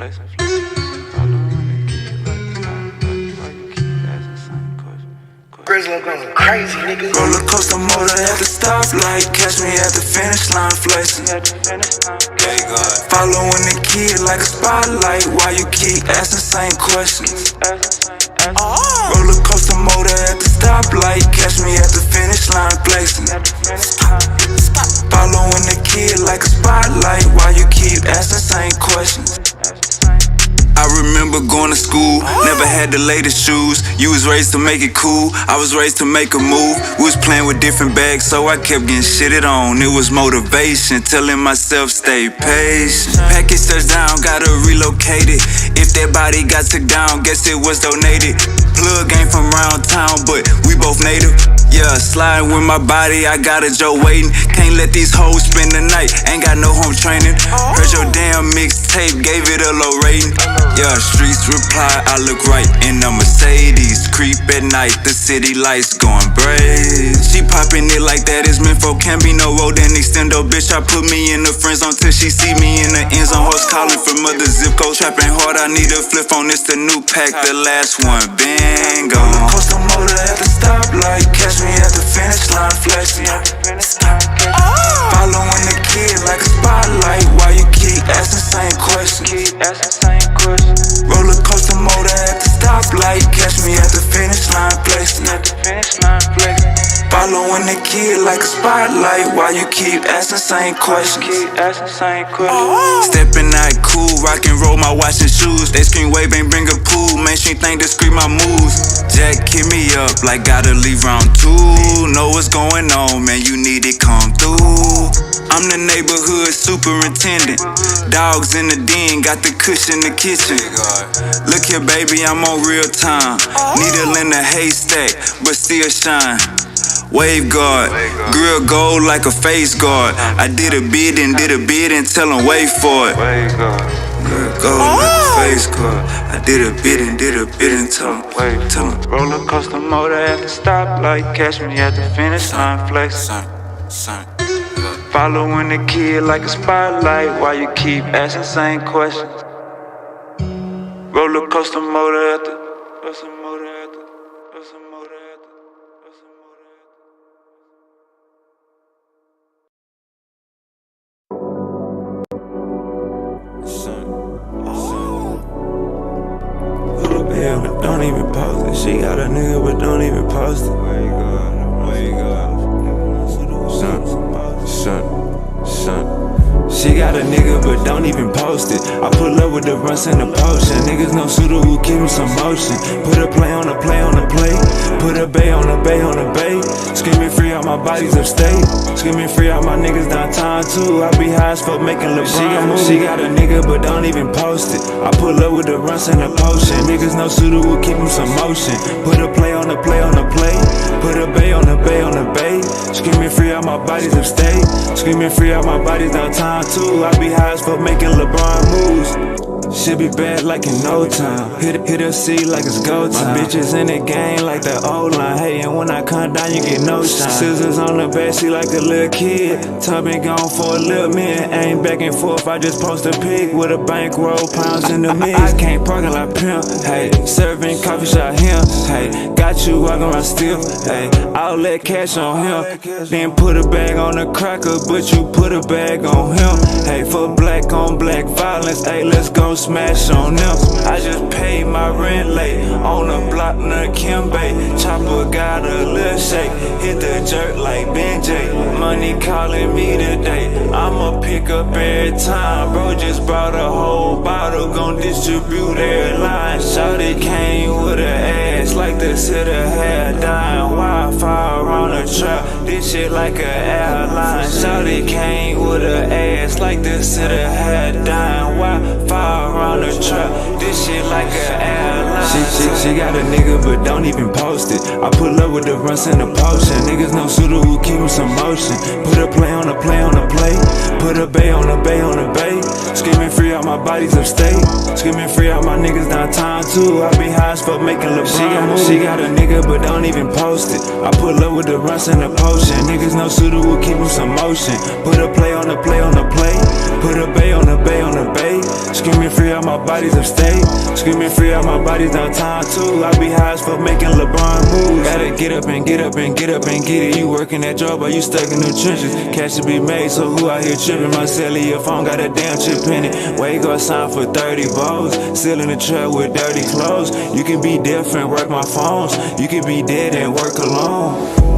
flexing. Following the kid like a stoplight. Why you keep asking the same question? Grizzly going crazy, nigga. Roller coaster motor at the stoplight. Catch me at the finish line flexing. Following the kid like a spotlight. Why you keep asking the same questions? Roller coaster motor at the stoplight. Catch me at the finish line flexing. Following the kid like a spotlight. Why you keep asking the same questions? I remember going to school, never had the latest shoes. You was raised to make it cool, I was raised to make a move. We was playing with different bags, so I kept getting shitted on. It was motivation, telling myself stay patient. Package touchdown, gotta relocate it. If that body got took down, guess it was donated. Plug ain't from round town, but we both native. Yeah, sliding with my body, I got a Joe waiting. Can't let these hoes spend the night, ain't got no home training. Heard your damn mixtape, gave it a low rating. Yeah, streets reply, I look right in the Mercedes. Creep at night, the city lights going brave. She popping it like that is meant for, can't be no road and extendo. Bitch, I put me in the friend zone till she see me in the end zone. Hoes calling from other zip codes, trapping hard, I need a flip on. It's the new pack, the last one been gone. Coaster motor at the stoplight, catch me at the finish line flexing. Following the kid like a spotlight. Why you keep asking the same questions? Roller coaster motor at the stoplight. Catch me at the finish line flexing. Following the kid like a spotlight. Why you keep asking the same questions? Stepping out cool, rock and roll my watch and shoes. They scream wave, ain't bring a pool. Mainstream think they scream my moves. Jack hit me up like gotta leave round 2. Know what's going on, man, you need it, come through. I'm the neighborhood superintendent. Dogs in the den, got the kush in the kitchen. Look here, baby, I'm on real time. Needle in a haystack, but still shine. Wave guard, grill gold like a face guard. I did a bid and tell him wait for it. Grill gold like a face guard. I did a bid and tell him wait. Roller coaster motor at the stoplight. Catch me at the finish line flexing. Following the kid like a spotlight. Why you keep asking the same questions? Roller coaster motor at the but don't even post it. She got a nigga, but don't even post it. Where you go? Son. She got a nigga, but don't even post it. I pull up with the runs and the potion. Niggas no suitor who keep me some motion. Put a play on the play. Put a bay on the bay. Screaming free out my bodies upstate. Screaming free out my niggas downtown too. I be high as fuck making LeBron. She got a nigga, but don't even post it. I pull up with the runs and the potion. Niggas no suitor who keep me some motion. Put a play on the play. Put a bay on the bay. Screaming free out my bodies upstate. Screaming free out my bodies downtown too. I be high as fuck making LeBron moves. Should be bad like in no time. Hit a C like it's go time. My bitches in the game like the old line. Hey, and when I come down, you get no shine. Scissors on the backseat like a little kid. Time been gone for a little minute. Ain't back and forth, I just post a pic with a bankroll, pounds in the mix. I can't parking like pimp. Hey, serving coffee shop him. Hey, got you walking around still. Hey, all that cash on him. Then put a bag on the cracker, but you put a bag on him. Hey, for black on black violence. Hey, let's go smash on them. I just paid my rent late on the block near Kimbe. Chopper got a little shake, hit the jerk like Benjay. Money calling me today, I'ma pick up every time. Bro just brought a whole bottle, gon' distribute every line. Shawty came with her ass like the city had dying. Wi-Fi around the trap, this shit like a airline. Shawty came with her ass like the city had dying. Wi-Fi around the trap, this shit like an airline. She got a nigga, but don't even post it. I pull up with the runs and the potion. Niggas no suitor who keep me some motion. Put a play on the play. Put a bay on the bay. Screaming free out my bodies upstate. Screaming free out my niggas downtown too. I be high as fuck making LeBron. She got a nigga, but don't even post it. I pull up with the runs and the potion. Niggas no suitor who keep me some motion. Put a play on the play. Put a bay on the bay. Screaming free out my body's upstate. Screaming free, all my body's downtown too. I be high as fuck making LeBron moves. Gotta get up and get up and get up and get it. You working that job, but you stuck in the trenches. Cash to be made, so who out here tripping? My cellular phone got a damn chip in it. Wake up, sign for 30 balls. Still in the trap with dirty clothes. You can be different, work my phones. You can be dead and work alone.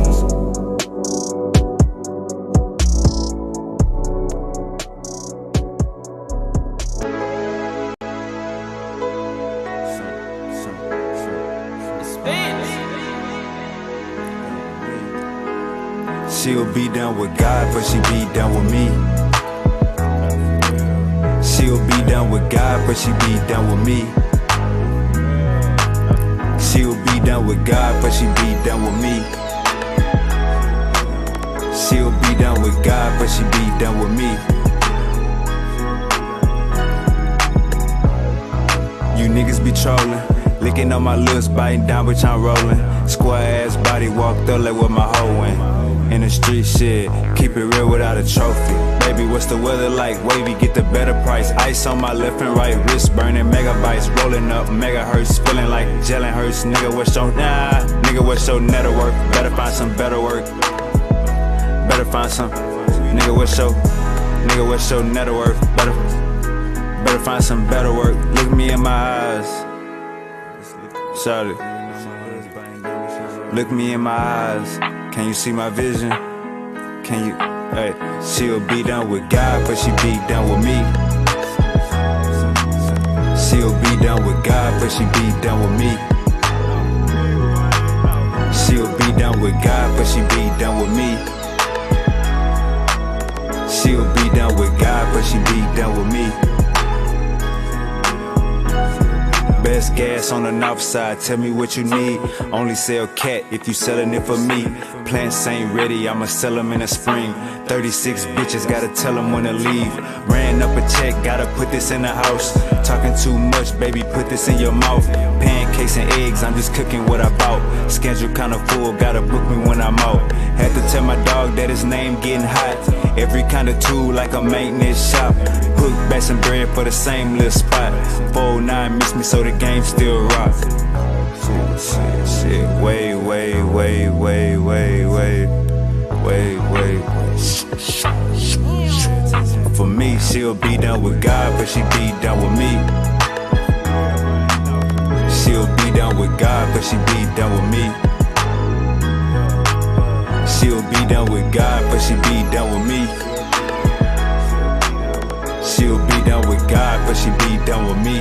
She'll be down with God, but she be down with me. She'll be down with God, but she be down with me. She'll be down with God, but she be down with me. She'll be down with God, but she be down with me. You niggas be trolling, licking on my lips, biting down, bitch, I'm rolling. Square ass body walked up like what my hoe went. In the street shit, keep it real without a trophy. Baby, what's the weather like? Wavy, get the better price. Ice on my left and right wrist, burning megabytes. Rolling up megahertz, feeling like gelling hurts. Nigga, what's your nigga, what's your network? Better find some better work. Better find some. Nigga, what's your network? Better find some better work. Look me in my eyes. Shout it. Look me in my eyes. Can you see my vision? Can you? Hey, she'll be down with God, but she be down with me. She'll be down with God, but she be down with me. She'll be down with God, but she be down with me. She'll be down with God, but she be down with me. Best gas on the north side, tell me what you need. Only sell cat if you selling it for me. Plants ain't ready, I'ma sell them in the spring. 36 bitches, gotta tell them when to leave. Ran up a check, gotta put this in the house. Talking too much, baby, put this in your mouth. Pancakes and eggs, I'm just cooking what I bought. Schedule kinda full, gotta book me when I'm out. Had to tell my dog that his name getting hot. Every kind of tool like a maintenance shop. Hook back some bread for the same little spot. 409 miss me so the game still rock. Shit, wait. For me, she'll be down with God, but she be down with me. She'll be down with God, but she be down with me. She'll be down with God, but she be down with me. She'll be down with God, but she be down with me.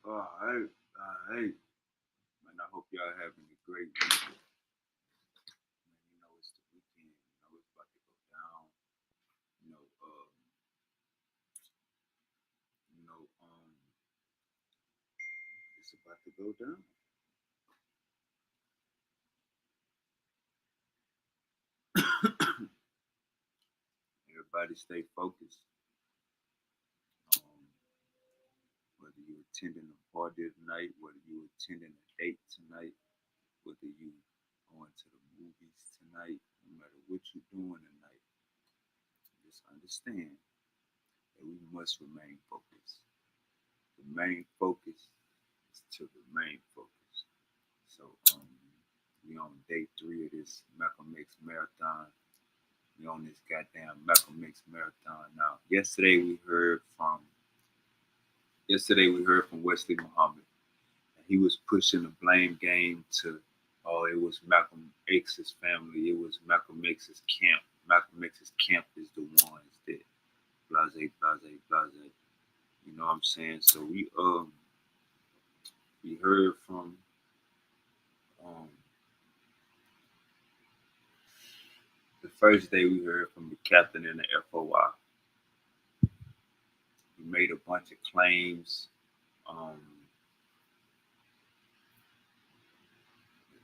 Alright. Man, I hope y'all having a great weekend. Man, it's the weekend. It's about to go down. You know, it's about to go down. Everybody stay focused. Whether you're attending a party tonight, whether you're attending a date tonight, whether you going to the movies tonight, no matter what you're doing tonight, just understand that we must remain focused. The main focus is to remain focused. So we on day 3 of this Malcolm X marathon. We on this goddamn Malcolm X marathon now. Yesterday we heard from Wesley Muhammad. And he was pushing the blame game to Oh, it was Malcolm X's family. It was Malcolm X's camp. Malcolm X's camp is the ones that blase, blase, blase. You know what I'm saying? So we heard from um the first day we heard from the captain and the FOI. He made a bunch of claims. Um,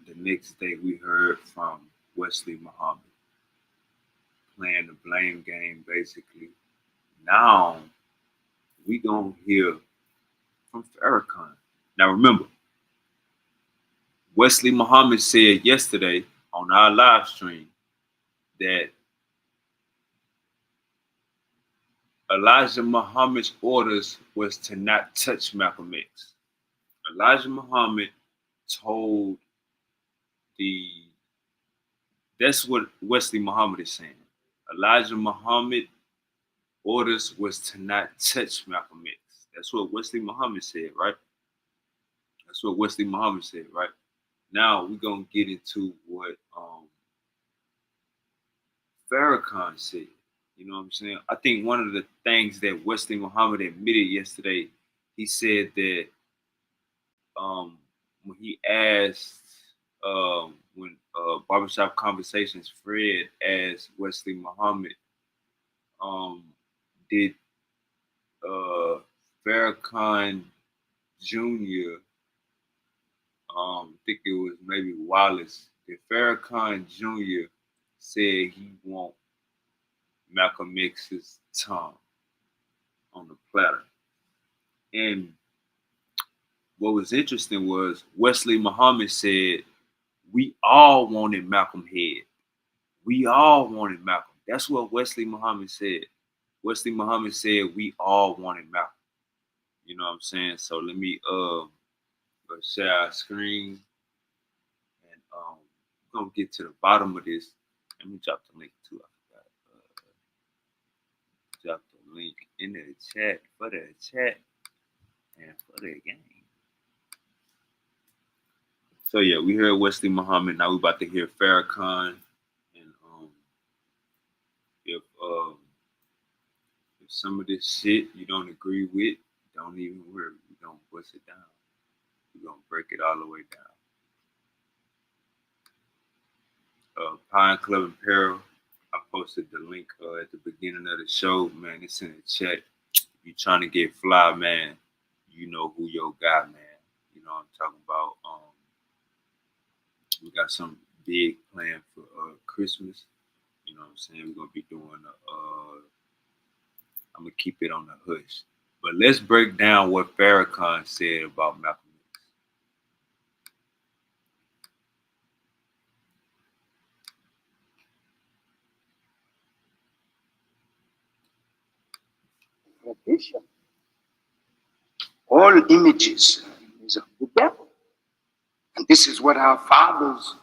the next day we heard from Wesley Muhammad playing the blame game basically. Now we gonna hear from Farrakhan. Now remember, Wesley Muhammad said yesterday on our live stream that Elijah Muhammad's orders was to not touch Malcolm X. Elijah Muhammad told the that's what Wesley Muhammad is saying. Elijah Muhammad orders was to not touch Malcolm X. That's what Wesley Muhammad said, right? That's what Wesley Muhammad said, right? Now we're gonna get into what Farrakhan said. You know what I'm saying? I think one of the things that Wesley Muhammad admitted yesterday, he said that when he asked when Barbershop Conversations, Fred asked Wesley Muhammad, did Farrakhan Jr. I think it was maybe Wallace. Did Farrakhan Jr. said he want Malcolm X's tongue on the platter? And what was interesting was Wesley Muhammad said, we all wanted Malcolm head. We all wanted Malcolm. That's what Wesley Muhammad said. Wesley Muhammad said we all wanted Malcolm. You know what I'm saying? So let me share our screen and we're gonna get to the bottom of this. Let me drop the link too. I forgot. Drop the link in the chat for the chat and for the game. So yeah, we heard Wesley Muhammad. Now we about to hear Farrakhan. And if some of this shit you don't agree with, don't even worry. We're gonna bust it down. We're gonna break it all the way down. Pine Club Apparel. I posted the link at the beginning of the show, man. It's in the chat. If you're trying to get fly, man, you know who your guy, man. You know what I'm talking about. We got some big plan for Christmas. You know what I'm saying? We're gonna be doing I'm gonna keep it on the hush. But let's break down what Farrakhan said about Malcolm X. Tradition. All images is of the devil. And this is what our fathers,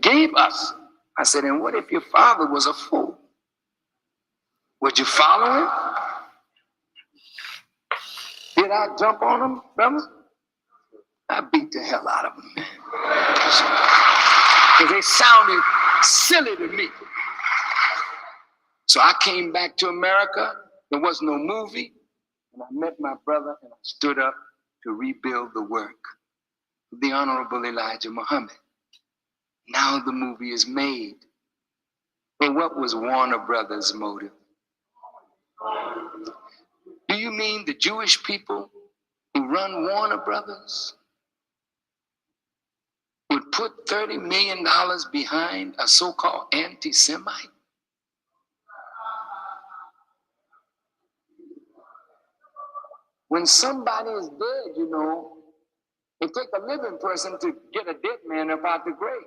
gave us. I said, and what if your father was a fool? Would you follow him? Did I jump on him, brother? I beat the hell out of them, man. Because they sounded silly to me. So I came back to America. There was no movie. And I met my brother and I stood up to rebuild the work of the Honorable Elijah Muhammad. Now the movie is made. But what was Warner Brothers' motive? Do you mean the Jewish people who run Warner Brothers would put $30 million behind a so-called anti-Semite? When somebody is dead, it takes a living person to get a dead man up out the grave.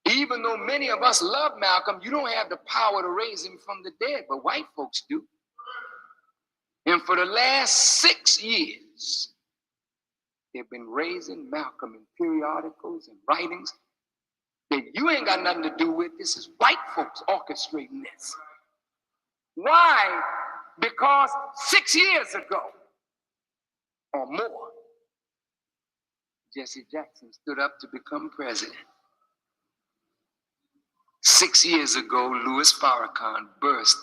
Even though many of us love Malcolm, you don't have the power to raise him from the dead, but white folks do. And for the last 6 years, they've been raising Malcolm in periodicals and writings that you ain't got nothing to do with. This is white folks orchestrating this. Why? Because 6 years ago or more, Jesse Jackson stood up to become president. 6 years ago, Louis Farrakhan burst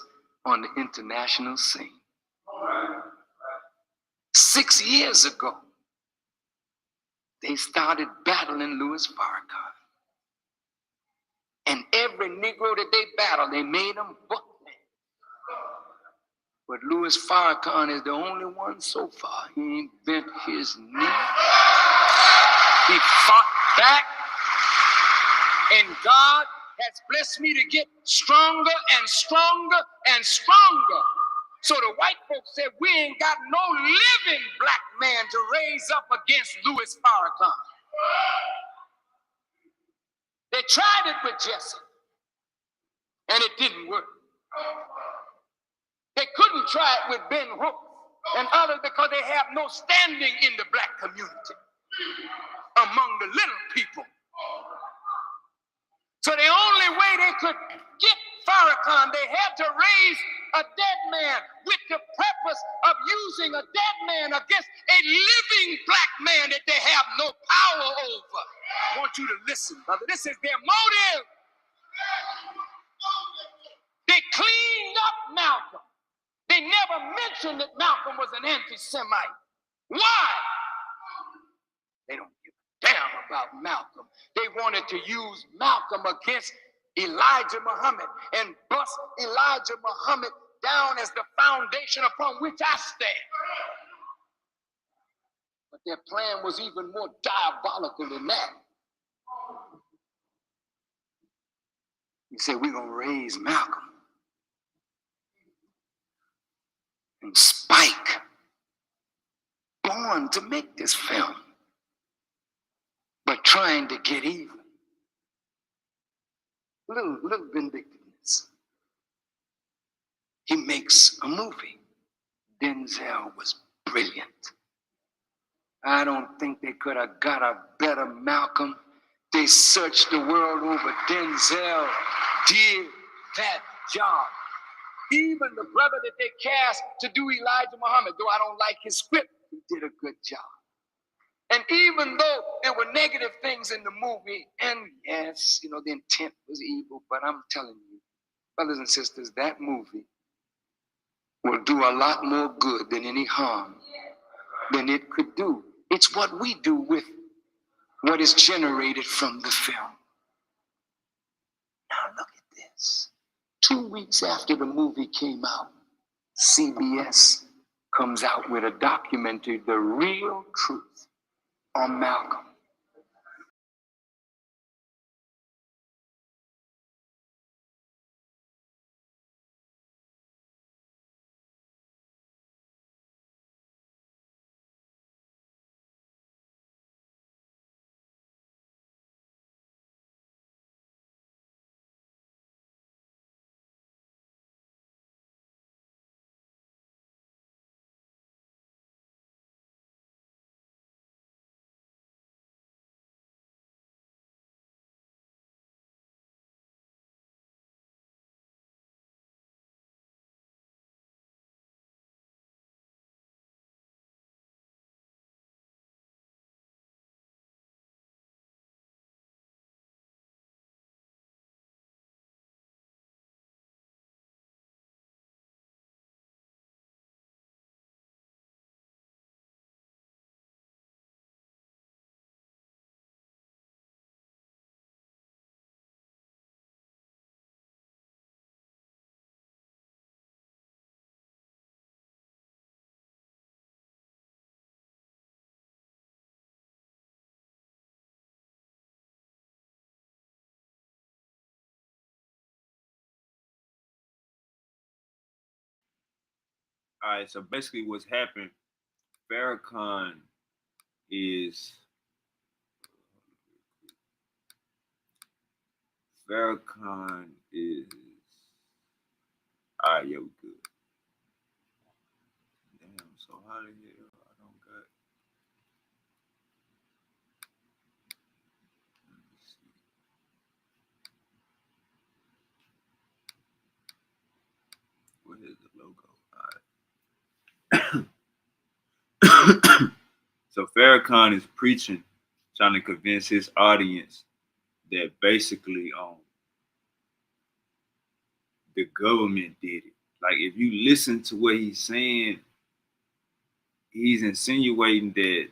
on the international scene. 6 years ago, they started battling Louis Farrakhan. And every Negro that they battled, they made him buck. But Louis Farrakhan is the only one so far. He ain't bent his knee. He fought back. And God has blessed me to get stronger and stronger and stronger. So the white folks said, we ain't got no living black man to raise up against Louis Farrakhan. They tried it with Jesse, and it didn't work. They couldn't try it with Ben Hook and others because they have no standing in the black community among the little people. So the only way they could get Farrakhan, they had to raise a dead man with the purpose of using a dead man against a living black man that they have no power over. I want you to listen, brother. This is their motive. They cleaned up Malcolm. They never mentioned that Malcolm was an anti-Semite. Why? They don't give a damn about Malcolm. They wanted to use Malcolm against Elijah Muhammad and bust Elijah Muhammad down as the foundation upon which I stand. But their plan was even more diabolical than that. He said, we're going to raise Malcolm. And Spike, born to make this film, but trying to get even. Little vindictiveness. He makes a movie. Denzel was brilliant. I don't think they could have got a better Malcolm. They searched the world over. Denzel did that job. Even the brother that they cast to do Elijah Muhammad, though I don't like his script, he did a good job. And even though there were negative things in the movie, and yes, the intent was evil, but I'm telling you, brothers and sisters, that movie will do a lot more good than any harm than it could do. It's what we do with what is generated from the film. Now look at this. 2 weeks after the movie came out, CBS comes out with a documentary, The Real Truth on Malcolm. All right, so basically what's happened, Farrakhan is all right, yeah, we good. Damn, so how the hell I don't got, let me see. Where is the logo? All right. So Farrakhan is preaching trying to convince his audience that basically the government did it. Like if you listen to what he's saying, he's insinuating that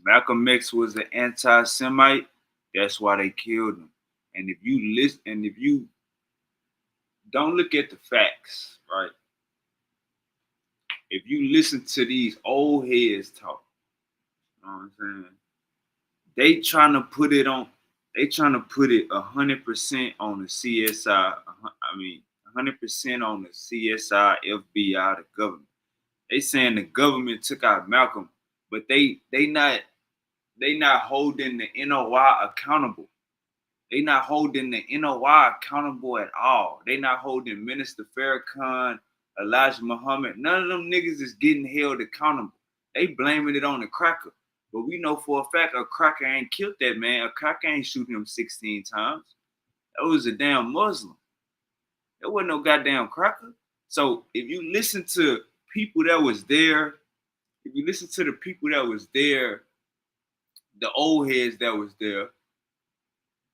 Malcolm X was an anti-Semite. That's why they killed him. And if you listen, and if you don't look at the facts, right? If you listen to these old heads talk, you know what I'm saying? They trying to put it 100% on the CSI. I mean, 100% on the CSI, FBI, the government. They saying the government took out Malcolm, but they not holding the NOI accountable. They not holding the NOI accountable at all. They not holding Minister Farrakhan, Elijah Muhammad. None of them niggas is getting held accountable. They blaming it on the cracker. But we know for a fact a cracker ain't killed that man. A cracker ain't shooting him 16 times. That was a damn Muslim. There wasn't no goddamn cracker. So if you listen to people that was there, the old heads that was there,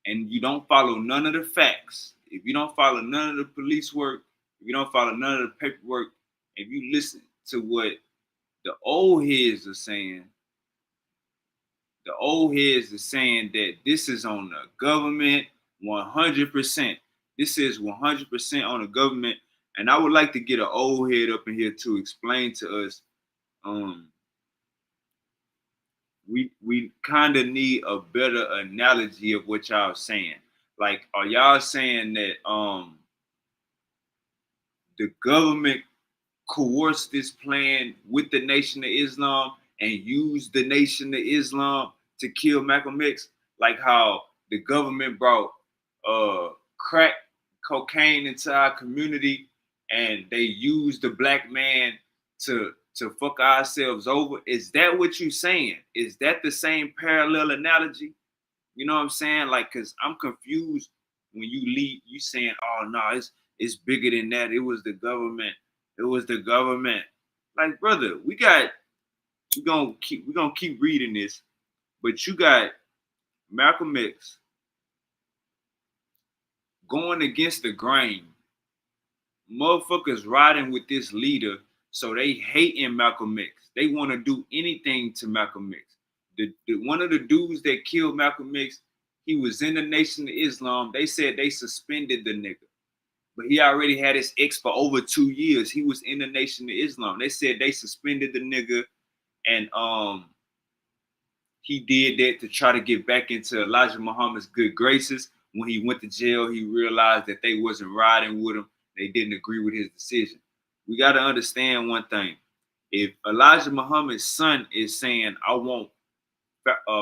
and you don't follow none of the facts, if you don't follow none of the police work, if you don't follow none of the paperwork, if you listen to what the old heads are saying, that this is on the government 100%. This is 100% on the government. And I would like to get an old head up in here to explain to us. We kind of need a better analogy of what y'all saying. Like, are y'all saying that the government coerced this plan with the Nation of Islam and used the Nation of Islam to kill Malcolm X? Like how the government brought crack cocaine into our community and they used the black man to fuck ourselves over? Is that what you saying? Is that the same parallel analogy? You know what I'm saying? Like, cause I'm confused when you leave, you saying, oh no, it's bigger than that. It was the government. It was the government. Like, brother, we're gonna keep reading this, but you got Malcolm X going against the grain. Motherfuckers riding with this leader, so they hating Malcolm X. They want to do anything to Malcolm X. One of the dudes that killed Malcolm X, he was in the Nation of Islam. They said they suspended the nigga, but he already had his ex for over 2 years. He was in the Nation of Islam. They said they suspended the nigga, and he did that to try to get back into Elijah Muhammad's good graces. When he went to jail, he realized that they wasn't riding with him. They didn't agree with his decision. We got to understand one thing. If Elijah Muhammad's son is saying, I want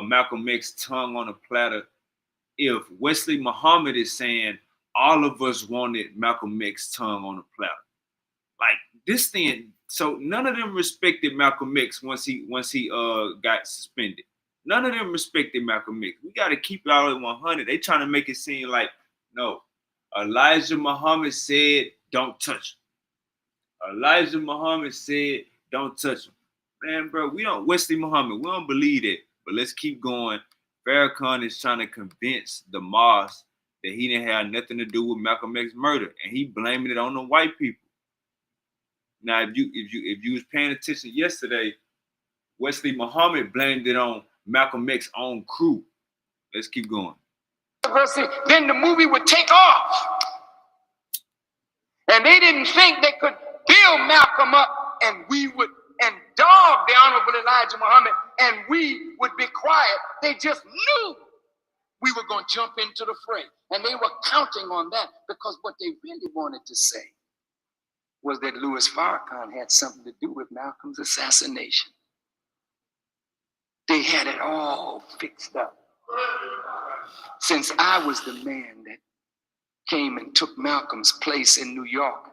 Malcolm X's tongue on a platter, if Wesley Muhammad is saying, all of us wanted Malcolm X's tongue on a platter. Like this thing, so none of them respected Malcolm X once he got suspended. None of them respected Malcolm X. We got to keep it all at 100. They trying to make it seem like, no, Elijah Muhammad said, don't touch him. Elijah Muhammad said, don't touch him. Man, bro, Wesley Muhammad, we don't believe it. But let's keep going. Farrakhan is trying to convince the mosque that he didn't have nothing to do with Malcolm X's murder, and he blaming it on the white people. Now, if you was paying attention yesterday, Wesley Muhammad blamed it on Malcolm X's own crew. Let's keep going. Then the movie would take off. And they didn't think they could build Malcolm up and dog the Honorable Elijah Muhammad and we would be quiet. They just knew we were going to jump into the fray. And they were counting on that because what they really wanted to say was that Louis Farrakhan had something to do with Malcolm's assassination. They had it all fixed up. Since I was the man that came and took Malcolm's place in New York,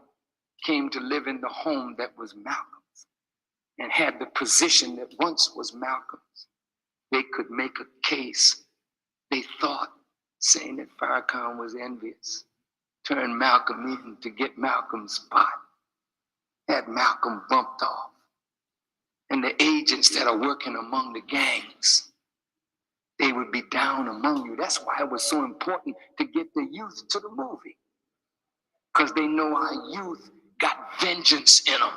came to live in the home that was Malcolm's, and had the position that once was Malcolm's, they could make a case, they thought, saying that Farrakhan was envious, turned Malcolm in to get Malcolm's spot, had Malcolm bumped off. And the agents that are working among the gangs they would be down among you. That's why it was so important to get the youth to the movie. Because they know our youth got vengeance in them.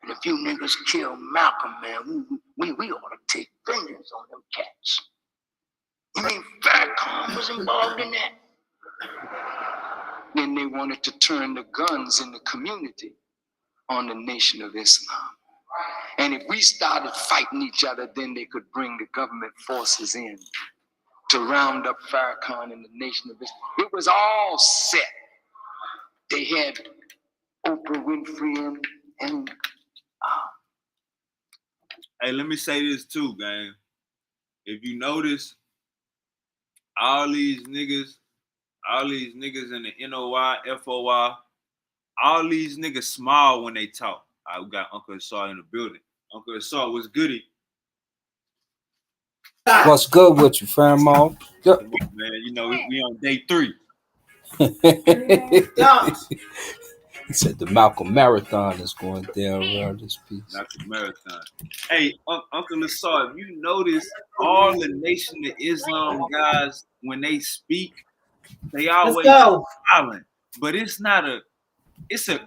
And if you niggas kill Malcolm, man, we ought to take vengeance on them cats. You mean Farrakhan was involved in that? Then they wanted to turn the guns in the community on the Nation of Islam. And if we started fighting each other, then they could bring the government forces in to round up Farrakhan and the Nation of Islam. It was all set. They had Oprah Winfrey and Hey, let me say this too, gang. If you notice, all these niggas in the NOI, FOI, all these niggas smile when they talk. We got Uncle Asar in the building. Uncle Asar, what's goody? What's good with you, Farrakhan? Come on, man. You know, we on day 3. He said the Malcolm Marathon is going down around this piece. Malcolm Marathon. Hey, Uncle Asar, if you notice, all the Nation of Islam guys, when they speak, they always smiling. But it's not a, it's a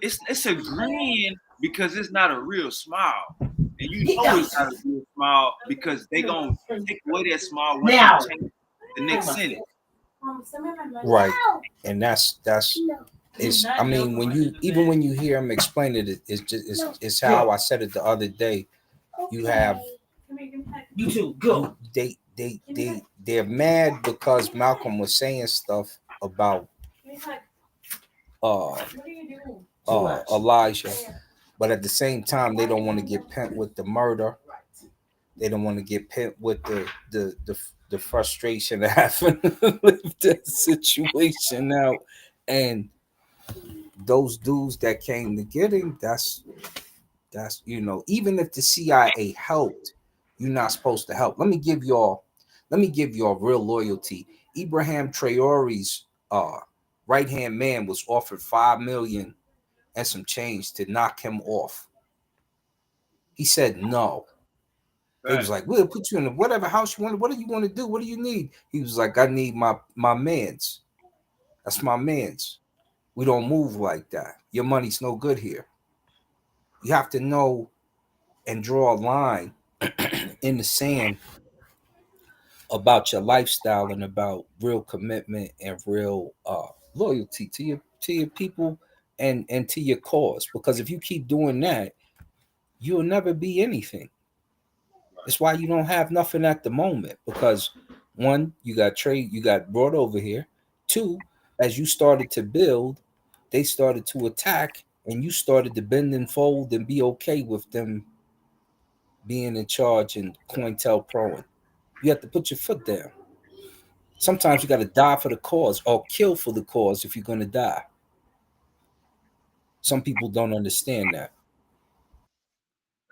grin because it's not a real smile. And you know it's not a real smile because they gonna take away that smile when they change the next sentence. Right. And that's it's, I mean, when you hear him explain it, it's how I said it the other day. You have they're mad because Malcolm was saying stuff about Elijah, but at the same time they don't want to get pent with the murder. They don't want to get pent with the frustration of having to live that situation out. And those dudes that came to get him, that's you know, even if the CIA helped, you're not supposed to help. Let me give y'all real loyalty. Ibrahim Traore's right-hand man was offered $5 million and some change to knock him off. He said no. They was like, we'll put you in whatever house you want. What do you want to do? What do you need? He was like, I need my mans. That's my mans. We don't move like that. Your money's no good here. You have to know and draw a line in the sand about your lifestyle and about real commitment and real loyalty to your people and to your cause. Because if you keep doing that, you'll never be anything. That's why you don't have nothing at the moment. Because one, you got brought over here. Two, as you started to build, they started to attack, and you started to bend and fold and be okay with them being in charge and COINTELPRO. You have to put your foot down. Sometimes you got to die for the cause or kill for the cause if you're going to die. Some people don't understand that.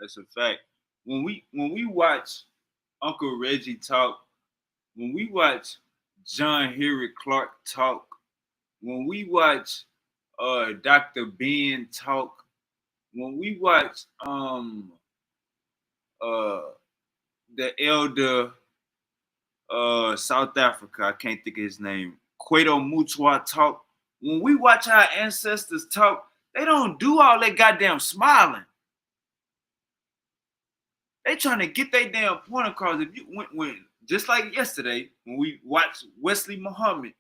That's a fact. When we watch Uncle Reggie talk, when we watch John Henry Clark talk, when we watch Dr. Ben talk, when we watch the elder South Africa, I can't think of his name, Kwedo Mutua talk, when we watch our ancestors talk, they don't do all that goddamn smiling. They trying to get their damn point across. If you when just like yesterday when we watched Wesley Muhammad,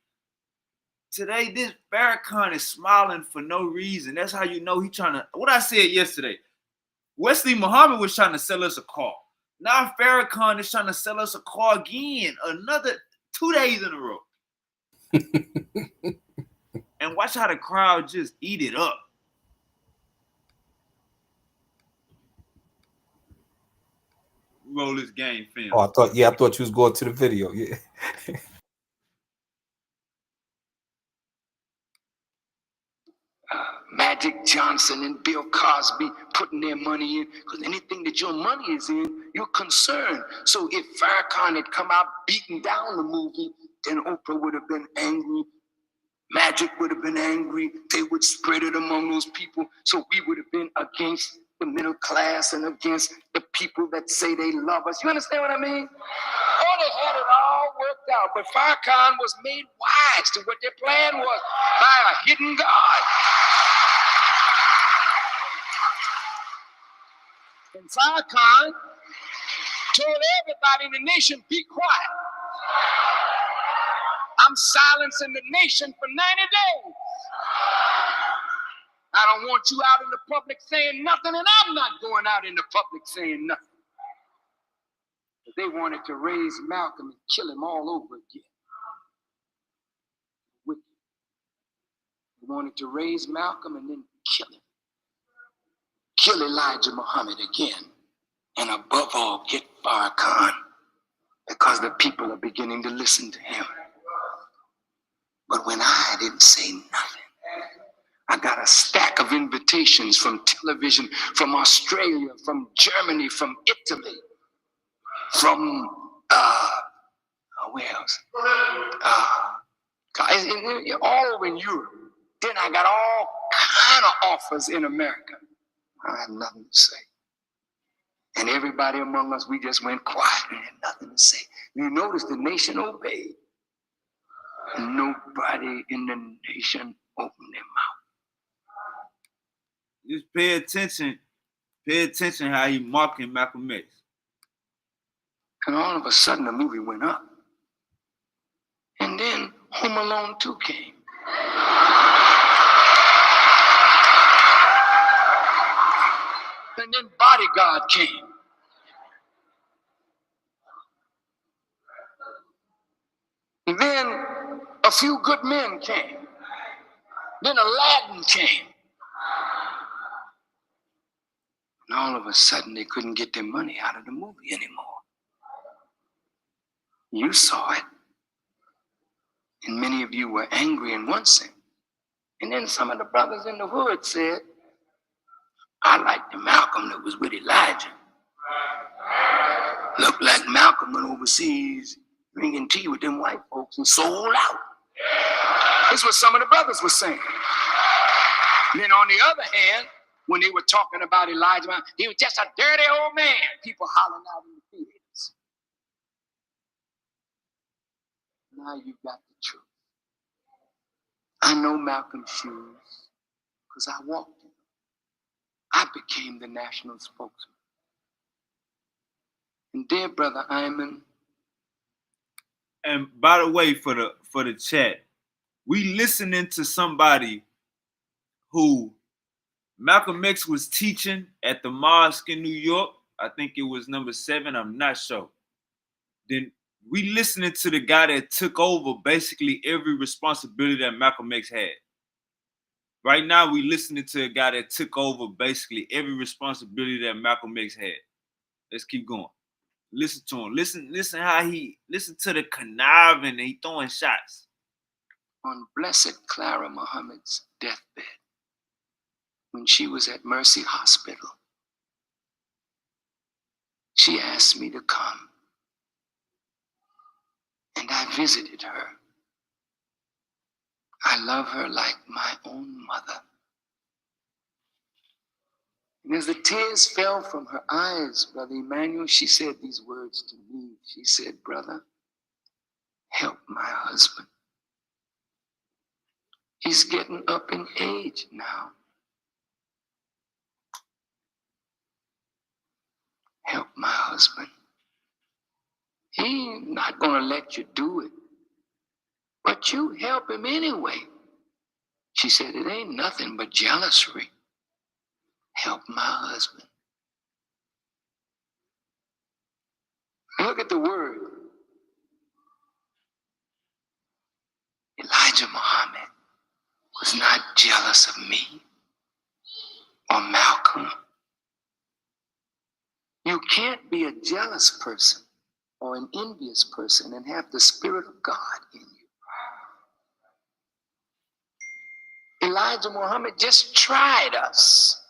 today this Farrakhan is smiling for no reason. That's how you know he trying to. What I said yesterday, Wesley Muhammad was trying to sell us a car. Now Farrakhan is trying to sell us a car again, another 2 days in a row. And watch how the crowd just eat it up. Roll this game film. Oh, I thought you was going to the video. Yeah. Magic Johnson and Bill Cosby putting their money in, because anything that your money is in, you're concerned. So if Farrakhan had come out beating down the movie, then Oprah would have been angry. Magic would have been angry. They would spread it among those people. So we would have been against the middle class and against the people that say they love us. You understand what I mean? Oh, they had it out. But Farrakhan was made wise to what their plan was by a hidden God. And Farrakhan told everybody in the nation, be quiet. I'm silencing the nation for 90 days. I don't want you out in the public saying nothing, and I'm not going out in the public saying nothing. But they wanted to raise Malcolm and kill him all over again. Wicked. They wanted to raise Malcolm and then kill him. Kill Elijah Muhammad again. And above all, get Farrakhan, because the people are beginning to listen to him. But when I didn't say nothing, I got a stack of invitations from television, from Australia, from Germany, from Italy, from, where else? All over in Europe. Then I got all kind of offers in America. I have nothing to say. And everybody among us, we just went quiet and had nothing to say. You notice the nation obeyed. And nobody in the nation opened their mouth. Just pay attention how he mocking Malcolm X. And all of a sudden the movie went up. And then Home Alone 2 came. And then Bodyguard came. And then A Few Good Men came. Then Aladdin came. And all of a sudden they couldn't get their money out of the movie anymore. You saw it. And many of you were angry in one sense. And then some of the brothers in the hood said, I like the Malcolm that was with Elijah. Looked like Malcolm went overseas drinking tea with them white folks and sold out. This is what some of the brothers were saying. Then on the other hand, when they were talking about Elijah, he was just a dirty old man. People hollering out in the fields. Now you got the truth. I know Malcolm's shoes because I walked in them. I became the national spokesman. And dear brother Isnt. And by the way, for the chat, we listening to somebody who Malcolm X was teaching at the mosque in New York. I think it was number 7. I'm not sure. Then we listening to the guy that took over basically every responsibility that Malcolm X had. Right now, we listening to a guy that took over basically every responsibility that Malcolm X had. Let's keep going. Listen to him. Listen how he listen to the conniving and he throwing shots. On Blessed Clara Muhammad's deathbed, when she was at Mercy Hospital, she asked me to come. And I visited her. I love her like my own mother. And as the tears fell from her eyes, Brother Emmanuel, she said these words to me. She said, brother, help my husband. He's getting up in age now. Help my husband. He's not going to let you do it. But you help him anyway. She said, it ain't nothing but jealousy. Help my husband. Look at the word. Elijah Muhammad was not jealous of me or Malcolm. You can't be a jealous person or an envious person and have the Spirit of God in you. Elijah Muhammad just tried us.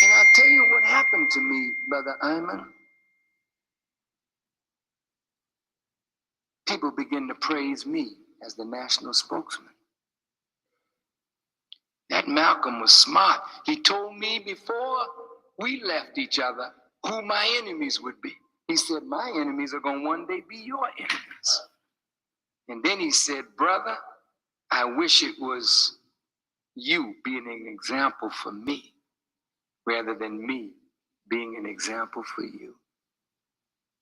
And I'll tell you what happened to me, Brother Isnt. People begin to praise me as the national spokesman. That Malcolm was smart. He told me before we left each other who my enemies would be. He said, my enemies are going to one day be your enemies. And then he said, brother, I wish it was you being an example for me rather than me being an example for you.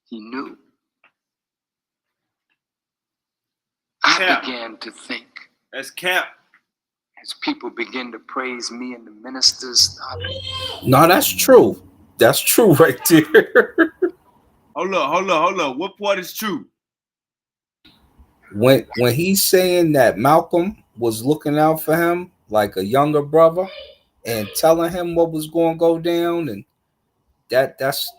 He knew. I Cap. began to think That's cap. as people begin to praise me and the ministers started. No, that's true. That's true right there. Hold up. What part is true? when he's saying that Malcolm was looking out for him like a younger brother and telling him what was going to go down, and that's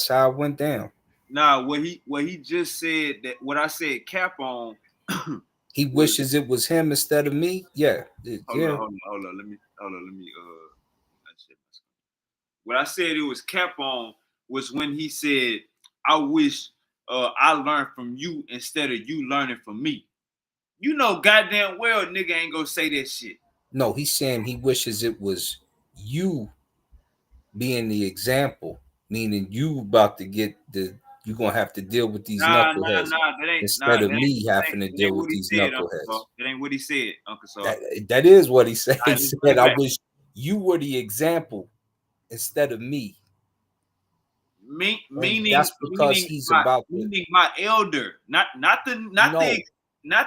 how it went down. Nah, what he just said, that what I said cap on. He wishes it was him instead of me. Yeah. Hold on. Let me. What I said it was cap on was when he said, "I wish I learned from you instead of you learning from me." You know, goddamn well, nigga ain't gonna say that shit. No, he's saying he wishes it was you being the example, meaning you about to get you're gonna have to deal with these knuckleheads instead of me having to deal with these knuckleheads. That ain't what he said, Uncle Saul. That is what he said. He Right, said, I wish you were the example instead of me. Meaning that's because he's about my elder, not the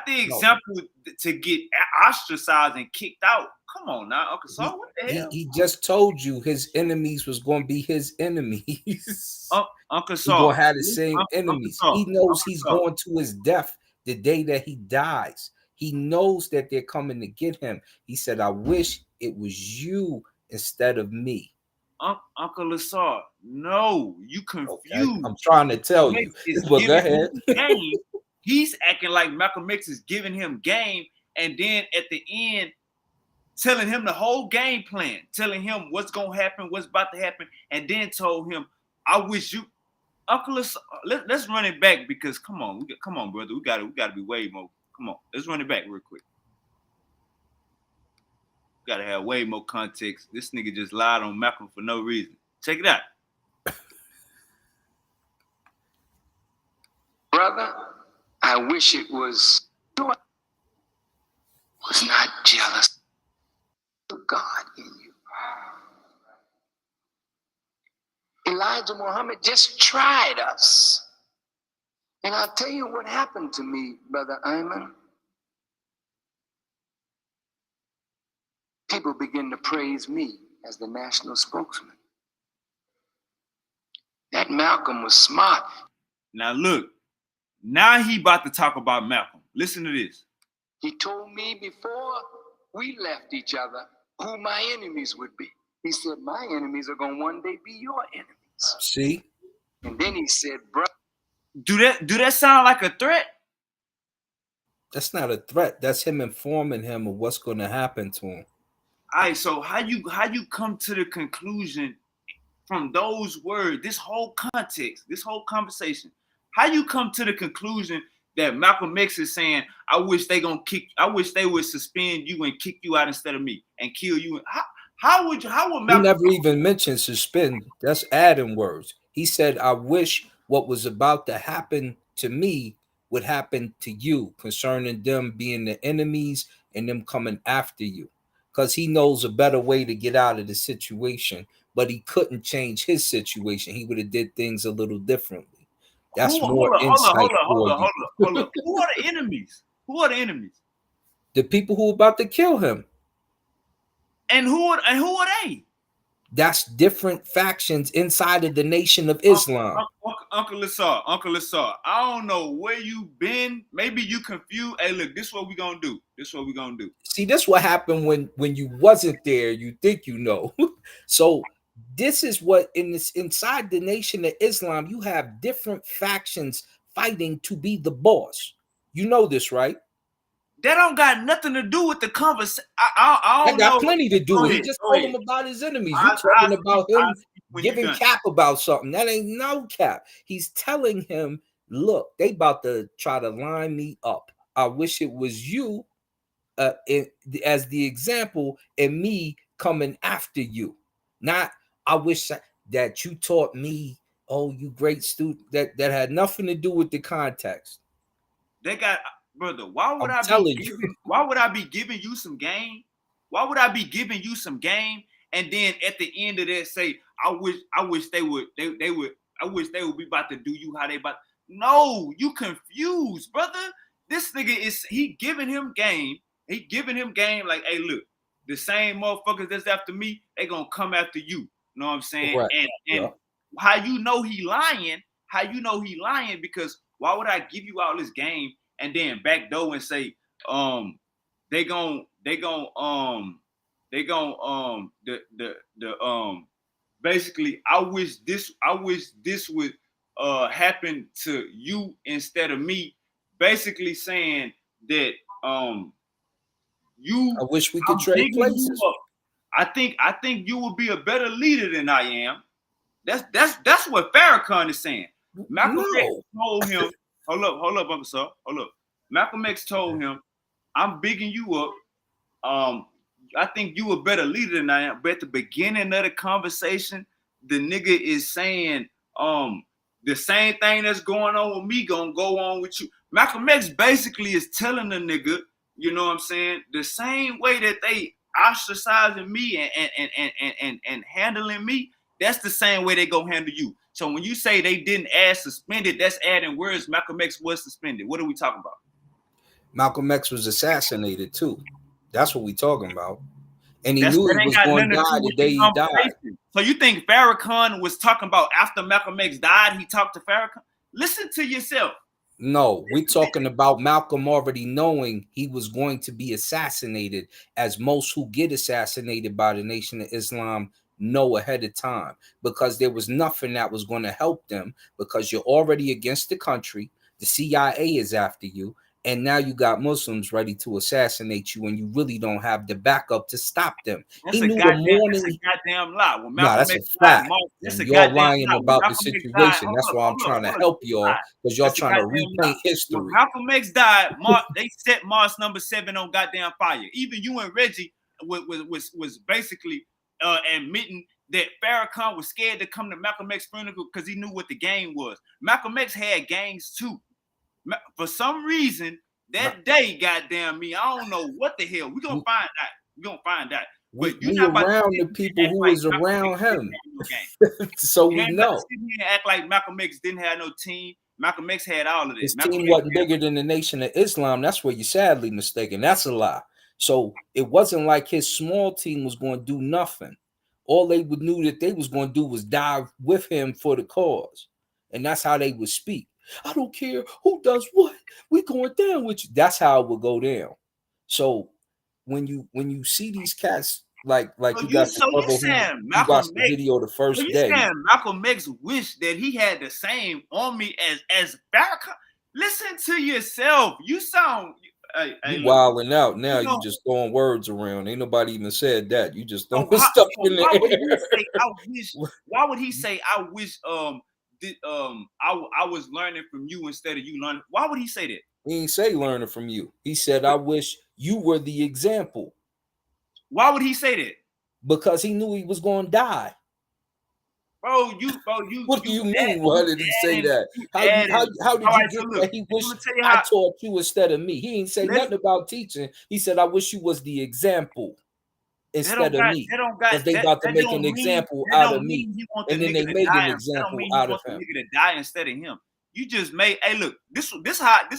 example to get ostracized and kicked out. Come on now, Uncle Saul. What the hell? He just told you his enemies was going to be his enemies. Uncle Saul. He's going to have the same enemies. He knows he's going to his death the day that he dies. He knows that they're coming to get him. He said, I wish it was you instead of me. Uncle Lassar, no, you confused. Okay, I'm trying to tell you. Well, go ahead. He's acting like Malcolm X is giving him game, and then at the end, telling him the whole game plan, telling him what's gonna happen, what's about to happen, and then told him, "I wish you, Uncle Lassar, let's run it back because come on, brother, we gotta be way more. Come on, let's run it back real quick. Gotta have way more context. This nigga just lied on Malcolm for no reason. Check it out. Brother, I wish it was not jealous of God in you. Elijah Muhammad just tried us. And I'll tell you what happened to me, Brother Ayman. People begin to praise me as the national spokesman. That Malcolm was smart. Now look, now he about to talk about Malcolm. Listen to this. He told me before we left each other who my enemies would be. He said, my enemies are going to one day be your enemies. See? And then he said, bro. Do that sound like a threat? That's not a threat. That's him informing him of what's going to happen to him. All right, so how you come to the conclusion from those words, this whole context, this whole conversation, how you come to the conclusion that Malcolm X is saying, I wish they would suspend you and kick you out instead of me and kill you? How would Malcolm? He never even mentioned suspend. That's adding words. He said, I wish what was about to happen to me would happen to you, concerning them being the enemies and them coming after you. Because he knows a better way to get out of the situation, but he couldn't change his situation. He would have did things a little differently. That's more insight for you. Hold up. Who are the enemies? Who are the enemies? The people who are about to kill him. And who are they? That's different factions inside of the Nation of Islam. Uncle Lassar, I don't know where you been. Maybe you confused. Hey, look, this is what we gonna do. See, this what happened when you wasn't there. You think you know. So this is what inside the Nation of Islam, you have different factions fighting to be the boss. You know this, right? That don't got nothing to do with the conversation. I don't know. That got plenty to do with it. He just told him about his enemies. You're talking about him giving cap about something. That ain't no cap. He's telling him, look, they about to try to line me up. I wish it was you as the example and me coming after you. Not, I wish that you taught me, oh, you great student. That had nothing to do with the context. They got brother. Why would I'm I be telling you. giving? Why would I be giving you some game? Why would I be giving you some game? And then at the end of that, say, I wish they would, they would, I wish they would be about to do you how they about. No, you confused, brother. This nigga he giving him game. He giving him game like, hey, look, the same motherfuckers that's after me, they gonna come after you. You know what I'm saying? Correct. And Yeah. how you know he lying? How you know he lying? Because why would I give you all this game and then backdoor and say, they gon' basically I wish this would happen to you instead of me, basically saying that I wish we could I'm trade digging you places. up. I think you would be a better leader than I am. That's what Farrakhan is saying. Malcolm X told him, hold up, officer, hold up. Malcolm X told him, I'm bigging you up. I think you a better leader than I am. But at the beginning of the conversation, the nigga is saying, the same thing that's going on with me gonna go on with you. Malcolm X basically is telling the nigga, you know what I'm saying, the same way that they ostracizing me and handling me, that's the same way they go handle you. So when you say they didn't add suspended, that's adding words. Malcolm X was suspended. What are we talking about? Malcolm X was assassinated too. That's what we talking about. And he That knew he ain't was got going nothing to to die do the with day the he died. conversation. So you think Farrakhan was talking about after Malcolm X died, he talked to Farrakhan? Listen to yourself. No, we're talking about Malcolm already knowing he was going to be assassinated, as most who get assassinated by the Nation of Islam know ahead of time, because there was nothing that was going to help them, because you're already against the country. The CIA is after you. And now you got Muslims ready to assassinate you, and you really don't have the backup to stop them. That's He a knew the goddamn lie. When No, Malcolm that's a X died, fact. that's And a you're goddamn lying lie. When about the Malcolm X died, situation. That's why I'm trying to hold help up, y'all, because y'all that's a trying to goddamn lie. repaint When history. Malcolm X died, they set Mars number 7 on goddamn fire. Even you and Reggie was basically admitting that Farrakhan was scared to come to Malcolm X funeral because he knew what the game was. Malcolm X had gangs too. For some reason, that day, goddamn me, I don't know what the hell. We're gonna find out. We're gonna find out. But you're We not about to around sit the here people and act who like was Malcolm around X didn't him, have no game. so You we ain't about to know sit here and act like Malcolm X didn't have no team. Malcolm X had all of that. his Malcolm team X wasn't bigger than the Nation of Islam. That's where you're sadly mistaken. That's a lie. So it wasn't like his small team was going to do nothing. All they would knew that they was going to do was die with him for the cause, and that's how they would speak. I don't care who does what. We going down with you. That's how it would go down. So when you see these cats, like you got the you brother who saying he Malcolm watched the X? video the So first you day. saying Malcolm X wished that he had the same army as Farrakhan? Listen to yourself. You sound. Hey, You look. wilding out now. You You know, just throwing words around. Ain't nobody even said that. You just so, throwing stuff so in why would he the say I wish? air. Why would he say I wish I was learning from you instead of you learning? Why would he say that? He ain't say learning from you. He said, I wish you were the example, Why would he say that? because he knew he was going to die. What do you mean? Why did he say that? How All did you right, get so look, that? He I'm wished gonna tell you I how. taught you instead of me. He ain't say Let's, nothing about teaching. He said, I wish you was the example instead of me, because they about to make an example that out of don't me. mean he want the And then nigga they to made an die. That don't example mean he out of want the him. nigga to die instead of him. You just made. Hey, look, this how we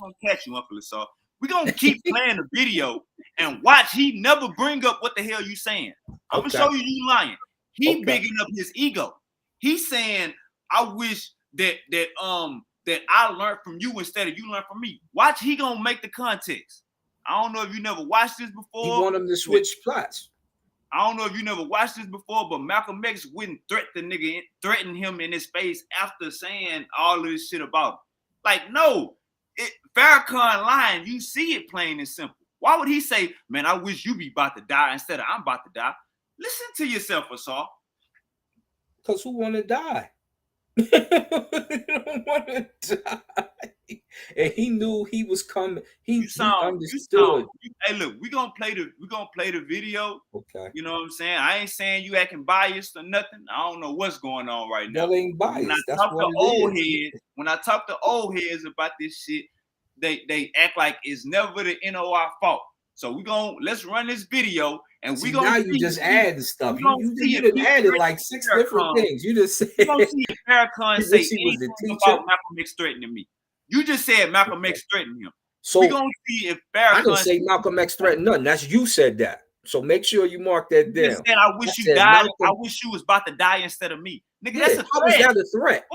gonna catch you, Uncle Asar. We gonna keep playing the video and watch. He never bring up what the hell you saying. I'm gonna Okay. show you lying. He Okay. bigging up his ego. He's saying, I wish that I learned from you instead of you learned from me. Watch, he gonna make the context. I don't know if you never watched this He before. want him to switch plots. I don't know if you never watched this before, but Malcolm X wouldn't threaten him in his face after saying all of this shit about him. Like, no, Farrakhan lying. You see it plain and simple. Why would he say, man, I wish you be about to die instead of I'm about to die? Listen to yourself, Asar. Because who want to die? They don't want to die. And he knew he was coming. He understood. Hey, look, we're gonna play the video. Okay. You know what I'm saying? I ain't saying you acting biased or nothing. I don't know what's going on right now. That ain't biased. That's what it is. When I talk to old heads about this shit, they act like it's never the NOI fault. So let's run this video and See, now you just adding stuff. You if done he added threatened like 6 different Farrakhan. things. You just said We gonna see if Farrakhan you say wish he was the anything teacher. about Malcolm X threatening me. You just said Malcolm X threatened him. So we gonna see if I didn't Farrakhan say Malcolm X threatened nothing. That's you said that. So make sure you mark that down. just said, I wish you said died. Malcolm, I wish you was about to die instead of me. Nigga, yeah, that's a how was threat. that a threat?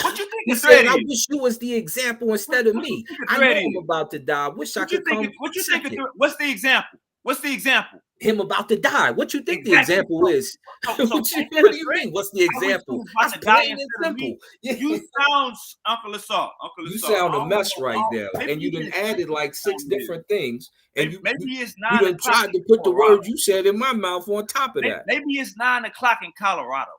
What you think He the threat said, I is? wish you was the example instead of What you me. think the I know threat I'm is? about to die. I wish I What you could think? come What you think? second. What's the example? What's the example? Him about to die. What you think the Exactly. example is? So What do the you threat, mean? What's the I wish you example? was about That's to die plain and instead of me. simple. Yeah. You sound Uncle Assault. Uncle You Assault. sound I a don't mess know. right now, Maybe and you done it's added like 6 different things, and maybe it's you 9 done o'clock tried to in put the Colorado. words you said in my mouth on top of that. Maybe it's 9 o'clock in Colorado.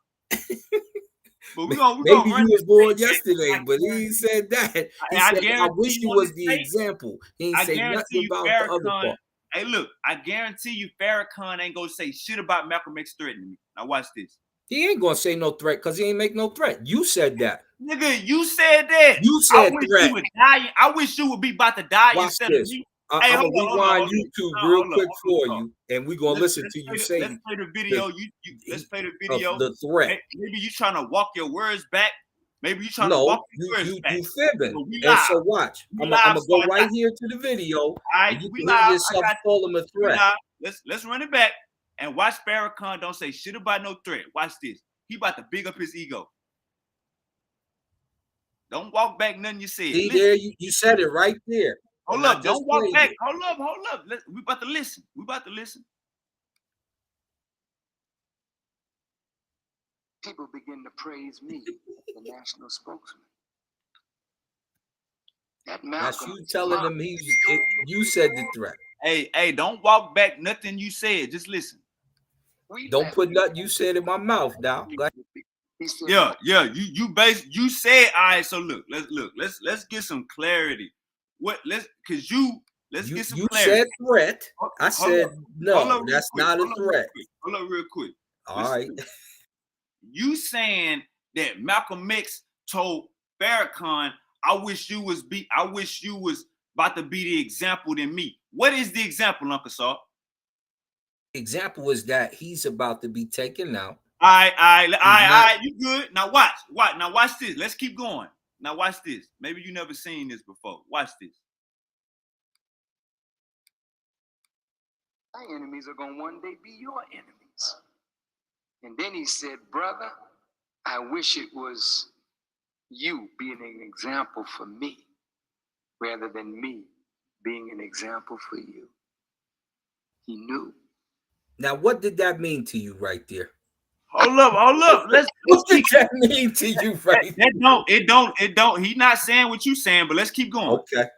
But we're gonna Maybe run you was this born thing back. yesterday, but he ain't said that. He I said, I wish guarantee you on was this the tape, example. He ain't I say guarantee nothing you about the other Farrakhan. part. Hey, look, I guarantee you Farrakhan ain't gonna say shit about Malcolm X threatening me. Now watch this. He ain't gonna say no threat because he ain't make no threat. You said that. Nigga, you said that. You I said wish threat. you would die. I wish you would be about to die Watch instead this. of me. I'm gonna rewind hold YouTube on. real Hold quick on, for you, and we're gonna listen to you let's say play the video. Let's play the of video. the threat. Maybe you trying to walk your words back. Maybe you trying to No, walk your words back. you fibbing. But we And live. so watch. We I'm live, gonna go so right here to the video, all right, and you we can live. hear I yourself got call him a we threat. live. Let's run it back and watch Farrakhan don't say shit about no threat. Watch this. He about to big up his ego. Don't walk back nothing you said. See Listen. there, you said it right there. Hold up. Don't walk back. Hold up. We about to listen. People begin to praise me, the national spokesman. That That's Malcolm. you telling him you said the threat. Hey, don't walk back nothing you said. Just listen. Don't put nothing you said in my mouth, now. Yeah. You said all right. So let's get some clarity. Let's get some you clarity. said threat. I said no, that's not a threat. Hold up real quick. All right. You saying that Malcolm X told Farrakhan, I wish you was about to be the example than me. What is the example, Uncle Saul? Example is that he's about to be taken out. All right, you good. Now watch this. Let's keep going. Now watch this. Maybe you never seen this before. Watch this. My enemies are going to one day be your enemies. And then he said, brother, I wish it was you being an example for me rather than me being an example for you. He knew. Now, what did that mean to you right there? Hold up. What did that mean to you right there? It don't. He's not saying what you saying, but let's keep going. Okay.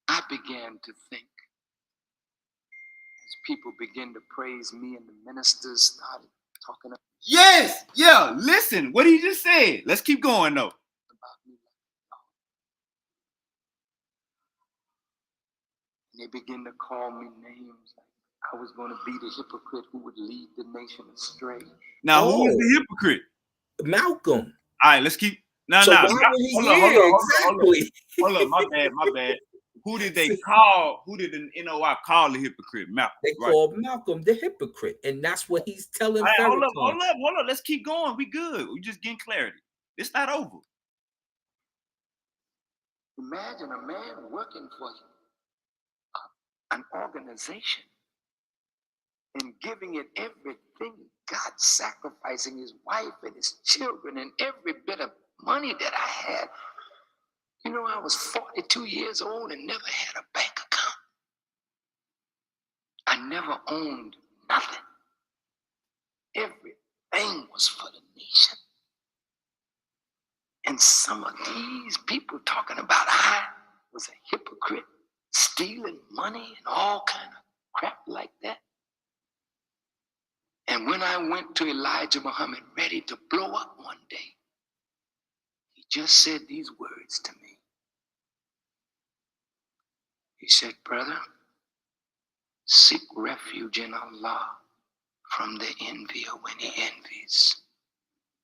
I began to think as people begin to praise me and the ministers started talking about yes, yeah. Listen, what he just said. Let's keep going though. me. And they begin to call me names like I was going to be the hypocrite who would lead the nation astray. Now, who is the hypocrite? Malcolm. All right, let's keep. No. Hold up, my bad. Who did they call? Who did the NOI call the hypocrite? Malcolm. They called Malcolm the hypocrite, and that's what he's telling Farrakhan. Hold up. Let's keep going. We good. We just getting clarity. It's not over. Imagine a man working for an organization and giving it everything, God sacrificing his wife and his children and every bit of money that I had. You know, I was 42 years old and never had a bank account. I never owned nothing. Everything was for the nation. And some of these people talking about I was a hypocrite, stealing money and all kind of crap like that. And when I went to Elijah Muhammad ready to blow up one day, he just said these words to me. He said, brother, seek refuge in Allah from the envier when he envies.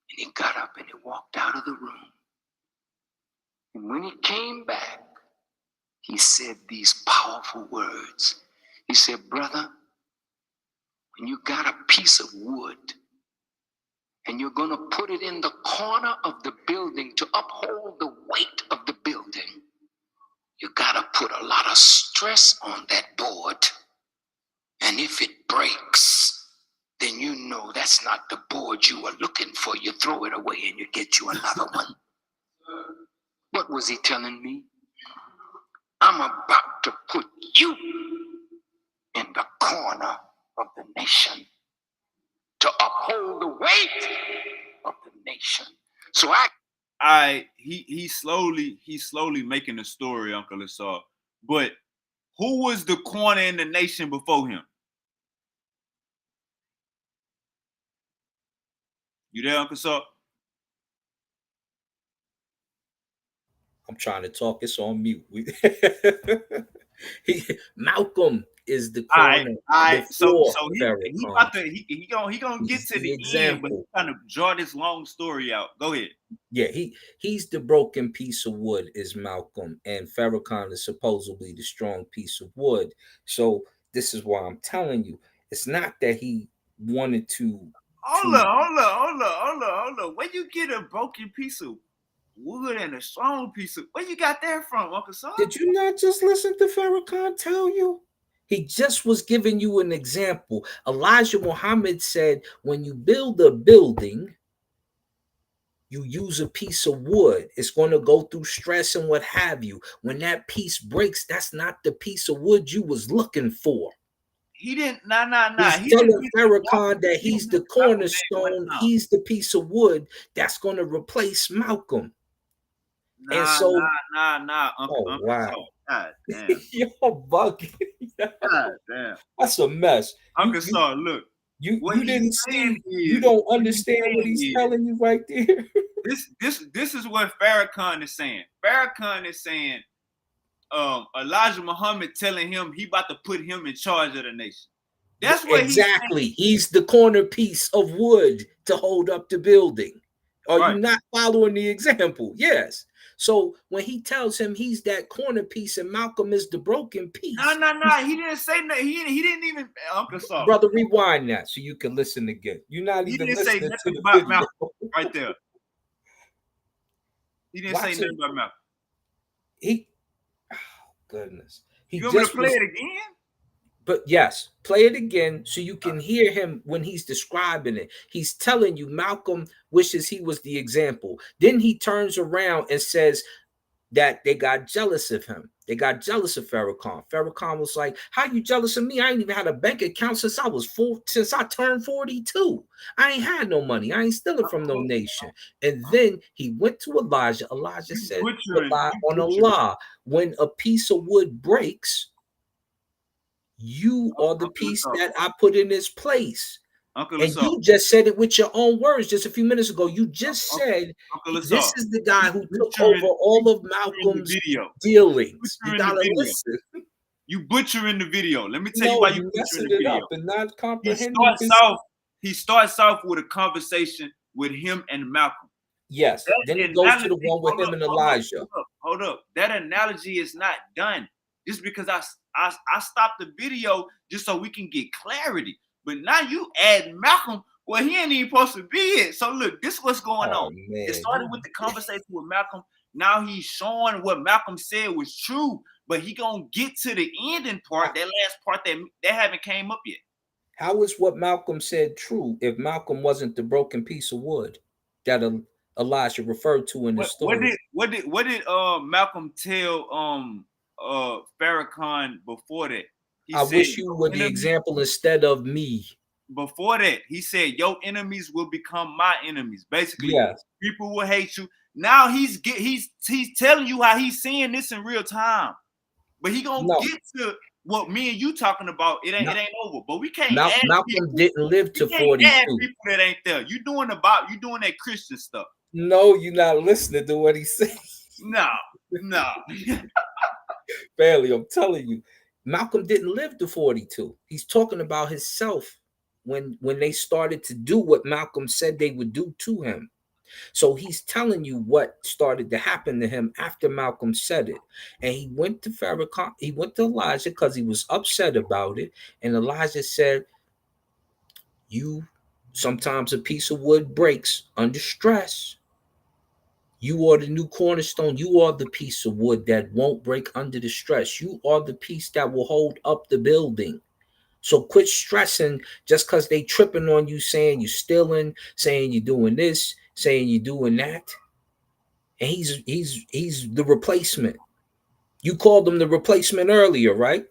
And he got up and he walked out of the room. And when he came back, he said these powerful words. He said, brother, when you got a piece of wood and you're going to put it in the corner of the building to uphold the weight of the building, you got to put a lot of stress on that board. And if it breaks, then you know that's not the board you were looking for. You throw it away and you get you another one. What was he telling me? I'm about to put you in the corner of the nation to uphold the weight of the nation. So he's slowly making a story, Uncle Asar. But who was the corner in the nation before him? You there, Uncle Asar? I'm trying to talk. It's on mute. Malcolm is the corner all right. So Farrakhan. he gonna get to the end, but example. he's trying to draw this long story out. Go ahead. Yeah, he's the broken piece of wood is Malcolm, and Farrakhan is supposedly the strong piece of wood. So this is why I'm telling you, it's not that he wanted to. Hold on. Where you get a broken piece of wood and a strong piece of? Where you got that from, Uncle Son? Did you not just listen to Farrakhan tell you? He just was giving you an example. Elijah Muhammad said, when you build a building, you use a piece of wood. It's going to go through stress and what have you. When that piece breaks, that's not the piece of wood you was looking for. He didn't. Nah. He's telling Farrakhan that he's the cornerstone. He's the piece of wood that's going to replace Malcolm. Nah. Uncle, oh, wow. God damn. You're bugging. God damn. That's a mess. Uncle Saw, look. You didn't see. You don't understand what he's telling you right there. This is what Farrakhan is saying. Farrakhan is saying, Elijah Muhammad telling him he about to put him in charge of the nation. That's what exactly. He's the corner piece of wood to hold up the building. Are you not following the example? Yes. So when he tells him he's that corner piece and Malcolm is the broken piece. No. He didn't say no. He didn't even. Uncle Saw. Brother, rewind that so you can listen again. You're not even listening to the video. Malcolm right there. He didn't say nothing about Malcolm. Oh, goodness. You want me to play it again? But yes, play it again so you can hear him when he's describing it. He's telling you Malcolm wishes he was the example. Then he turns around and says that they got jealous of him. They got jealous of Farrakhan. Farrakhan was like, how you jealous of me? I ain't even had a bank account since I turned 42. I ain't had no money. I ain't stealing from no nation. And then he went to Elijah. Elijah said, rely on Allah. When a piece of wood breaks, you are the piece that I put in its place. You just said it with your own words just a few minutes ago. You just said this is the guy who took over all of Malcolm's dealings. You gotta listen. You butchering the video. Let me tell you why you butchering the video. And not comprehending he starts off with a conversation with him and Malcolm. Yes. Then it goes to the one with him and Elijah. Hold up. That analogy is not done. Just because I stopped the video just so we can get clarity. But now you add Malcolm. Well, he ain't even supposed to be it. So look, this is what's going on. Man. It started with the conversation with Malcolm. Now he's showing what Malcolm said was true. But he gonna get to the ending part, that last part that haven't came up yet. How is what Malcolm said true if Malcolm wasn't the broken piece of wood that Elijah referred to in the story? What did Malcolm tell Farrakhan before that? I wish you were the example instead of me. Before that, he said, your enemies will become my enemies. Basically, people will hate you. Now he's telling you how he's seeing this in real time. But he gonna get to what me and you talking about. It ain't over. But we can't Malcolm didn't live to 42. People that ain't there. You doing that Christian stuff. No, you're not listening to what he said. No. Barely, I'm telling you. Malcolm didn't live to 42. He's talking about himself when they started to do what Malcolm said they would do to him. So he's telling you what started to happen to him after Malcolm said it. And he went to Farrakhan, he went to Elijah because he was upset about it. And Elijah said, you sometimes a piece of wood breaks under stress. You are the new cornerstone. You are the piece of wood that won't break under the stress. You are the piece that will hold up the building. So quit stressing just because they tripping on you, saying you're stealing, saying you're doing this, saying you're doing that. And he's the replacement. You called him the replacement earlier, right?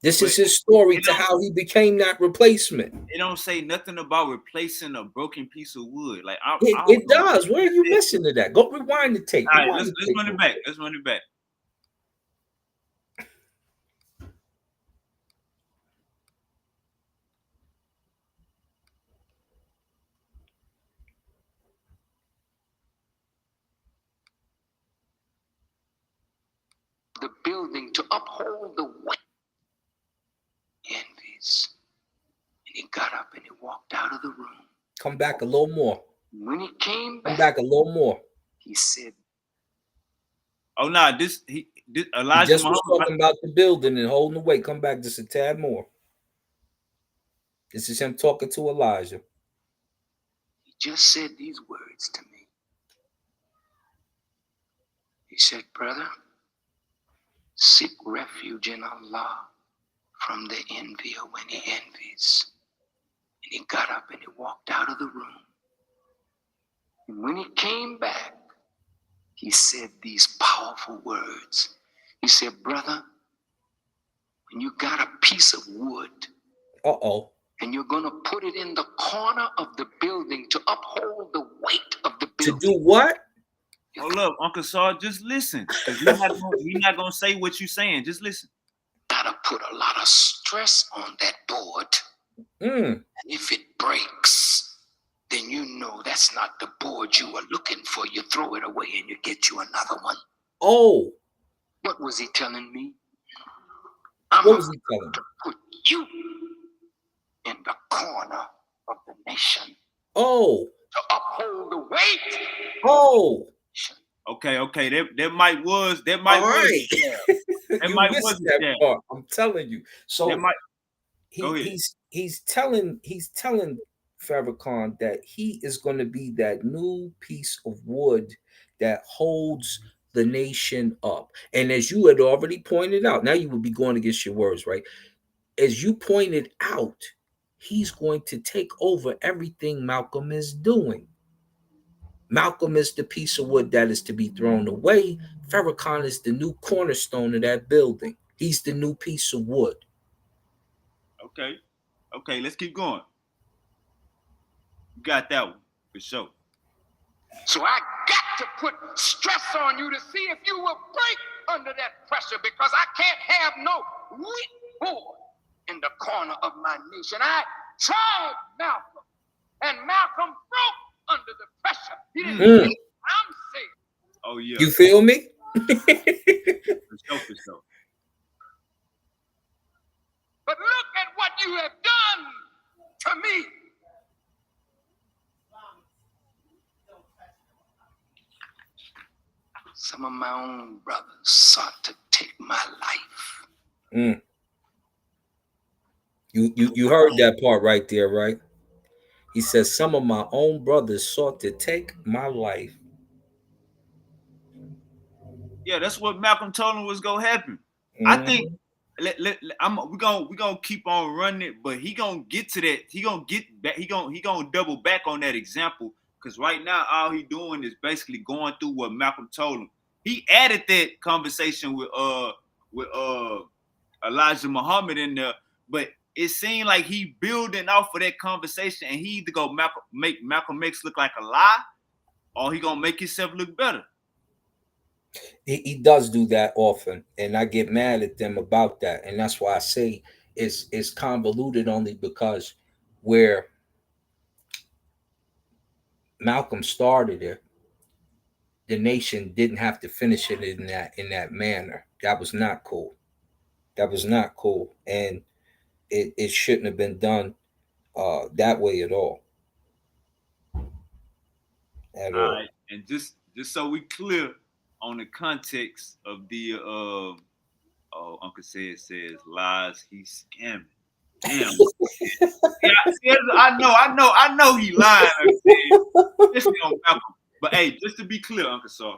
This But is his story it to don't how he became that replacement. it don't say nothing about replacing a broken piece of wood. Like It, I don't it know. does. Where are you missing to that? Go rewind the tape. All right, Rewind the let's tape run it real back. quick. Let's run it back. The building to uphold the weight. Envies. And he got up and he walked out of the room. Come back a little more. When he came Come back, back a little more. he said, Oh nah, this He Elijah just was Muhammad. talking about the building and holding the weight. Come back just a tad more. This is him talking to Elijah. he just said these words to me. He said, brother, seek refuge in Allah from the envier when he envies. And he got up and he walked out of the room. And when he came back, he said these powerful words. He said, brother, when you got a piece of wood Uh-oh. and you're going to put it in the corner of the building to uphold the weight of the To building. do what? Hold up, Uncle Saul, just listen. Because he not gonna say what you saying. Just listen. Gotta put a lot of stress on that board. And if it breaks, then you know that's not the board you were looking for. You throw it away and you get you another one. Oh. What was he telling me? What was he telling me? Put you in the corner of the nation Oh. to uphold the weight. Oh. Okay. That might was All right. That You might missed was that there. part. I'm telling you. So That might go ahead. he's telling Farrakhan that he is going to be that new piece of wood that holds the nation up. And as you had already pointed out, now you would be going against your words, right? As you pointed out, he's going to take over everything Malcolm is doing. Malcolm is the piece of wood that is to be thrown away. Farrakhan is the new cornerstone of that building. He's the new piece of wood. Okay, let's keep going. You got that one for sure. So I got to put stress on you to see if you will break under that pressure, because I can't have no weak board in the corner of my nation. I tried Malcolm, and Malcolm broke under the pressure. He didn't think I'm safe. Oh yeah. You feel me? For sure. But look at what you have done to me. Some of my own brothers sought to take my life. You heard that part right there, right? He says some of my own brothers sought to take my life. Yeah, that's what Malcolm told him was gonna happen. I think we gonna keep on running it, but he gonna get to that. He gonna get back. He gonna double back on that example, because right now all he doing is basically going through what Malcolm told him. He added that conversation with Elijah Muhammad in there, but it seemed like he building off of that conversation, and he either go make Malcolm X look like a lie, or he gonna make himself look better. He does do that often, and I get mad at them about that, and that's why I say it's convoluted only because where Malcolm started it, the nation didn't have to finish it in that manner. That was not cool. That was not cool, and it shouldn't have been done that way at all. at All all. right, and just so we clear on the context of the oh, Uncle says lies, he's scamming. Damn. Yeah, see, I know he lying. I'm saying, especially on Malcolm. But hey, just to be clear, Uncle Saw,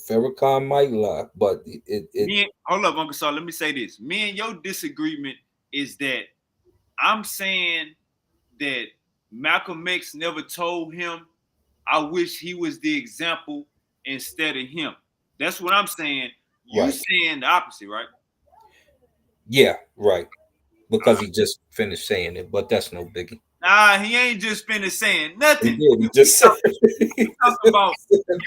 Farrakhan might lie, but it hold up, Uncle Saw. Let me say this. Me and your disagreement is that I'm saying that Malcolm X never told him, I wish he was the example instead of him. That's what I'm saying. You right. saying the opposite, right? Yeah, right. Because Uh, he just finished saying it, but that's no biggie. nah, he ain't just finished saying He nothing. did. He just said. We He talk about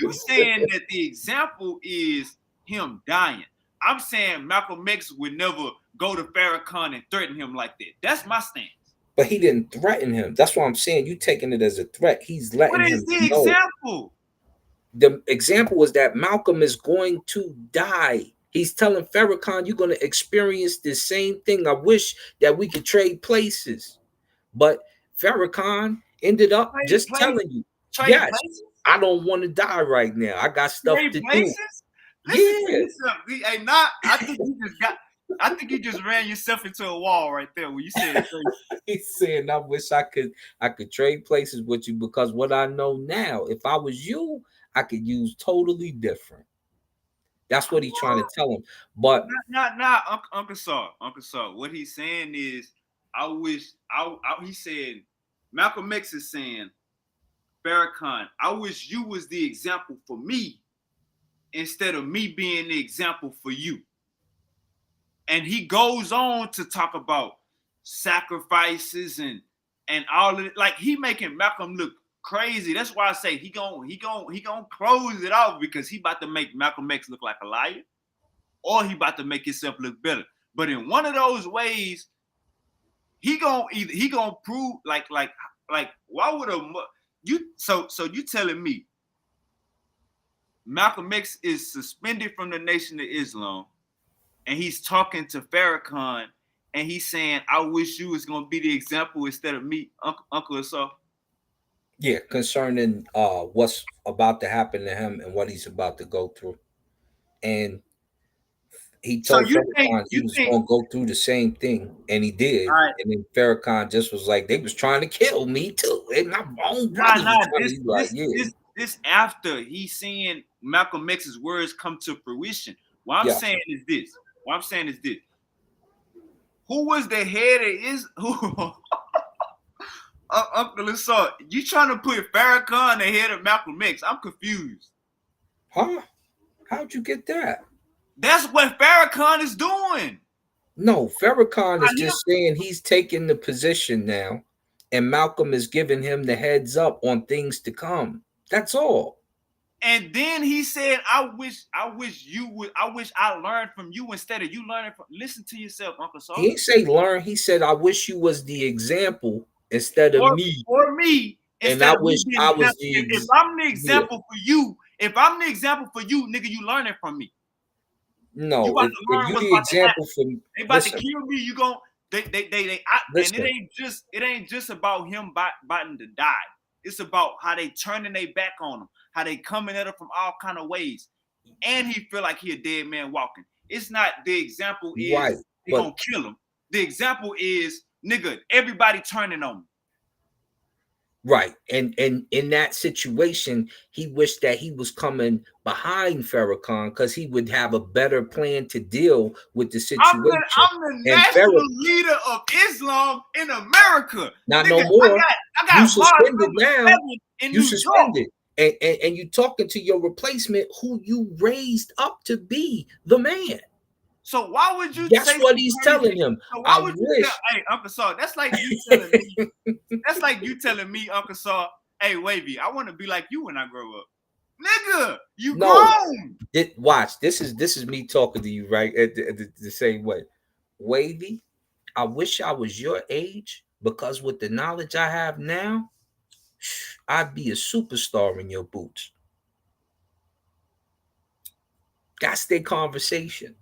you just said saying that the example is him dying. I'm saying Malcolm X would never go to Farrakhan and threaten him like that. That's my stance. but he didn't threaten him. That's what I'm saying. You taking it as a threat. He's What letting is him the know. example? The example was that Malcolm is going to die. He's telling Farrakhan, you're going to experience the same thing. I wish that we could trade places. But Farrakhan ended up Trade just places? telling you, Trade yes, places? I don't want to die right now. I got stuff Trade to do. places? Listen to Yeah. yourself. Hey, not. I think you just ran yourself into a wall right there when you said trade. He's saying, I wish I could trade places with you because what I know now, if I was you, I could use totally different. That's what he's trying to tell him. But Not Uncle Saw. What he's saying is, I wish. He said, Malcolm X is saying, Farrakhan, I wish you was the example for me instead of me being the example for you. And he goes on to talk about sacrifices and all of it. Like he making Malcolm look crazy. That's why I say he gonna close it off because he about to make Malcolm X look like a liar, or he about to make himself look better. But in one of those ways, he gonna prove like why would you so you telling me Malcolm X is suspended from the Nation of Islam, and he's talking to Farrakhan, and he's saying, "I wish you was gonna be the example instead of me, Uncle Asaf." yeah, concerning what's about to happen to him and what he's about to go through. And he So told Farrakhan he you was think, going to go through the same thing, and he did. all right, And then Farrakhan just was like, they was trying to kill me too, and my own brothers was nah, trying to. this He's like, this yeah, this this after he's seeing Malcolm X's words come to fruition. What I'm yeah. saying is this. What I'm saying is this. Who was the head of is who? Uncle Asaf, you trying to put Farrakhan ahead of Malcolm X? I'm confused. Huh? How'd you get that? That's what Farrakhan is doing. No, Farrakhan is Not him. just saying he's taking the position now, and Malcolm is giving him the heads up on things to come. That's all. And then he said, I wish you would, I wish I learned from you instead of you learning from. Listen to yourself, Uncle He Saul. didn't say learn. He said, I wish you was the example instead of Or me. or me And instead I of me wish being I the was example. the If I'm the yeah. example for you, if I'm the example for you, nigga, you learning from me. You No, about if to learn you what's the about to happen. example for They about to listen, kill me. You gon' and listen. it ain't just about him biting to die. It's about how they turning their back on him, how they coming at him from all kind of ways, and he feel like he a dead man walking. It's not the example is Right. they But gonna kill him. The example is nigga, everybody turning on him. right. And in that situation, he wished that he was coming behind Farrakhan because he would have a better plan to deal with the situation. I'm the And national leader of Islam in America. not Nigga, no more. I You got Mars suspended number now. 7 in You New York. suspended. And you talking to your replacement who you raised up to be the man. So why would you That's say what some he's telling crazy? him. So why I would you tell? wish. Hey, Uncle Saw, that's like you telling me. That's like you telling me, Uncle Saw. Hey, Wavy, I want to be like you when I grow up. Nigga, you No, grown. watch. This is me talking to you, right? The same way. Wavy, I wish I was your age because with the knowledge I have now, I'd be a superstar in your boots. That's their conversation.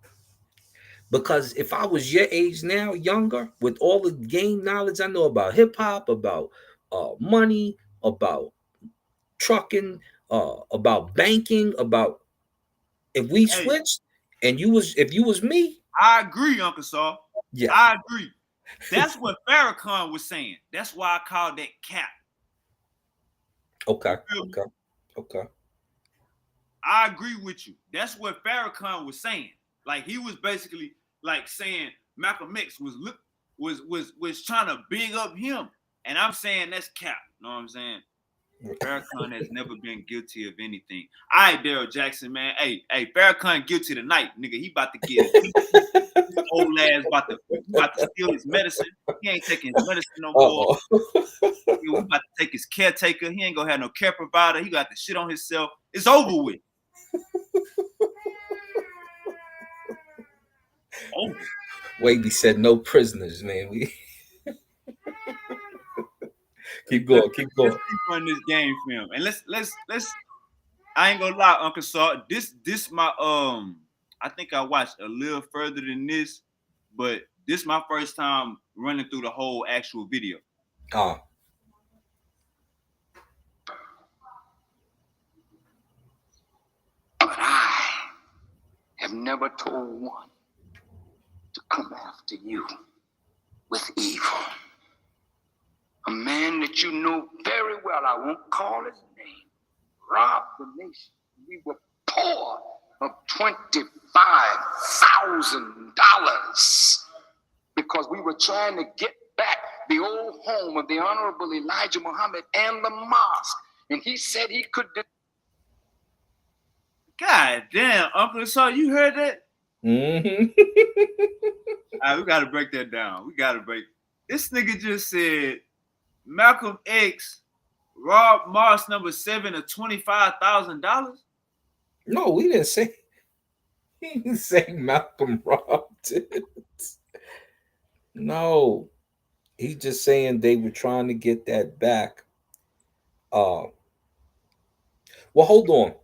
Because if I was your age now, younger, with all the game knowledge I know about hip hop, about money, about trucking, about banking, about if we Hey, switched and if you was me, I agree, Uncle Saul. yeah. I agree. That's what Farrakhan was saying. That's why I called that cap. Okay. You feel me? Okay. Okay. I agree with you. That's what Farrakhan was saying. Like he was basically like saying Malcolm X was trying to big up him, and I'm saying that's cap. You know what I'm saying? Farrakhan has never been guilty of anything. All right, Daryl Jackson, man. Hey, Farrakhan guilty tonight, nigga. He about to get it. His old ass about to steal his medicine. He ain't taking his medicine no more. Uh-oh. We about to take his caretaker. He ain't gonna have no care provider. He got the shit on himself. It's over with. Over. Wavy said no prisoners, man. We keep going, keep Let's going. keep running this game film, and let's. I ain't gonna lie, Uncle Saul. This my I think I watched a little further than this, but this my first time running through the whole actual video. Ah. But I have never told one to come after you with evil. A man that you know very well, I won't call his name, robbed the nation. We were poor of $25,000 because we were trying to get back the old home of the Honorable Elijah Muhammad and the mosque. And he said he could. God damn, Uncle Saul, you heard that? Mm-hmm. All right, we gotta break that down. We gotta break. This nigga just said Malcolm X robbed Mosque number 7 of $25,000. No, we didn't say. He didn't say Malcolm robbed it. No, he's just saying they were trying to get that back. Well, hold on.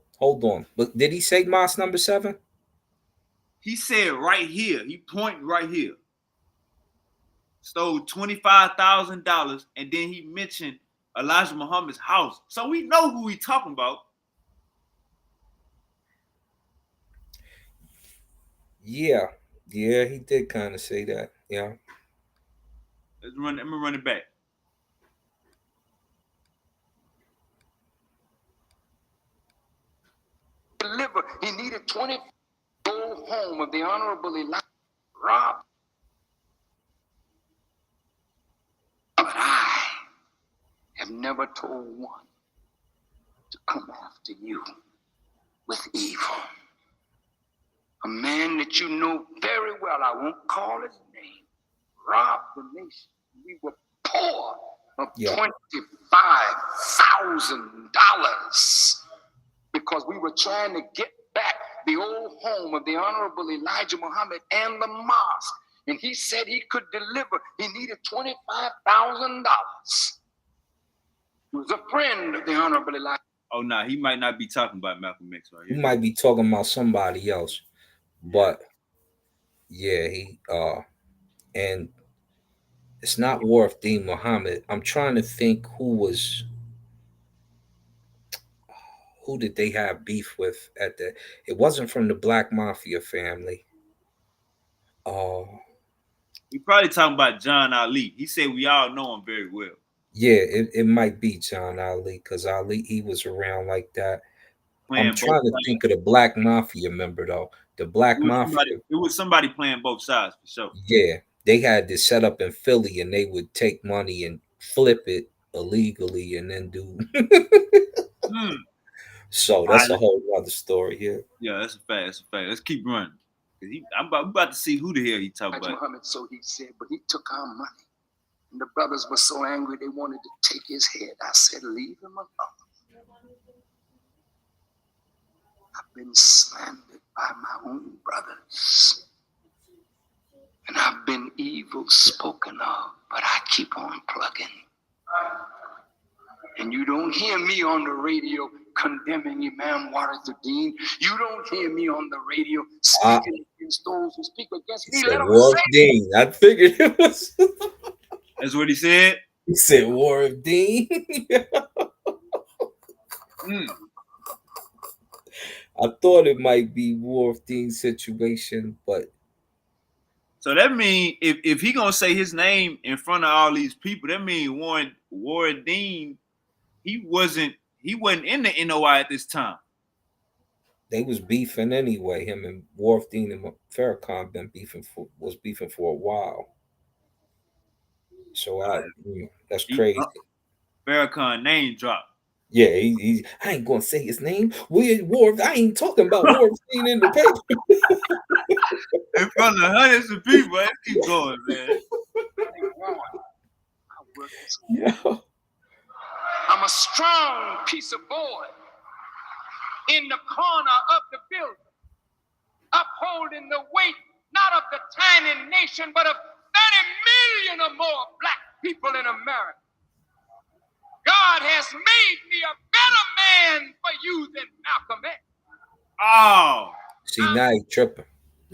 But did he say Moss number 7? He said right here. He pointed right here. Stole $25,000, and then he mentioned Elijah Muhammad's house. So we know who he talking about. Yeah, he did kind of say that. Yeah. I'm gonna run it back. Deliver. He needed 20 old home of the Honorable Elijah Rob. But I have never told one to come after you with evil. A man that you know very well, I won't call his name, robbed the nation. We were poor of $25,000 because we were trying to get back the old home of the Honorable Elijah Muhammad and the mosque. And he said he could deliver. He needed $25,000. He was a friend of the Honorable Elijah. Oh, nah, he might not be talking about Malcolm X right here. He might be talking about somebody else. But yeah, he and it's not Warif Deen Muhammad. I'm trying to think who did they have beef with at the. It wasn't from the Black Mafia family. We probably talking about John Ali. He said we all know him very well. Yeah, it might be John Ali because Ali, he was around like that. I'm trying to think of the Black Mafia member though. The Black Mafia. It was somebody playing both sides for sure. Yeah, they had this set up in Philly, and they would take money and flip it illegally, and then do. So that's a whole other story here. Yeah, that's a fact. Let's keep running. I'm about to see who the hell he talking about. Muhammad, so he said, but he took our money. And the brothers were so angry they wanted to take his head. I said, leave him alone. I've been slandered by my own brothers. And I've been evil spoken of, but I keep on plugging. And you don't hear me on the radio condemning Imam Warithuddin. You don't hear me on the radio speaking against those who speak against me. Let them say. I figured it was. That's what he said. He said Warif Deen. I thought it might be Worf Dean's situation, but So that mean if he gonna say his name in front of all these people, that mean Warren Dean, he wasn't in the NOI at this time. they was beefing anyway. Him and Worf Dean and Farrakhan was beefing for a while. So that's He crazy. Farrakhan name drop Yeah, I ain't gonna say his name. Worf. I ain't talking about Worf Dean in the paper. in front of hundreds of people. Let's keep going, man. Yeah. I'm a strong piece of board in the corner of the building, upholding the weight not of the tiny nation, but of 30 million or more black people in America. God has made me a better man for you than Malcolm X. Oh, See, now he tripping.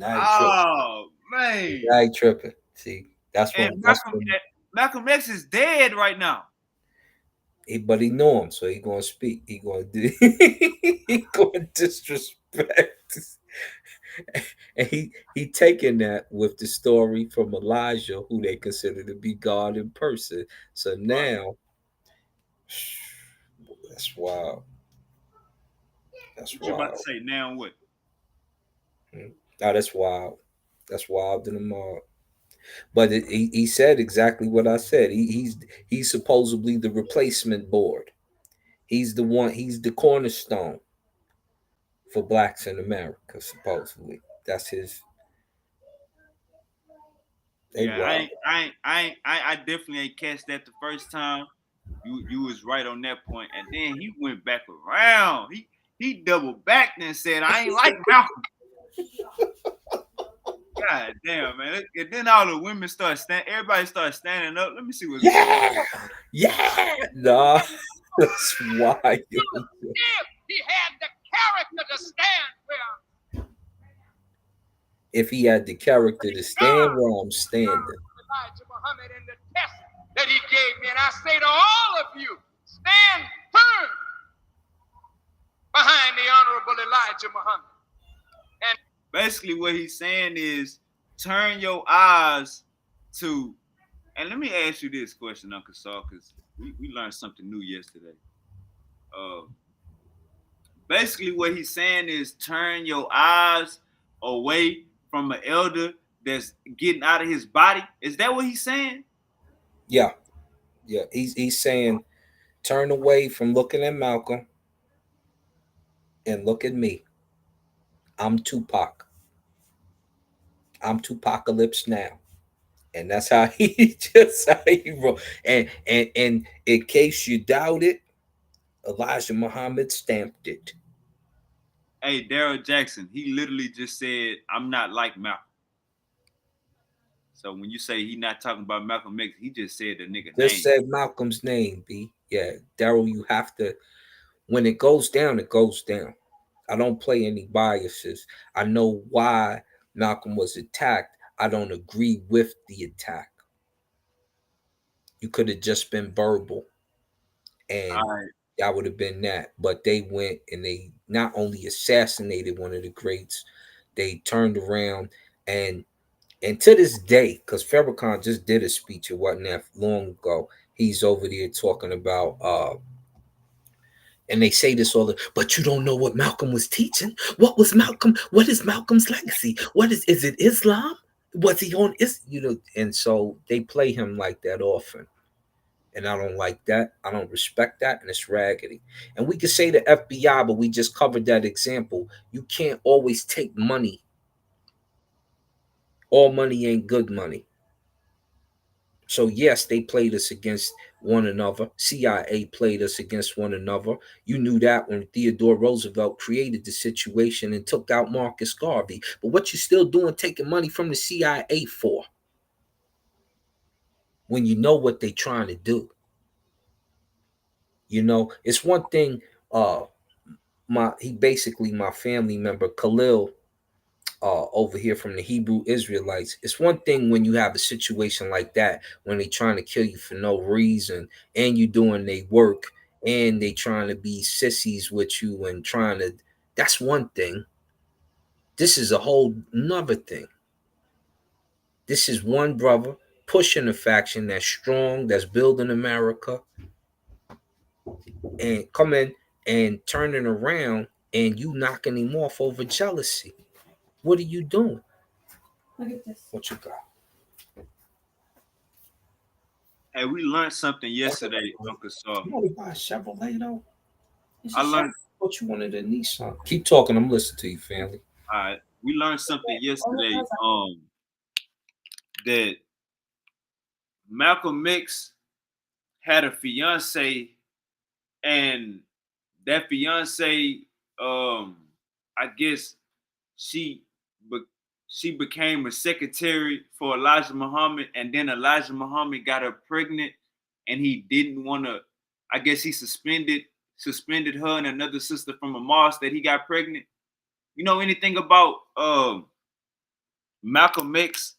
oh man. Now he tripping. See, that's And when Malcolm X is dead right now. but he know him, so he gonna speak. He gonna do. He gonna disrespect. And he taking that with the story from Elijah, who they consider to be God in person. So now, that's wild. That's What you about to wild. say now? What? Now that's wild. That's wild in the mall. But he said exactly what I said. He's supposedly the replacement board. He's the one. He's the cornerstone for blacks in America. Supposedly, that's his. They Yeah, wild. I definitely ain't catch that the first time. You was right on that point, and then he went back around. He doubled back and said, "I ain't like Malcolm." God damn, man! And then all the women start everybody started standing up. Let me see what's going on. Yeah. Nah, that's wild. If he had the character to stand where If he had the character to stand where I'm standing. Elijah Muhammad and the test that he gave me, and I say to all of you, stand firm behind the Honorable Elijah Muhammad. And Basically, what he's saying is, turn your eyes to. And let me ask you this question, Uncle Saul, because we learned something new yesterday. Basically, what he's saying is, turn your eyes away from an elder that's getting out of his body. Is that what he's saying? Yeah. He's saying, turn away from looking at Malcolm and look at me. I'm Tupac. I'm Tupacalypse now. And that's how he wrote. And in case you doubt it, Elijah Muhammad stamped it. Hey, Daryl Jackson, he literally just said, "I'm not like Malcolm." So when you say he not talking about Malcolm X, he just said the nigga Just name. said Malcolm's name, B. Yeah, Daryl, you have to. When it goes down, it goes down. I don't play any biases. I know why Malcolm was attacked. I don't agree with the attack. You could have just been verbal, and All right. that would have been that. But they went and they not only assassinated one of the greats, they turned around and to this day, because Farrakhan just did a speech, it wasn't that long ago. He's over there talking about and they say this all the, but you don't know what Malcolm was teaching. What was Malcolm? What is Malcolm's legacy? What is it Islam? Was he on is and so they play him like that often. And I don't like that. I don't respect that, and it's raggedy. And we could say the FBI, but we just covered that example. You can't always take money. All money ain't good money. So yes, they played us against one another. CIA played us against one another. You knew that when Theodore Roosevelt created the situation and took out Marcus Garvey. But what you still doing taking money from the CIA for? When you know what they trying to do. It's one thing, my family member Khalil over here from the Hebrew Israelites. It's one thing when you have a situation like that, when they trying to kill you for no reason and you doing their work and they trying to be sissies with you and trying to, That's one thing. This is a whole nother thing. This is one brother pushing a faction that's strong, that's building America, and coming and turning around and you knocking him off over jealousy. What are you doing? Look at this. What you got? Hey, we learned something yesterday, Uncle Saw. You want to buy a Chevrolet though? I learned. What you wanted a Nissan? Keep talking. I'm listening to you, family. We learned something yesterday. That Malcolm X had a fiance, and that fiance, I guess she, but she became a secretary for Elijah Muhammad, and then Elijah Muhammad got her pregnant, and he didn't want to. I guess he suspended her and another sister from a mosque that he got pregnant. You know anything about Malcolm X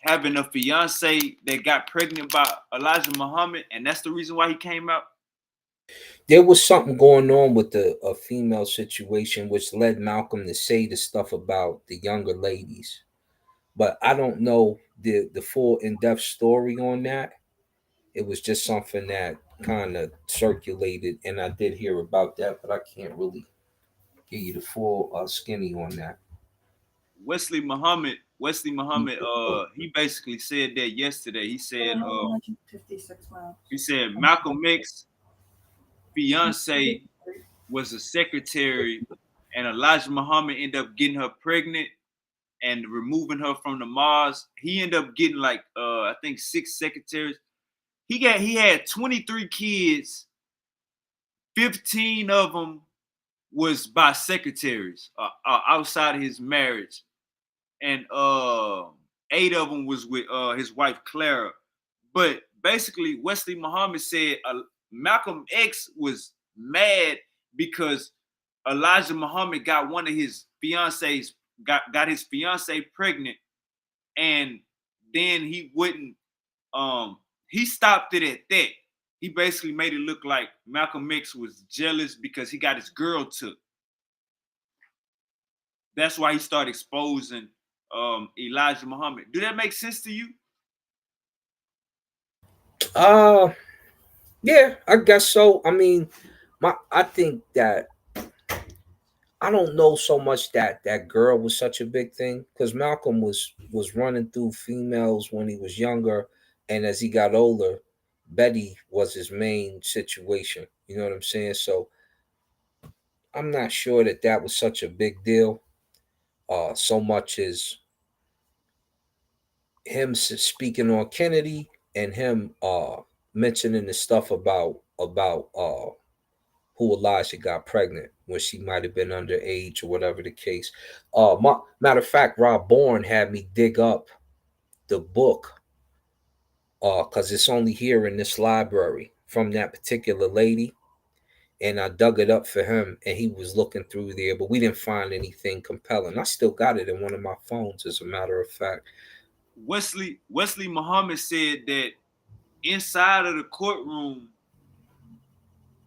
having a fiance that got pregnant by Elijah Muhammad, and that's the reason why he came out? There was something going on with a female situation which led Malcolm to say the stuff about the younger ladies. But I don't know the full in-depth story on that. It was just something that kind of circulated, and I did hear about that, but I can't really give you the full skinny on that. Wesley Muhammad, he basically said that yesterday. He said Malcolm X fiance was a secretary, and Elijah Muhammad ended up getting her pregnant and removing her from the mosque. He ended up getting like I think 6 secretaries. He had 23 kids. 15 of them was by secretaries outside of his marriage, and 8 of them was with his wife Clara. But basically, Wesley Muhammad said Malcolm X was mad because Elijah Muhammad got one of his fiancés got his fiancée pregnant, and then he wouldn't. He stopped it at that. He basically made it look like Malcolm X was jealous because he got his girl took. That's why he started exposing Elijah Muhammad. Do that make sense to you? Uh yeah, I guess so. I mean, I think that I don't know so much that that girl was such a big thing because Malcolm was running through females when he was younger, and as he got older, Betty was his main situation. You know what I'm saying? So I'm not sure that that was such a big deal. So much as him speaking on Kennedy and him mentioning the stuff about who Elijah got pregnant when she might have been underage or whatever the case. Matter of fact, Rob Bourne had me dig up the book because it's only here in this library from that particular lady. And I dug it up for him, and he was looking through there, but we didn't find anything compelling. I still got it in one of my phones, as a matter of fact. Wesley Muhammad said that inside of the courtroom,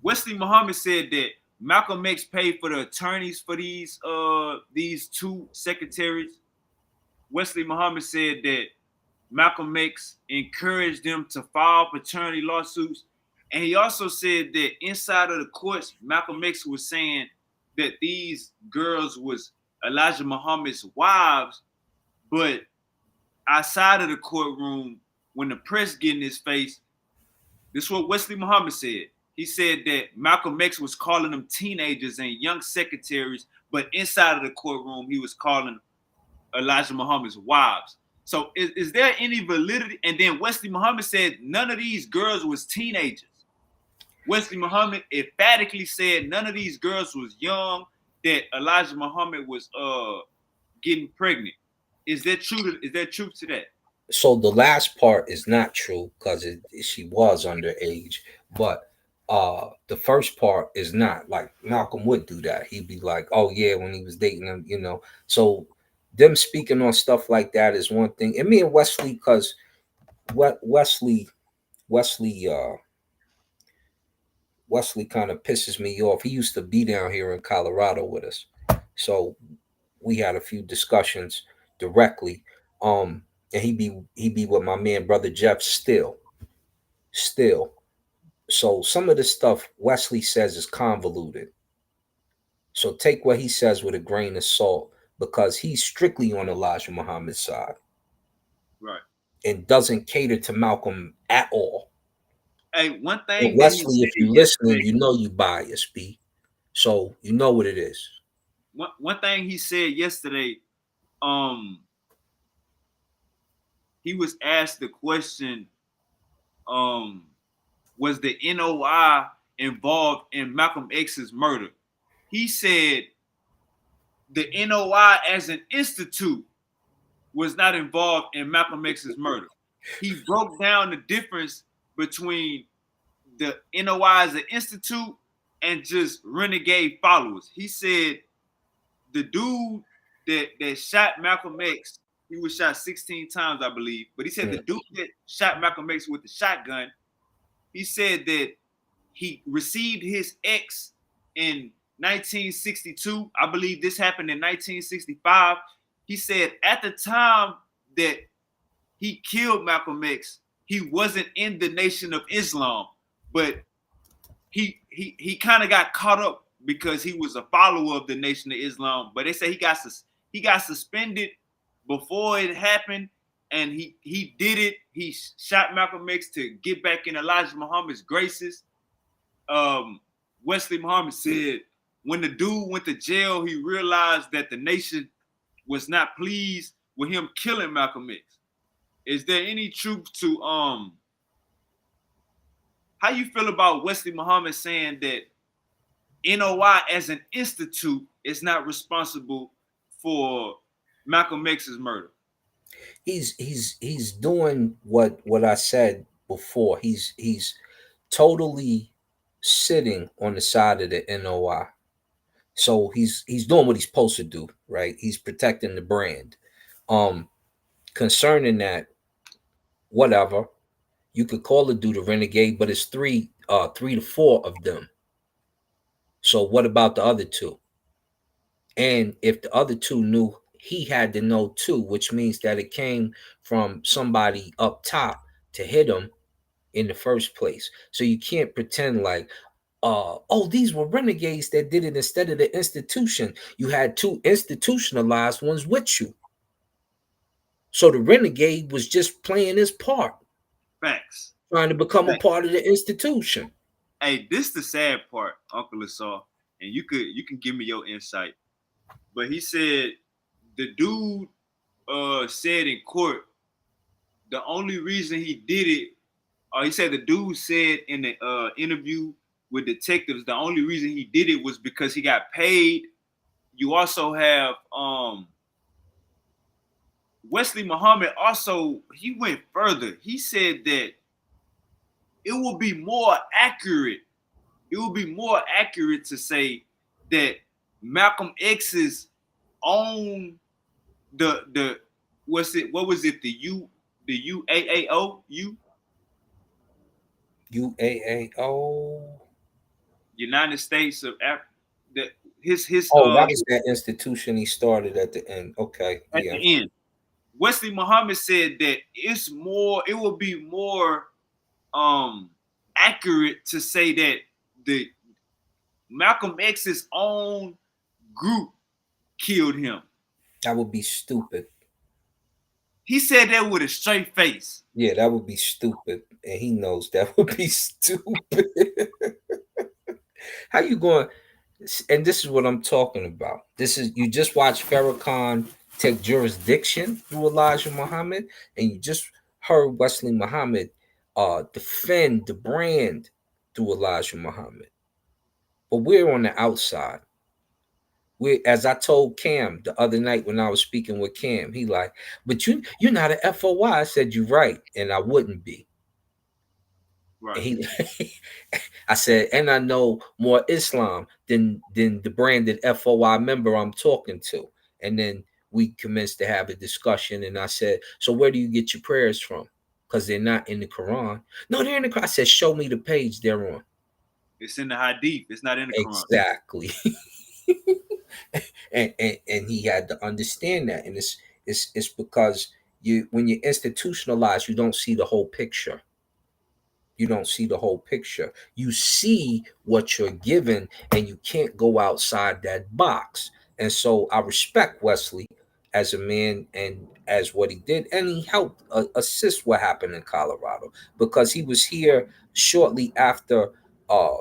Wesley Muhammad said that Malcolm X paid for the attorneys for these 2 secretaries. Wesley Muhammad said that Malcolm X encouraged them to file paternity lawsuits. And he also said that inside of the courts, Malcolm X was saying that these girls was Elijah Muhammad's wives, but outside of the courtroom, when the press get in his face, this is what Wesley Muhammad said. He said that Malcolm X was calling them teenagers and young secretaries, but inside of the courtroom, he was calling Elijah Muhammad's wives. So is there any validity? And then Wesley Muhammad said none of these girls was teenagers. Wesley Muhammad emphatically said none of these girls was young, that Elijah Muhammad was getting pregnant. Is there truth to that? So the last part is not true because she was underage, but the first part is not. Like Malcolm would do that. He'd be like, "Oh yeah," when he was dating them, you know. So them speaking on stuff like that is one thing. And me and Wesley, because Wesley Wesley kind of pisses me off. He used to be down here in Colorado with us, So we had a few discussions directly. And he be with my man brother Jeff still. So some of the stuff Wesley says is convoluted. So take what he says with a grain of salt because he's strictly on Elijah Muhammad's side Right. and doesn't cater to Malcolm at all. Hey, one And thing that he Wesley, said if you listening, yesterday, you know you biased, B. So you know what it is. one thing he said yesterday, um, he was asked the question, um, was the NOI involved in Malcolm X's murder? He said the NOI as an institute was not involved in Malcolm X's murder. He broke down the difference between the NOI as an institute and just renegade followers. He said the dude that shot Malcolm X, he was shot 16 times, I believe. But he said the dude that shot Malcolm X with the shotgun, he said that he received his ex in 1962. I believe this happened in 1965. He said at the time that he killed Malcolm X, he wasn't in the Nation of Islam, but he kind of got caught up because he was a follower of the Nation of Islam. But they say he got suspended before it happened, and he did it. He shot Malcolm X to get back in Elijah Muhammad's graces. Wesley Muhammad said when the dude went to jail, he realized that the nation was not pleased with him killing Malcolm X. Is there any truth to how you feel about Wesley Muhammad saying that NOI as an institute is not responsible for Malcolm X's murder? He's doing what I said before. He's totally sitting on the side of the NOI. So he's doing what he's supposed to do, right? He's protecting the brand. Um, Concerning that, whatever, you could call the dude a renegade, but it's three to four of them. So what about the other two? And if the other two knew, he had to know too, which means that it came from somebody up top to hit him in the first place. So you can't pretend like, oh, these were renegades that did it instead of the institution. You had two institutionalized ones with you. So the renegade was just playing his part, Facts. trying to become a Facts. part of the institution. Hey, this the sad part, Uncle Asar, and you can give me your insight. But he said the dude said in court the only reason he did it, he said the dude said in the interview with detectives the only reason he did it was because he got paid. You also have Wesley Muhammad also, he went further. He said that it will be more accurate. It will be more accurate to say that Malcolm X's own the what was it the UAAO UAAO. United States of Africa, his Oh, that was that institution he started at the end. Okay, at yeah. the end. Wesley Muhammad said that it will be more accurate to say that the Malcolm X's own group killed him. That would be stupid. He said that with a straight face. Yeah, that would be stupid. And he knows that would be stupid. How you going? And this is what I'm talking about. This is, you just watched Farrakhan take jurisdiction through Elijah Muhammad, and you just heard Wesley Muhammad defend the brand through Elijah Muhammad. But we're on the outside. We, as I told Cam the other night when I was speaking with Cam, he like, but you're not an FOI. I said, you're right, and I wouldn't be. Right. And he I said, and I know more Islam than the branded FOI member I'm talking to. And then we commenced to have a discussion, and I said, so where do you get your prayers from? Because they're not in the Quran. No, they're in the Quran. I said, show me the page they're on. It's in the Hadith. It's not in the Quran. Exactly. and he had to understand that. And it's because you, when you're institutionalized, you don't see the whole picture. You don't see the whole picture. You see what you're given, and you can't go outside that box. And so I respect Wesley as a man and as what he did, and he helped assist what happened in Colorado, because he was here shortly after uh,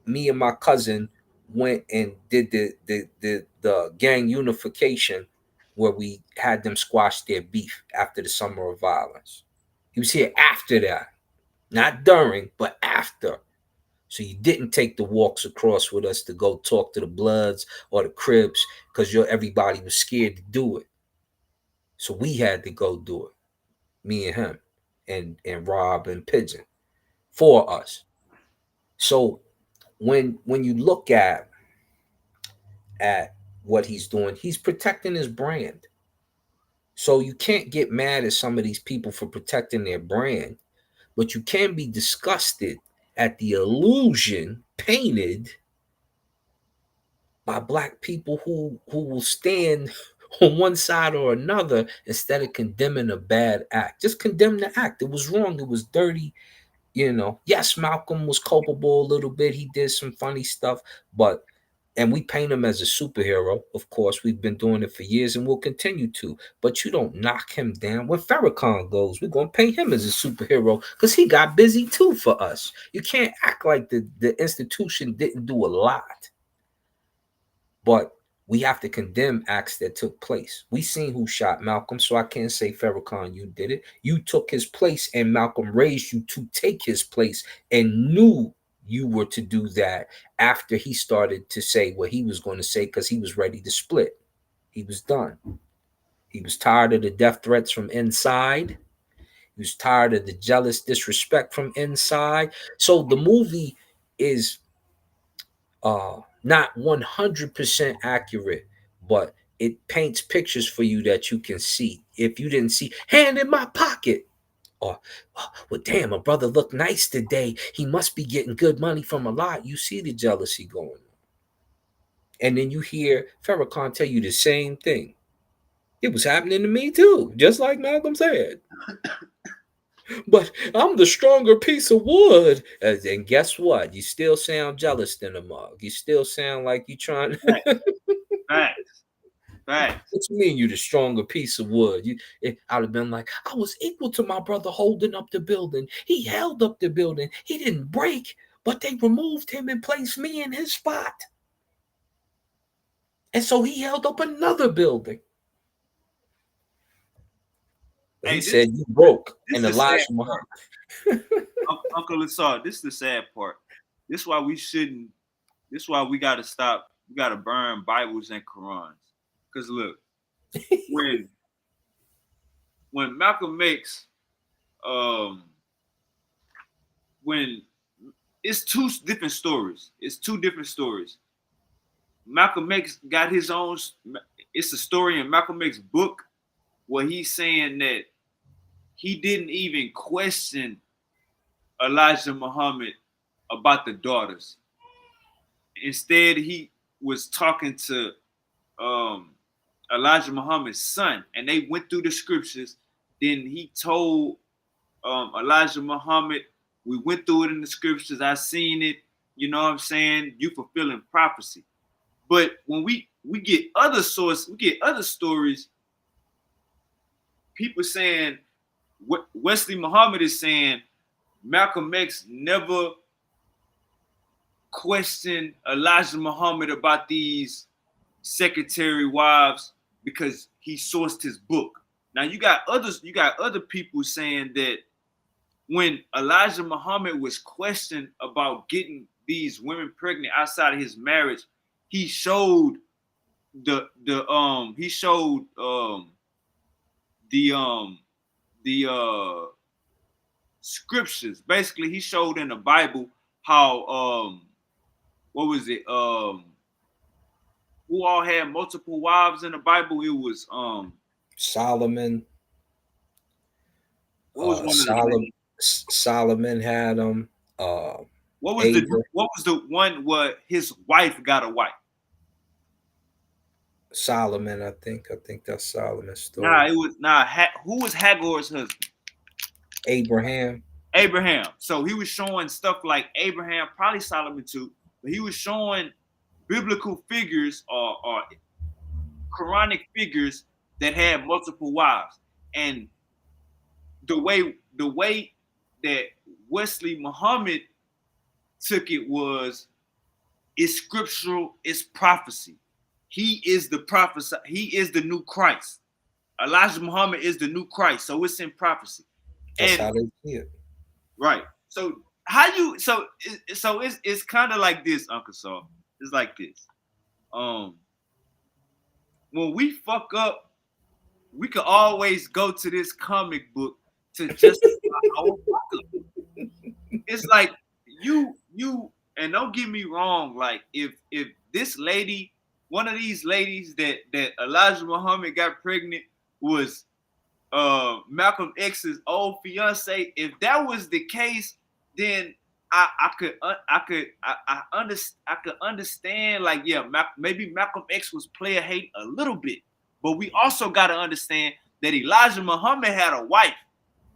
me and my cousin went and did the gang unification, where we had them squash their beef after the summer of violence. He was here after that, not during, but after. So you didn't take the walks across with us to go talk to the Bloods or the Crips, because everybody was scared to do it. So we had to go do it, me and him, and Rob and Pigeon, for us. So when you look at what he's doing, he's protecting his brand. So you can't get mad at some of these people for protecting their brand, but you can be disgusted at the illusion painted by black people who will stand on one side or another instead of condemning a bad act. Just condemn the act. It was wrong. It was dirty. Yes, Malcolm was culpable a little bit. He did some funny stuff, but and we paint him as a superhero. Of course, we've been doing it for years and we'll continue to. But you don't knock him down. When Farrakhan goes, we're gonna paint him as a superhero because he got busy too for us. You can't act like the institution didn't do a lot. But we have to condemn acts that took place. We seen who shot Malcolm, so I can't say Farrakhan, you did it. You took his place, and Malcolm raised you to take his place and knew you were to do that after he started to say what he was going to say, because he was ready to split. He was done. He was tired of the death threats from inside. He was tired of the jealous disrespect from inside. So the movie is not 100% accurate, but it paints pictures for you that you can see. If you didn't see hand in my pocket, or well, damn, a brother looked nice today, he must be getting good money from a lot. You see the jealousy going on, and then you hear Farrakhan tell you the same thing. It was happening to me too, just like Malcolm said. But I'm the stronger piece of wood. And guess what? You still sound jealous than a mug. You still sound like you trying. Facts. Facts. What you mean you the stronger piece of wood? I'd have been like, I was equal to my brother holding up the building. He held up the building. He didn't break, but they removed him and placed me in his spot. And so he held up another building. But he said you broke. And Elijah Muhammad. Uncle Assad, this is the sad part. This is why we shouldn't. This is why we got to stop. We got to burn Bibles and Qurans. Because look, when Malcolm X, when it's two different stories. It's two different stories. Malcolm X got his own. It's a story in Malcolm X's book where he's saying that he didn't even question Elijah Muhammad about the daughters. Instead, he was talking to Elijah Muhammad's son, and they went through the scriptures. Then he told Elijah Muhammad, we went through it in the scriptures. I seen it. You know what I'm saying? You fulfilling prophecy. But when we get other sources, we get other stories, people saying, Wesley Muhammad is saying, Malcolm X never questioned Elijah Muhammad about these secretary wives because he sourced his book. Now you got other people saying that when Elijah Muhammad was questioned about getting these women pregnant outside of his marriage, he showed the scriptures. Basically, he showed in the Bible how what was it? Who all had multiple wives in the Bible? It was Solomon. What was one of the Solomon had them. What was the one where his wife got a wife? Solomon, I think. I think that's Solomon's Nah, story. it was who was Hagar's husband? Abraham. Abraham. So he was showing stuff like Abraham, probably Solomon too, but he was showing biblical figures or Quranic figures that had multiple wives. And the way that Wesley Muhammad took it was it's scriptural, it's prophecy. He is the prophet, he is the new Christ. Elijah Muhammad is the new Christ, so it's in prophecy. That's And how they see it. right. So how you so it's kind of like this, Uncle Saul. It's like this. When we fuck up, we can always go to this comic book to justify our fuck up. It's like you and don't get me wrong, like if this lady, one of these ladies that Elijah Muhammad got pregnant was Malcolm X's old fiance, if that was the case, then I could understand, like, yeah, maybe Malcolm X was player hate a little bit, but we also got to understand that Elijah Muhammad had a wife,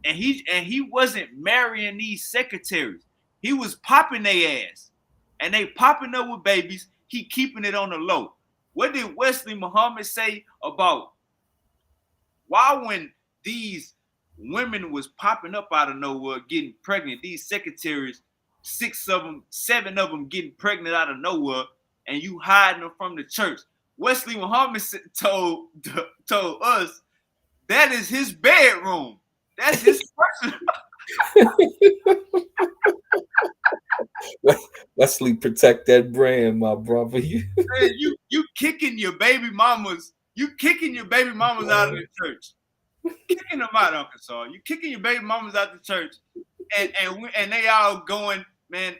and he wasn't marrying these secretaries. He was popping their ass, and they popping up with babies. He keeping it on the low. What did Wesley Muhammad say about why when these women was popping up out of nowhere getting pregnant, these secretaries, 6 of them, 7 of them getting pregnant out of nowhere, and you hiding them from the church? Wesley Muhammad told us that is his bedroom. That's his personal. Wesley, protect that brand, my brother. You kicking your baby mamas. You kicking your baby mamas out of the church. Kicking them out, Uncle Saul. You kicking your baby mamas out the church, and they all going, man.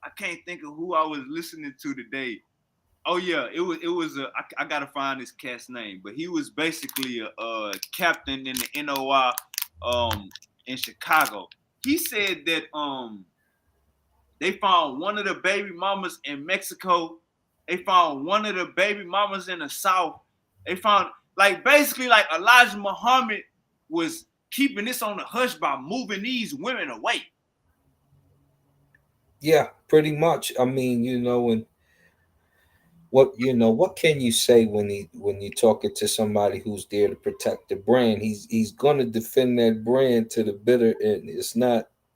I can't think of who I was listening to today. Oh yeah, it was I gotta find this cat's name, but he was basically a captain in the NOI in Chicago. He said that they found one of the baby mamas in Mexico. They found one of the baby mamas in the South. They found, like, basically like Elijah Muhammad was keeping this on the hush by moving these women away. Yeah, pretty much. I mean, and what can you say when you're talking to somebody who's there to protect the brand? He's gonna defend that brand to the bitter end.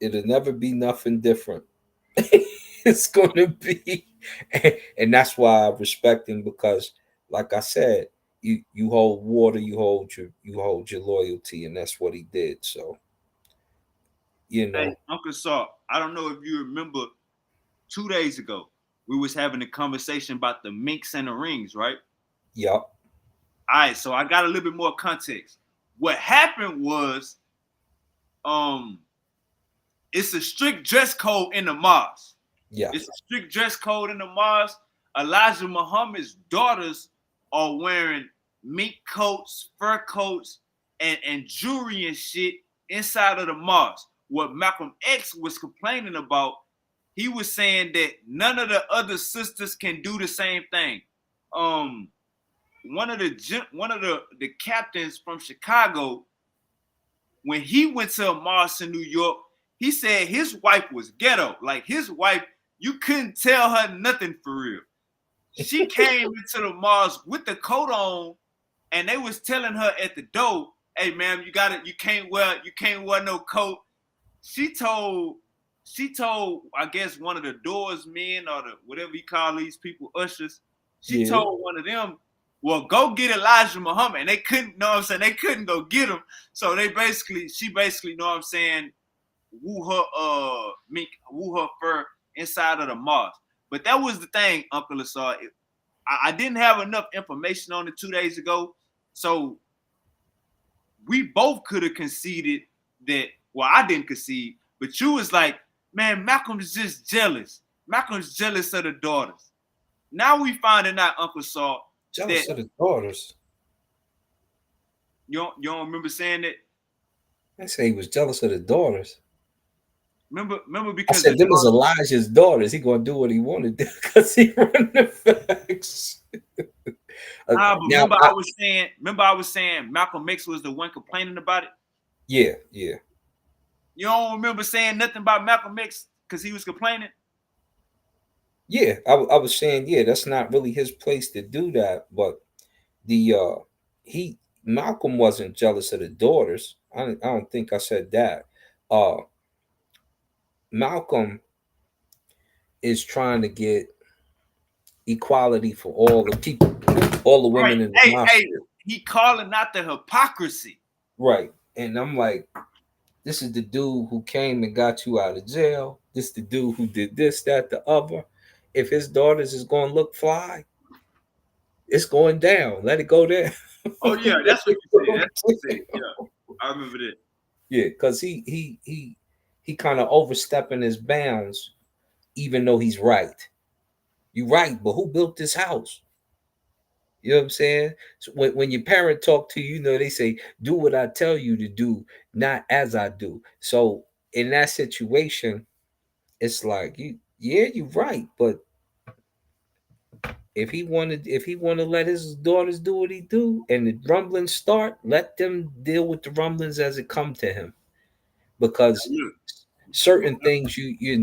It'll never be nothing different. It's gonna be, and that's why I respect him, because, like I said, you hold water, you hold your loyalty, and that's what he did. So, Hey, Uncle Saul, I don't know if you remember 2 days ago, we was having a conversation about the minks and the rings, right? Yup. All right, so I got a little bit more context. What happened was, it's a strict dress code in the mosque. Yeah. It's a strict dress code in the mosque. Elijah Muhammad's daughters are wearing mink coats, fur coats, and jewelry and shit inside of the mosque. What Malcolm X was complaining about, he was saying that none of the other sisters can do the same thing. One of the captains from Chicago, when he went to a mosque in New York, he said his wife was ghetto. Like, his wife, you couldn't tell her nothing for real. She came into the mosque with the coat on, and they was telling her at the door, "Hey, ma'am, you can't wear no coat." She told, I guess, one of the doors men, or whatever you call these people, ushers. She told one of them, "Well, go get Elijah Muhammad." And they couldn't, know what I'm saying? They couldn't go get him. So she basically, know what I'm saying, woo her fur inside of the mosque. But that was the thing, Uncle Asar. I didn't have enough information on it 2 days ago. So we both could have conceded that, well, I didn't concede, but you was like, man, Malcolm's just jealous. Malcolm's jealous of the daughters. Now we finding out, Uncle Saul, jealous of the daughters. You don't remember saying that? I say he was jealous of the daughters. Remember because I said them was Elijah's daughters. He gonna do what he wanted to do because he run the X. But Now, remember I was saying Malcolm X was the one complaining about it. yeah. You don't remember saying nothing about Malcolm X because he was complaining? Yeah, I was saying, yeah, that's not really his place to do that. But the he Malcolm wasn't jealous of the daughters. I don't think I said that. Uh, Malcolm is trying to get equality for all the people, all the Right. women in the Hey, mafia. he calling out the hypocrisy. Right. And I'm like, this is the dude who came and got you out of jail. This the dude who did this, that, the other. If his daughters is going to look fly, it's going down. Let it go there. Oh yeah, that's what you said. That's what you said. Yeah, I remember that. Yeah, because he kind of overstepping his bounds, even though he's right. You're right, but who built this house? You know what I'm saying? So when your parent talk to you, you know, they say, do what I tell you to do, not as I do. So in that situation, it's like yeah, you're right. But if he wanted to let his daughters do what he do and the rumblings start, let them deal with the rumblings as it come to him. Because Yeah. certain things you're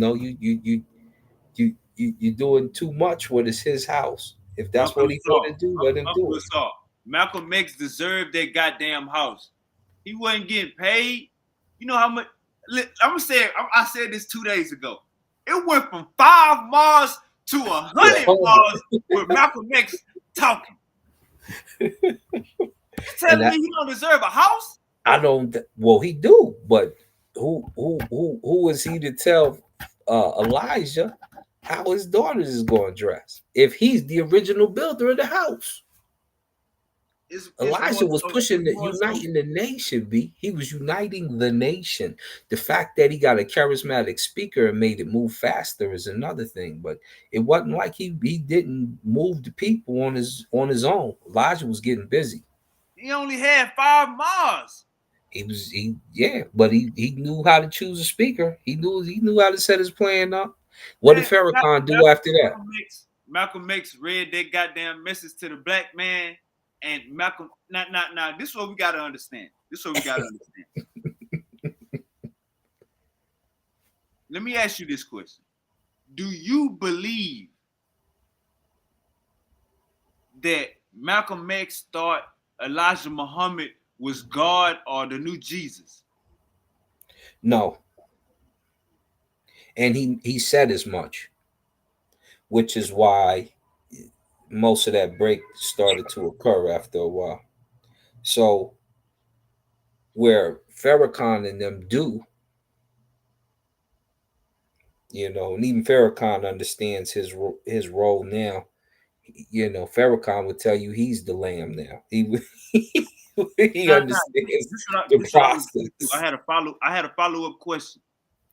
doing too much when it's his house. If that's what Uncle he want Saul. to do, let him do Uncle it. Saul. Malcolm X deserved that goddamn house. He wasn't getting paid. You know how much? I'm gonna say. I said this 2 days ago. It went from 5 miles to Yeah, 100 miles with Malcolm X talking. You and telling me he don't deserve a house? I don't. Well, he do, but who is he to tell Elijah how his daughters is going to dress if he's the original builder of the house? Elijah was pushing the uniting the nation. B. He was uniting the nation. The fact that he got a charismatic speaker and made it move faster is another thing. But it wasn't like he didn't move the people on his own. Elijah was getting busy. He only had 5 miles. But he knew how to choose a speaker. He knew how to set his plan up. What did Man, Farrakhan do after that? Malcolm X read that goddamn message to the black man, and Malcolm. Now. This is what we gotta understand. Let me ask you this question: do you believe that Malcolm X thought Elijah Muhammad was God or the new Jesus? No, and he said as much, which is why most of that break started to occur after a while. So where Farrakhan and them do, and even Farrakhan understands his role now. Farrakhan would tell you he's the lamb now. He he understands the This is what I was going to. process. I had a follow-up question.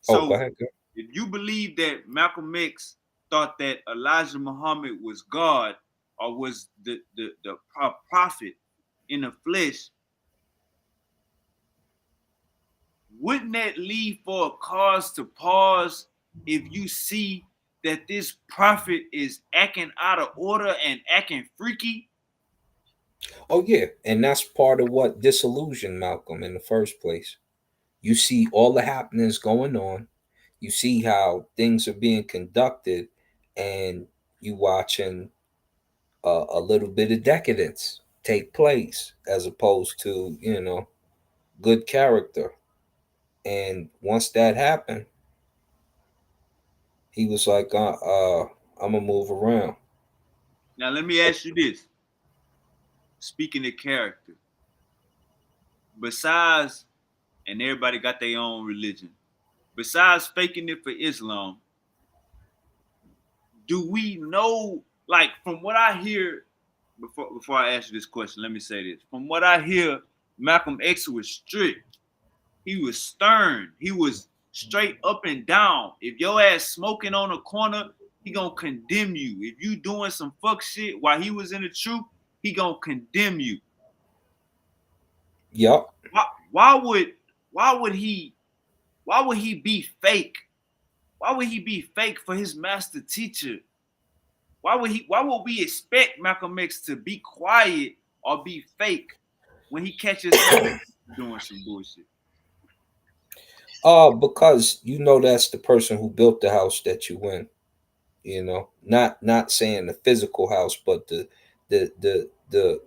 Oh, go So, ahead. Girl. if you believe that Malcolm X thought that Elijah Muhammad was God or was the prophet in the flesh, wouldn't that leave for a cause to pause if you see that this prophet is acting out of order and acting freaky? Oh yeah, and that's part of what disillusioned Malcolm in the first place. You see all the happenings going on. You see how things are being conducted, and you watching a little bit of decadence take place as opposed to good character. And once that happened, he was like, I'm gonna move around. Now, let me ask you this. Speaking of character, besides, and everybody got their own religion, besides faking it for Islam, do we know, like, from what I hear, before I ask you this question, let me say this. From what I hear, Malcolm X was strict. He was stern. He was straight up and down. If your ass smoking on a corner, he gonna condemn you. If you doing some fuck shit while he was in the truth, he gonna condemn you. Yep. Why would he be fake? Why would he be fake for his master teacher? Why would we expect Malcolm X to be quiet or be fake when he catches doing some bullshit? Because you know that's the person who built the house that you in. You know, not saying the physical house, but the the the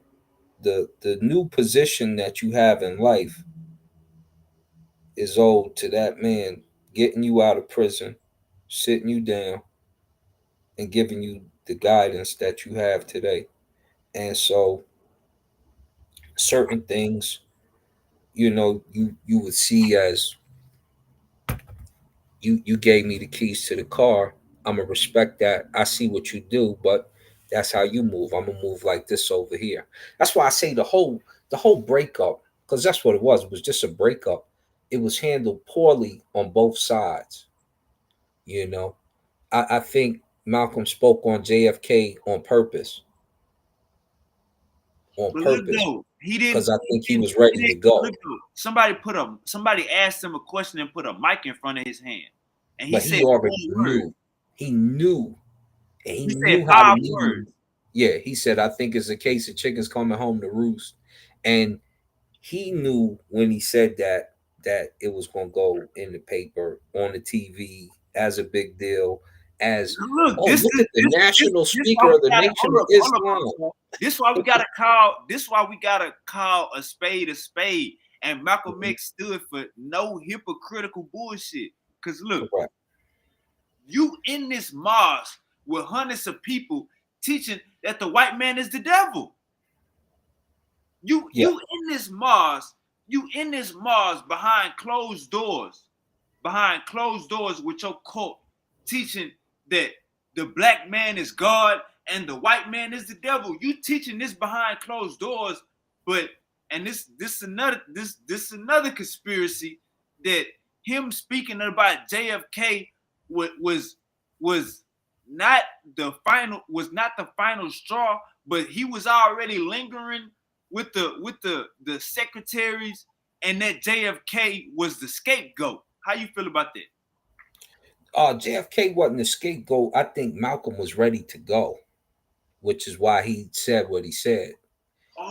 the new position that you have in life is owed to that man getting you out of prison, sitting you down, and giving you the guidance that you have today. And so certain things, you would see as you gave me the keys to the car. I'm gonna respect that. I see what you do, but that's how you move. I'm gonna move like this over here. That's why I say the whole breakup, because that's what it was. It was just a breakup. It was handled poorly on both sides. You know, I think Malcolm spoke on JFK on purpose, But look though, because I think he was ready to go. look though, somebody asked him a question and put a mic in front of his hand, and he But said he already one word. knew. He knew, and he He said knew how to 5 words. move. Yeah, he said, "I think it's a case of chickens coming home to roost," and he knew when he said that it was going to go in the paper, on the TV, as a big deal. As, Look, oh, look at the national this why speaker we of the gotta nation of Islam. This why we gotta call a spade a spade. And Malcolm X stood for no hypocritical bullshit. Cause look, Correct. you in this mosque with hundreds of people teaching that the white man is the devil. You Yeah. in this mosque, behind closed doors, with your cult teaching that the black man is God and the white man is the devil. You teaching this behind closed doors, but and this another conspiracy that him speaking about JFK was not the final straw, but he was already lingering with the secretaries, and that JFK was the scapegoat. How you feel about that? JFK wasn't a scapegoat. I think Malcolm was ready to go, which is why he said what he said.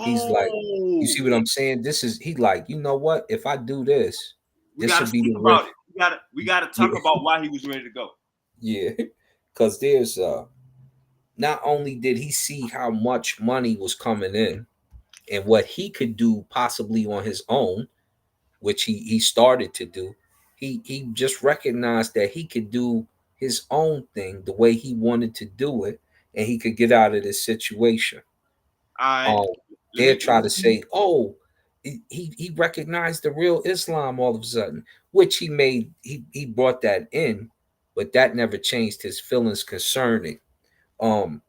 He's like, you Oh, see what I'm saying? He like, you know what? If I do this, we this gotta would be speak the about risk. it. We gotta talk Yeah, about why he was ready to go. yeah. Because there's not only did he see how much money was coming in and what he could do possibly on his own, which he started to do, he just recognized that he could do his own thing the way he wanted to do it, and he could get out of this situation. All right, um let they'll me. try to say, oh, he recognized the real Islam all of a sudden, which he brought that in, but that never changed his feelings concerning. um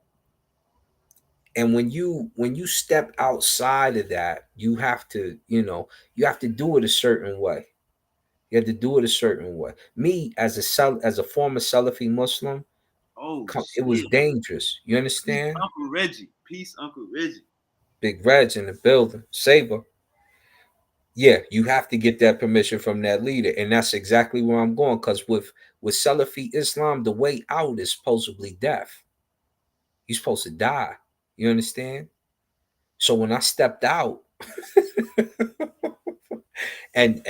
and when you step outside of that, you have to do it a certain way. You have to do it a certain way. Me, as a former Salafi Muslim, Oh it was shit! dangerous. You Peace, understand? Uncle Reggie. Peace, Uncle Reggie. Big Reg in the building, Saber. Yeah, you have to get that permission from that leader, and that's exactly where I'm going. Because with Salafi Islam, the way out is supposedly death. You're supposed to die. You understand? So when I stepped out, and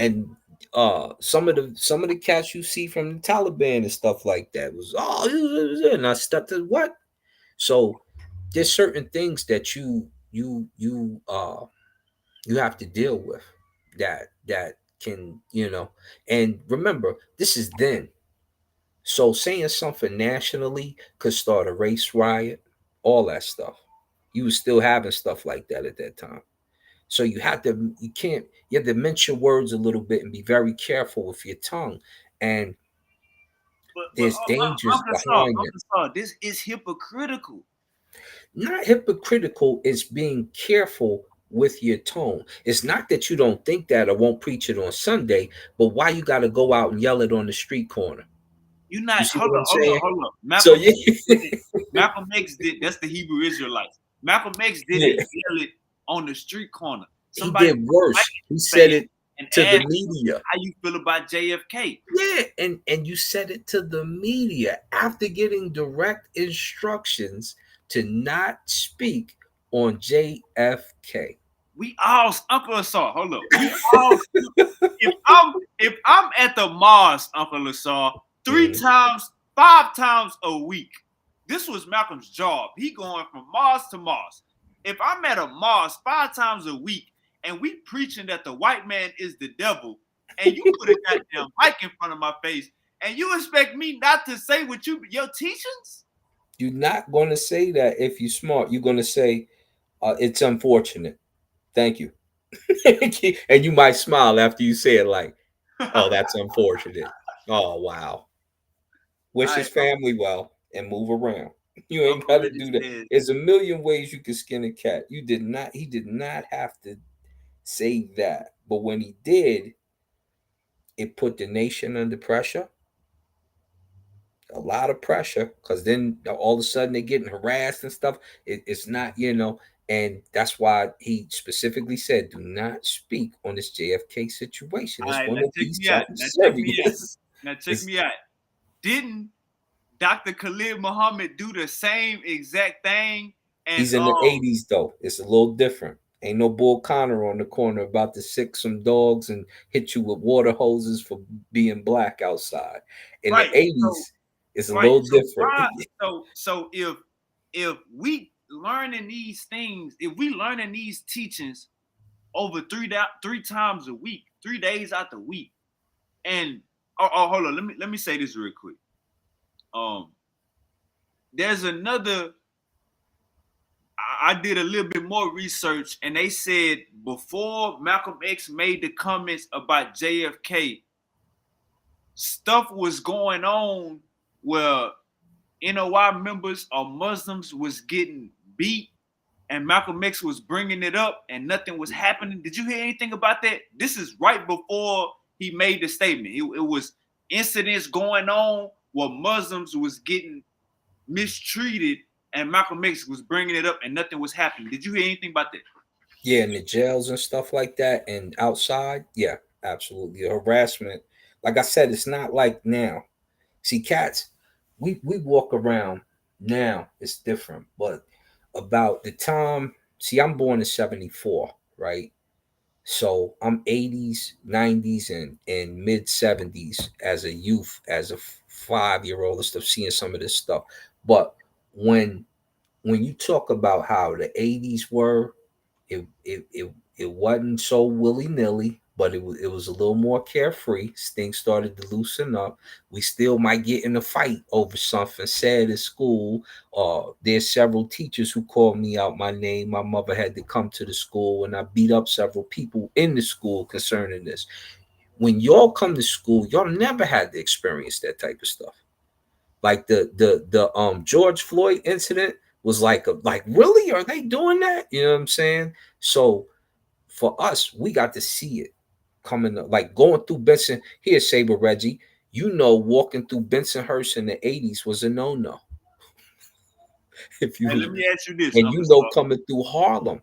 some of the cats you see from the Taliban and stuff like that was, and I stepped to what? So there's certain things that you have to deal with, that can, and remember, this is then. So saying something nationally could start a race riot, all that stuff. You was still having stuff like that at that time. So you have to mince your words a little bit and be very careful with your tongue. And But there's dangers behind it. Uncle Saul, this is hypocritical. Not hypocritical, it's being careful with your tone. It's not that you don't think that or won't preach it on Sunday, but why you got to go out and yell it on the street corner? You You not see hold what up, I'm saying? hold up. So yeah, Malcolm X did. That's the Hebrew Israelites. Malcolm X didn't yeah, yell it on the street corner. he Somebody did put a mic worse. in He his said face it. and to the ask media. how you feel about JFK. Yeah, and you said it to the media after getting direct instructions to not speak on JFK. We all Uncle Asar. Hold up. We all if I'm at the mosque, Uncle Asar, three Mhm. times, 5 times a week. This was Malcolm's job. He going from mosque to mosque. If I'm at a mosque 5 times a week and we preaching that the white man is the devil, and you put a goddamn mic in front of my face, and you expect me not to say what your teachings? You're not going to say that if you're smart. You're going to say, it's unfortunate. Thank you. And you might smile after you say it, like, oh, that's unfortunate. Oh, wow. All Wish right, his family well and move around. You ain't Uncle got to Reggie do that. says, There's a million ways you can skin a cat. He did not have to say that. But when he did, it put the nation under pressure, a lot of pressure, because then all of a sudden they're getting harassed and stuff. It's not, and that's why he specifically said, do not speak on this JFK situation. all It's right, going now to check be me out. something Now check me out. serious. Now check It's, me out. Didn't Dr. Khalid Muhammad do the same exact thing? And he's in the 80s, though. It's a little different. Ain't no Bull Connor on the corner about to sick some dogs and hit you with water hoses for being black outside. In the right, so 80s, it's a right, little so different. why? So if we learning these things, if we learning these teachings over three times a week, 3 days out the week, and hold on, let me say this real quick. Um, there's another. I did a little bit more research, and they said before Malcolm X made the comments about JFK, stuff was going on where NOI members or Muslims was getting beat, and Malcolm X was bringing it up, and nothing was happening. Did you hear anything about that? This is right before he made the statement. It was incidents going on where Muslims was getting mistreated, and Malcolm X was bringing it up, and nothing was happening. Did you hear anything about that? Yeah, in the jails and stuff like that, and outside, yeah, absolutely. The harassment, like I said, it's not like now. See, cats, we walk around now. It's different, but about the time, see, I'm born in '74, right? So I'm '80s, '90s, and mid '70s as a youth, as a 5 year old and stuff, seeing some of this stuff. But when when you talk about how the '80s were, it wasn't so willy nilly, but it was a little more carefree. Things started to loosen up. We still might get in a fight over something said at school. There's several teachers who called me out my name. My mother had to come to the school, and I beat up several people in the school concerning this. When y'all come to school, y'all never had to experience that type of stuff. Like the George Floyd incident was like really, are they doing that? You know what I'm saying? So for us, we got to see it coming up, like going through Benson. Here, Saber Reggie, walking through Bensonhurst in the '80s was a no. If you Hey, was, let me ask you this, and Uncle Star. coming through Harlem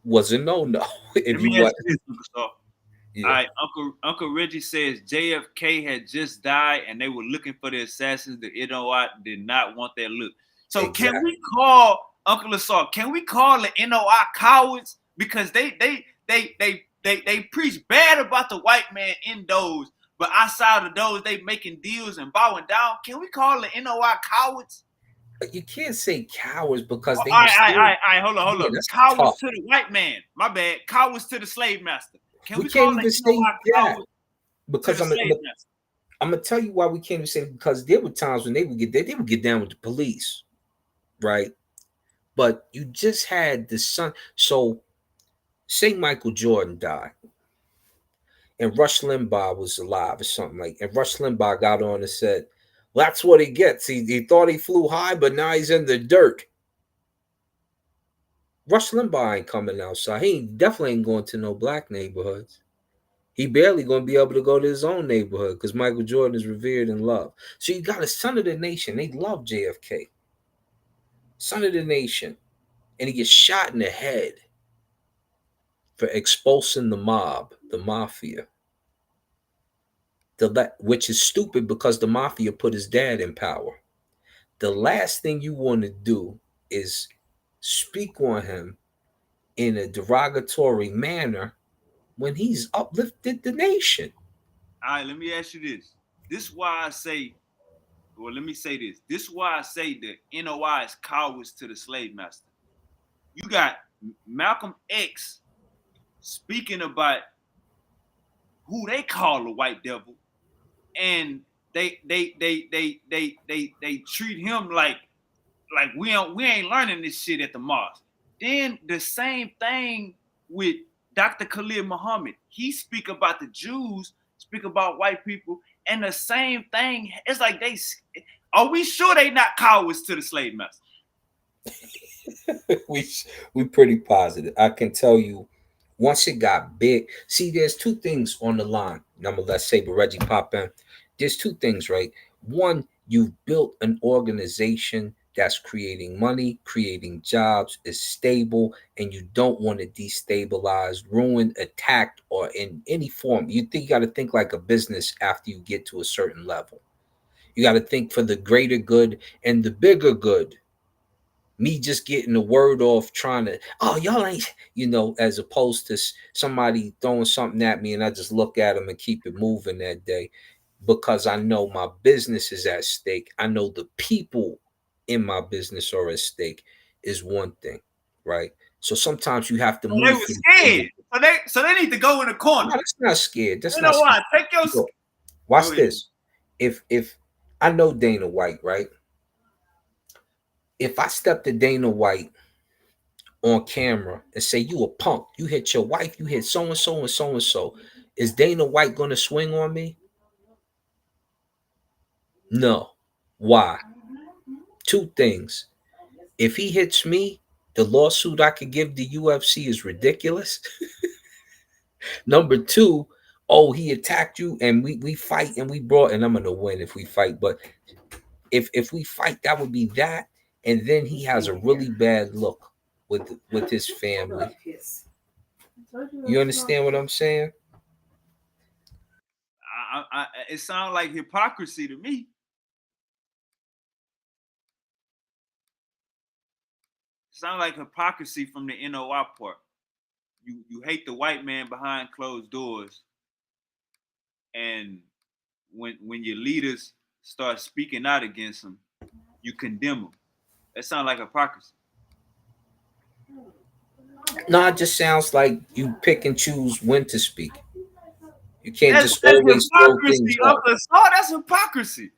was a no. If Let me you ask what, you this, Uncle Star. All yeah, right, Uncle Reggie says JFK had just died, and they were looking for the assassins. The NOI did not want that look. So can exactly. we call Uncle Assault? Can we call the NOI cowards because they preach bad about the white man in those, but outside of those they making deals and bowing down. Can we call the NOI cowards? But you can't say cowards because All they were right, all right, all still. right, all right. Hold Yeah, up. that's Cowards tough. to the white man. My bad. Cowards to the slave master. Can We we can't call the even say NOI that cowards to because the slave master? I'm gonna tell you why we can't even say it, because there were times when they would get down with the police, right? But you just had the son. So say Michael Jordan died and Rush Limbaugh was alive or something like, and Rush Limbaugh got on and said, well, "That's what he gets. He thought he flew high, but now he's in the dirt." Rush Limbaugh ain't coming outside. He definitely ain't going to no black neighborhoods. He barely going to be able to go to his own neighborhood because Michael Jordan is revered and loved. So you got a son of the nation. They love JFK, son of the nation, and he gets shot in the head. for expulsing the mob, the mafia. Which is stupid because the mafia put his dad in power. The last thing you want to do is speak on him in a derogatory manner when he's uplifted the nation. All right, let me ask you this. This is why I say, well, let me say this. This is why I say that NOI is cowards to the slave master. You got Malcolm X speaking about who they call the white devil, and they treat him like we ain't learning this shit at the mosque. Then the same thing with Dr. Khalid Muhammad. He speak about the Jews, speak about white people, and the same thing. It's like are we sure they not cowards to the slave master? we pretty positive. I can tell you, once it got big. See, there's two things on the line. And I'm gonna let Saber Reggie pop in. There's two things, right? One, you've built an organization that's creating money, creating jobs, is stable, and you don't want to destabilize, ruin, attack, or in any form. You got to think like a business after you get to a certain level. You got to think for the greater good and the bigger good. Me just getting the word off, trying to, oh, y'all ain't, as opposed to somebody throwing something at me and I just look at them and keep it moving that day, because I know my business is at stake. I know the people in my business are at stake is one thing, right? So sometimes you have to So they move were for the scared. So they need to go in the corner. No, that's not scared. That's You not know scared. what? Take your. Look, watch this. If I know Dana White, right? If I step to Dana White on camera and say, you a punk, you hit your wife, you hit so and so and so and so, is Dana White going to swing on me? No. Why? Two things. If he hits me, the lawsuit I could give the UFC is ridiculous. Number two, oh, he attacked you and we fight and we brought, and I'm gonna win if we fight, but if we fight, that would be that. And then he has a really bad look with his family. You understand what I'm saying? It sounds like hypocrisy to me. It sounds like hypocrisy from the NOI part. You hate the white man behind closed doors, and when your leaders start speaking out against them, you condemn them. That sounds like hypocrisy. No, it just sounds like you pick and choose when to speak. You can't That's just always throw things hypocrisy, out. Uncle Saw. That's hypocrisy.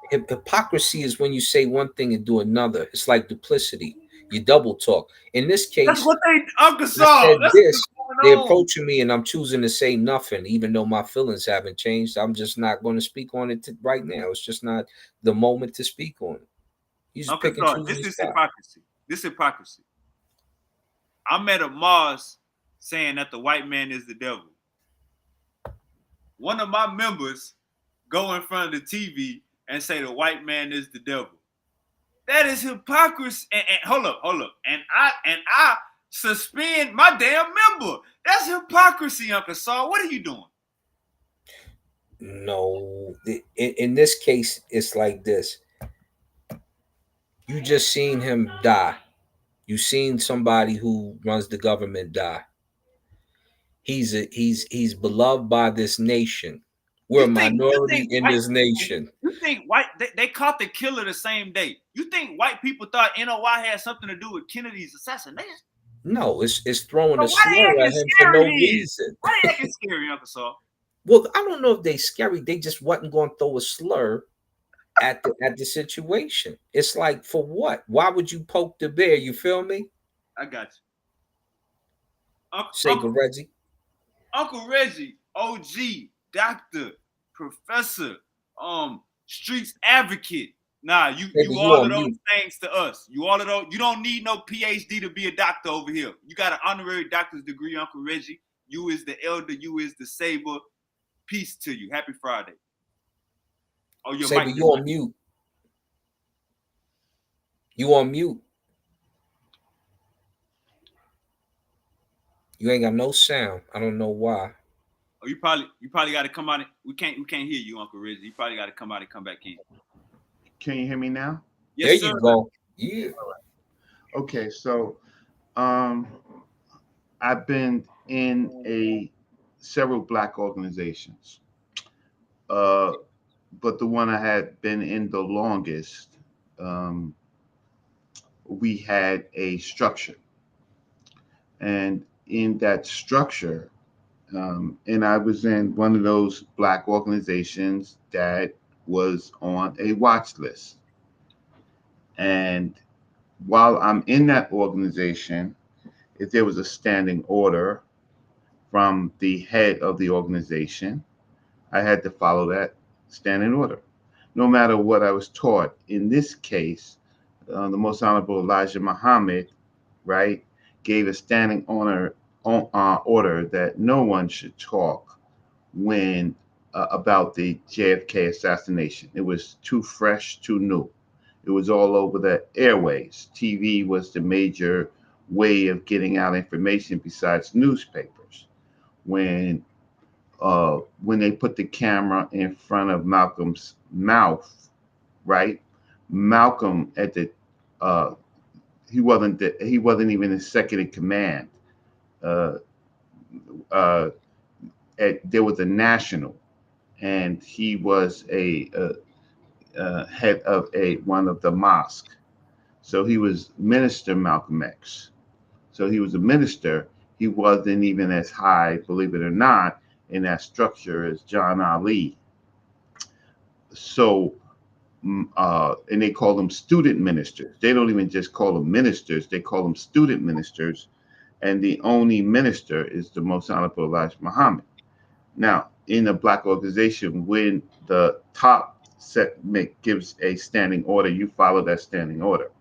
Hypocrisy is when you say one thing and do another. It's like duplicity. You double talk. In this That's case, what they Uncle I Saw. said That's this. what's They're going on. approaching me, and I'm choosing to say nothing, even though my feelings haven't changed. I'm just not going to speak on it right now. It's just not the moment to speak on it. You just Uncle pick and Saw, choose this your is spot. hypocrisy. This hypocrisy. I'm at a mosque saying that the white man is the devil. One of my members go in front of the TV and say the white man is the devil. That is hypocrisy. And hold up. And I suspend my damn member. That's hypocrisy, Uncle Saul. What are you doing? No, in this case, it's like this. You just seen him die. You seen somebody who runs the government die. He's beloved by this nation. We're a minority in this nation. You think white they caught the killer the same day? You think white people thought NOI had something to do with Kennedy's assassination? No, it's throwing So a why they slur acting at him for scary no then? reason. Why they acting scary, Uncle Saul? Well, I don't know if they scary. They just wasn't going to throw a slur at the situation. It's like, for what? Why would you poke the bear? You feel me? I got you. Saber Reggie. Uncle Reggie, OG, doctor, professor, streets advocate. Nah, you all of those things to us. You all of those. You don't need no PhD to be a doctor over here. You got an honorary doctor's degree, Uncle Reggie. You is the elder. You is the saber. Peace to you. Happy Friday. Oh, your Saber, mic. you on mute. You on mute. You ain't got no sound. I don't know why. Oh, you probably got to come out. We can't hear you, Uncle Reggie. You probably got to come out and come back in. Can you hear me now? There Yes, sir. you go. Yeah. Okay, so um, I've been in a several black organizations, uh, but the one I had been in the longest, um, we had a structure, and in that structure, and I was in one of those black organizations that was on a watch list. And while I'm in that organization, if there was a standing order from the head of the organization, I had to follow that standing order, no matter what I was taught. In this case, the Most Honorable Elijah Muhammad, right, gave a standing order that no one should talk when about the JFK assassination. It was too fresh, too new. It was all over the airways. TV was the major way of getting out information besides newspapers. When when they put the camera in front of Malcolm's mouth, right? Malcolm at the uh, he wasn't even in second in command. Uh, uh, there was a national, and he was a head of a one of the mosque. So he was Minister Malcolm X. So he was a minister. He wasn't even as high, believe it or not, in that structure as John Ali. So and they call them student ministers. They don't even just call them ministers; they call them student ministers. And the only minister is the Most Honorable Elijah Muhammad. Now, in a black organization, when the top gives a standing order, you follow that standing order.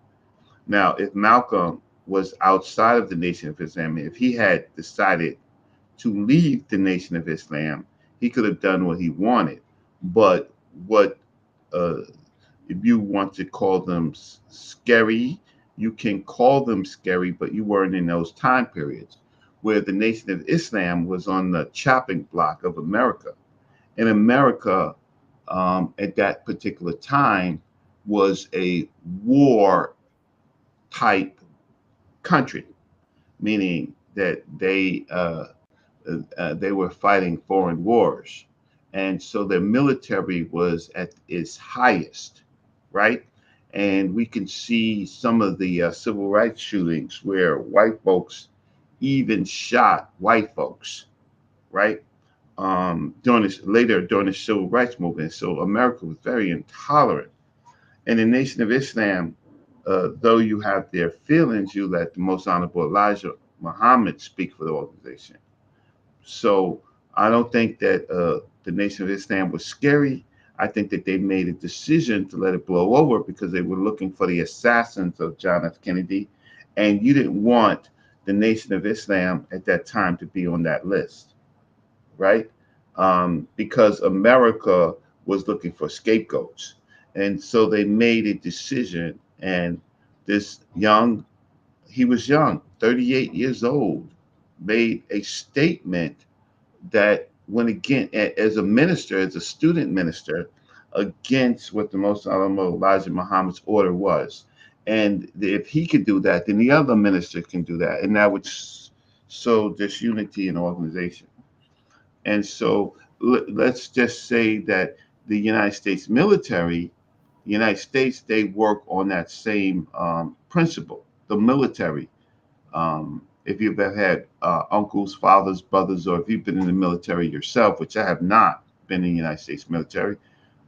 Now, if Malcolm was outside of the Nation of Islam, if he had decided to leave the Nation of Islam, he could have done what he wanted. But what uh, if you want to call them scary, you can call them scary, but you weren't in those time periods where the Nation of Islam was on the chopping block of America. And America, at that particular time, was a war type country, meaning that they were fighting foreign wars, and so their military was at its highest, right? And we can see some of the civil rights shootings where white folks even shot white folks, right? During the civil rights movement. So America was very intolerant. And the Nation of Islam, though you have their feelings, you let the Most Honorable Elijah Muhammad speak for the organization. So I don't think that the Nation of Islam was scary. I think that they made a decision to let it blow over because they were looking for the assassins of John F. Kennedy, and you didn't want the Nation of Islam at that time to be on that list, right? Because America was looking for scapegoats, and so they made a decision. And this he was young, 38 years old, made a statement that went again as a minister, as a student minister, against what the Most Honorable Elijah Muhammad's order was. And if he could do that, then the other minister can do that, and that would sow disunity in the organization. And so let's just say that the United States military, the United States, they work on that same principle. The military, if you've ever had uncles, fathers, brothers, or if you've been in the military yourself, which I have not been in the United States military,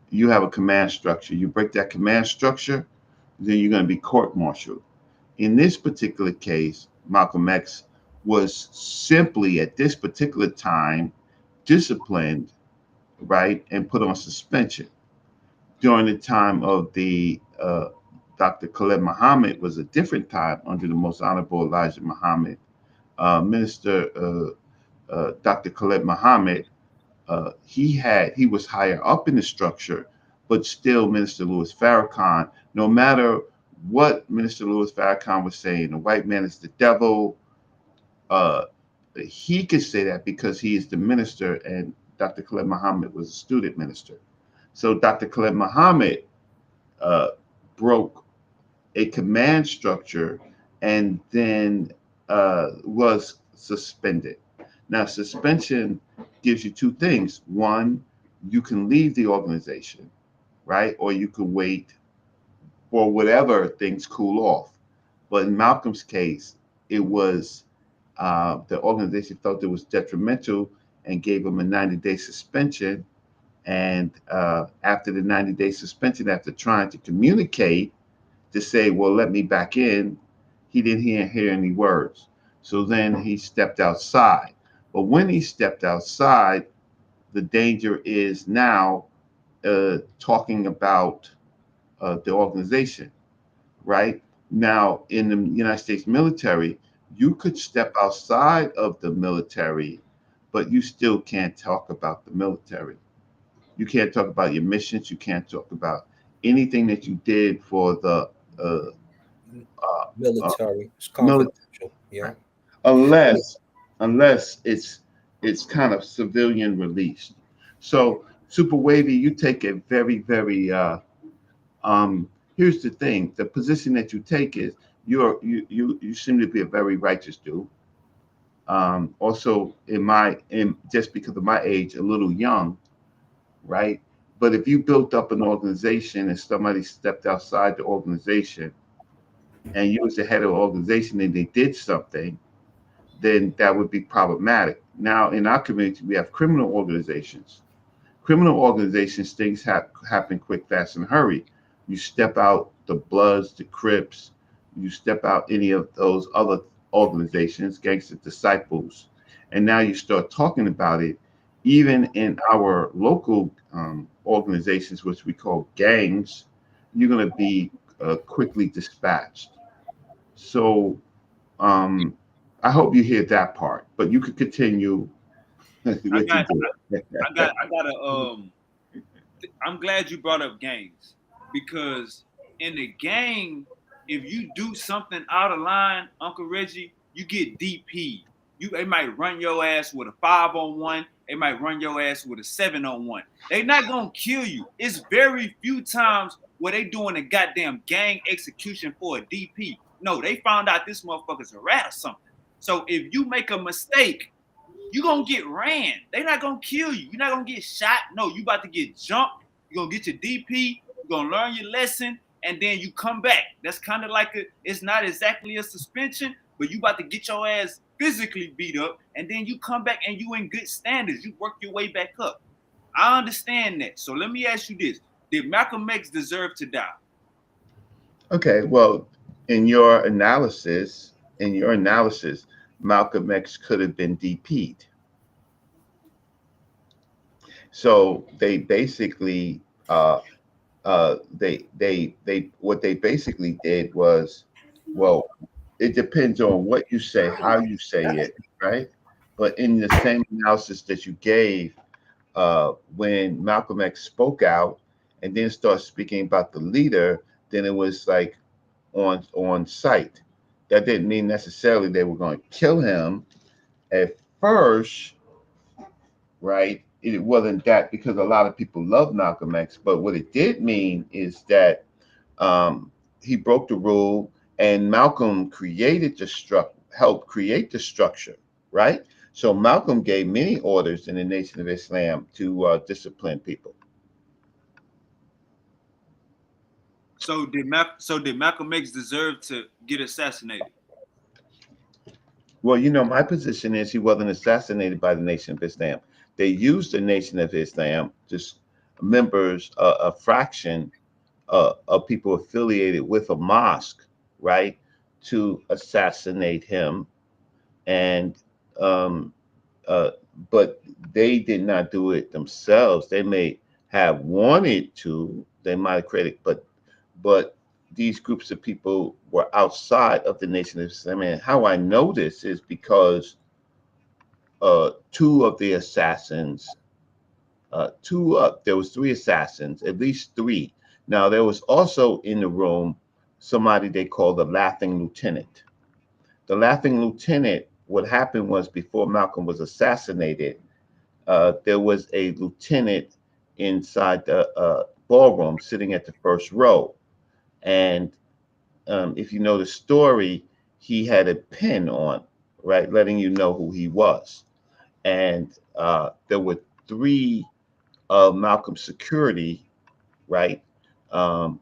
you have a command structure. You break that command structure, then you're going to be court-martialed. In this particular case, Malcolm X was simply at this particular time disciplined, right, and put on suspension. During the time of the Dr. Khalid Muhammad was a different time under the Most Honorable Elijah Muhammad. Minister Dr. Khalid Muhammad, he was higher up in the structure, but still Minister Louis Farrakhan, no matter what Minister Louis Farrakhan was saying, the white man is the devil, uh, he could say that because he is the minister, and Dr. Khalid Muhammad was a student minister. So Dr. Khalid Muhammad uh, broke a command structure and then was suspended. Now, suspension gives you two things. One, you can leave the organization, right? Or you can wait for whatever things cool off. But in Malcolm's case, it was the organization felt it was detrimental and gave him a 90-day suspension. And after the 90-day suspension, after trying to communicate to say, well, let me back in, he didn't hear any words. So then he stepped outside. But when he stepped outside, the danger is now talking about the organization, right? Now, in the United States military, you could step outside of the military, but you still can't talk about the military. You can't talk about your missions. You can't talk about anything that you did for the uh, uh, Military. It's military, confidential. Yeah. unless it's kind of civilian released. So, Super Wavy, you take a very, very um, here's the thing: the position that you take is you seem to be a very righteous dude. Also, in just because of my age, a little young, right? But if you built up an organization and somebody stepped outside the organization and you was the head of the organization and they did something, then that would be problematic. Now, in our community, we have criminal organizations. Criminal organizations, things happen quick, fast, and hurry. You step out the Bloods, the Crips, you step out any of those other organizations, Gangster Disciples, and now you start talking about it. Even in our local organizations, which we call gangs, you're going to be quickly dispatched. So um, I hope you hear that part, but you could continue I what you got, did. I got a. I'm glad you brought up gangs because in the gang, if you do something out of line, Uncle Reggie, you get DP. They might run your ass with a 5-on-1. They might run your ass with a 7-on-1. They not gonna kill you. It's very few times where they doing a goddamn gang execution for a DP. No, they found out this motherfucker's a rat or something. So if you make a mistake, you gonna get ran. They not gonna kill you. You're not gonna get shot. No, you about to get jumped. You're gonna get your DP. You're gonna learn your lesson, and then you come back. That's kind of like it's not exactly a suspension, but you about to get your ass physically beat up, and then you come back and you in good standards. You work your way back up. I understand that. So let me ask you this: did Malcolm X deserve to die? Okay, well, in your analysis, Malcolm X could have been DP'd. So they basically, they what they basically did was, well, it depends on what you say, how you say it, right? But in the same analysis that you gave, when Malcolm X spoke out and then started speaking about the leader, then it was like on site. That didn't mean necessarily they were going to kill him at first, right? It wasn't that because a lot of people love Malcolm X, but what it did mean is that he broke the rule, and Malcolm helped create the structure, right? So Malcolm gave many orders in the Nation of Islam to discipline people. So did Malcolm X deserve to get assassinated? Well, my position is he wasn't assassinated by the Nation of Islam. They used the Nation of Islam, just members, a fraction of people affiliated with a mosque, right, to assassinate him. And um, uh, but they did not do it themselves. They may have wanted to. They might have created, but these groups of people were outside of the Nation of Islam. And how I know this is because two of the assassins, there was three assassins, at least three. Now there was also in the room somebody they called the Laughing Lieutenant. The Laughing Lieutenant what happened was before Malcolm was assassinated, there was a lieutenant inside the ballroom sitting at the first row. And if you know the story, he had a pin on, right, letting you know who he was. And there were three of Malcolm's security, right? Um,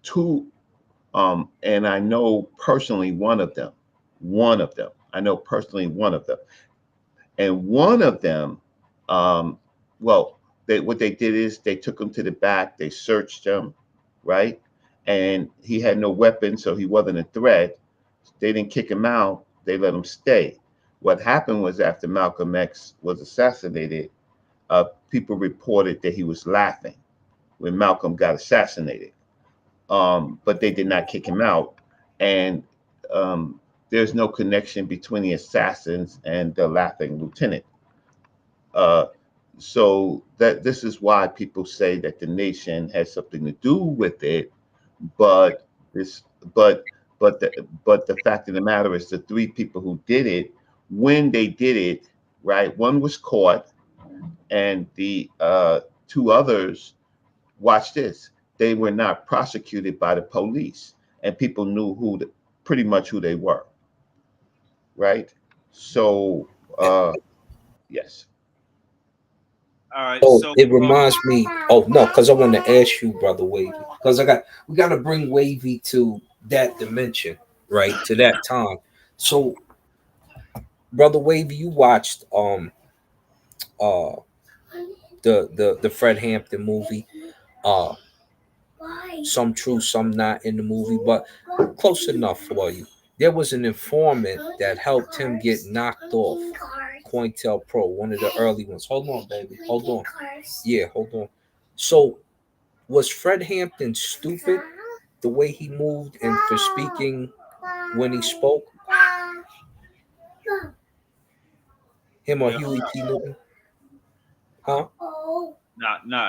two, and I know personally one of them. One of them. I know personally one of them. And one of them, um, well, what they did is they took him to the back, they searched him, right? And he had no weapon, so he wasn't a threat. They didn't kick him out, they let him stay. What happened was after Malcolm X was assassinated, people reported that he was laughing when Malcolm got assassinated. But they did not kick him out. And um, there's no connection between the assassins and the laughing lieutenant. Uh, so that this is why people say that the nation has something to do with it, but this, but but the fact of the matter is the three people who did it, when they did it, right? One was caught, and the two others, watch this, they were not prosecuted by the police, and people knew pretty much who they were, right? So yes. All right, So so it reminds me. Oh no, because I want to ask you, brother Wavy, because we got to bring Wavy to that dimension, right? To that time. So, brother Wavy, you watched uh the Fred Hampton movie. Uh, some true, some not in the movie, but close enough for you. There was an informant that helped him get knocked off COINTELPRO, one of the early ones. Hold on, baby. Hold on. Yeah, hold on. So was Fred Hampton stupid the way he moved and for speaking when he spoke? Him or hell, Huey P. Newton? Huh?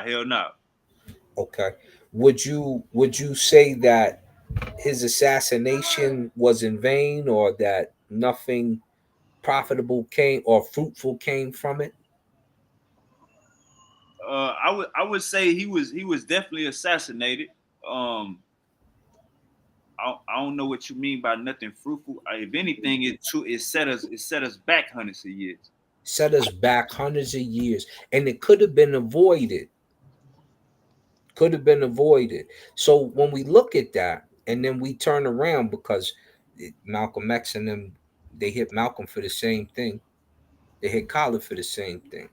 hell no. Okay. Would you say that his assassination was in vain, or that nothing profitable came or fruitful came from it? I would say he was definitely assassinated. Um, I don't know what you mean by nothing fruitful. If anything, it set us back hundreds of years. Set us back hundreds of years, and it could have been avoided. Could have been avoided. So when we look at that, and then we turn around, because Malcolm X and them, they hit Malcolm for the same thing. They hit Collar for the same thing.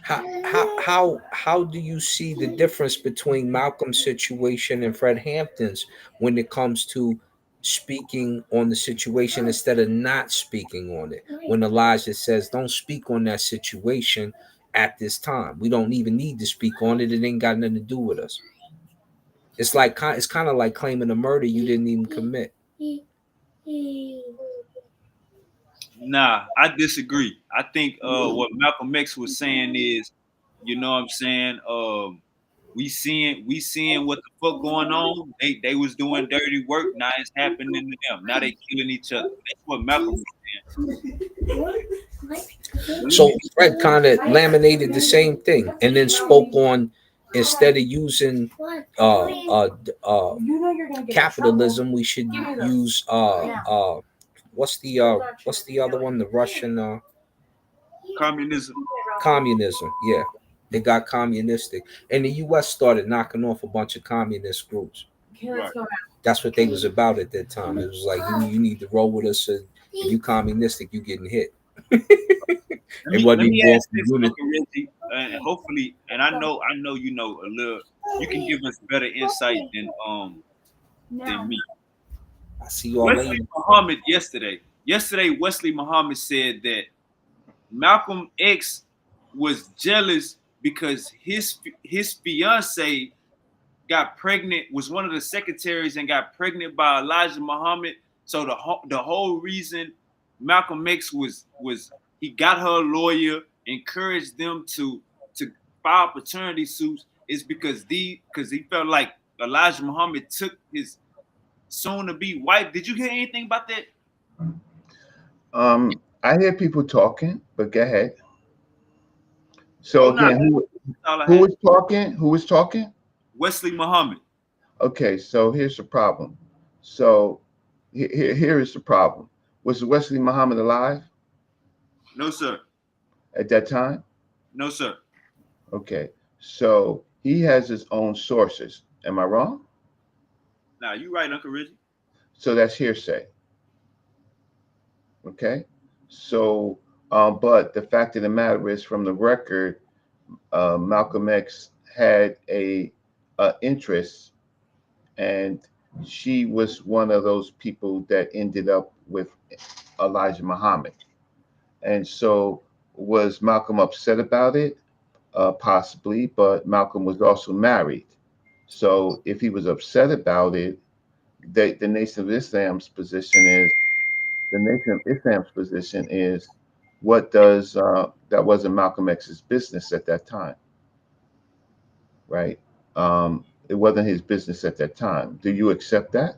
How do you see the difference between Malcolm's situation and Fred Hampton's when it comes to speaking on the situation instead of not speaking on it? When Elijah says, "Don't speak on that situation at this time. We don't even need to speak on it. It ain't got nothing to do with us." It's kind of like claiming a murder you didn't even commit. Nah, I disagree. I think what Malcolm X was saying is, you know what I'm saying? We seeing what the fuck going on. They was doing dirty work. Now it's happening to them. Now they killing each other. That's what Malcolm was So saying. Fred kind of laminated the same thing, and then spoke on, instead of using capitalism, we should use what's the other one? The Russian Communism. communism. Yeah, they got communistic, and the U.S. started knocking off a bunch of communist groups. Right. That's what they was about at that time. It was like, you need to roll with us. And if you communistic, you getting hit. Let It me wasn't let even me going ask from this, unit. Uncle Reggie, and hopefully, and I know you know a little. You can give us better insight than me. I see y'all Wesley later. Muhammad yesterday Wesley Muhammad said that Malcolm X was jealous because his fiance got pregnant, was one of the secretaries and got pregnant by Elijah Muhammad. So the whole reason Malcolm X was he got her a lawyer, encouraged them to file paternity suits is because he felt like Elijah Muhammad took his soon to be wife. Did you hear anything about that? I hear people talking, but go ahead. Oh So no, again, that's all I who had. was talking? Who was talking? Wesley Muhammad. Okay, so here's the problem. So here is the problem. Was Wesley Muhammad alive No sir. at that time? No sir. Okay, so he has his own sources. Am I wrong? Nah, you right, Uncle Reggie. So that's hearsay. Okay, so but the fact of the matter is, from the record, Malcolm X had a interest, and she was one of those people that ended up with Elijah Muhammad. And so, was Malcolm upset about it? Possibly, but Malcolm was also married. So, if he was upset about it, the Nation of Islam's position is the Nation of Islam's position is what does that wasn't Malcolm X's business at that time, right? It wasn't his business at that time. Do you accept that?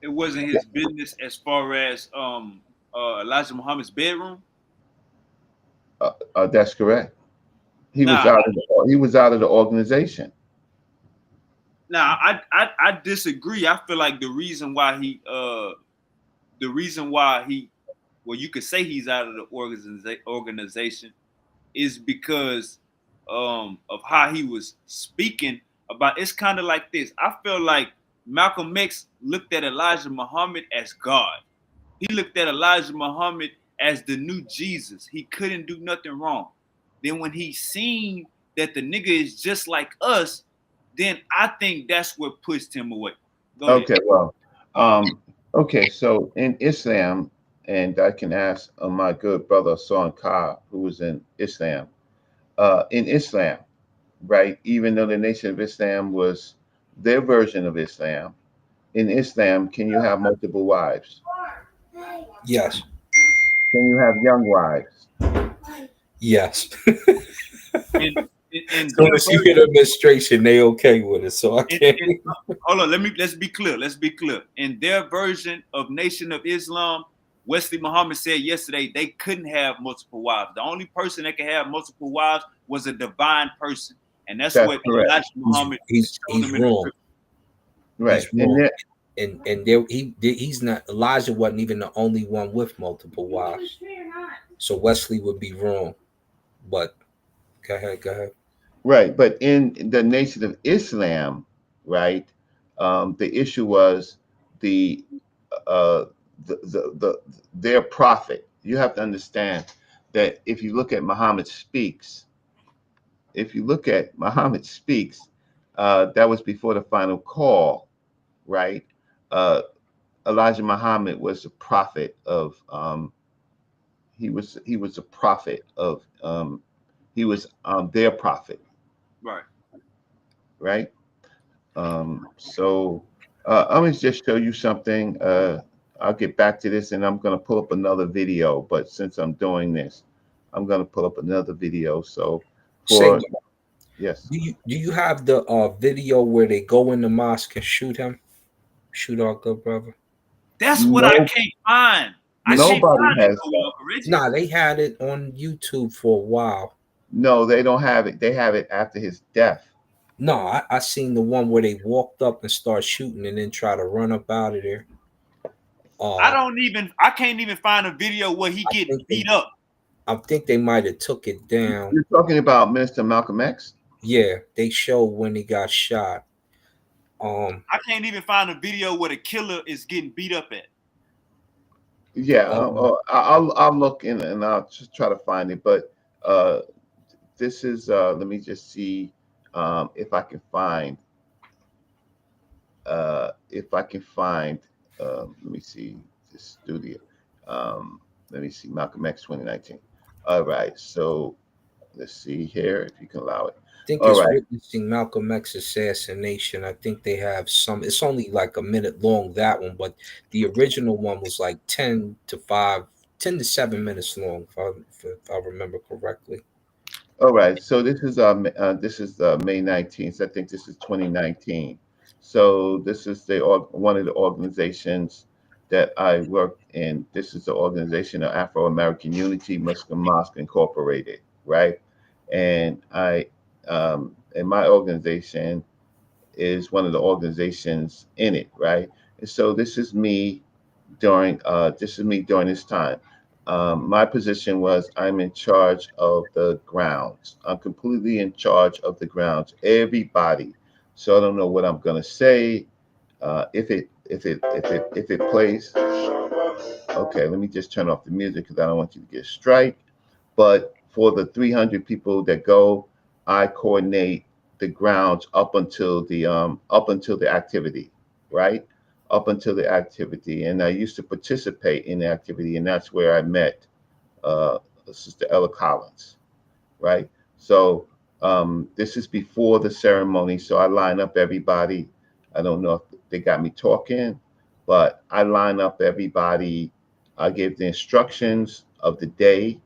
It wasn't his business as far as Elijah Muhammad's bedroom. That's correct. He was Nah, out of the organization. I disagree. I feel like the reason why he well, you could say he's out of the organization is because of how he was speaking about. It's kind of like this. I feel like Malcolm X looked at Elijah Muhammad as God. He looked at Elijah Muhammad as the new Jesus. He couldn't do nothing wrong. Then when he seen that the nigga is just like us, then I think that's what pushed him away. Go ahead. Okay, well, okay. So in Islam, and I can ask my good brother Son Ka, who was in Islam. In Islam, right? Even though the Nation of Islam was their version of Islam, in Islam, can you have multiple wives? Yes. Can you have young wives? Yes. In So their as you get version, administration, they okay with it. So I in, can't. in, hold on, let's be clear. Let's be clear. In their version of Nation of Islam, Wesley Muhammad said yesterday they couldn't have multiple wives. The only person that could have multiple wives was a divine person, and that's That's what correct. Elijah Muhammad showed He's them in the wrong. scripture. Right. He's wrong. And there he's not. Elijah wasn't even the only one with multiple wives. So Wesley would be wrong. But go ahead. Right, but in the Nation of Islam, right, the issue was the uh, the their prophet. You have to understand that if you look at Muhammad speaks, that was before the final call, right? Uh, Elijah Muhammad was a prophet of he was a prophet of he was their prophet, Right. right? So I'm gonna just show you something. I'll get back to this, and I'm gonna pull up another video. But since I'm doing this, I'm gonna pull up another video. So Say, for yes, do you have the video where they go in the mosque and shoot him? Shoot our good brother. That's what I no, can't find. I can't nobody find it has nowhere, that. Uncle Reggie. Nah, they had it on YouTube for a while. No, they don't have it. They have it after his death. No, I seen the one where they walked up and start shooting and then try to run up out of there. I can't even find a video where he get beat up. I think they might have took it down. You're talking about Minister Malcolm X? Yeah, they show when he got shot. I can't even find a video where the killer is getting beat up at. Yeah, I'll look in and I'll just try to find it. But this is let me just see if I can find let me see this studio. Let me see Malcolm X 2019. All right, so let's see here if you can allow it. I think All it's right. witnessing Malcolm X assassination. I think they have some. It's only like a minute long, that one, but the original one was like 10 to 7 minutes long, if I remember correctly. All right, so this is May 19th. I think this is 2019. So this is one of the organizations that I worked in. This is the organization of Afro American Unity Muslim Mosque Incorporated, right? And and my organization is one of the organizations in it, right? And so this is me during this time. My position was I'm in charge of the grounds. I'm completely in charge of the grounds. Everybody. So I don't know what I'm gonna say. If it plays, okay. Let me just turn off the music because I don't want you to get strike. But for the 300 people that go, I coordinate the grounds up until the activity, right? Up until the activity, and I used to participate in the activity, and that's where I met uh, Sister Ella Collins, right? So this is before the ceremony, so I line up everybody. I don't know if they got me talking, but I line up everybody. I give the instructions of the day,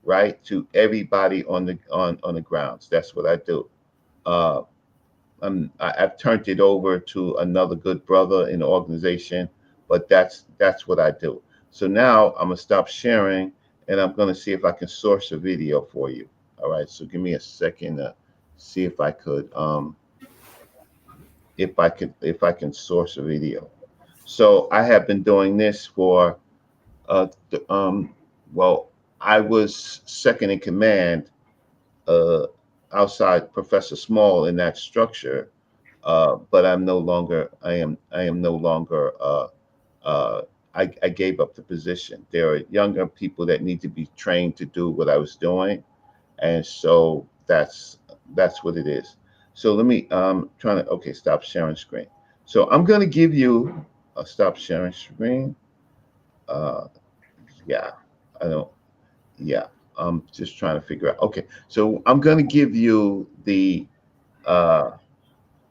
right, to everybody on the grounds. That's what I do. Uh, I've turned it over to another good brother in the organization, but that's what I do. So now I'm gonna stop sharing, and I'm gonna see if I can source a video for you. All right. So give me a second to see if I can source a video. So I have been doing this for uh, th- um, well, I was second in command uh, outside Professor Small in that structure, but I'm no longer. I am no longer. Uh, I gave up the position. There are younger people that need to be trained to do what I was doing, and so that's what it is. So let me trying to okay stop sharing screen. So I'm gonna give you a stop sharing screen. Uh, yeah, I don't. Yeah, I'm just trying to figure out. Okay, so I'm gonna give you the uh,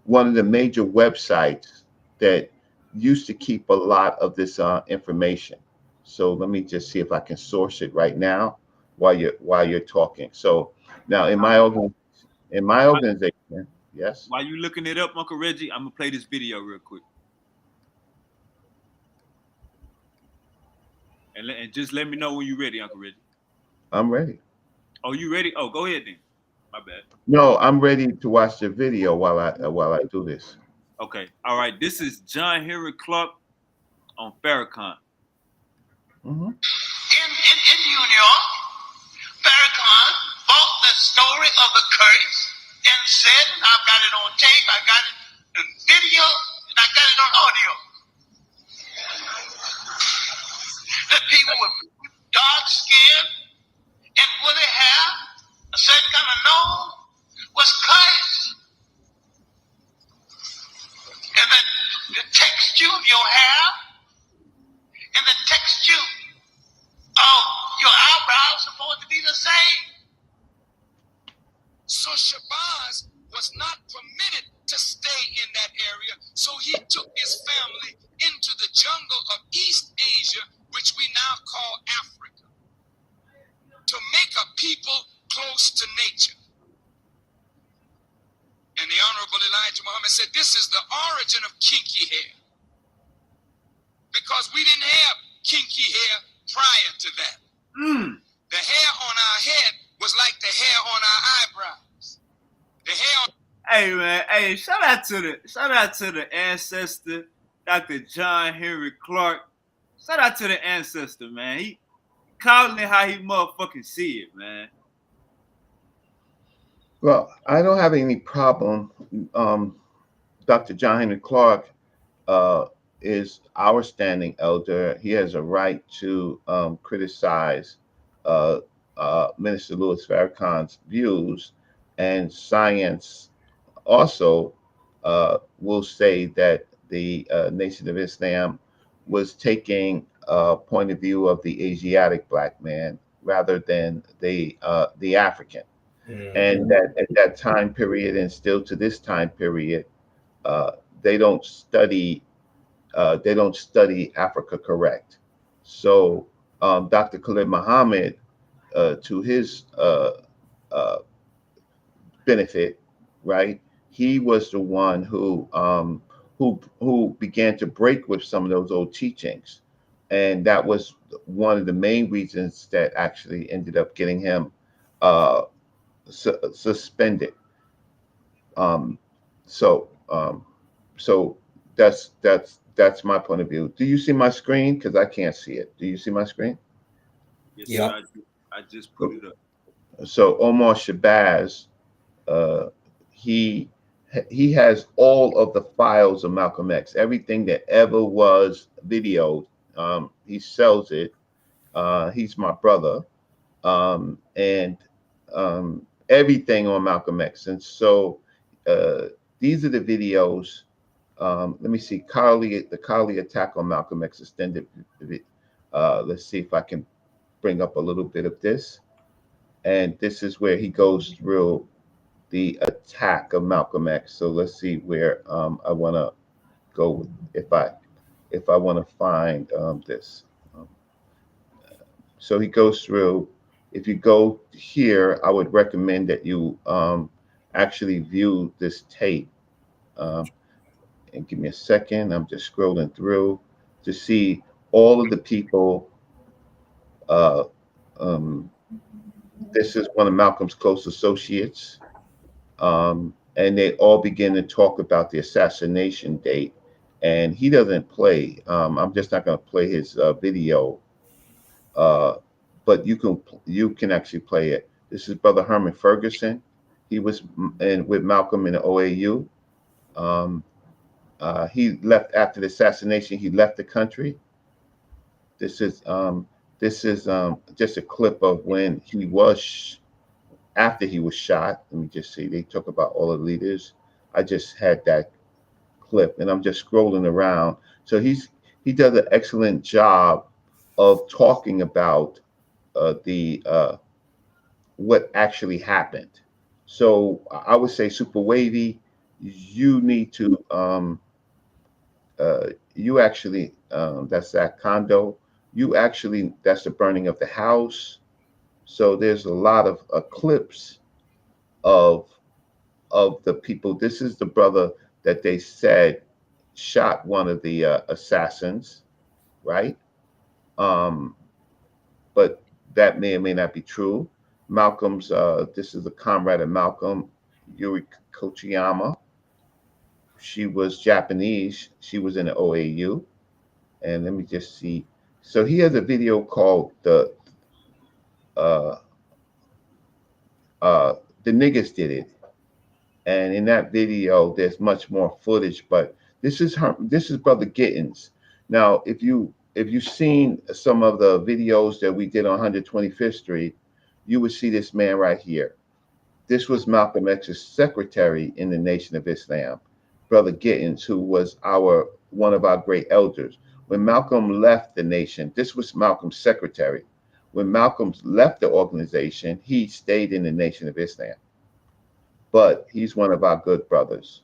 one of the major websites that used to keep a lot of this information. So let me just see if I can source it right now while you're talking. So now in my organization, yes, While you looking it up, Uncle Reggie, I'm gonna play this video real quick, and just let me know when you're ready, Uncle Reggie. I'm ready. Oh, you ready? Oh, go ahead then. My bad. No, I'm ready to watch the video while I do this. Okay. All right. This is John Henry Clark on Farrakhan. Hmm. In New York, Farrakhan bought the story of the curse and said, and I've got it on tape, I got it in video, and I got it on audio, that people with dark skin and woolly hair, a certain kind of nose, was cursed. And that the texture of your hair and the texture of your eyebrows supposed to be the same. So Shabazz was not permitted to stay in that area, so he took his family into the jungle of East Asia, which we now call Africa, to make a people close to nature. And the Honorable Elijah Muhammad said, this is the origin of kinky hair, because we didn't have kinky hair prior to that. The hair on our head was like the hair on our eyebrows. The hair on Hey man, hey, shout out to the ancestor, Dr. John Henry Clark. Shout out to the ancestor, man. He calling it how he motherfucking see it, man. Well, I don't have any problem. Dr. John Henry Clark uh, is our standing elder. He has a right to criticize uh, Minister Louis Farrakhan's views, and science also will say that the Nation of Islam was taking a point of view of the Asiatic black man rather than the African, and that at that time period and still to this time period, uh, they don't study they don't study Africa correct. So Dr. Khalid Muhammad, to his benefit, right? He was the one who who began to break with some of those old teachings, and that was one of the main reasons that actually ended up getting him uh, suspended. Um, so so that's my point of view. Do you see my screen? Because I can't see it. Do you see my screen? Yes, sir. Yep. I just put it up. So Omar Shabazz, uh, he he has all of the files of Malcolm X, everything that ever was videoed. He sells it. He's my brother, and everything on Malcolm X. And so these are the videos. Let me see, the Carly attack on Malcolm X extended. Let's see if I can bring up a little bit of this. And this is where he goes through the attack of Malcolm X. So let's see where I want to go with, if I want to find this. Um, so he goes through. If you go here, I would recommend that you actually view this tape. Um, and give me a second. I'm just scrolling through to see all of the people. Uh, um, this is one of Malcolm's close associates. And they all begin to talk about the assassination date. And he doesn't play. I'm just not going to play his video, uh, but you can actually play it. This is Brother Herman Ferguson. He was with Malcolm in the OAU. Um, he left after the assassination. He left the country. This is just a clip of when he was after he was shot. Let me just see. They talk about all the leaders. I just had that clip, and I'm just scrolling around. So he does an excellent job of talking about the what actually happened. So I would say Super Wavy, you need to you actually that's that condo. You actually that's the burning of the house. So there's a lot of clips of the people. This is the brother that they said shot one of the assassins, right? Um, but that may or may not be true. Malcolm's, this is a comrade of Malcolm, Yuri Kochiyama. She was Japanese. She was in the OAU. And let me just see. So he has a video called uh, uh, the niggas did it. And in that video, there's much more footage. But this is Brother Gittins. Now, if you've seen some of the videos that we did on 125th Street, you would see this man right here. This was Malcolm X's secretary in the Nation of Islam, Brother Gittins, who was one of our great elders. When Malcolm left the nation, this was Malcolm's secretary. When Malcolm left the organization, he stayed in the Nation of Islam. But he's one of our good brothers.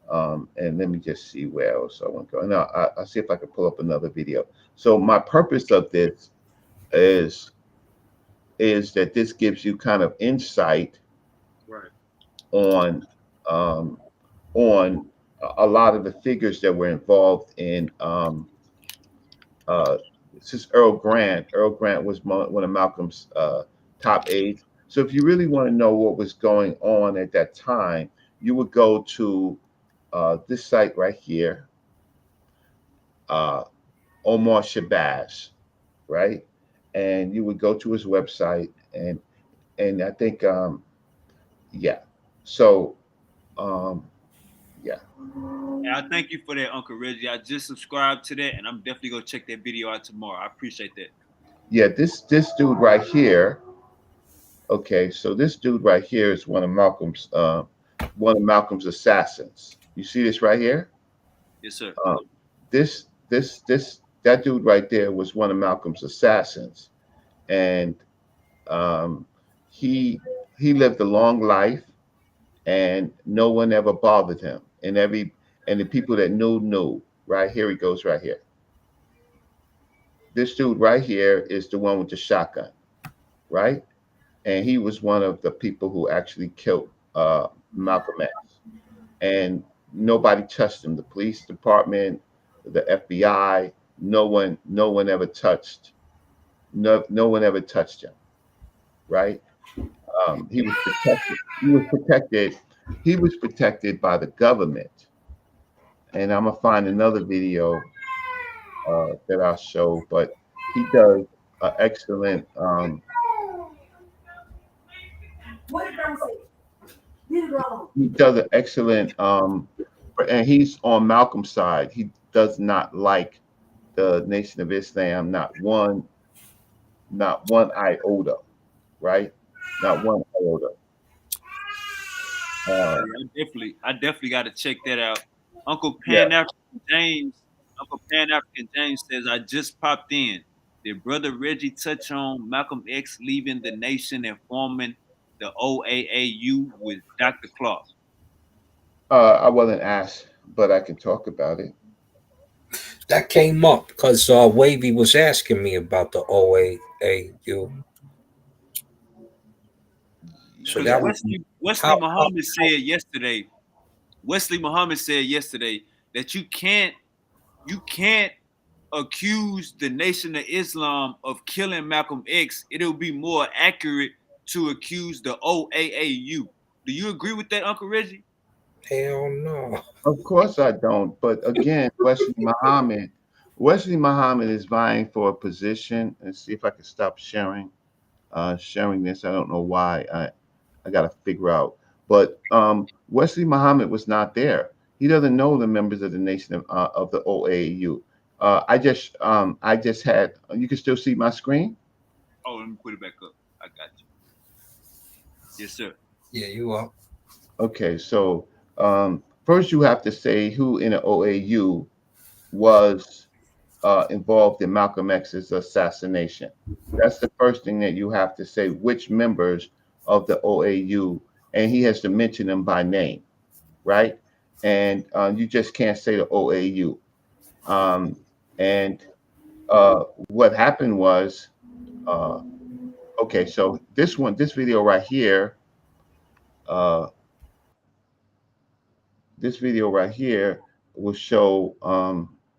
And let me just see where else I want to go. Now, I'll see if I can pull up another video. So my purpose of this is that this gives you kind of insight Right. on on a lot of the figures that were involved in. This is Earl Grant. Earl Grant was one of Malcolm's top aides. So if you really want to know what was going on at that time, you would go to this site right here, uh, Omar Shabazz, right? And you would go to his website, and I think yeah. So yeah. And I thank you for that, Uncle Reggie. I just subscribed to that, and I'm definitely gonna check that video out tomorrow. I appreciate that. Yeah, this dude right here. Okay, so this dude right here is one of Malcolm's assassins. You see this right here? Yes, sir. Uh, this that dude right there was one of Malcolm's assassins, and um, he he lived a long life, and no one ever bothered him. And the people that knew. Right here he goes right here. This dude right here is the one with the shotgun, right? And he was one of the people who actually killed Malcolm X. And nobody touched him. The police department, the FBI, no one ever touched, no one ever touched him, right? He was protected. He was protected. He was protected by the government. And I'm gonna find another video that I'll show, but he does an excellent. He does an excellent. And he's on Malcolm's side. He does not like the Nation of Islam, not one iota, right? Not one iota. Uh, I definitely got to check that out. Uncle yeah. Pan African James, Uncle Pan African James says, I just popped in. Did Brother Reggie touch on Malcolm X leaving the nation and forming the OAAU with Dr. Clark? I wasn't asked, but I can talk about it. That came up because Wavy was asking me about the OAAU. So Because that was Wesley how Muhammad said yesterday. Wesley Muhammad said yesterday that you can't accuse the Nation of Islam of killing Malcolm X. It'll be more accurate to accuse the OAAU. Do you agree with that, Uncle Reggie? hell no. Of course I don't. But again, Wesley Muhammad is vying for a position. Let's see if I can stop sharing this. I don't know why. I got to figure out. But Wesley Muhammad was not there. He doesn't know the members of the nation of the OAU. I just had. You can still see my screen. Oh, let me put it back up. I got you. Yes, sir. Yeah, you are. Okay, so first you have to say who in the OAU was involved in Malcolm X's assassination. That's the first thing that you have to say, which members of the OAU, and he has to mention them by name, right? And you just can't say the OAU. Um, and what happened was, uh, okay, so this video right here, uh, this video right here will show,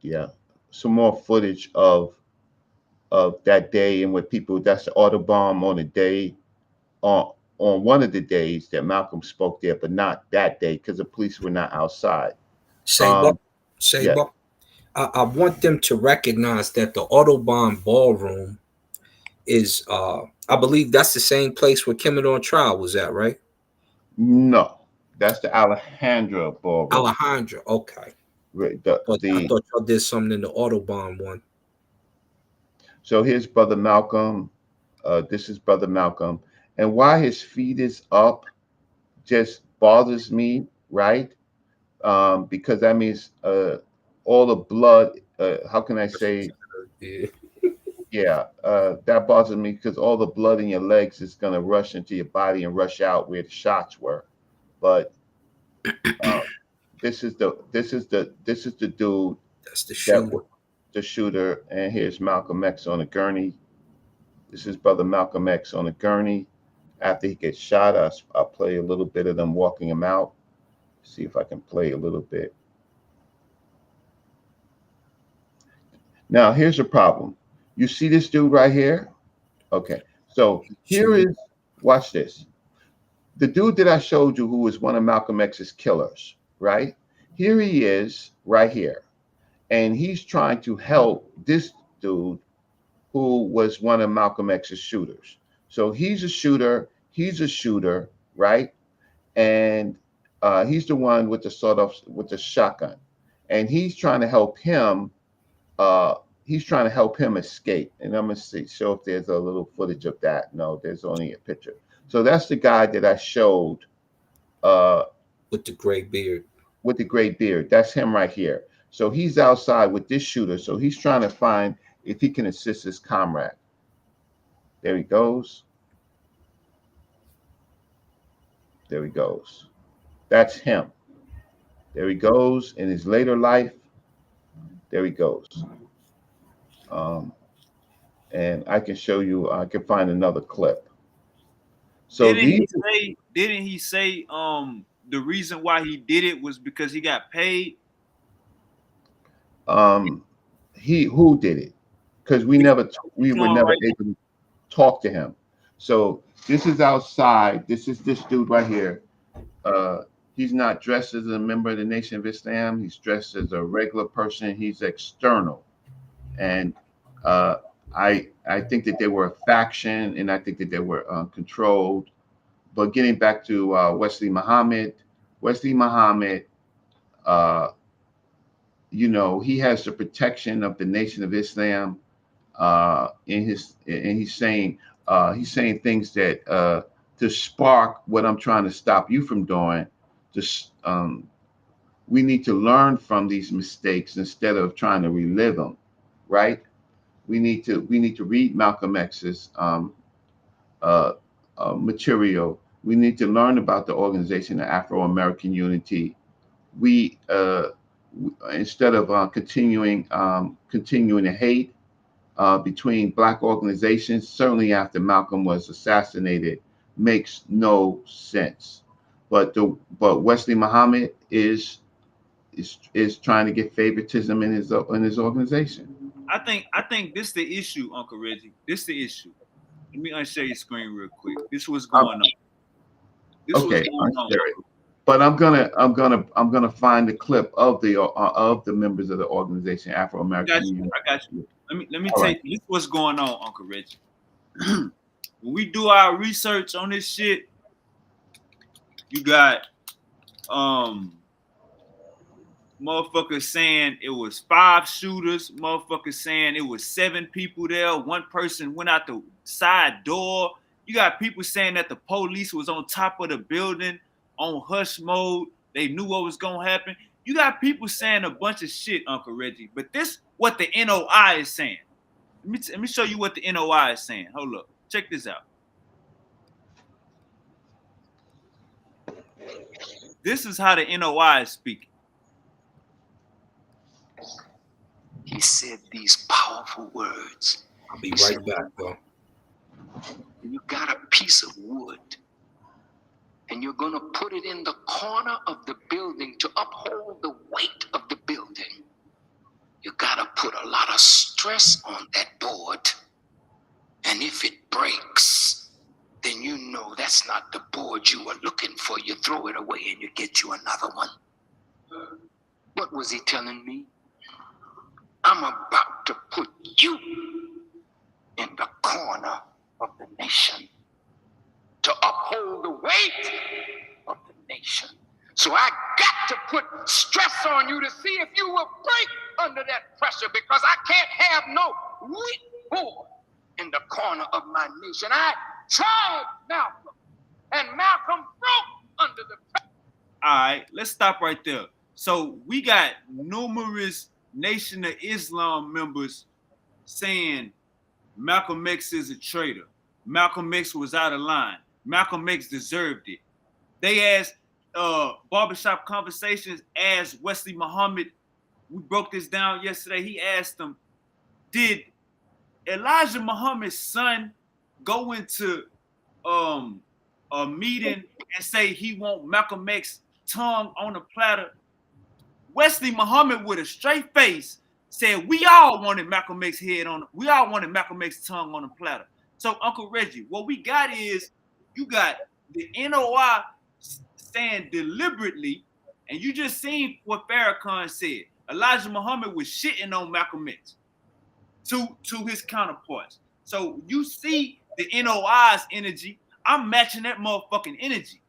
yeah, some more footage of that day and what people. That's the Autobomb on the day on one of the days that Malcolm spoke there, but not that day because the police were not outside. Saber, Um, yeah, Saber. I want them to recognize that the Autobahn Ballroom is, I believe that's the same place where Kim on trial was at, right? no, that's the Alejandra Ballroom. Alejandra, okay. Right, But I thought y'all did something in the Autobahn one. So here's Brother Malcolm. This is Brother Malcolm, and why his feet is up just bothers me, right? Because that means all the blood. How can I say? Yeah. Yeah, that bothers me because all the blood in your legs is gonna rush into your body and rush out where the shots were. But uh, this is the dude That's the that shooter. was the shooter, and here's Malcolm X on a gurney. This is Brother Malcolm X on a gurney. After he gets shot, I'll play a little bit of them walking him out. See if I can play a little bit. Now, here's the problem. You see this dude right here? Okay. So here is, watch this. The dude that I showed you who was one of Malcolm X's killers, right? Here he is right here. And he's trying to help this dude who was one of Malcolm X's shooters. So he's a shooter, right? And he's the one with the shotgun. And he's trying to help him escape. And I'm gonna show if there's a little footage of that. No, there's only a picture. So that's the guy that I showed with the gray beard. With the gray beard. That's him right here. So he's outside with this shooter. So he's trying to find if he can assist his comrade. There he goes. There he goes. That's him. There he goes in his later life. There he goes. And I can show you, I can find another clip. So didn't he say the reason why he did it was because he got paid? Who did it? Because we were Showing never right able to talk to him. So this is outside. This is this dude right here. Uh, he's not dressed as a member of the Nation of Islam. He's dressed as a regular person. He's external, and uh, I think that they were a faction, and I think that they were controlled. But getting back to Wesley Muhammad, uh, he has the protection of the Nation of Islam. And he's saying things that to spark what I'm trying to stop you from doing. Just we need to learn from these mistakes instead of trying to relive them, right? We need to read Malcolm X's uh, material. We need to learn about the Organization of Afro American Unity. We instead of continuing to hate between black organizations, certainly after Malcolm was assassinated, makes no sense. But Wesley Muhammad is trying to get favoritism in his organization. I think this the issue, Uncle Reggie. This the issue. Let me unshare your screen real quick. This was going on. This was Okay, going I'm on. sorry. But I'm gonna find the clip of the members of the organization Afro I got American you. Union. I got you. Let me All tell right. you this what's going on, Uncle Reggie. When we do our research on this shit, you got motherfuckers saying it was 5 shooters, motherfuckers saying it was 7 people there, 1 person went out the side door. You got people saying that the police was on top of the building on hush mode. They knew what was gonna happen. You got people saying a bunch of shit, Uncle Reggie. But this what the NOI is saying. Let me show you what the NOI is saying. Hold up. Check this out. This is how the NOI is speaking. He said these powerful words. I'll be right back, though. You got a piece of wood, and you're going to put it in the corner of the building to uphold the weight of the building. You got to put a lot of stress on that board. And if it breaks, then you know that's not the board you were looking for. You throw it away and you get you another one. What was he telling me? I'm about to put you in the corner of the nation to uphold the weight of the nation. So I got to put stress on you to see if you will break under that pressure, because I can't have no weak board in the corner of my nation. I tried Malcolm, and Malcolm broke under the pressure. All right, let's stop right there. So we got numerous Nation of Islam members saying Malcolm X is a traitor. Malcolm X was out of line. Malcolm X deserved it. They asked Barbershop Conversations asked Wesley Muhammad. We broke this down yesterday. He asked him, did Elijah Muhammad's son go into a meeting and say he want Malcolm X's tongue on a platter? Wesley Muhammad with a straight face said we all wanted Malcolm X's we all wanted Malcolm X's tongue on a platter. So Uncle Reggie, what we got is you got the NOI saying deliberately, and you just seen what Farrakhan said. Elijah Muhammad was shitting on Malcolm X to his counterparts. So you see the NOI's energy. I'm matching that motherfucking energy.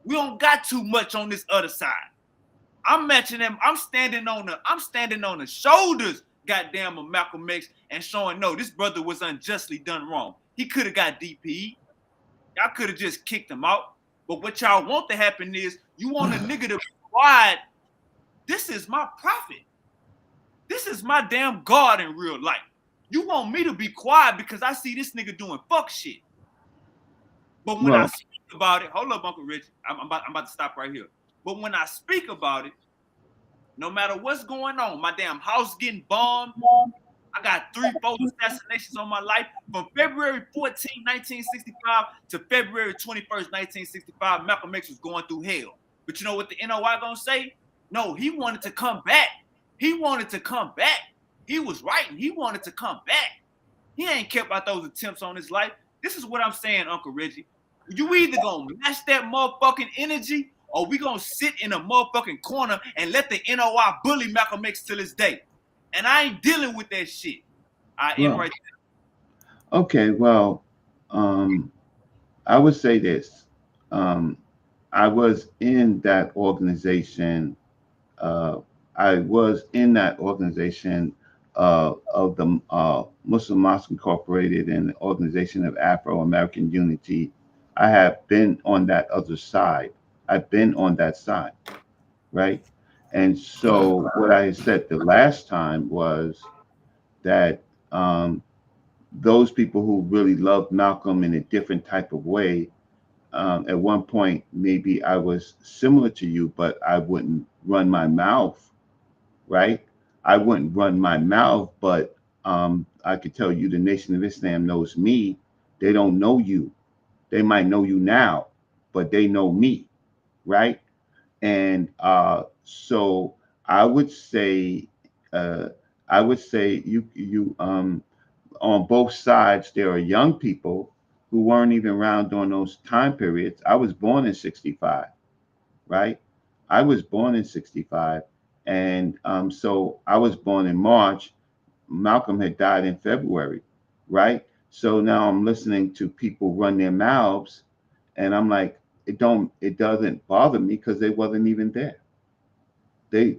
We don't got too much on this other side. I'm matching them. I'm standing on the shoulders, goddamn, of Malcolm X and showing no, this brother was unjustly done wrong. He could have got DP. Y'all could have just kicked him out. But what y'all want to happen is you want a nigga to be quiet. This is my prophet. This is my damn God in real life. You want me to be quiet because I see this nigga doing fuck shit. But when I speak about it, hold up, Uncle Rich. I'm about to stop right here. But when I speak about it, no matter what's going on, my damn house getting bombed. I got 3 false assassinations on my life from February 14, 1965 to February 21st, 1965. Malcolm X was going through hell But you know what the NOI gonna say? No, he wanted to come back. He wanted to come back. He was writing. He wanted to come back. He ain't kept out those attempts on his life. This is what I'm saying, Uncle Reggie. You either gonna match that motherfucking energy, or we gonna sit in a motherfucking corner and let the NOI bully Malcolm X till this day. And I ain't dealing with that shit. I end right there. Okay, well, I would say this. I was in that organization. I was in that organization of the Muslim Mosque Incorporated and the Organization of Afro American Unity. I have been on that other side. I've been on that side, right? And so what I said the last time was that those people who really loved Malcolm in a different type of way, at one point, maybe I was similar to you, but I wouldn't run my mouth, right? I wouldn't run my mouth, but I could tell you the Nation of Islam knows me. They don't know you. They might know you now, but they know me, right? And so I would say, you on both sides, there are young people who weren't even around during those time periods. I was born in 65, right? I was born in 65. And so I was born in March. Malcolm had died in February, right? So now I'm listening to people run their mouths, and I'm like, it doesn't bother me because they wasn't even there. They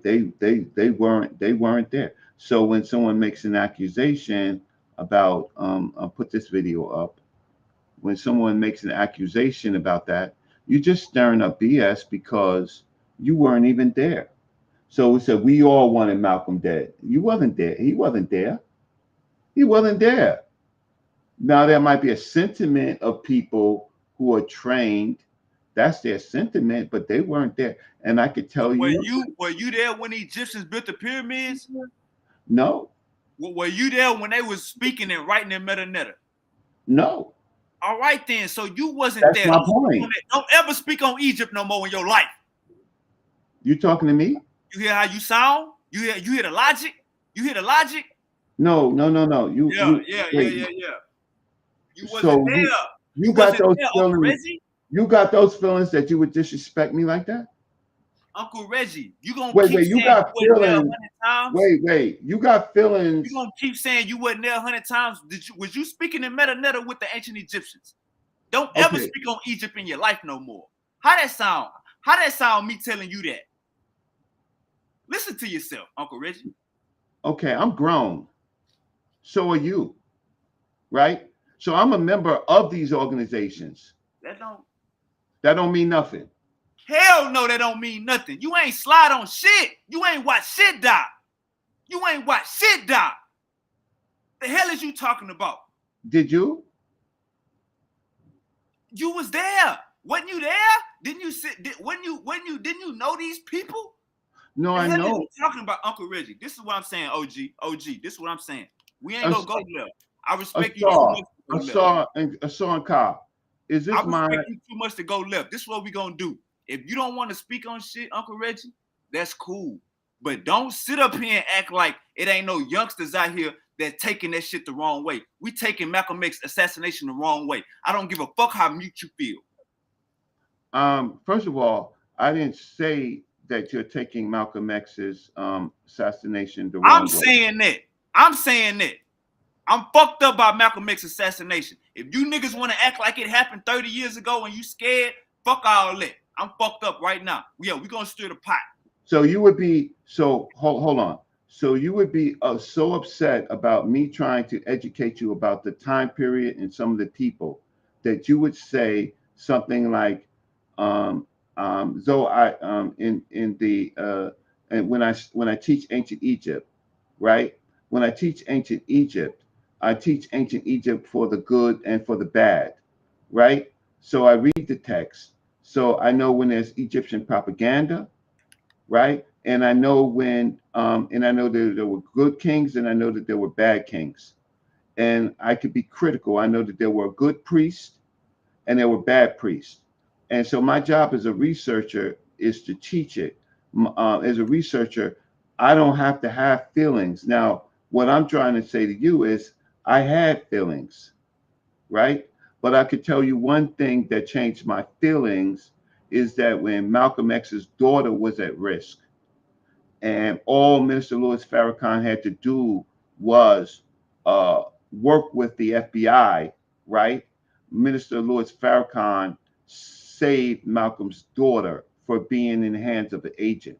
weren't there. So when someone makes an accusation about, I'll put this video up. When someone makes an accusation about that, you're just stirring up BS because you weren't even there. So we said we all wanted Malcolm dead. You wasn't there. He wasn't there. He wasn't there. Now there might be a sentiment of people who are trained. That's their sentiment, but they weren't there. And I could tell you. Were you there when the Egyptians built the pyramids? No. Were you there when they was speaking and writing in Metanetta? No. All right then. So you wasn't That's there. my point. Don't ever speak on Egypt no more in your life. You talking to me? You hear how you sound? You hear the logic? You hear the logic? No. Yeah. You wasn't there. You got those feelings. You got those feelings that you would disrespect me like that? Uncle Reggie, you gonna wait, keep wait, you saying got you wasn't there feelings. 100 times? Wait, you got feelings. You gonna keep saying you wasn't there 100 times? Was you speaking in Metanetta with the ancient Egyptians? Don't ever speak on Egypt in your life no more. How that sound? How that sound me telling you that? Listen to yourself, Uncle Reggie. Okay, I'm grown. So are you. Right? So I'm a member of these organizations. That don't mean nothing. Hell no, that don't mean nothing. You ain't slide on shit. You ain't watch shit die. You ain't watch shit die. The hell is you talking about? Did you? You was there. Wasn't you there? Didn't you sit? Didn't you know these people? No, I know. What you talking about, Uncle Reggie? This is what I'm saying, OG. This is what I'm saying. We ain't gonna go left. I respect you too much to go left. I saw in Kyle. Is this I respect you too much to go left. This is what we gonna do. If you don't want to speak on shit, Uncle Reggie, that's cool. But don't sit up here and act like it ain't no youngsters out here that's taking that shit the wrong way. We taking Malcolm X assassination the wrong way. I don't give a fuck how mute you feel. First of all, I didn't say that you're taking Malcolm X's assassination the wrong way. I'm saying that. I'm fucked up by Malcolm X's assassination. If you niggas want to act like it happened 30 years ago and you scared, fuck all that. I'm fucked up right now. Yeah, we gonna stir the pot. So you would be hold on. So you would be so upset about me trying to educate you about the time period and some of the people that you would say something like, and when I teach ancient Egypt, right? When I teach ancient Egypt, I teach ancient Egypt for the good and for the bad, right? So I read the text. So I know when there's Egyptian propaganda, right? And I know when, and I know that there were good kings and I know that there were bad kings. And I could be critical. I know that there were good priests and there were bad priests. And so my job as a researcher is to teach it. As a researcher, I don't have to have feelings. Now, what I'm trying to say to you is I had feelings, right? But I could tell you one thing that changed my feelings is that when Malcolm X's daughter was at risk, and all Minister Louis Farrakhan had to do was uh, work with the FBI, right? Minister Louis Farrakhan saved Malcolm's daughter for being in the hands of an agent,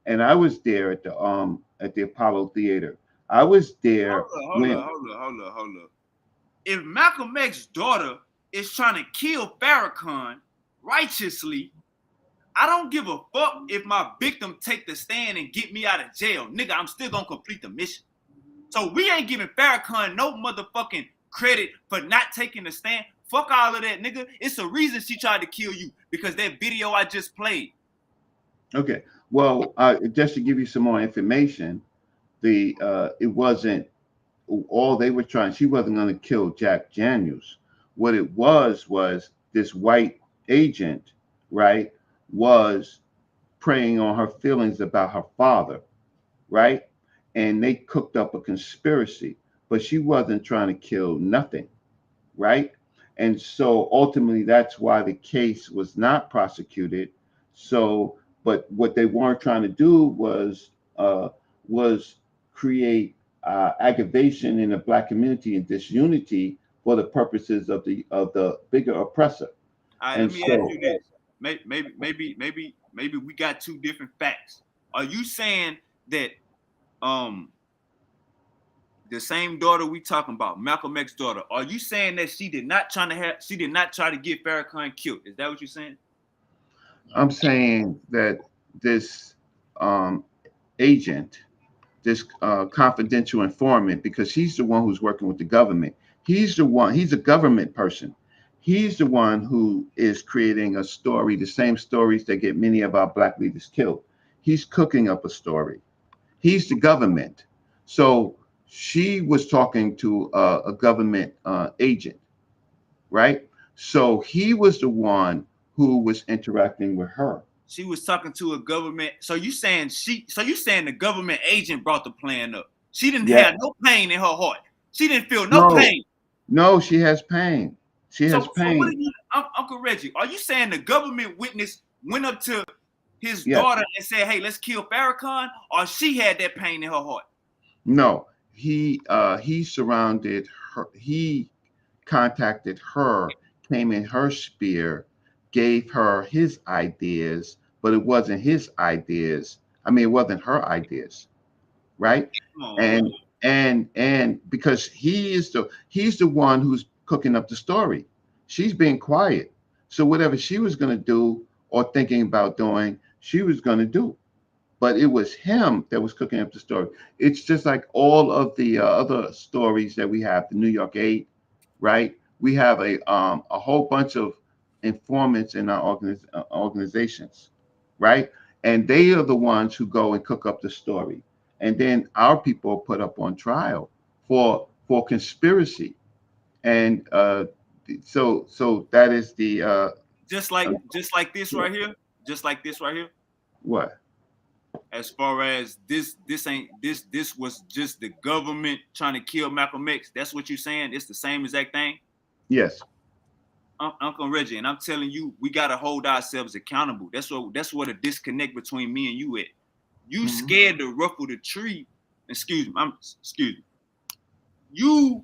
and I was there at the Apollo Theater. I was there Hold when up, hold up, hold up, hold up. If Malcolm X's daughter is trying to kill Farrakhan righteously, I don't give a fuck if my victim take the stand and get me out of jail. Nigga, I'm still gonna complete the mission. So we ain't giving Farrakhan no motherfucking credit for not taking the stand. Fuck all of that, nigga. It's a reason she tried to kill you, because that video I just played. Okay, well, just to give you some more information, it wasn't all they were trying. She wasn't going to kill Jack Daniels. What it was this white agent, right, was preying on her feelings about her father, right, and they cooked up a conspiracy. But she wasn't trying to kill nothing, right? And so ultimately, that's why the case was not prosecuted. So, but what they weren't trying to do was create aggravation in the black community and disunity for the purposes of the bigger oppressor. All right, And let me ask so, you this. Maybe we got two different facts. Are you saying that the same daughter we talking about, Malcolm X's daughter, are you saying that she did not try to get Farrakhan killed? Is that what you're saying? I'm saying that this agent, this confidential informant, because he's the one who's working with the government. He's a government person. He's the one who is creating a story, the same stories that get many of our black leaders killed. He's cooking up a story. He's the government. So she was talking to a government agent, right? So he was the one who was interacting with her. She was talking to a government. So you saying the government agent brought the plan up. She didn't Yeah. have no pain in her heart. She didn't feel no No, pain. no, she has pain. She So has what are pain. you, Uncle Reggie? Are you saying the government witness went up to his Yes. daughter and said, "Hey, let's kill Farrakhan," or she had that pain in her heart? No, he surrounded her. He contacted her, came in her sphere, gave her his ideas, but it wasn't his ideas. I mean, it wasn't her ideas, right? Come on, man. And because he's the one who's cooking up the story. She's being quiet. So whatever she was going to do or thinking about doing, she was going to do. But it was him that was cooking up the story. It's just like all of the other stories that we have, the New York Eight, right? We have a whole bunch of informants in our organizations, right? And they are the ones who go and cook up the story, and then our people are put up on trial for conspiracy, and so that is the Just like this right here. Just like this right here. what? As far as this was just the government trying to kill Malcolm X. That's what you're saying. It's the same exact thing. Yes. Uncle Reggie, and I'm telling you, we gotta hold ourselves accountable. That's what a disconnect between me and you at. You scared to ruffle the tree. Excuse me. You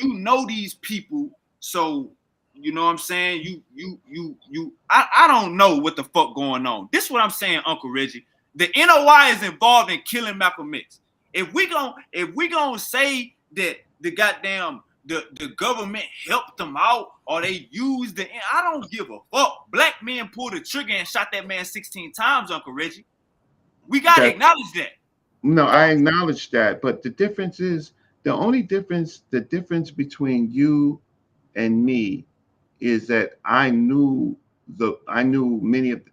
know these people, so you know what I'm saying. I don't know what the fuck going on. This is what I'm saying, Uncle Reggie. The NOI is involved in killing Malcolm X. If we gonna say that the goddamn the government helped them out or they used I don't give a fuck. Black men pulled the trigger and shot that man 16 times, Uncle Reggie. We gotta acknowledge that. No, I acknowledge that, but the difference is the difference between you and me is that I knew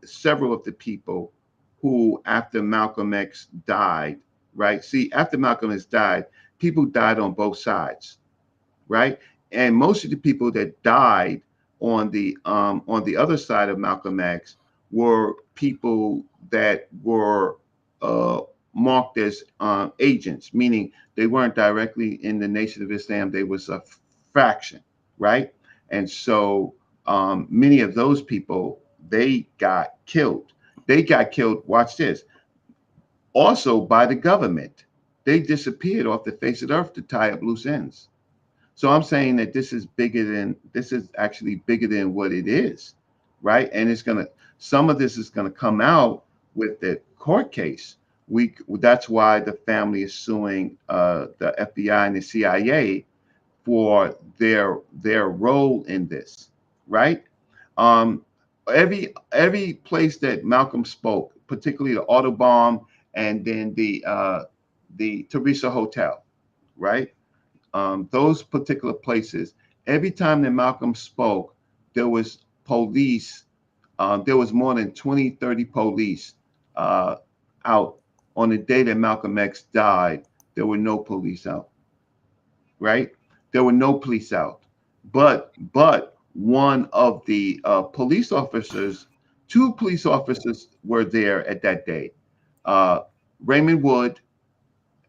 several of the people who after Malcolm X died, right? See, after Malcolm X died, people died on both sides, right? And most of the people that died on the other side of Malcolm X were people that were marked as agents, meaning they weren't directly in the Nation of Islam. They was a faction, right? And so many of those people, they got killed. They got killed. Watch this. Also by the government, they disappeared off the face of the earth to tie up loose ends. So I'm saying that this is actually bigger than what it is, right? And some of this is gonna come out with the court case. That's why the family is suing the FBI and the CIA for their role in this, right? Um, every place that Malcolm spoke, particularly the Autobahn and then the Teresa Hotel, right? Those particular places, every time that Malcolm spoke, there was police. There was more than 20, 30 police uh, out. On the day that Malcolm X died, there were no police out, right? There were no police out. But one of the police officers, two police officers were there at that day. Uh, Raymond Wood,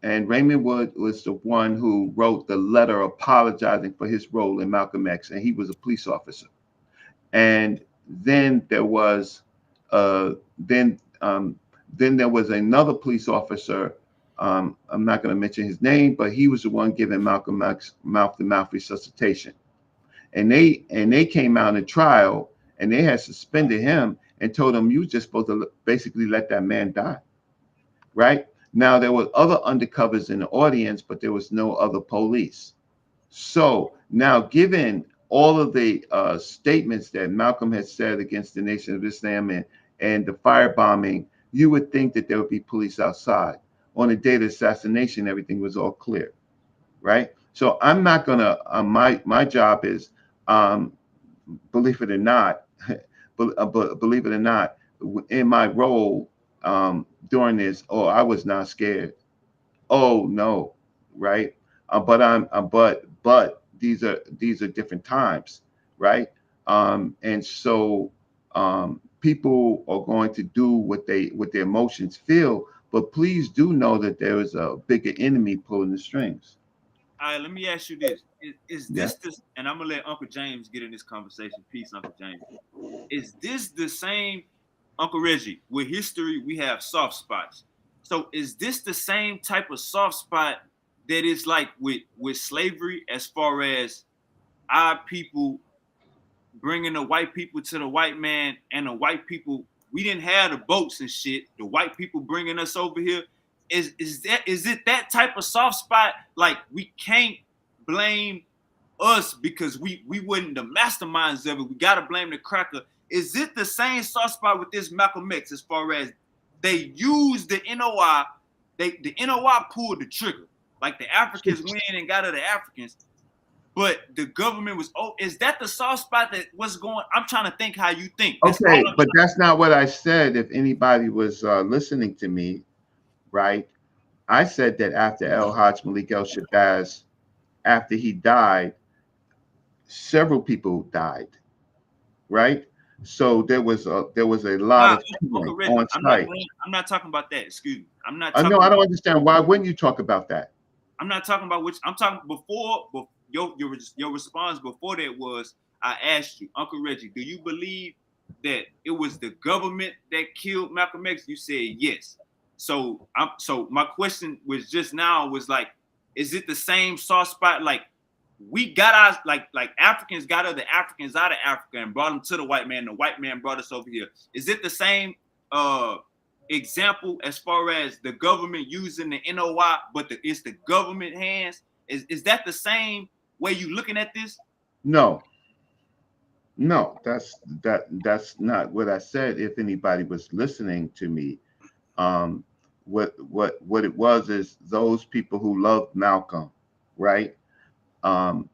and Raymond Wood was the one who wrote the letter apologizing for his role in Malcolm X, and he was a police officer. And then there was, uh, then um, then there was another police officer. I'm not going to mention his name, but he was the one giving Malcolm X mouth-to-mouth resuscitation. And they came out in trial, and they had suspended him and told him you were just supposed to basically let that man die, right? Now there were other undercovers in the audience, but there was no other police. So now, given all of the statements that Malcolm had said against the Nation of Islam and the firebombing, you would think that there would be police outside. On the day of the assassination, everything was all clear, right? So I'm not gonna. My job is, um, believe it or not, believe it or not, in my role during this, oh, I was not scared. Oh no, right? But these are different times, right? And so people are going to do what their emotions feel, but please do know that there is a bigger enemy pulling the strings. All right, let me ask you this: is Yeah. this this? And I'm gonna let Uncle James get in this conversation. Peace, Uncle James. Is this the same, Uncle Reggie? With history, we have soft spots. So is this the same type of soft spot that is like with slavery, as far as our people bringing the white people to the white man, and the white people, we didn't have the boats and shit. The white people bringing us over here. Is it that type of soft spot? Like we can't blame us because we wasn't the masterminds of it. We gotta blame the cracker. Is it the same soft spot with this Malcolm X, as far as they used the NOI, the NOI pulled the trigger. Like the Africans went in and got at the Africans, but the government was, oh, is that the soft spot that was going? I'm trying to think how you think. That's Okay, but that's not what I said. If anybody was listening to me, right? I said that after El Hajj Malik El Shabazz, after he died, several people died, right? So there was a lot Nah, of Uncle killing Reggie, on site. I'm not talking about that. Excuse me. I'm not I talking. know I don't understand why wouldn't you talk about that? I'm not talking about which. I'm talking before your response before that was, I asked you, Uncle Reggie, do you believe that it was the government that killed Malcolm X? You said yes. So my question was just now was like, is it the same soft spot? Like we got our like Africans got other Africans out of Africa and brought them to the white man. The white man brought us over here. Is it the same example as far as the government using the NOI, but it's the government hands? Is that the same way you looking at this? No, no, that's not what I said. If anybody was listening to me, um, what it was is those people who loved Malcolm, right? um,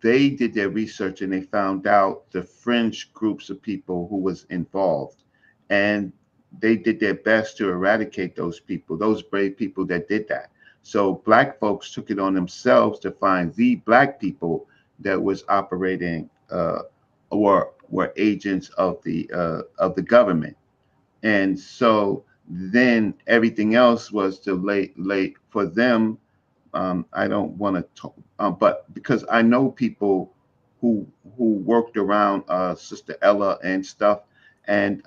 they did their research and they found out the fringe groups of people who was involved, and they did their best to eradicate those people, those brave people that did that. So black folks took it on themselves to find the black people that was operating or were agents of the government, And so then everything else was to lay for them. I don't want to talk, but because I know people who worked around Sister Ella and stuff, and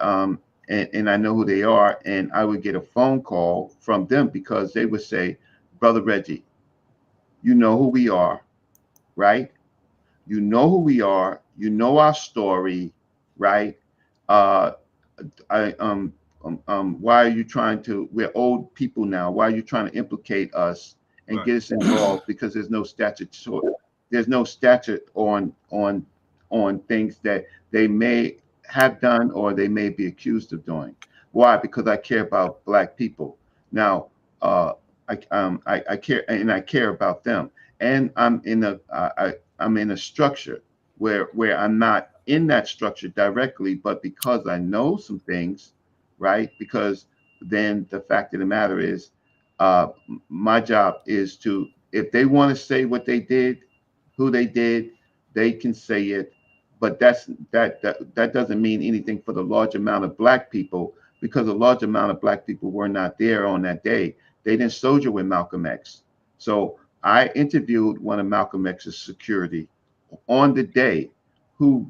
and I know who they are, and I would get a phone call from them because they would say, "Brother Reggie, you know who we are, right? You know who we are. You know our story, right? Uh, I why are you trying to? We're old people now. Why are you trying to implicate us and Right. get us involved? Because there's no statute on things that they may have done or they may be accused of doing. Why? Because I care about black people. Now, I care and I care about them, and I'm in a structure where I'm not in that structure directly, but because I know some things, right? Because then the fact of the matter is, my job is to, if they want to say what they did, who they did, they can say it. But that doesn't mean anything for the large amount of black people, because a large amount of black people were not there on that day. They didn't soldier with Malcolm X. So I interviewed one of Malcolm X's security on the day, who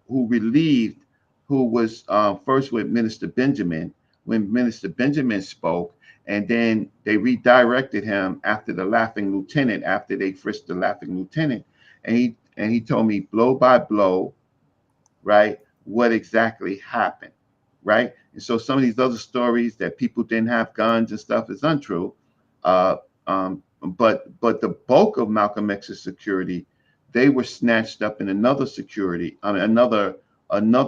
relieved, who was first with Minister Benjamin when Minister Benjamin spoke, and then they redirected him after the Laughing Lieutenant, after they frisked the Laughing Lieutenant, and he told me blow by blow, right, what exactly happened, right? And so some of these other stories that people didn't have guns and stuff is untrue. Uh, but the bulk of Malcolm X's security, they were snatched up in another security, another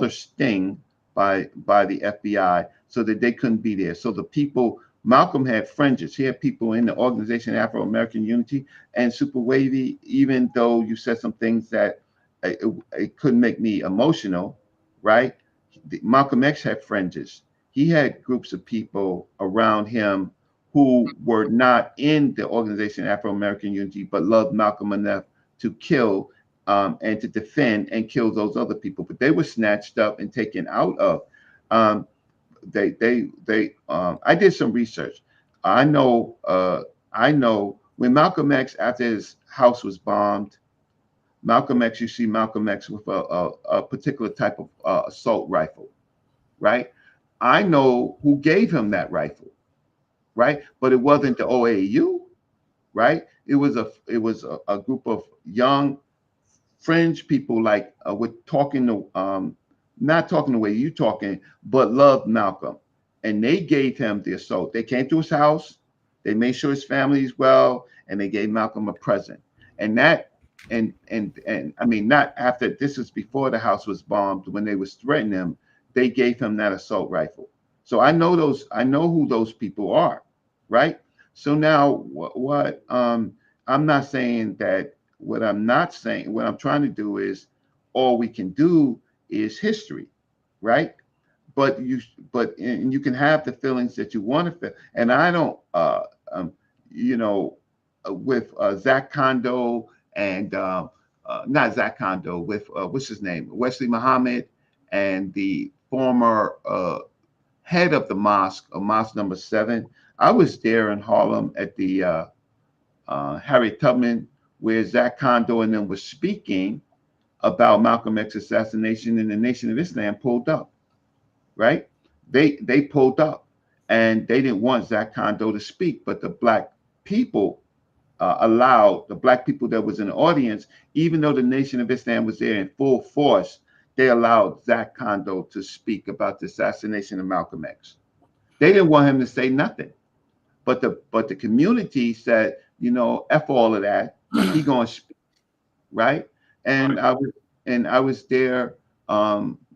sting by the FBI, so that they couldn't be there. So the people, Malcolm had fringes. He had people in the Organization Afro American Unity and Super Wavy. Even though you said some things that it couldn't make me emotional, right? Malcolm X had fringes. He had groups of people around him who were not in the Organization Afro American Unity, but loved Malcolm enough to kill and to defend and kill those other people. But they were snatched up and taken out of. Um, I did some research. I know. I know when Malcolm X, after his house was bombed, Malcolm X, you see Malcolm X with a particular type of assault rifle, right? I know who gave him that rifle, right? But it wasn't the OAU, right? It was a group of young fringe people, like with talking to not talking the way you talking, but loved Malcolm, and they gave him the assault. They came to his house, they made sure his family is well, and they gave Malcolm a present. And that and I mean, not after, this is before the house was bombed, when they was threatening him, they gave him that assault rifle. So I know who those people are, right? So now I'm not saying that, what I'm not saying, what I'm trying to do is, all we can do is history, right? But and you can have the feelings that you want to feel. And I don't, you know, with Zach Kondo and not Zach Kondo, with what's his name, Wesley Muhammad, and the former head of the mosque, Mosque Number 7. I was there in Harlem at the Harriet Tubman, where Zach Kondo and them was speaking about Malcolm X assassination, and the Nation of Islam pulled up, right? They pulled up, and they didn't want Zach Kondo to speak, but the black people allowed, the black people that was in the audience, even though the Nation of Islam was there in full force, they allowed Zach Kondo to speak about the assassination of Malcolm X. They didn't want him to say nothing. But the community said, F all of that. He gonna speak, right? And I was there.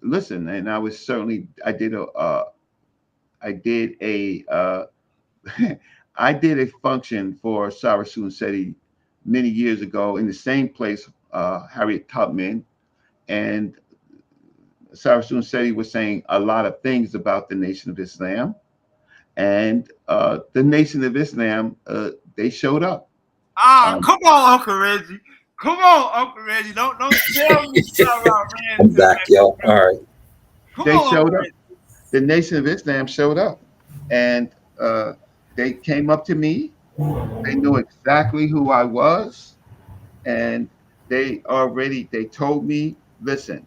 Listen, and I was certainly, I did a I did a function for Sarasun Seti many years ago in the same place, Harriet Tubman, and Sarasun Seti was saying a lot of things about the Nation of Islam, and the Nation of Islam, they showed up. Come on, Uncle Reggie. Come on, Uncle Reggie. Don't tell me Farrakhan ran I'm to back, that. yo. All right. Come They on, Uncle showed up. Reggie. the Nation of Islam showed up, and they came up to me. They knew exactly who I was, and they told me, listen,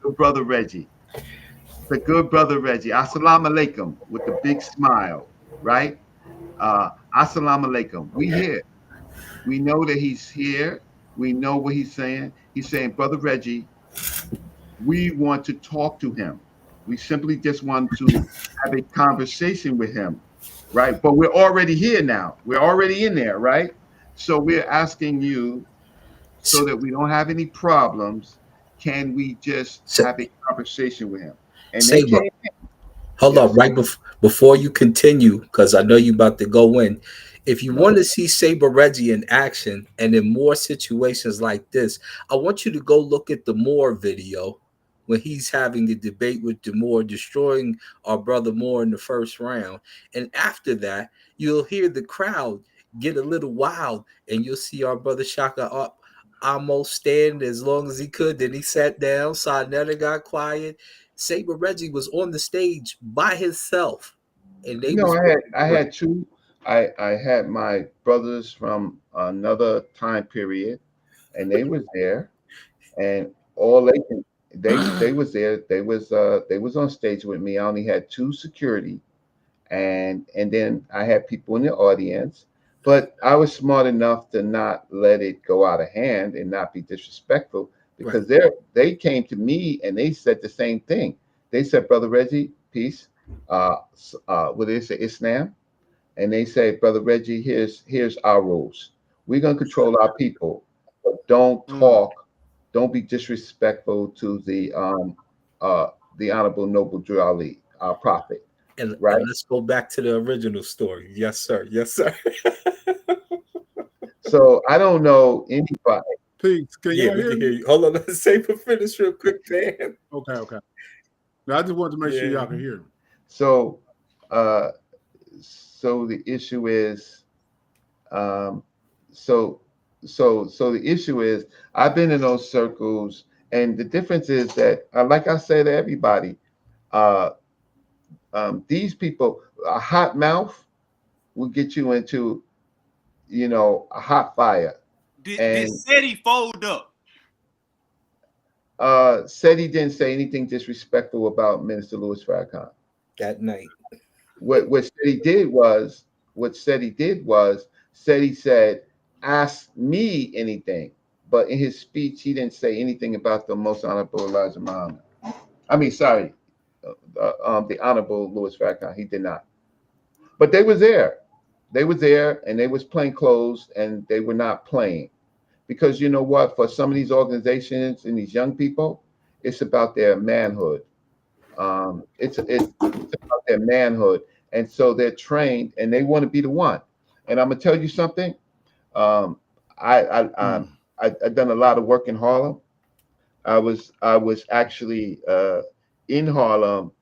good brother Reggie, the good brother Reggie, assalamu alaikum, with the big smile, right? Assalamu alaikum. We here. We know that he's here. We know what he's saying. He's saying, brother Reggie, we want to talk to him. We simply just want to have a conversation with him, right? But we're already here now. We're already in there, right? So we're asking you, so that we don't have any problems, can we just have a conversation with him? And they Saber, came. hold up, Yes. right before you continue, because I know you about to go in. If you want to see Saber Reggie in action and in more situations like this, I want you to go look at the Moore video when he's having the debate with Moore, destroying our brother Moore in the first round. And after that, you'll hear the crowd get a little wild, and you'll see our brother Shaka up almost stand as long as he could. Then he sat down, Sarnetta got quiet. Saber Reggie was on the stage by himself, and they No, was I had two. I had my brothers from another time period, and they was there, and all they was there. They was on stage with me. I only had two security, and then I had people in the audience. But I was smart enough to not let it go out of hand and not be disrespectful, right. because they came to me and they said the same thing. They said, brother Reggie, peace. What they say, Islam, and they say, brother Reggie, here's our rules. We're gonna control our people, but don't talk, don't be disrespectful to the honorable noble Drew Ali, our prophet, And right? let's go back to the original story. Yes, sir. Yes, sir. So I don't know anybody. Peace. Can Yeah, y'all we hear can hear me? you. Hold on, let's Saber finish real quick, man. Okay, okay. Now, I just wanted to make sure Yeah. y'all can hear me. So uh, so the issue is, um, so so the issue is, I've been in those circles, and the difference is that, like I say to everybody, uh, these people, a hot mouth will get you into, a hot fire. Did And Seti fold up? said he didn't say anything disrespectful about Minister Louis Farrakhan. That night. What said he did was, said he said, ask me anything. But in his speech, he didn't say anything about the most honorable Elijah Muhammad. I mean, sorry, the honorable Louis Farrakhan. He did not. But they was there. They was there, and they was plain clothes, and they were not playing. Because you know what? For some of these organizations and these young people, it's about their manhood. It's about their manhood, and so they're trained, and they want to be the one. And I'm gonna tell you something. Um, I done a lot of work in Harlem. I was actually in Harlem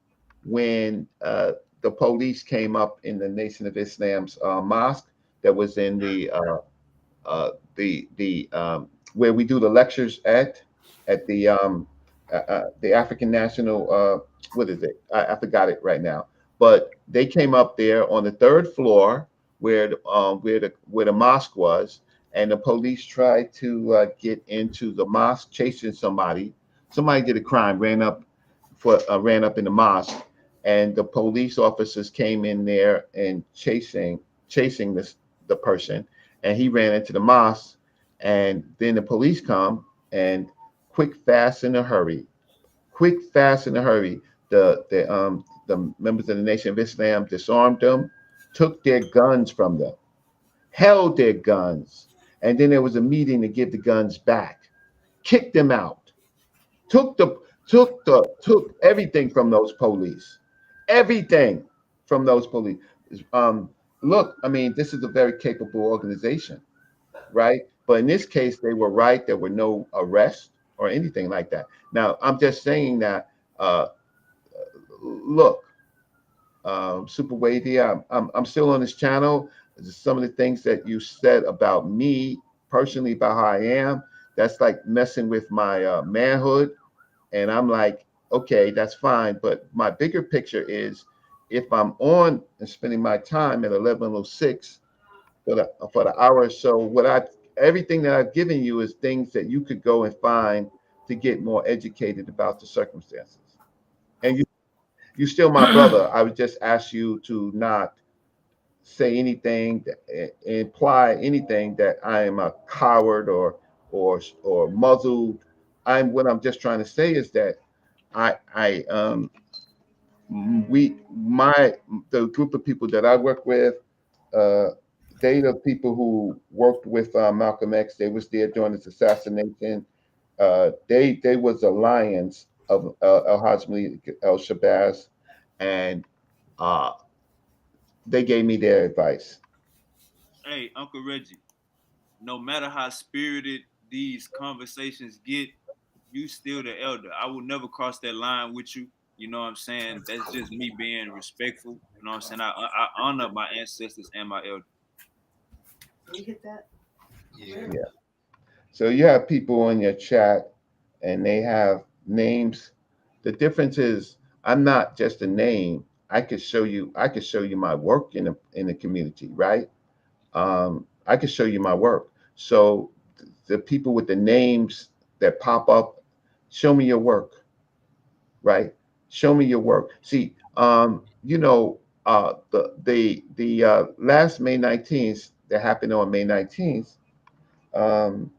when the police came up in the Nation of Islam's mosque that was in the where we do the lectures at the African National, what is it? I forgot it right now. But they came up there on the third floor where the mosque was, and the police tried to get into the mosque, chasing somebody. Somebody did a crime, ran up in the mosque, and the police officers came in there and chasing the person, and he ran into the mosque, and then the police come, and quick, fast, in a hurry, the members of the Nation of Islam disarmed them, took their guns from them, held their guns, and then there was a meeting to give the guns back, kicked them out, took the took everything from those police, everything from those police. Um, Look, I mean, this is a very capable organization, right? But in this case, they were right. There were no arrests or anything like that. Now, I'm just saying that. Uh, Look, Super Wavy, I'm still on this channel. Some of the things that you said about me personally, about how I am, that's like messing with my manhood. And I'm like, okay, that's fine. But my bigger picture is if I'm on and spending my time at 11:06 for the hour or so, everything that I've given you is things that you could go and find to get more educated about the circumstances. And you still my brother. I would just ask you to not say anything imply anything that I am a coward or muzzled. What I'm just trying to say is that I we my the group of people that I work with, uh, they the people who worked with Malcolm X. They was there during his assassination. They was alliance of El Hajj Malik El Shabazz, and uh, they gave me their advice. Hey, Uncle Reggie, no matter how spirited these conversations get, you still the elder. I will never cross that line with you. You know what I'm saying? That's just me being respectful. You know what I'm saying? I honor my ancestors and my elders. Yeah. Yeah. So you have people in your chat, and they have names. The difference is I'm not just a name. I could show you. I could show you my work in the community, right? I could show you my work. So the people with the names that pop up, show me your work, right? Show me your work. See, the last May 19th that happened on May 19th, um,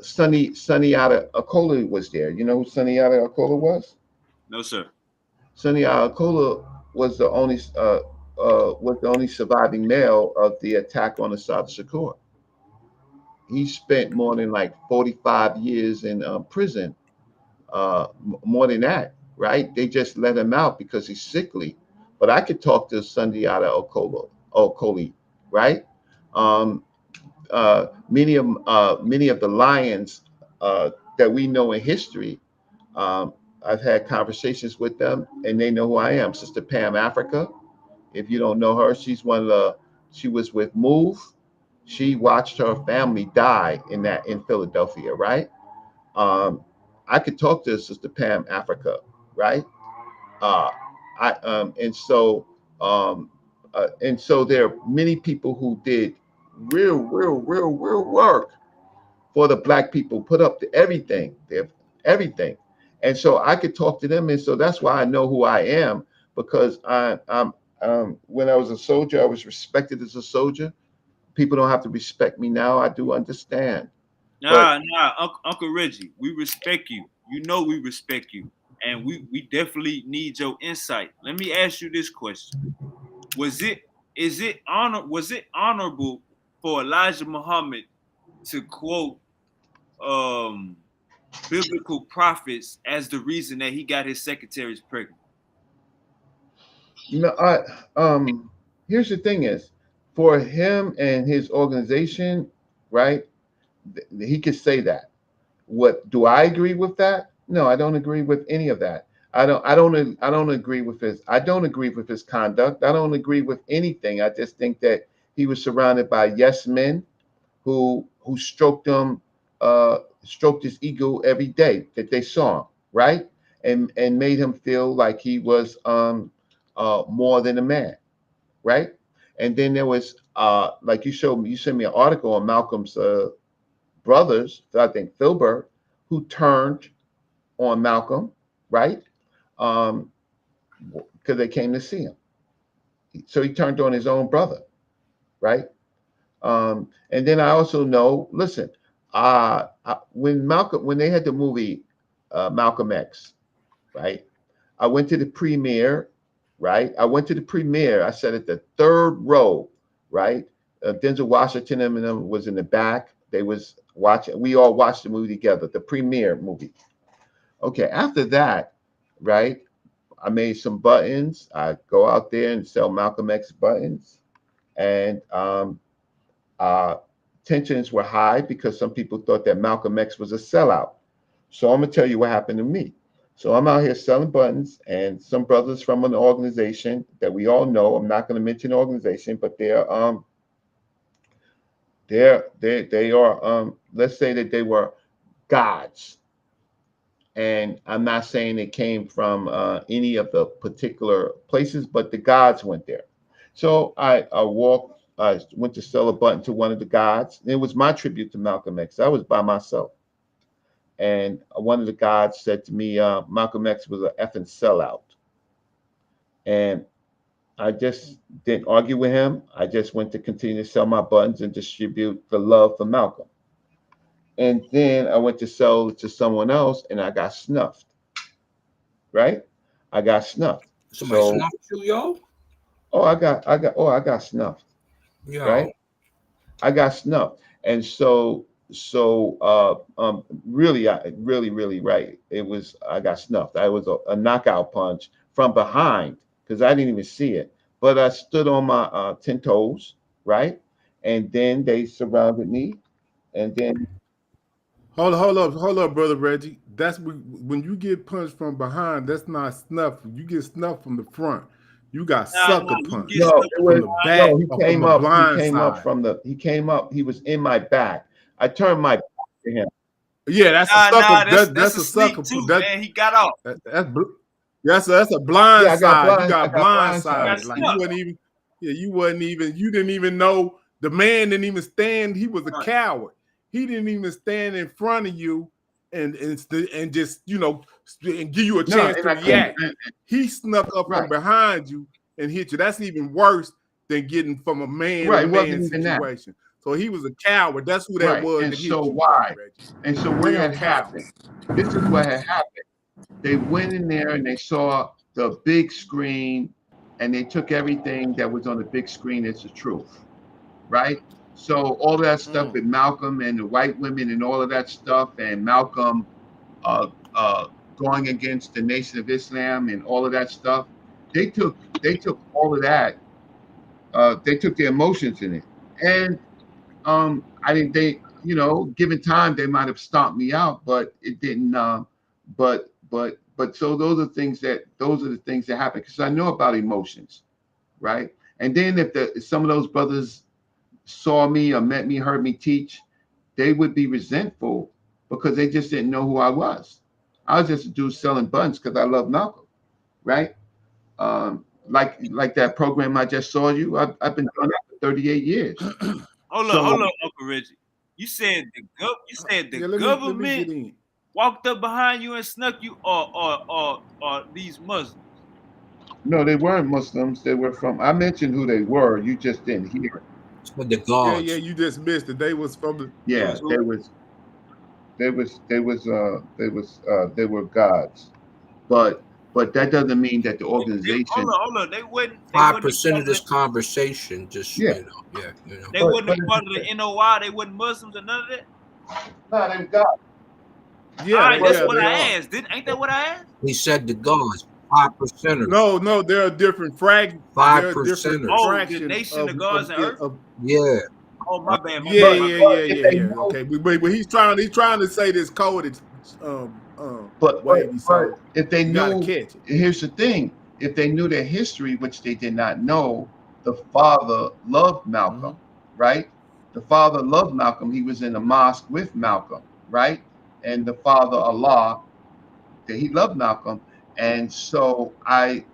Sonny Akola was there. You know who Sonny Akola was? No, sir. Sonny Akola was the only surviving male of the attack on Assad Shakur. He spent more than like 45 years in prison, more than that, right? They just let him out because he's sickly. But I could talk to Sundiata Okoli, right? Um, many of the lions that we know in history, um, I've had conversations with them, and they know who I am. Sister Pam Africa. If you don't know her, she was with Move. She watched her family die in Philadelphia, right? Um, I could talk to Sister Pam Africa, right? Uh, I and so there are many people who did real work for the black people, put up to everything, everything, and so I could talk to them, and so that's why I know who I am because I'm when I was a soldier, I was respected as a soldier. People don't have to respect me now. I do understand, but Uncle Reggie, we respect you. You know we respect you, and we definitely need your insight. Let me ask you this question: Was it honorable for Elijah Muhammad to quote um biblical prophets as the reason that he got his secretaries pregnant? no, here's the thing is for him and his organization, right? He could say that. What do I agree with that? No, I don't agree with any of that. I don't agree with his conduct. I don't agree with anything. I just think that he was surrounded by yes men who stroked his ego every day that they saw him, right? And made him feel like he was more than a man, right? And then there was like you sent me an article on Malcolm's brothers, I think Filbert, who turned on Malcolm, right? Um, because they came to see him. So he turned on his own brother, right? And then I also know, listen, when they had the movie Malcolm X, right? I went to the premiere, right? I went to the premiere. I sat at the third row, right? Denzel Washington and them was in the back. They was watching. We all watched the movie together, the premiere movie. Okay, after that, right? I made some buttons. I go out there and sell Malcolm X buttons, and uh, tensions were high because some people thought that Malcolm X was a sellout. So I'm gonna tell you what happened to me. So I'm out here selling buttons, and some brothers from an organization that we all know. I'm not going to mention the organization, but they are let's say that they were gods, And I'm not saying it came from any of the particular places, but the gods went there. So I walked, I went to sell a button to one of the gods. It was my tribute to Malcolm X. I was by myself. And one of the gods said to me, Malcolm X was an effing sellout. And I just didn't argue with him. I just went to continue to sell my buttons and distribute the love for Malcolm. And then I went to sell to someone else and I got snuffed. Right? I got snuffed. Somebody So, snuffed you, yo? I got snuffed. Yo. Right? I got snuffed. And really, really right. I got snuffed. I was a knockout punch from behind because I didn't even see it. But I stood on my 10 toes, right? And then they surrounded me. And then Hold up, brother Reggie. That's when you get punched from behind. That's not snuff. You get snuffed from the front. You got sucker punched from the back he or came from a up. blind He came side. up from the. He came up. He was in my back. I turned my back to him. Yeah, that's a sucker. That's a sneak sucker. too, man. He got off. That's a blind Yeah, I got side. blind. You got I got blindsided. blindsided. Like you wasn't even. Yeah, you didn't even know the man didn't even stand. He was a coward. He didn't even stand in front of you and just and give you a chance to react. He snuck up from behind you and hit you. That's even worse than getting from a man-to-man situation. So he was a coward. That's who that was. And that so hit you, why? Reggie. And so what had happened? This is what had happened. They went in there and they saw the big screen and they took everything that was on the big screen as the truth, right? So all that stuff with Malcolm and the white women and all of that stuff, and Malcolm going against the Nation of Islam and all of that stuff, they took all of that. They took their emotions in it, and I think given time, they might have stomped me out, but it didn't. But so those are the things that happen because I know about emotions, right? And then if some of those brothers saw me or met me, heard me teach, they would be resentful because they just didn't know who I was. I was just a dude selling buns because I love Malcolm, right? Like that program I just saw you. I've been doing that for 38 years. Hold up, Uncle Reggie. You said the government walked up behind you and snuck you, or these Muslims? No, they weren't Muslims. They were from. I mentioned who they were. You just didn't hear it. The gods. Yeah, you just missed it. They was from the. Yeah, they were gods, but that doesn't mean that the organization. Hold on. They wouldn't. 5% of this conversation, just They wouldn't be part of the NOI. They wasn't Muslims or none of that. No, they gods. Yeah, all right, that's what I asked. Ain't that what I asked? He said the gods. 5%. No, there are different fragments. 5%. Oh, the nation of gods and earth. Yeah. Oh, my bad. Yeah. Okay, but he's trying to say this coded. But if they knew, catch it. Here's the thing: if they knew their history, which they did not know, the father loved Malcolm, right? The father loved Malcolm. He was in the mosque with Malcolm, right? And the father Allah, he loved Malcolm. And so I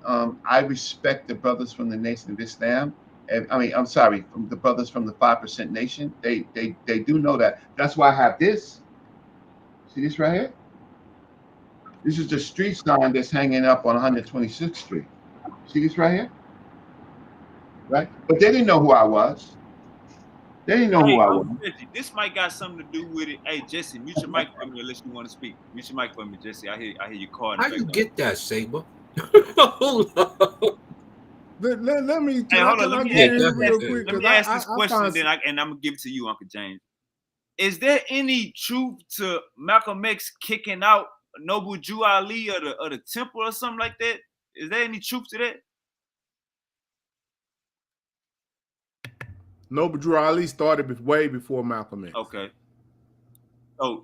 respect the brothers from the Nation of Islam. I'm sorry, from the brothers from the 5% Nation. They do know that. That's why I have this. See this right here? This is the street sign that's hanging up on 126th Street. See this right here? Right? But they didn't know who I was. They didn't know who I was. This might got something to do with it. Hey, Jesse, mute your mic for me unless you want to speak. Mute your mic for me, Jesse. I hear you calling. How you get that, Saber? Let me. Hey, hold on. Let me ask this question, and I'm gonna give it to you, Uncle James. Is there any truth to Malcolm X kicking out Noble Drew Ali or the temple or something like that? Is there any truth to that? Noble Drew Ali started way before Malcolm X. Okay.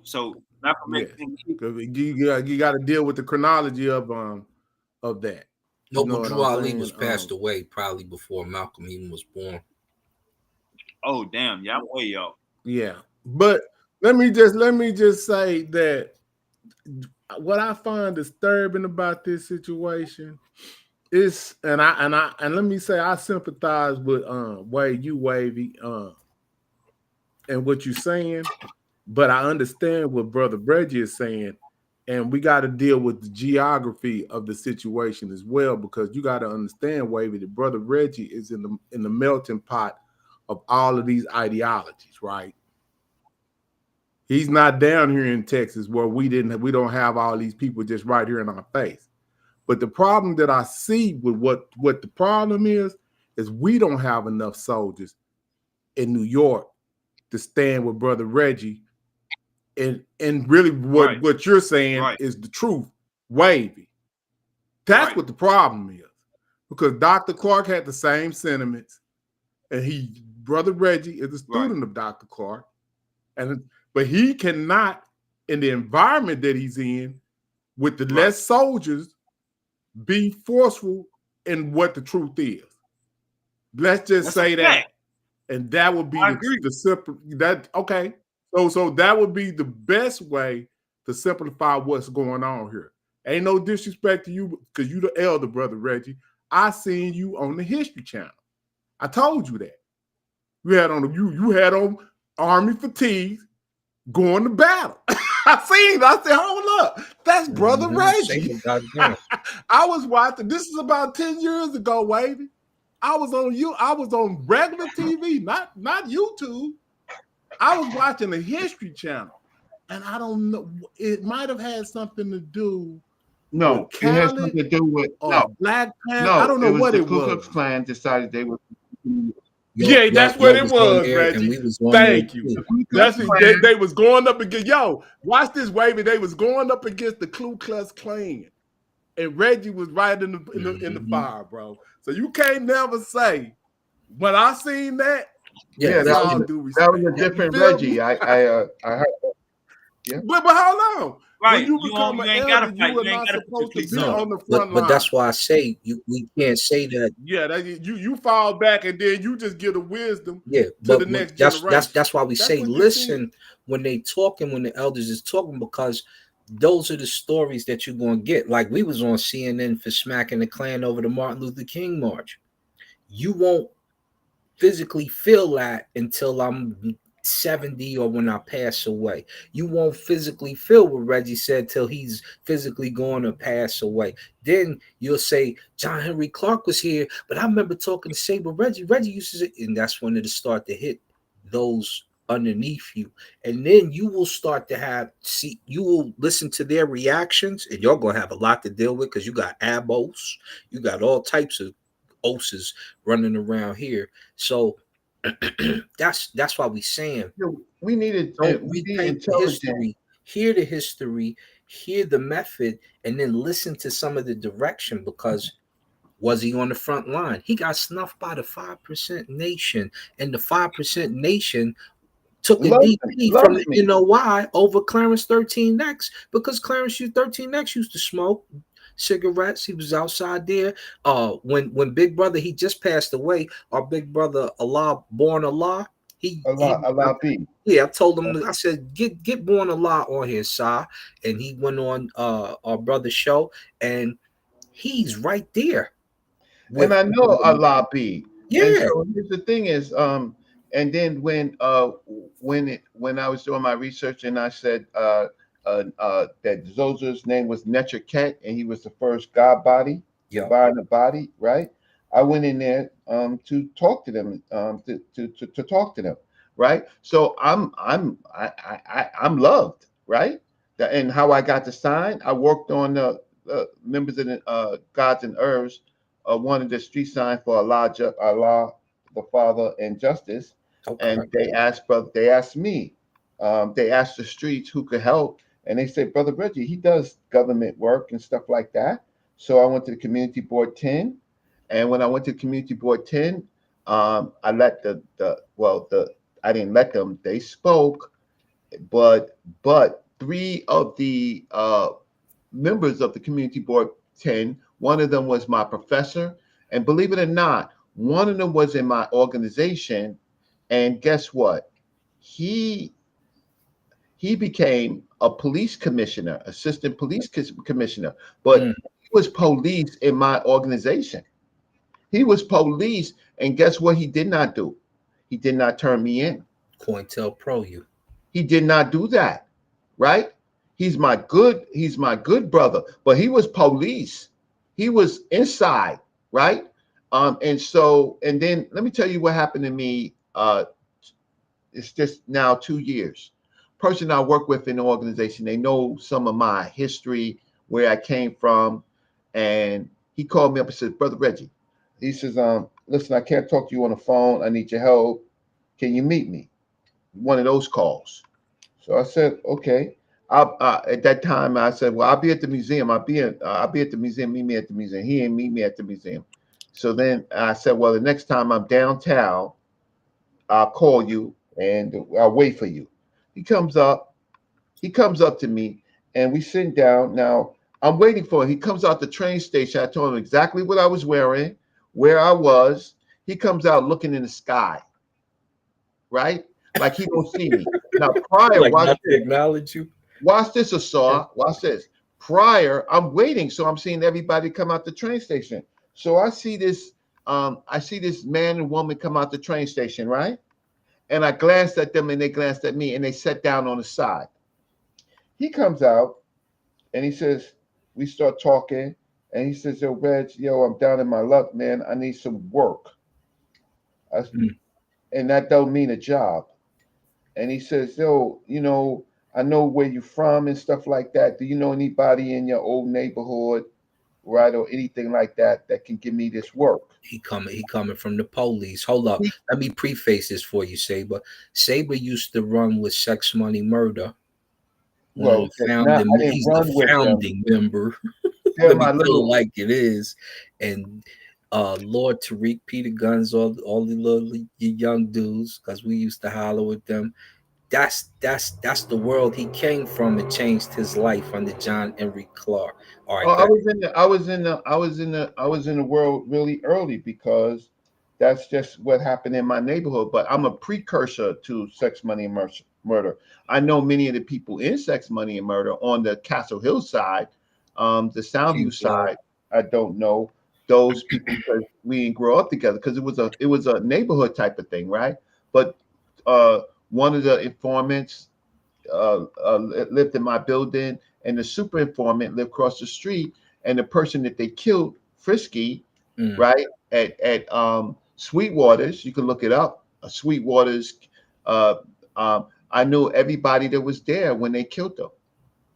So Malcolm X. You got to deal with the chronology of that. Noble Drew Ali was passed away probably before Malcolm even was born. Oh damn! Yeah, I'm way off. Yeah, but let me just say that what I find disturbing about this situation is, and let me say I sympathize with Wavy, and what you're saying, but I understand what Brother Reggie is saying, and we got to deal with the geography of the situation as well, because you got to understand, Wavy, that Brother Reggie is in the melting pot of all of these ideologies, right? He's not down here in Texas where we don't have all these people just right here in our face. But the problem that I see with what the problem is we don't have enough soldiers in New York to stand with Brother Reggie. And really what you're saying is the truth, Wavy. That's what the problem is. Because Dr. Clark had the same sentiments, and Brother Reggie is a student of Dr. Clark. But he cannot, in the environment that he's in, with the less soldiers, be forceful in what the truth is. Let's just say that. And that would be the simple that okay. So that would be the best way to simplify what's going on here. Ain't no disrespect to you because you the elder, Brother Reggie. I seen you on the History Channel. I told you that. You had on army fatigues going to battle. I said, hold up. That's Brother Reggie. I was watching. This is about 10 years ago, Wavy. I was on regular TV, not YouTube. I was watching the History Channel, and I don't know. It might have had something to do. No, it has something to do with Black Panther. No, I don't know what it was. The Ku Klux Klan decided they were. Yeah, that's what it was, Reggie. Thank you. That's they was going up against. Yo, watch this, Wavy. They was going up against the Ku Klux Klan, and Reggie was right in the fire, bro. So you can't never say when I seen that. Yeah, that was a different Reggie. I heard. Yeah, but hold on. Right. When you become an elder, you are not supposed to be on the front line. But that's why I say we can't say that. Yeah, you fall back and then you just give the wisdom to the next generation. That's why we say listen when they talking, when the elders is talking, because those are the stories that you're going to get. Like we was on CNN for smacking the Klan over the Martin Luther King march. You won't physically feel that until I'm 70 or when I pass away. You won't physically feel what Reggie said till he's physically going to pass away. Then you'll say John Henry Clark was here, but I remember talking to Saber Reggie used to say, and that's when it'll start to hit those underneath you. And then you will start to you will listen to their reactions, and you're going to have a lot to deal with because you got abos, you got all types of oses running around here. So that's why we saying we needed history, hear the history, hear the method, and then listen to some of the direction. Because was he on the front line? He got snuffed by the 5% nation, and the 5% nation took a DP from you know why over Clarence 13X, because Clarence 13X used to smoke cigarettes. He was outside there. When Big Brother, he just passed away. Our big brother Allah, born Allah. Allah B. Yeah, I told him. I said, get born Allah on his side, and he went on our brother's show, and he's right there. And I know Allah B. Yeah. And so here's the thing is, and then when I was doing my research and I said that Zozo's name was Necherket and he was the first God body, divine body, right? I went in there to talk to them, to talk to them, right? So I'm loved, right? And how I got the sign, I worked on the members of the Gods and Herbs, wanted the street sign for Allah, the Father, and Justice. Okay. And they asked me, they asked the streets who could help. And they said, Brother Reggie, he does government work and stuff like that. So I went to the Community Board 10. And when I went to Community Board 10, I let I didn't let them, they spoke, but 3 of the members of the Community Board 10, one of them was my professor. And believe it or not, one of them was in my organization. And guess what? He he became a police commissioner, assistant police commissioner, but he was police in my organization. He was police, and guess what he did not do? He did not turn me in. COINTELPRO you. He did not do that, right? He's my good brother, but he was police. He was inside, right? And then let me tell you what happened to me. It's just now 2 years. Person I work with in the organization, they know some of my history, where I came from, and he called me up and said, "Brother Reggie," he says, "Listen, I can't talk to you on the phone. I need your help. Can you meet me?" One of those calls. So I said, "Okay." At that time, I said, "Well, I'll be at the museum. I'll be at the museum. Meet me at the museum." He ain't meet me at the museum. So then I said, "Well, the next time I'm downtown, I'll call you and I'll wait for you." He comes up to me, and we sit down. Now I'm waiting for him. He comes out the train station. I told him exactly what I was wearing, where I was. He comes out looking in the sky, right? Like he don't see me. Now prior, like not to acknowledge you. Watch this, Asar. Watch this. Prior, I'm waiting, so I'm seeing everybody come out the train station. So I see this man and woman come out the train station, right? And I glanced at them, and they glanced at me, and they sat down on the side. He comes out, and he says, we start talking, and he says, "Yo, Reg, I'm down in my luck, man. I need some work." And that don't mean a job. And he says, "Yo, I know where you're from and stuff like that. Do you know anybody in your old neighborhood, right, or anything like that can give me this work?" He coming from the police. Hold up. Let me preface this for you, Saber. Saber used to run with Sex Money Murder. Well, he's the founding member. Let me tell it like it is. And Lord Tariq, Peter Guns, all the little young dudes, because we used to holler with them. That's the world he came from and changed his life under John Henry Clark. All right, I was in the world really early, because that's just what happened in my neighborhood. But I'm a precursor to Sex, Money, and Murder. I know many of the people in Sex, Money, and Murder on the Castle Hill side, the Soundview side. I don't know those people because we didn't grow up together, because it was a neighborhood type of thing, right? But one of the informants lived in my building, and the super informant lived across the street. And the person that they killed, Frisky, right, at Sweetwater's, you can look it up. Sweetwater's. I knew everybody that was there when they killed them.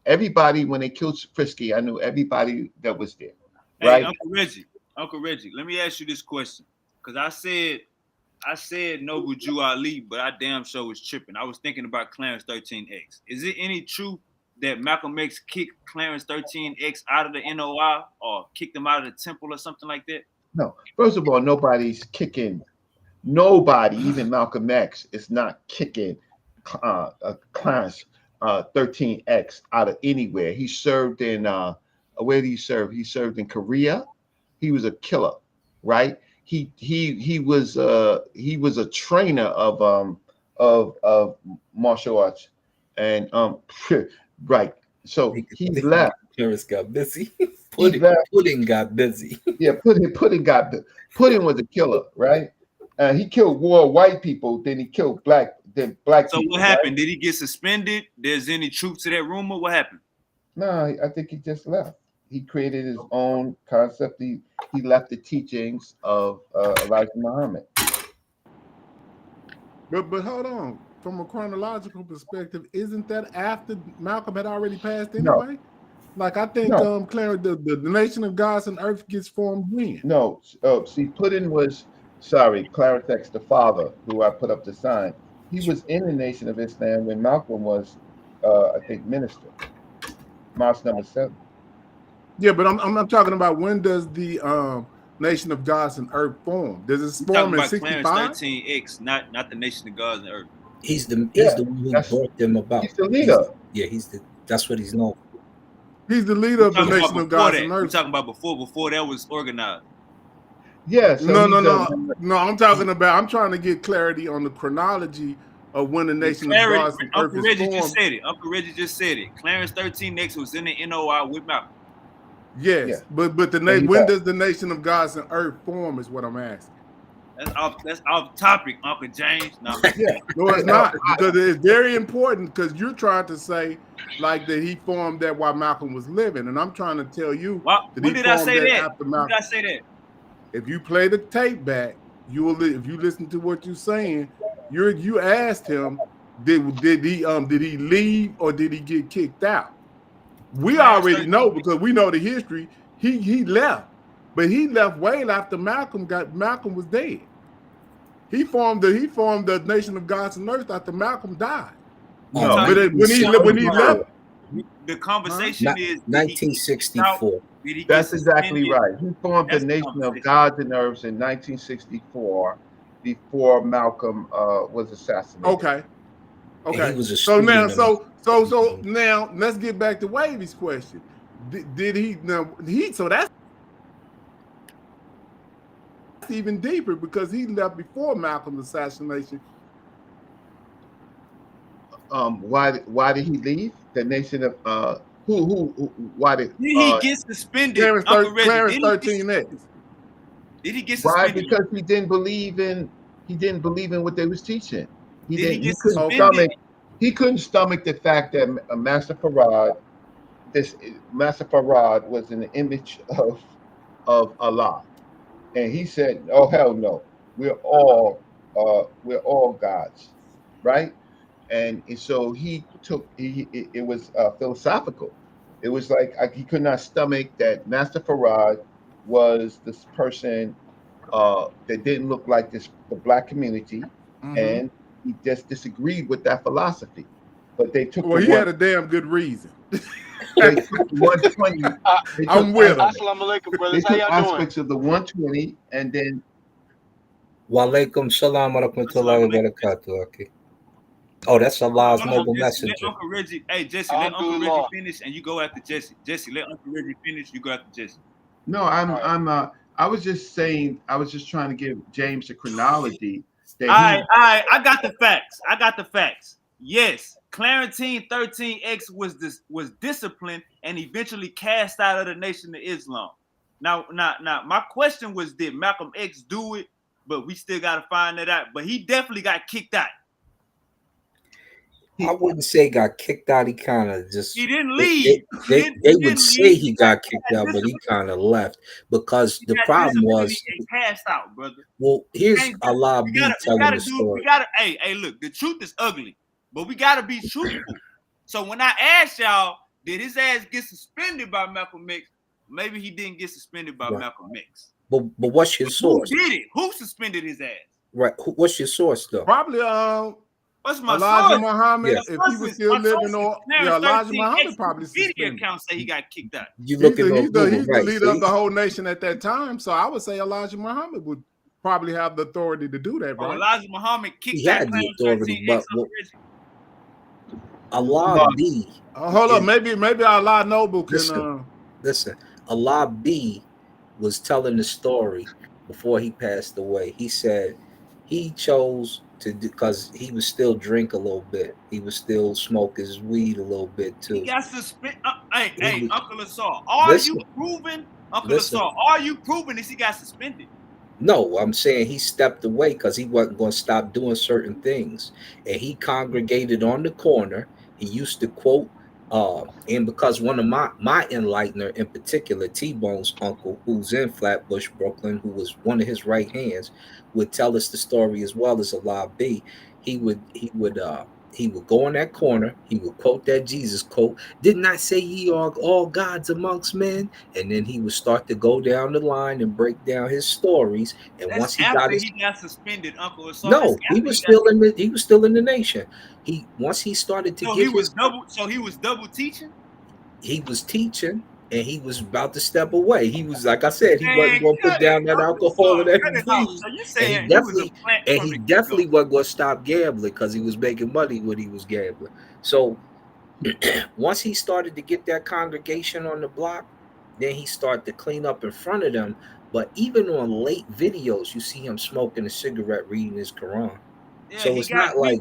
Everybody, when they killed Frisky, I knew everybody that was there. Right? Hey, Uncle Reggie, let me ask you this question, because I said Noble Jew Ali, but I damn sure was tripping. I was thinking about Clarence 13X. Is it any truth that Malcolm X kicked Clarence 13X out of the NOI or kicked him out of the temple or something like that? No. First of all, nobody's kicking. Nobody, even Malcolm X, is not kicking Clarence 13X out of anywhere. He served in where did he serve? He served in Korea. He was a killer, right? He was a trainer of martial arts, and right. So he left. Clarence got busy. Pudding got busy. Yeah, Pudding was a killer, right? He killed more white people than he killed black people. So what happened? Right? Did he get suspended? There's any truth to that rumor? What happened? No, I think he just left. He created his own concept. He left the teachings of Elijah Muhammad. But hold on. From a chronological perspective, isn't that after Malcolm had already passed anyway? No. Like, I think Clarence, the Nation of Gods and Earth gets formed when? No. See, Puddin was, Clarence X, the father, who I put up the sign. He was in the Nation of Islam when Malcolm was, I think, minister. March number 7. Yeah, but I'm talking about, when does the Nation of Gods and Earth form? Does it form in 65? Clarence 13X, not the Nation of Gods and Earth. He's the one who brought them about. He's the leader. That's what he's known for. He's the leader of the Nation of Gods and Earth. We're talking about before that was organized. Yes. No. I'm talking about. I'm trying to get clarity on the chronology of when the nation of gods and earth Uncle is Reggie formed. just said it. Uncle Reggie just said it. Clarence 13X was in the NOI with Malcolm. Yes, Yeah. but the And he when left. does the nation of gods and earth form is what I'm asking. That's off topic, Uncle James. No, Yeah. No, it's not, because it's very important, because you're trying to say like that he formed that while Malcolm was living, and I'm trying to tell you that when he did I formed say that that? after When Malcolm. did I say that? If you play the tape back, you will. If you listen to what you're saying, you asked him, did he leave or did he get kicked out? We already know, because we know the history. He left, but he left way after Malcolm was dead. He formed the nation of gods and earth after Malcolm died. No, But when he left, the conversation is 1964. That's exactly right. He formed the nation of gods and earths in 1964, before Malcolm was assassinated. Okay. And he was a So now, student so now let's get back to Wavy's question. Did he now so that's even deeper, because he left before Malcolm's assassination. Why did he leave the nation of why did he get suspended? Clarence 13X. Did he get why? suspended? Because he didn't believe in what they was teaching. He couldn't stomach the fact that Master Farad was an image of Allah, and he said, "Oh hell no, we're all gods, right?" And so it was philosophical. It was like he could not stomach that Master Farad was this person that didn't look like the black community, and he just disagreed with that philosophy. But they took he had a damn good reason. They took 120. I'm with him. Assalamu alaikum, They brothers. How took y'all doing? aspects of the 120, and then Walaikum salam wa rahmatullahi wa barakatuh. Okay. Oh, that's Allah's noble messenger. Let Uncle Reggie, hey Jesse, let Uncle Reggie finish, and you go after Jesse. Jesse, let Uncle Reggie finish. You go after Jesse. No, I was just saying. I was just trying to give James a chronology. I got the facts. Yes, Clarentine 13X was disciplined and eventually cast out of the Nation of Islam. Now, my question was, did Malcolm X do it? But we still got to find that out. But he definitely got kicked out. I wouldn't say got kicked out. He kind of just. He didn't leave. They would say he got kicked out, but he kind of left, because the problem was cast out, brother. Well, here's Allah B telling the story. Hey, look, the truth is ugly, but we gotta be truthful. So when I asked y'all, did his ass get suspended by Malcolm X? Maybe he didn't get suspended by Malcolm X. But what's your source? Who did it? Who suspended his ass? Right. What's your source though? Probably what's my Elijah source? Muhammad, if he was still living, or Elijah Muhammad probably video suspended. account say he got kicked out. He's the leader of the whole nation at that time, so I would say Elijah Muhammad would probably have the authority to do that, right? Elijah Muhammad kicked he had the authority, but Allah B. Hold up, maybe Allah Noble can listen. Allah B was telling the story before he passed away. He said he chose to do, because he was still drink a little bit. He was still smoke his weed a little bit too. He got suspended. Hey, Uncle Assault, are you proving that he got suspended? No, I'm saying he stepped away because he wasn't going to stop doing certain things, and he congregated on the corner. He used to quote. And because one of my enlightener in particular, T-Bone's uncle, who's in Flatbush, Brooklyn, who was one of his right hands, would tell us the story as well as Allah B. He would go in that corner. He would quote that Jesus quote. Didn't I say ye are all gods amongst men? And then he would start to go down the line and break down his stories. And that's once he got suspended, Uncle Assault. No, he was still in the nation. Once he started to he was double teaching. He was teaching, and he was about to step away. He was, like I said, he wasn't going to put down that alcohol and that weed. So you saying he definitely wasn't going to stop gambling because he was making money when he was gambling. So once he started to get that congregation on the block, then he started to clean up in front of them. But even on late videos, you see him smoking a cigarette, reading his Quran. Yeah, So he it's got not like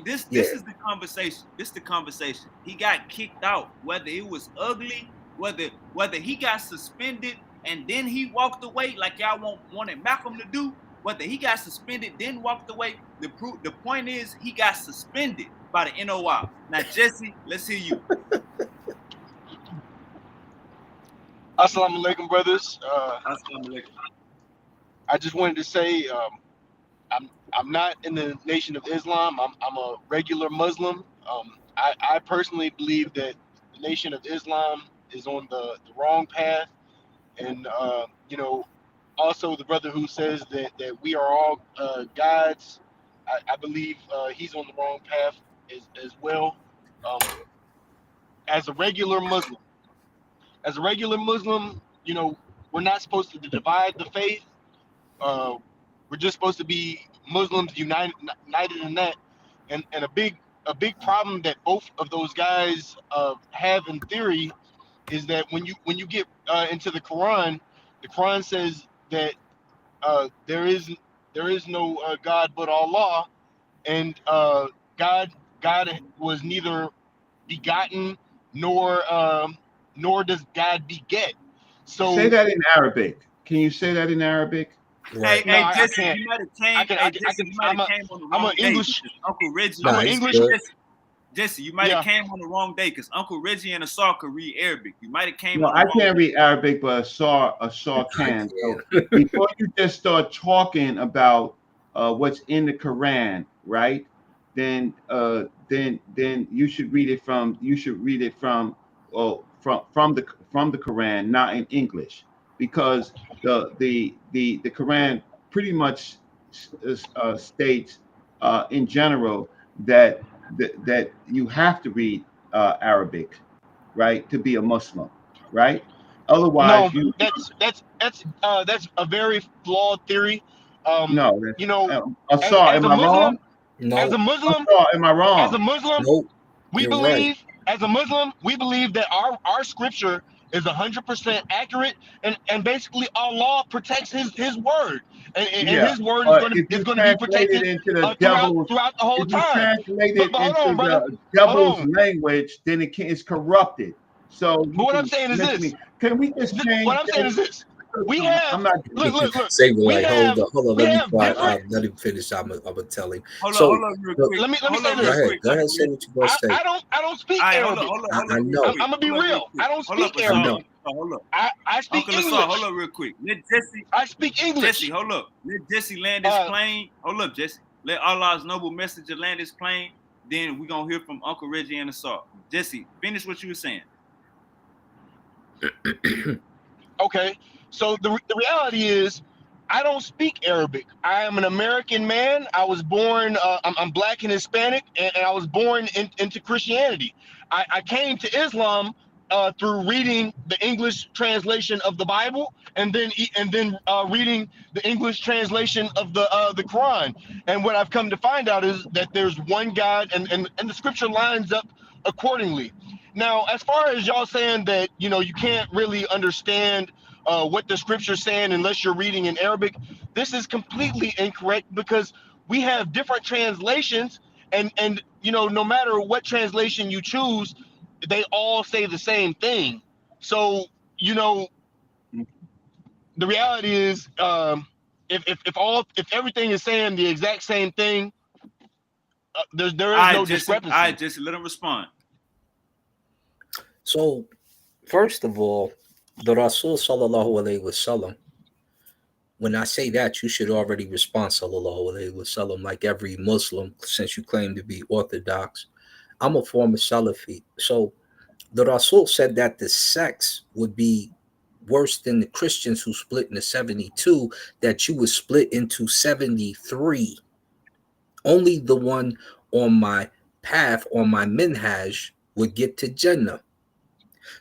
this yeah. is the conversation. This the conversation. He got kicked out, whether it was ugly, whether he got suspended and then he walked away like y'all wanted Malcolm to do, whether he got suspended then walked away. The point is he got suspended by the NOI. Now Jesse, let's hear you. Assalamu alaikum, brothers. Assalamu alaikum. I just wanted to say I'm not in the Nation of Islam. I'm a regular Muslim. I personally believe that the Nation of Islam is on the wrong path, and also the brother who says that we are all gods. I believe he's on the wrong path as well. Um, as a regular Muslim, we're not supposed to divide the faith. Uh, we're just supposed to be Muslims united in that. And a big problem that both of those guys have in theory is that when you get into the Quran says that there is no God but Allah, and God was neither begotten nor does God beget. So Say that in Arabic. Can you say that in Arabic? Right. no, Hey I Jesse, can't. you might have I came. can. Hey I can. I Jesse, can. you might have came on the I'm wrong an day English. because Uncle Reggie. I'm Nah, an he's English. good. Jesse, you might have Yeah. came on the wrong day because Uncle Reggie and Asar could read Arabic. You might have came No, on the I wrong can't day. read Arabic, but a saw I can. So can. before you just start talking about what's in the Quran, right? Then you should read it from the Quran, not in English, because the Quran pretty much states in general that you have to read Arabic, right, to be a Muslim, right? No, Otherwise, you that's a very flawed theory. no. You know, Asar, as am a I Muslim, wrong? as No, a Muslim, Asar, am I as a wrong? Muslim, nope. we You're right. believe as a Muslim we believe that our scripture is 100% accurate, and basically Allah protects his word, and Yeah, his word is but going to if is you going to be translate it protected into the throughout devil's, throughout the whole if you time. translate But it hold into on, brother. the Hold devil's on. language, then it's corrupted. So But you what I'm can saying is mention this. me. Can we just What change I'm saying this? is this. We I'm have not. look. Say well, We like, have hold on, we let me have try. different. Let him finish. I'm gonna tell him. Hold So up, real look, quick. Let me Hold say up, real this. quick, go ahead, Uncle say Reggie. what you're gonna say. I don't speak All right, Arabic. hold up I real know, quick. I'm gonna be Hold up real real. quick. I don't Hold up, speak I Asar. Arabic. know. Uncle Asar, hold up. I speak Uncle Asar, hold English. up real quick. Let Jesse, I speak Jesse, English. hold up. Let Jesse land his Uh, plane. Hold up, Jesse. Let Allah's noble messenger land his plane. Then we're gonna hear from Uncle Reggie and Asar. Jesse, finish what you were saying. okay. So the reality is, I don't speak Arabic. I am an American man. I was born. I'm black and Hispanic, and I was born into Christianity. I came to Islam through reading the English translation of the Bible, and then reading the English translation of the Quran. And what I've come to find out is that there's one God, and the scripture lines up accordingly. Now, as far as y'all saying that you can't really understand what the scripture's saying unless you're reading in Arabic, this is completely incorrect because we have different translations, and no matter what translation you choose, they all say the same thing. So you know the reality is, if everything is saying the exact same thing, there All is right, no Jesse. All discrepancy. right, Jesse, let him respond. So first of all, the Rasul sallallahu alaihi wasallam. When I say that, you should already respond sallallahu alaihi wasallam, like every Muslim, since you claim to be Orthodox. I'm a former Salafi, so the Rasul said that the sects would be worse than the Christians who split into 72, that you would split into 73. Only the one on my path, on my minhaj, would get to Jannah.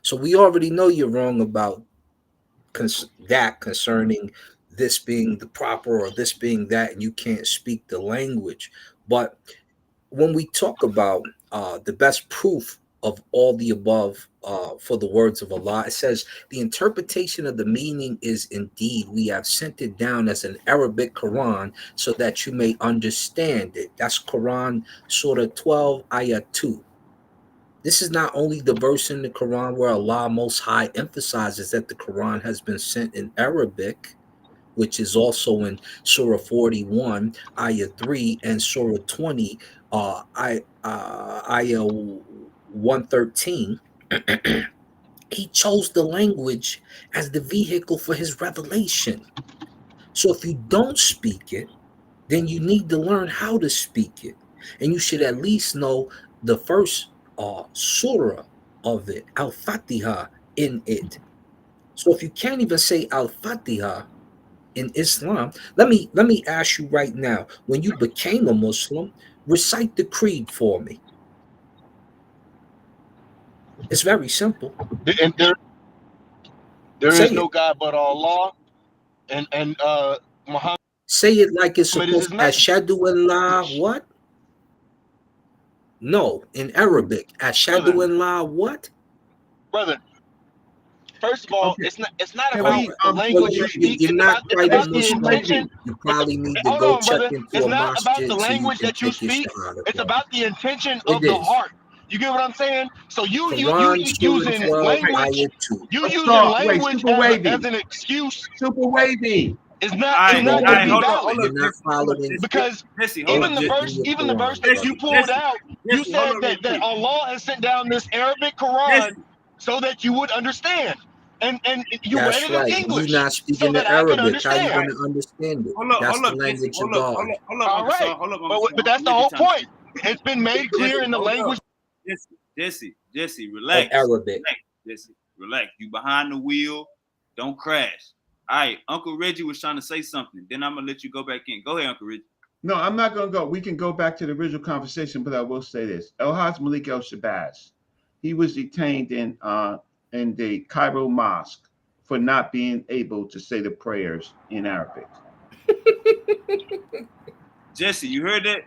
So we already know you're wrong about that concerning this being the proper or this being that, and you can't speak the language. But when we talk about the best proof of all the above for the words of Allah. It says, the interpretation of the meaning is indeed, we have sent it down as an Arabic Quran so that you may understand it. That's Quran, Surah 12, Ayah 2. This is not only the verse in the Quran where Allah Most High emphasizes that the Quran has been sent in Arabic, which is also in Surah 41, Ayah 3, and Surah 20, Ayah 113. He chose the language as the vehicle for his revelation. So if you don't speak it, then you need to learn how to speak it. And you should at least know the first surah of it, Al-Fatiha, in it. So if you can't even say Al-Fatiha in Islam, let me ask you right now, when you became a Muslim, recite the creed for me. It's very simple. And there Say is no it. God but Allah, and Muhammad Say it like it's is his supposed. messenger. Ashadu Allah what? No, in Arabic. Ashadu Brother, Allah what? brother. First of all, Okay. it's not Can about we the So language you speak. you're not It's quite a about the Muslim. intention. You It's probably need to hold go on, check brother. into It's a not about the masjid so you language can that you take your speak. shahada, It's brother. about the intention It of the is. heart. You get what I'm saying? So you Quran, Surah using 12, language, Ayah 2. you let's using start. Wait, language super as wavy. an excuse Super wavy. is All not right, Brother, all right, gonna be hold up, valid. you're not following. Because Jesse, hold Don't up, even the get in verse, your even the verse Quran, that you brother. pulled out, you Jesse, hold said up real that quick. Allah has sent down this Arabic Quran Jesse, so that you would understand. And you read That's it in right. You English not so speaking that the I could Arabic. How you understand. going to understand it? hold That's the up, Jesse, language of God. hold up, All Uncle right. Sar, hold up, Uncle Sar. But that's Uncle the Reggie whole trying to point. say, It's been made clear in the hold language. up, Jesse, Of relax, Arabic. Jesse, relax. You behind the wheel, don't crash. All right, Uncle Reggie was trying to say something. Then I'm gonna let you go back in. Go ahead, Uncle Reggie. No, I'm not going to go. We can go back to the original conversation, but I will say this: El Haj Malik El Shabazz, he was detained in the Cairo mosque for not being able to say the prayers in Arabic. Jesse, you heard that?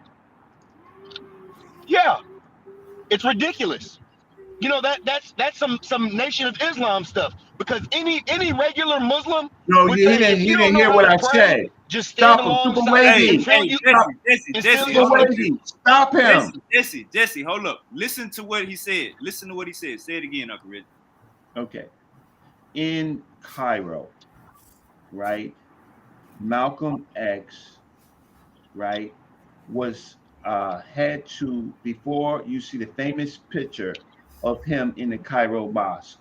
Yeah, it's ridiculous. You know that's some Nation of Islam stuff. Because any regular Muslim No, would he say didn't. if He you don't didn't know hear how what to I pray, said. just stand Stop him, Super alongside Wavy. until Jesse, Super hold up, Wavy. Stop him. Jesse, hold up. Listen to what he said. Listen to what he said. Say it again, Uncle Reggie. Okay. In Cairo, right? Malcolm X, right, was had to, before you see the famous picture of him in the Cairo mosque,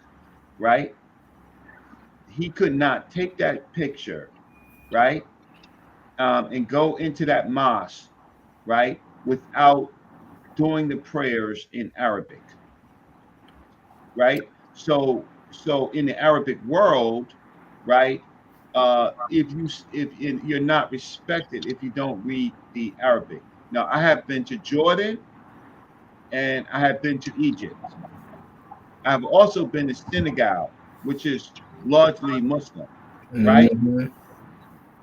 right? He could not take that picture, right, and go into that mosque, right, without doing the prayers in Arabic, right? So in the Arabic world, right, if you're not respected if you don't read the Arabic. Now I have been to Jordan and I have been to Egypt. I've also been to Senegal, which is largely Muslim, right? Mhm.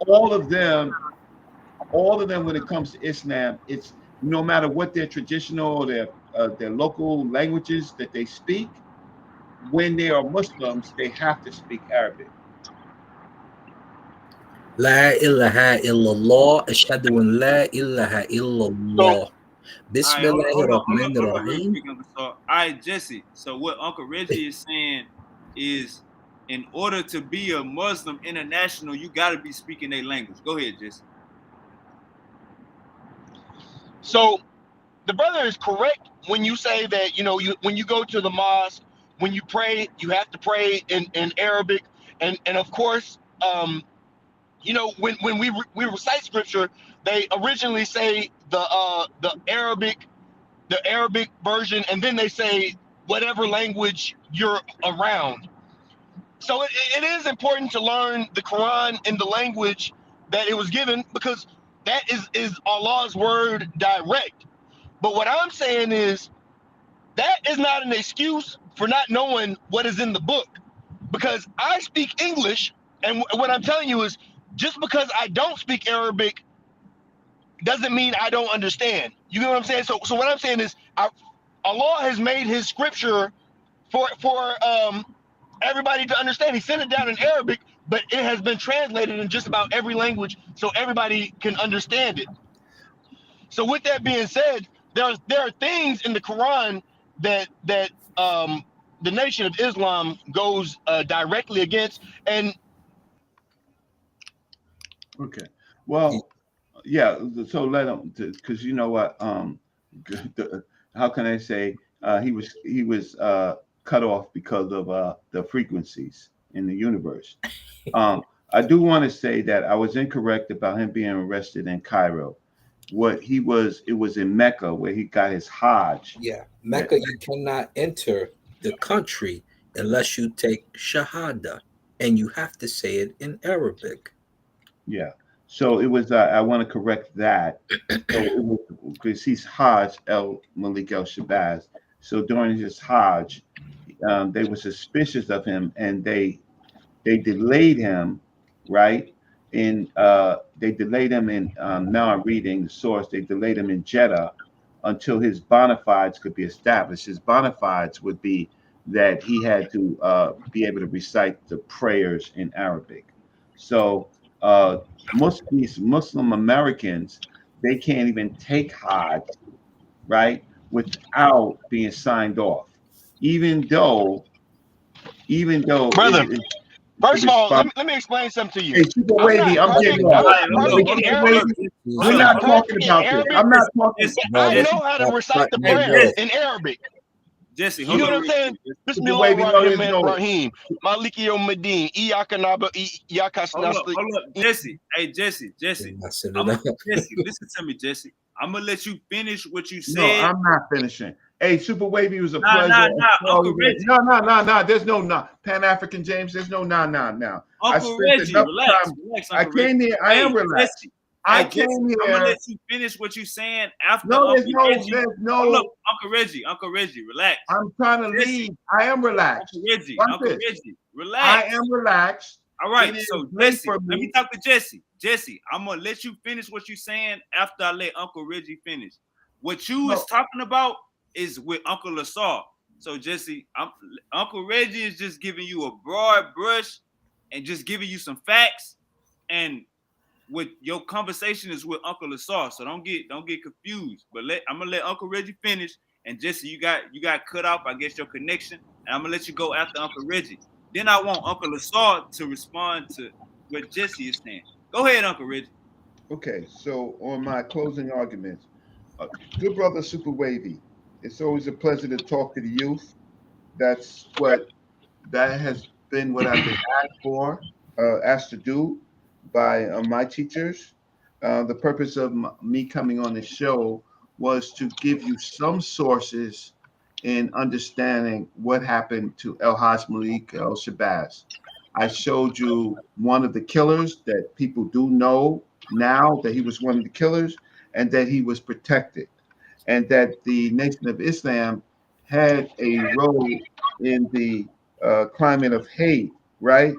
All of them, all of them, when it comes to Islam, it's no matter what their traditional or their local languages that they speak. When they are Muslims, they have to speak Arabic. La ilaha illallah. Ashhadu an la ilaha So illallah. All right, Bismillahir hold on real Rahim. quick, Uncle Sar. All right, Jesse. So what Uncle Reggie is saying is, in order to be a Muslim international, you got to be speaking their language. Go ahead, Jesse. so the brother is correct when you say that when you go to the mosque, when you pray, you have to pray in Arabic, and of course, when we recite scripture, they originally say the Arabic version, and then they say whatever language you're around. So it is important to learn the Quran in the language that it was given, because that is Allah's word direct. But what I'm saying is that is not an excuse for not knowing what is in the book, because I speak English, and what I'm telling you is, just because I don't speak Arabic doesn't mean I don't understand. You know what I'm saying? So what I'm saying is, Allah has made His scripture for everybody to understand. He sent it down in Arabic, but it has been translated in just about every language, so everybody can understand it. So with that being said, there are things in the Quran that the Nation of Islam goes directly against, and Okay. Well, yeah. So let him, because you know what? How can I say he was cut off because of the frequencies in the universe. I do want to say that I was incorrect about him being arrested in Cairo. It was in Mecca where he got his Hajj. Yeah, Mecca, you cannot enter the country unless you take Shahada, and you have to say it in Arabic. Yeah. So it was. I want to correct that. So it was because he's Hajj El Malik El Shabazz. So during his Hajj, they were suspicious of him, and they delayed him, right? They delayed him in. Now I'm reading the source. They delayed him in Jeddah until his bona fides could be established. His bona fides would be that he had to be able to recite the prayers in Arabic. So these Muslim Americans, they can't even take Hajj, right, without being signed off, even though brother. First of all, response. let me explain something to you. Hey, Super I'm Wavy, not I'm getting perfect. off. I'm not perfect in Arabic. We're I'm not not talking perfect in about this. Arabic. I'm not talking. But I know how to recite the prayers in Arabic. Jesse, You hold know on. what I'm saying? Super Wavy, no, there's no. Bismillahirrahmanirrahim. Maliki Yawmiddin. Iyaka na'budu, iyaka Hold nasta'in. up, Jesse. Hey, Jesse. Jesse, listen to me, Jesse. I'm gonna let you finish what you said. No, I'm not finishing. Hey, Super Wavy, was a Nah, pleasure. Uncle Reggie. No. There's no Pan African James. There's no now. Uncle Reggie, relax, I came here. I am relaxed. Jesse, I came here. I'm gonna let you finish what you saying after. No, Uncle Reggie. there's no. Hold up, Uncle Reggie, relax. I'm trying to leave. I am relaxed. Uncle Reggie, relax. I am relaxed. All right, so Jesse, let me talk to Jesse. Jesse, I'm gonna let you finish what you're saying after I let Uncle Reggie finish. What you was talking about is with Uncle Lasar. So Jesse, Uncle Reggie is just giving you a broad brush and just giving you some facts, and with your conversation is with Uncle Lasar. So don't get confused. But I'm gonna let Uncle Reggie finish. And Jesse, you got cut off, I guess, your connection, and I'm gonna let you go after Uncle Reggie. Then I want Uncle Lasar to respond to what Jesse is saying. Go ahead, Uncle Reggie. Okay, so on my closing arguments, good brother Super Wavy, it's always a pleasure to talk to the youth. That has been what I've been asked to do by my teachers. The purpose of me coming on the show was to give you some sources in understanding what happened to El Haj Malik El Shabazz. I showed you one of the killers that people do know now that he was one of the killers and that he was protected, and that the Nation of Islam had a role in the climate of hate, right?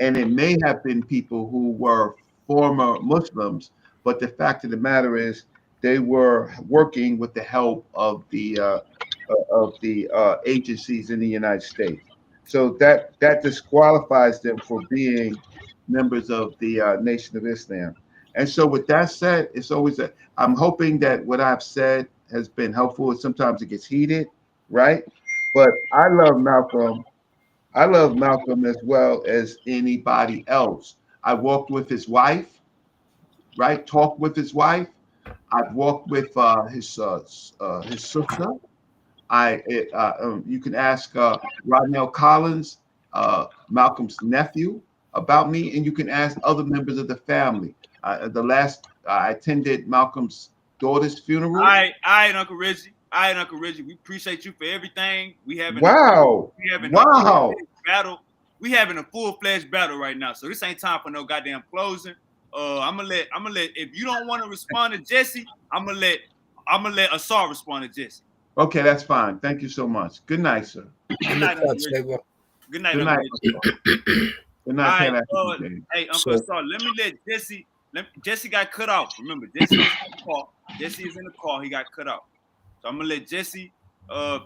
And it may have been people who were former Muslims, but the fact of the matter is they were working with the help of the agencies in the United States. So that disqualifies them for being members of the Nation of Islam. And so with that said, it's always I'm hoping that what I've said has been helpful. Sometimes it gets heated, right? But I love Malcolm. I love Malcolm as well as anybody else. I walked with his wife, right? Talked with his wife. I've walked with his sister. You can ask Rodnell Collins, Malcolm's nephew, about me, and you can ask other members of the family. I attended Malcolm's daughter's funeral. All right, Uncle Reggie. We appreciate you for everything. We having wow. We having a full-fledged battle right now. So this ain't time for no goddamn closing. I'm gonna let if you don't want to respond to Jesse, I'm gonna let Asar respond to Jesse. Okay, that's fine. Thank you so much. Good night, sir. Good night, Good night. Good night. Hey, Uncle Asar, let me let Jesse. Jesse got cut off. Remember, Jesse is in the car. He got cut off. So I'm gonna let Jesse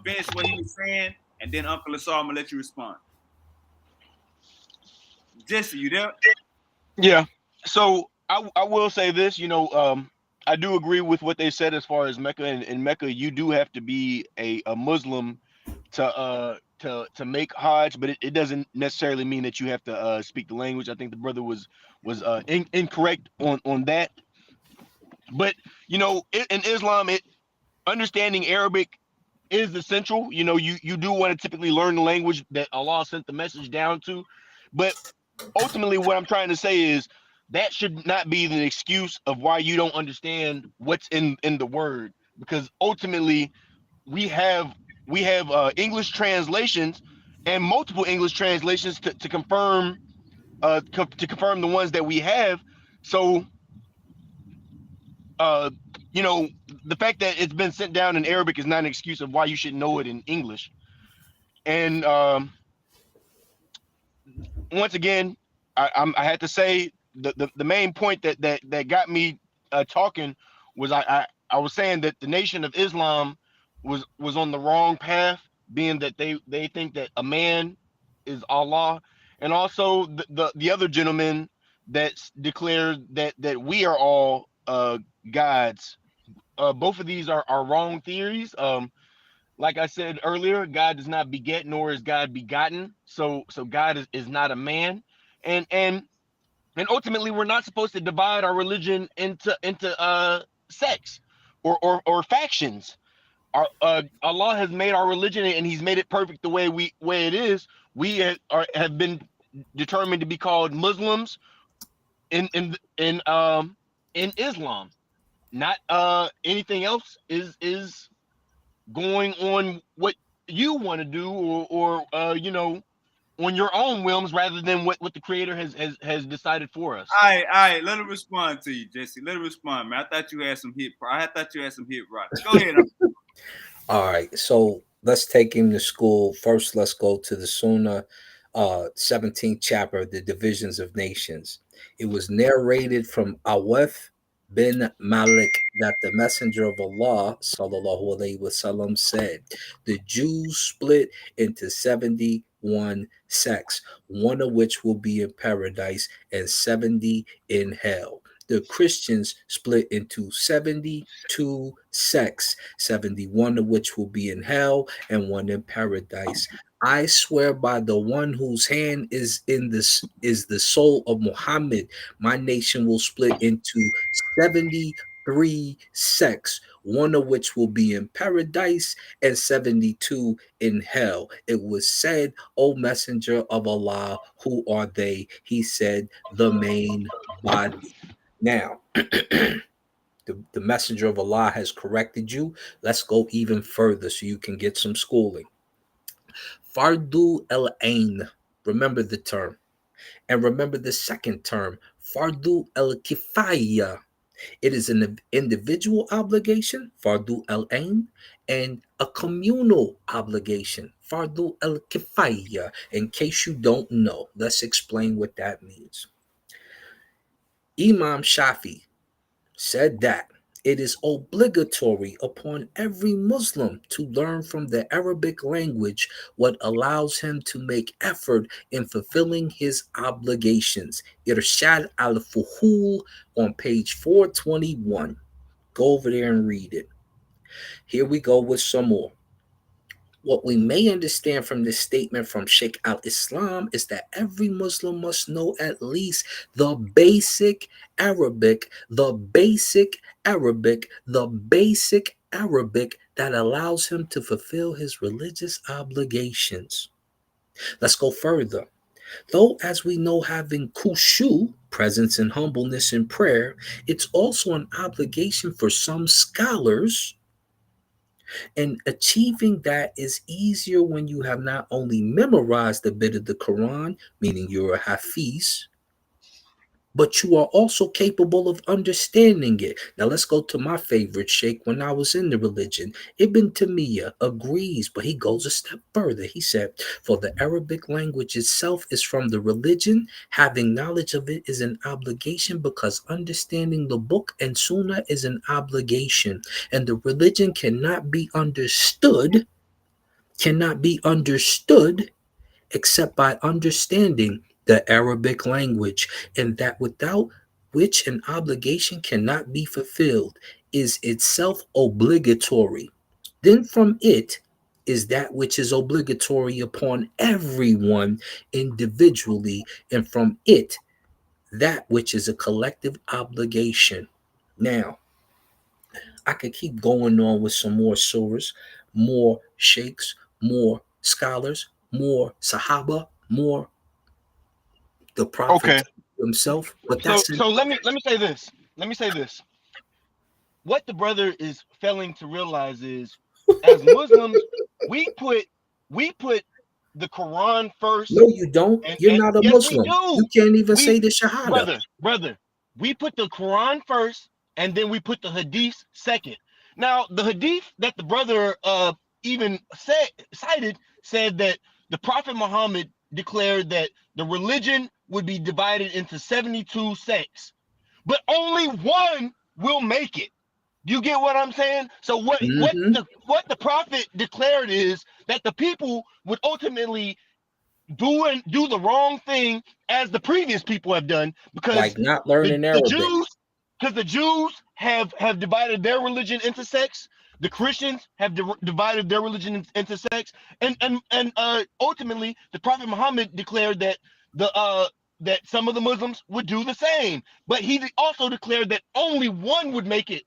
finish what he was saying, and then Uncle Asar, I'm gonna let you respond. Jesse, you there? Yeah. So I will say this, I do agree with what they said as far as Mecca. And in Mecca, you do have to be a Muslim to make Hajj, but it doesn't necessarily mean that you have to speak the language. I think the brother was incorrect on that. But in Islam, understanding Arabic is essential. You do want to typically learn the language that Allah sent the message down to, but ultimately what I'm trying to say is that should not be the excuse of why you don't understand what's in the word, because ultimately we have English translations and multiple English translations to confirm to confirm the ones that we have. So uh you know the fact that it's been sent down in Arabic is not an excuse of why you should know it in English. And once again, I had to say the main point that got me talking was I was saying that the Nation of Islam was on the wrong path, being that they think that a man is Allah, and also the other gentleman that declared that we are all gods. Both of these are wrong theories. Like I said earlier, God does not beget, nor is God begotten. So God is not a man, and and and ultimately we're not supposed to divide our religion into sects or factions. Allah has made our religion, and He's made it perfect the way it is. We have been determined to be called Muslims in Islam. Not anything else is going on what you want to do, or on your own whims, rather than what the creator has decided for us. All right, let him respond to you, Jesse. Let him respond, man. I thought you had some hit. I thought you had some hit rock. Go ahead. All right, so let's take him to school. First, let's go to the Sunnah, 17th chapter, the divisions of nations. It was narrated from Awef bin Malik that the Messenger of Allah, sallallahu alaihi wasallam, said, "The Jews split into 71 sects, one of which will be in paradise and 70 in hell. The Christians split into 72 sects, 71 of which will be in hell and one in paradise. I swear by the one whose hand is the soul of Muhammad, my nation will split into 73 sects, one of which will be in paradise and 72 in hell." It was said, "O Messenger of Allah, who are they?" He said, "The main body." Now, the messenger of Allah has corrected you. Let's go even further so you can get some schooling. Fardu el Ain. Remember the term. And remember the second term, Fardu el Kifaya. It is an individual obligation, Fardu el Ain, and a communal obligation, Fardu el Kifaya. In case you don't know, let's explain what that means. Imam Shafi said that it is obligatory upon every Muslim to learn from the Arabic language what allows him to make effort in fulfilling his obligations. Irshad al-Fuhul on page 421. Go over there and read it. Here we go with some more. What we may understand from this statement from Sheikh al-Islam is that every Muslim must know at least the basic Arabic, that allows him to fulfill his religious obligations. Let's go further. Though, as we know, having khushu, presence and humbleness in prayer, it's also an obligation for some scholars, and achieving that is easier when you have not only memorized a bit of the Quran, meaning you're a Hafiz, but you are also capable of understanding it. Now let's go to my favorite sheikh when I was in the religion. Ibn Taymiyyah agrees, but he goes a step further. He said, for the Arabic language itself is from the religion, having knowledge of it is an obligation because understanding the book and sunnah is an obligation. And the religion cannot be understood except by understanding the Arabic language, and that without which an obligation cannot be fulfilled is itself obligatory. Then from it is that which is obligatory upon everyone individually, and from it that which is a collective obligation. Now, I could keep going on with some more surahs, more sheikhs, more scholars, more Sahaba, more the Prophet Okay. himself. But So that's an, so let me say this. Let me say this. What the brother is failing to realize is, as Muslims, we put the Quran first, no, you don't. You're and not a yes, we Muslim. do. You can't even We say the Shahada. brother, we put the Quran first, and then we put the Hadith second. Now, the Hadith that the brother even cited said that the Prophet Muhammad declared that the religion would be divided into 72 sects, but only one will make it. You get what I'm saying? So Mm-hmm. what the prophet declared is that the people would ultimately do the wrong thing as the previous people have done, because Like not the, learning the Arabic. Jews because the Jews have divided their religion into sects. The Christians have divided their religion into sects, and ultimately the Prophet Muhammad declared that that some of the Muslims would do the same, but he also declared that only one would make it.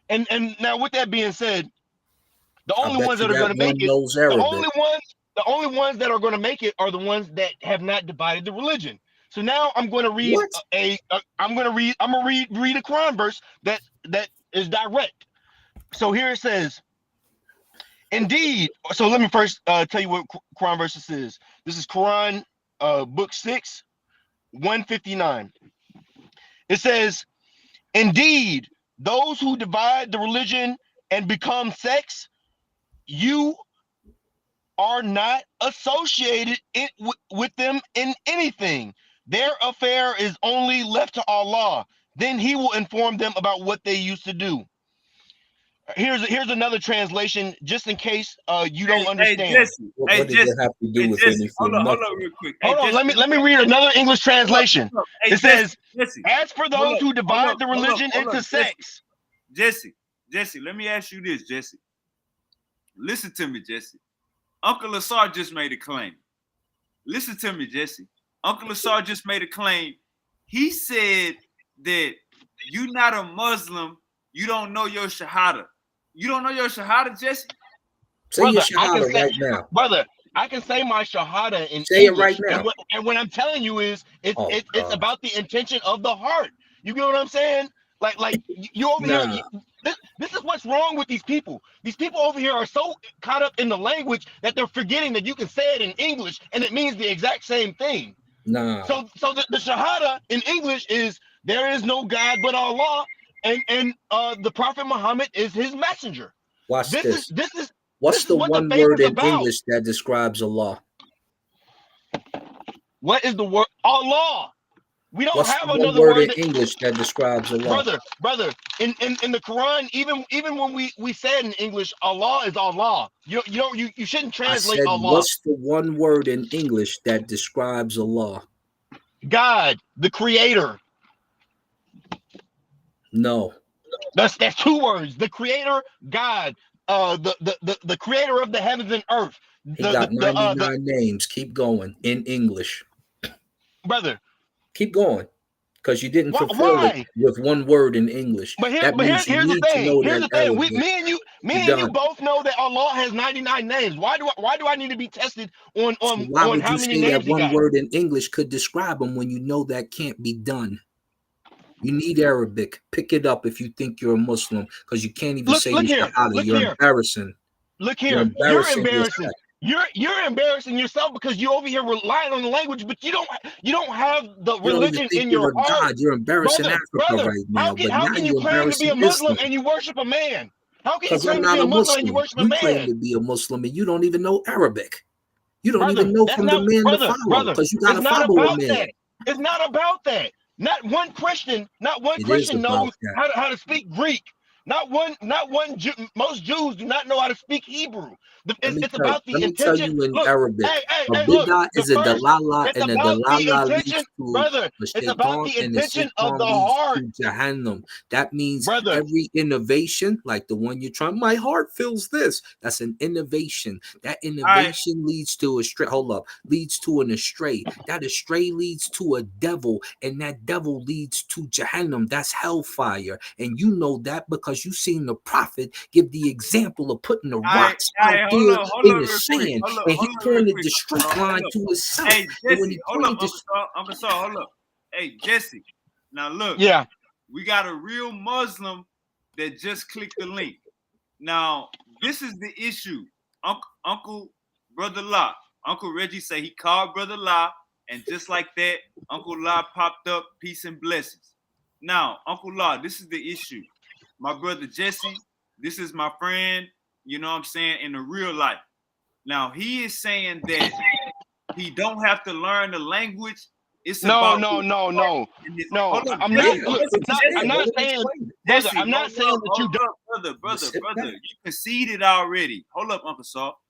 And now, with that being said, the I only ones bet you that are going that to make one it, knows the Arabic. only ones that are going to make it are the ones that have not divided the religion. So now I'm going to read What? I'm going to read a Quran verse that is direct. So here it says, indeed. So let me first tell you what Quran verse this is. This is Quran book 6, 159. It says, indeed, those who divide the religion and become sects, you are not associated with them in anything. Their affair is only left to Allah. Then He will inform them about what they used to do. Here's another translation, just in case you don't Hey, understand. Jesse. What does it have to do with anything? Hold Nothing. on real quick. Hey, Hold on, Jesse. let me read another English translation. Hold up. Hey, It says, Jesse. as for those who divide the religion into sects. Jesse, let me ask you this, Jesse. Listen to me, Jesse. Uncle Asar just made a claim. Listen to me, Jesse. Uncle Asar just made a claim. He said that you're not a Muslim, you don't know your Shahada. You don't know your Shahada, Jesse? Say your Brother, I can Shahada say, right now. brother, I can say my shahada in Say it right English, and now. what I'm telling you is Oh it's God. about the intention of the heart. You get what I'm saying? Like you over here. Nah. This is what's wrong with these people. These people over here are so caught up in the language that they're forgetting that you can say it in English and it means the exact same thing. Nah. So the shahada in English is there is no God but Allah, and the Prophet Muhammad is His messenger. Watch This is this. this is What's this is the what the one faith word is in about. English that describes Allah? What is the word? Allah. We don't What's the have one another word in word that, English that describes Allah? brother. In the Quran, even when we say it in English, Allah is Allah. You shouldn't I translate said, Allah. what's the one word in English that describes Allah? God, the Creator. No. That's two words. The Creator, God. The Creator of the heavens and earth. He got 99 names. Keep going in English. Brother. Keep going. Because you didn't fulfill it Why? with one word in English. But That means you here's the need to thing. know Here's that the thing. Arabic. Me and you both know that Allah has 99 names. Why do I need to be tested on So why would how you many say that names he one got? word in English could describe him when you know that can't be done? You need Arabic. Pick it up if you think you're a Muslim, because you can't even say Look your here. Shahada. Look You're here. embarrassing. Look You're here. You're embarrassing embarrassing. yourself. You're embarrassing yourself because you over here relying on the language, but you don't have the You don't even religion think in you're your a heart. god. You're embarrassing Brother, Africa right now, but how now can you you're claim to be embarrassing a Muslim Islam. and you worship a man? How can you Because I'm claim to be not a a Muslim and you Muslim. worship a You claim man? to be a Muslim and you don't even know Arabic. You don't Brother, even know that's from the not man to follow brother. because you got It's to not follow a about man. that. It's not about that. Not one Christian It is about knows that. how to speak Greek. Not one Jew, most Jews do not know how to speak Hebrew. It's about the Let me tell intention. you in Look, Arabic, a look. bid'ah The is a first, dalala, it's and a about the dalala intention, leads to brother. a It's about shaitan, the and the intention of shaitan the leads heart, to jahannam. That means brother. every innovation, like the one you're trying, my heart feels this. That's an innovation. That innovation leads to a stray. Hold up, leads to an astray. That astray leads to a devil, and that devil leads to jahannam. That's hellfire, and you know that because you seen the prophet give the example of putting the rocks out there Hold in up the real quick. sand, Hold and he up real pointed quick. the straight line Hold up. to his south. Hey, And when Jesse, he hold up, pointed the Uncle Saul, hold up. Hey, Jesse. Now look, Yeah. we got a real Muslim that just clicked the link. Now, this is the issue. Uncle Brother La, Uncle Reggie say he called Brother La, and just like that, Uncle La popped up, peace and blessings. Now, Uncle La, this is the issue. My brother Jesse, this is my friend, you know what I'm saying, in the real life. Now, he is saying that he don't have to learn the language. It's No. about I'm Yeah, not. Look, let him I'm explain. not Let him saying, explain it. brother. Jesse, I'm not saying that you don't. Sit brother. back. You conceded already. Hold up, Uncle Saul.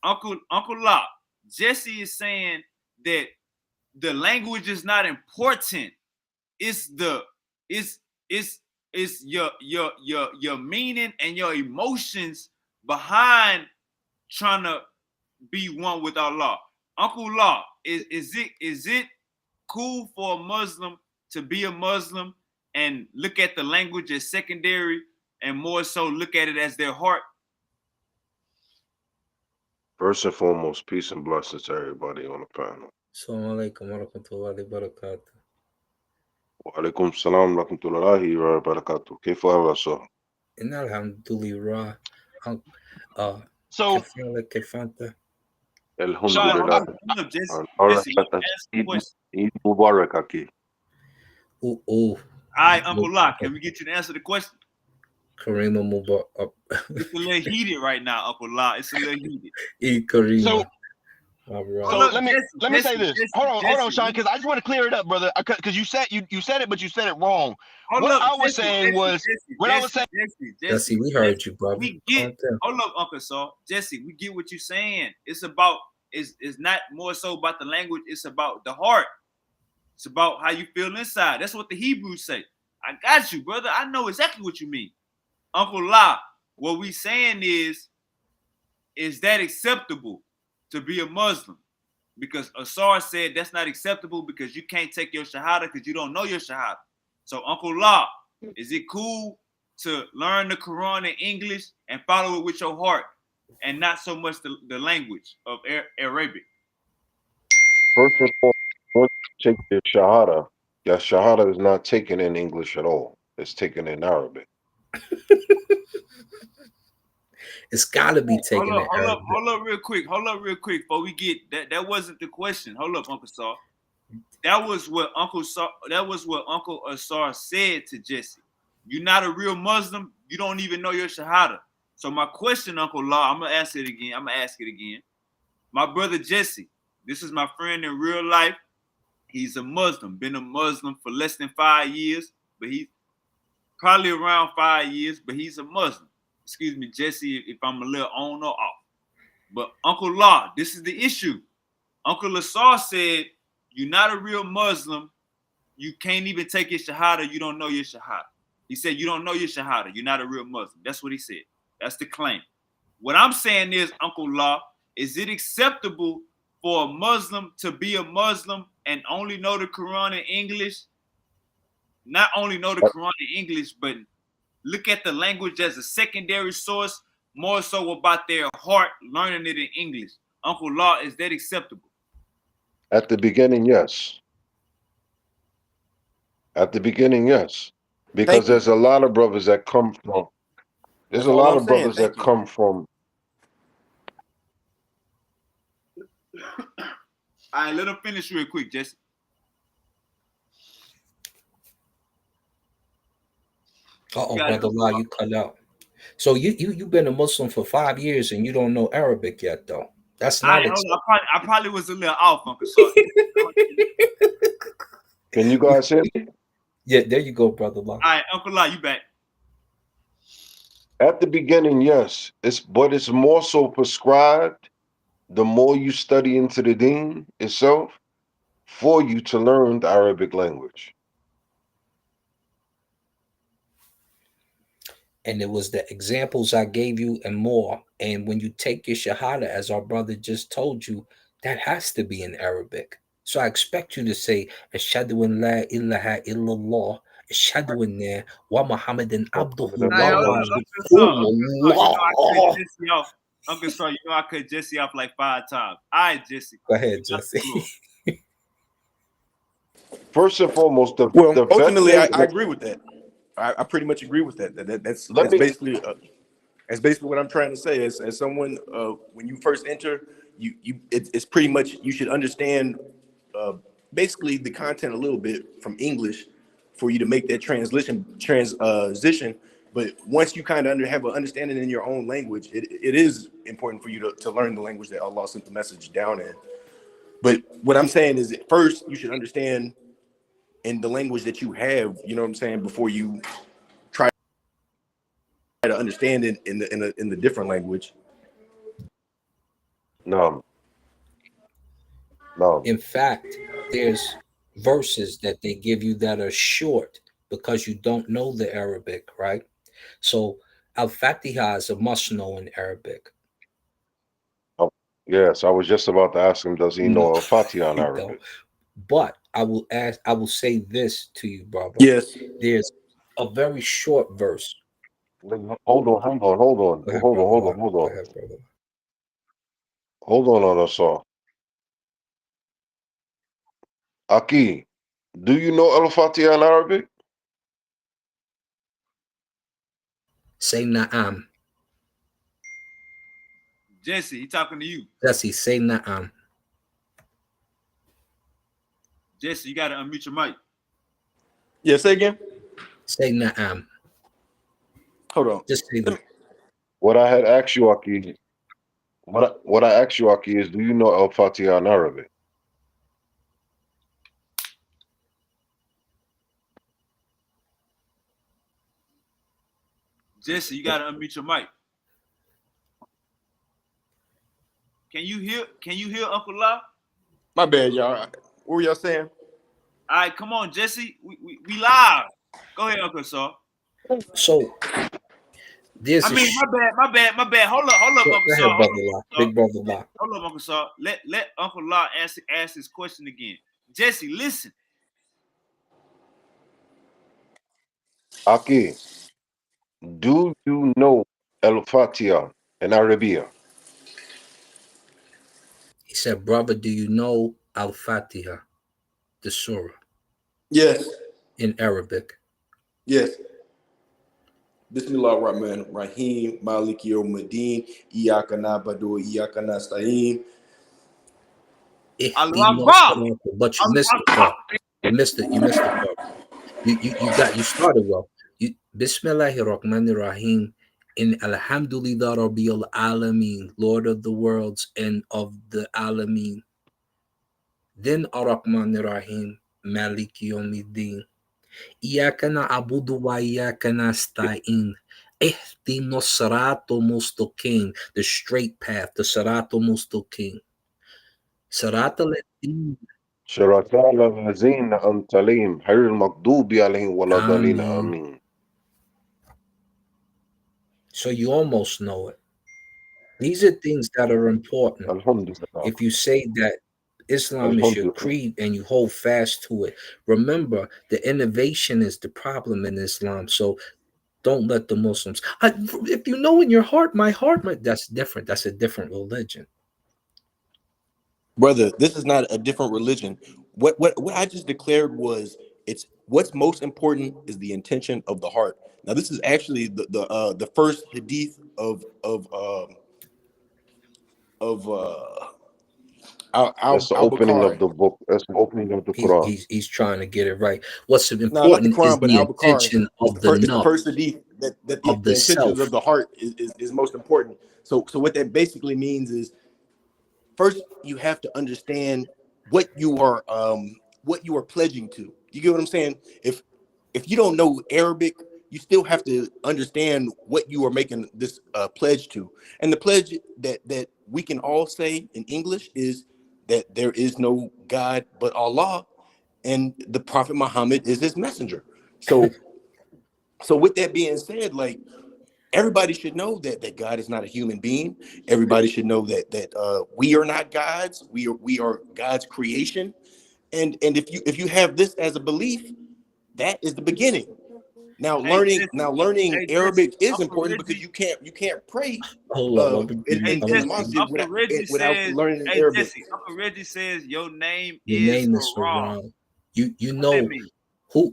Uncle Locke. Jesse is saying that the language is not important. It's the it's your meaning and your emotions behind trying to be one with Allah. Uncle Law, is it cool for a Muslim to be a Muslim and look at the language as secondary and more so look at it as their heart? First and foremost, peace and blessings to everybody on the panel. Assalamu alaikum wa rahmatullahi wa barakatuh. Wa alaikum salam wa rahmatullahi wa barakatuh. كيف حالك صاحبي؟ إن الحمد لله. So, كيف أنت؟ الحمد Sean, لله. Jesse, answer the question. Eid Mubarak Aki. Oh, All right, Uncle Locke, can we get you to answer the question? Karima Mubarak. It's a little heated right now, Uncle Locke. It's a little heated. Karima. So, Hold up, let me say this. Hold on, Sean, because I just want to clear it up, brother. Because you said it, but you said it wrong. I was saying, Jesse, we heard you, brother. Hold up, Uncle Saul. Jesse, we get what you're saying. It's not more so about the language. It's about the heart. It's about how you feel inside. That's what the Hebrews say. I got you, brother. I know exactly what you mean. Uncle La, what we saying is that acceptable to be a Muslim? Because Asar said that's not acceptable because you can't take your Shahada because you don't know your Shahada. So Uncle La, is it cool to learn the Quran in English and follow it with your heart and not so much the language of Arabic? First and foremost, once you take your Shahada, your Shahada is not taken in English at all. It's taken in Arabic. It's got to be taken in Arabic. Hold up real quick before we get that. That wasn't the question. Hold up, Uncle Saul. That was what Uncle Asar said to Jesse. You're not a real Muslim. You don't even know your Shahada. So my question, Uncle Law, I'm gonna ask it again. My brother Jesse, this is my friend in real life. He's a Muslim, been a Muslim for less than 5 years, but he's probably around 5 years, but he's a Muslim. Excuse me, Jesse, if I'm a little on or off. But Uncle Law, this is the issue. Uncle Asar said, you're not a real Muslim. You can't even take your Shahada. You don't know your Shahada. He said, you don't know your Shahada. You're not a real Muslim. That's what he said. That's the claim. What I'm saying is, Uncle Law, is it acceptable for a Muslim to be a Muslim and only know the Quran in English? Not only know the Quran in English, but look at the language as a secondary source, more so about their heart, learning it in English. Uncle Law, is that acceptable? At the beginning, yes. Because there's a lot of brothers that come from All right, let him finish real quick, Jesse. Brother Allah, you cut out. So you've been a Muslim for 5 years and you don't know Arabic yet, though. That's not Hold on. I probably was a little off, Uncle Sar. Can you guys hear me? Yeah, there you go, Brother Allah. All right, Uncle Allah, you back. At the beginning, yes, but it's more so prescribed the more you study into the deen itself for you to learn the Arabic language. And it was the examples I gave you and more. And when you take your Shahada, as our brother just told you, that has to be in Arabic. So I expect you to say, Ashhadu an la ilaha illallah, Ashhadu anna wa Muhammadan abduhu wa rasulullah. Uncle Sar, you know I cut Jesse off like 5 times. All right, Jesse. Go ahead, Jesse. First and foremost, ultimately, I agree with that. I pretty much agree with that. That's basically what I'm trying to say. As someone, when you first enter, it's pretty much you should understand basically the content a little bit from English for you to make that transition. But once you kind of have an understanding in your own language, it is important for you to learn the language that Allah sent the message down in. But what I'm saying is that first you should understand in the language that you have, you know what I'm saying, before you try to understand it in the different language. No. In fact, there's verses that they give you that are short because you don't know the Arabic, right? So Al-Fatiha is a must know in Arabic. Oh, yes, I was just about to ask him, does he know Al-Fatiha in Arabic? But I will say this to you, brother. Yes. There's a very short verse. Hold on. Hold on, Asar. Aki, do you know Al-Fatiha in Arabic? Say na'am. Jesse, he talking to you. Jesse, say na'am. Jesse, you got to unmute your mic. Yeah, say again. Say na'am. Hold on. Just say that. What I had asked you, Aki, what I asked you, Aki, is do you know Al-Fatiha in Arabic? Jesse, you got to unmute your mic. Can you hear Uncle La? My bad, y'all. What were y'all saying? All right, come on, Jesse. We live. Go ahead, Uncle Sar. So this my bad. Hold up, Uncle Sar. Big brother La. Hold up, Uncle Sar. Let Uncle La ask his question again. Jesse, listen. Aki, do you know Al-Fatiha in Arabia? He said, brother, do you know Al-Fatiha, the surah? Yes. In Arabic? Yes. Bismillah ar-Rahman ar-Rahim, Malik yawmiddin, Iyyaka na'budu wa iyyaka nasta'in. But you missed the part. You missed the part. You started well. Bismillahir Rahmanir Rahim. In Alhamdulillah Rabbil Alameen, Lord of the worlds and of the Alameen. Then Ar-Rahmanir Rahim, Malik Yawmiddin. Iyyaka na'budu wa iyyaka nasta'in. Ihdinas siratal mustaqim, the straight path, the siratal mustaqim. Siratal ladin. Shiratal lazina antalim, hayril maghdubi alayhim wala dhalin, amin. So you almost know it. These are things that are important. If you say that Islam is your creed and you hold fast to it, remember the innovation is the problem in Islam. So don't let the Muslims. If you know in your heart, my heart, that's different. That's a different religion. Brother, this is not a different religion. What I just declared was it's what's most important is the intention of the heart. Now, this is actually the first hadith of That's the opening of the book. That's the opening of the Quran. He's trying to get it right. What's No, not the important is Quran, but the al-Bakari. intention It's of the the nafs, first hadith that of the the intentions self. of the heart is most important. So what that basically means is, first you have to understand what you are pledging to. You get what I'm saying? If you don't know Arabic, you still have to understand what you are making this pledge to. And the pledge that we can all say in English is that there is no God but Allah, and the Prophet Muhammad is his messenger. So with that being said, like, everybody should know that God is not a human being. Everybody should know that we are not gods. We are God's creation. And if you have this as a belief, that is the beginning. Now learning Hey, Arabic Jesse, is Uncle important Reggie. because you can't pray Hold on, I'm gonna give in, you, in, I'm in gonna the give masjid you, Uncle Reggie without says, learning hey Arabic. Jesse, Uncle Reggie says your name your is name is Haram. Haram. You What that know mean?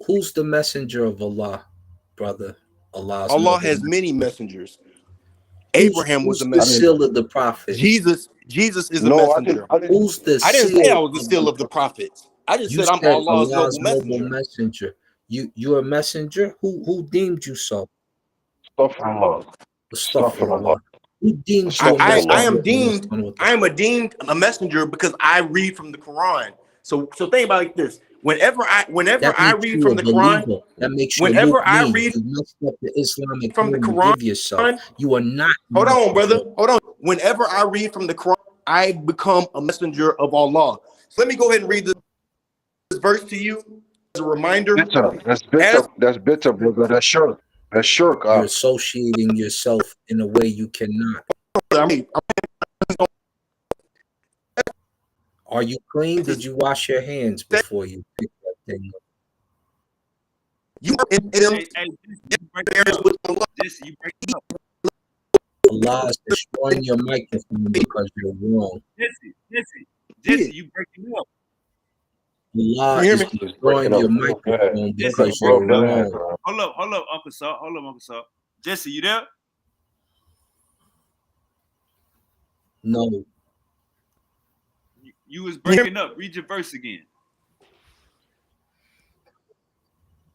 who's the messenger of Allah, brother? Allah's Allah noble has many messenger. messengers. Abraham was a Who's the messenger. seal of the prophets? Jesus is a No, messenger. Who's the I didn't say I seal was the of seal the of the prophets. I just You said I'm said Allah's Allah's noble noble messenger. messenger. You're a messenger? Who deemed you so? Astaghfirullah. Astaghfirullah. Who deemed you a I Astaghfirullah. messenger am of Allah deemed subhanahu wa I ta'ala? am deemed a messenger because I read from the Quran. So think about it like this. Whenever That I makes read you from a the Quran, believer. That makes you a whenever I mu'min. read You messed up the Islamic from the name you Quran, give yourself. You are not a hold on, brother. messenger. Hold on. Whenever I read from the Quran, I become a messenger of Allah. So let me go ahead and read this verse to you as a reminder. Bitter. That's bitter. That's bitter, brother. That's shirk. That's shirk. You're associating yourself in a way you cannot. Are you clean? Did you wash your hands before you pick that thing up? You are in them Hey, Jesse, you breaking up. with Allah. Jesse, you breaking up. Allah is destroying your microphone because you're wrong. Jesse, you breaking up. Allah Can you hear is me? It's breaking destroying up your real bad. microphone It's Jesse, breaking because up you real you're breaking up. bad, wrong. bro. Hold up, Uncle Sal. Hold up, Uncle Sal. Jesse, you there? No. You was breaking up. Read your verse again.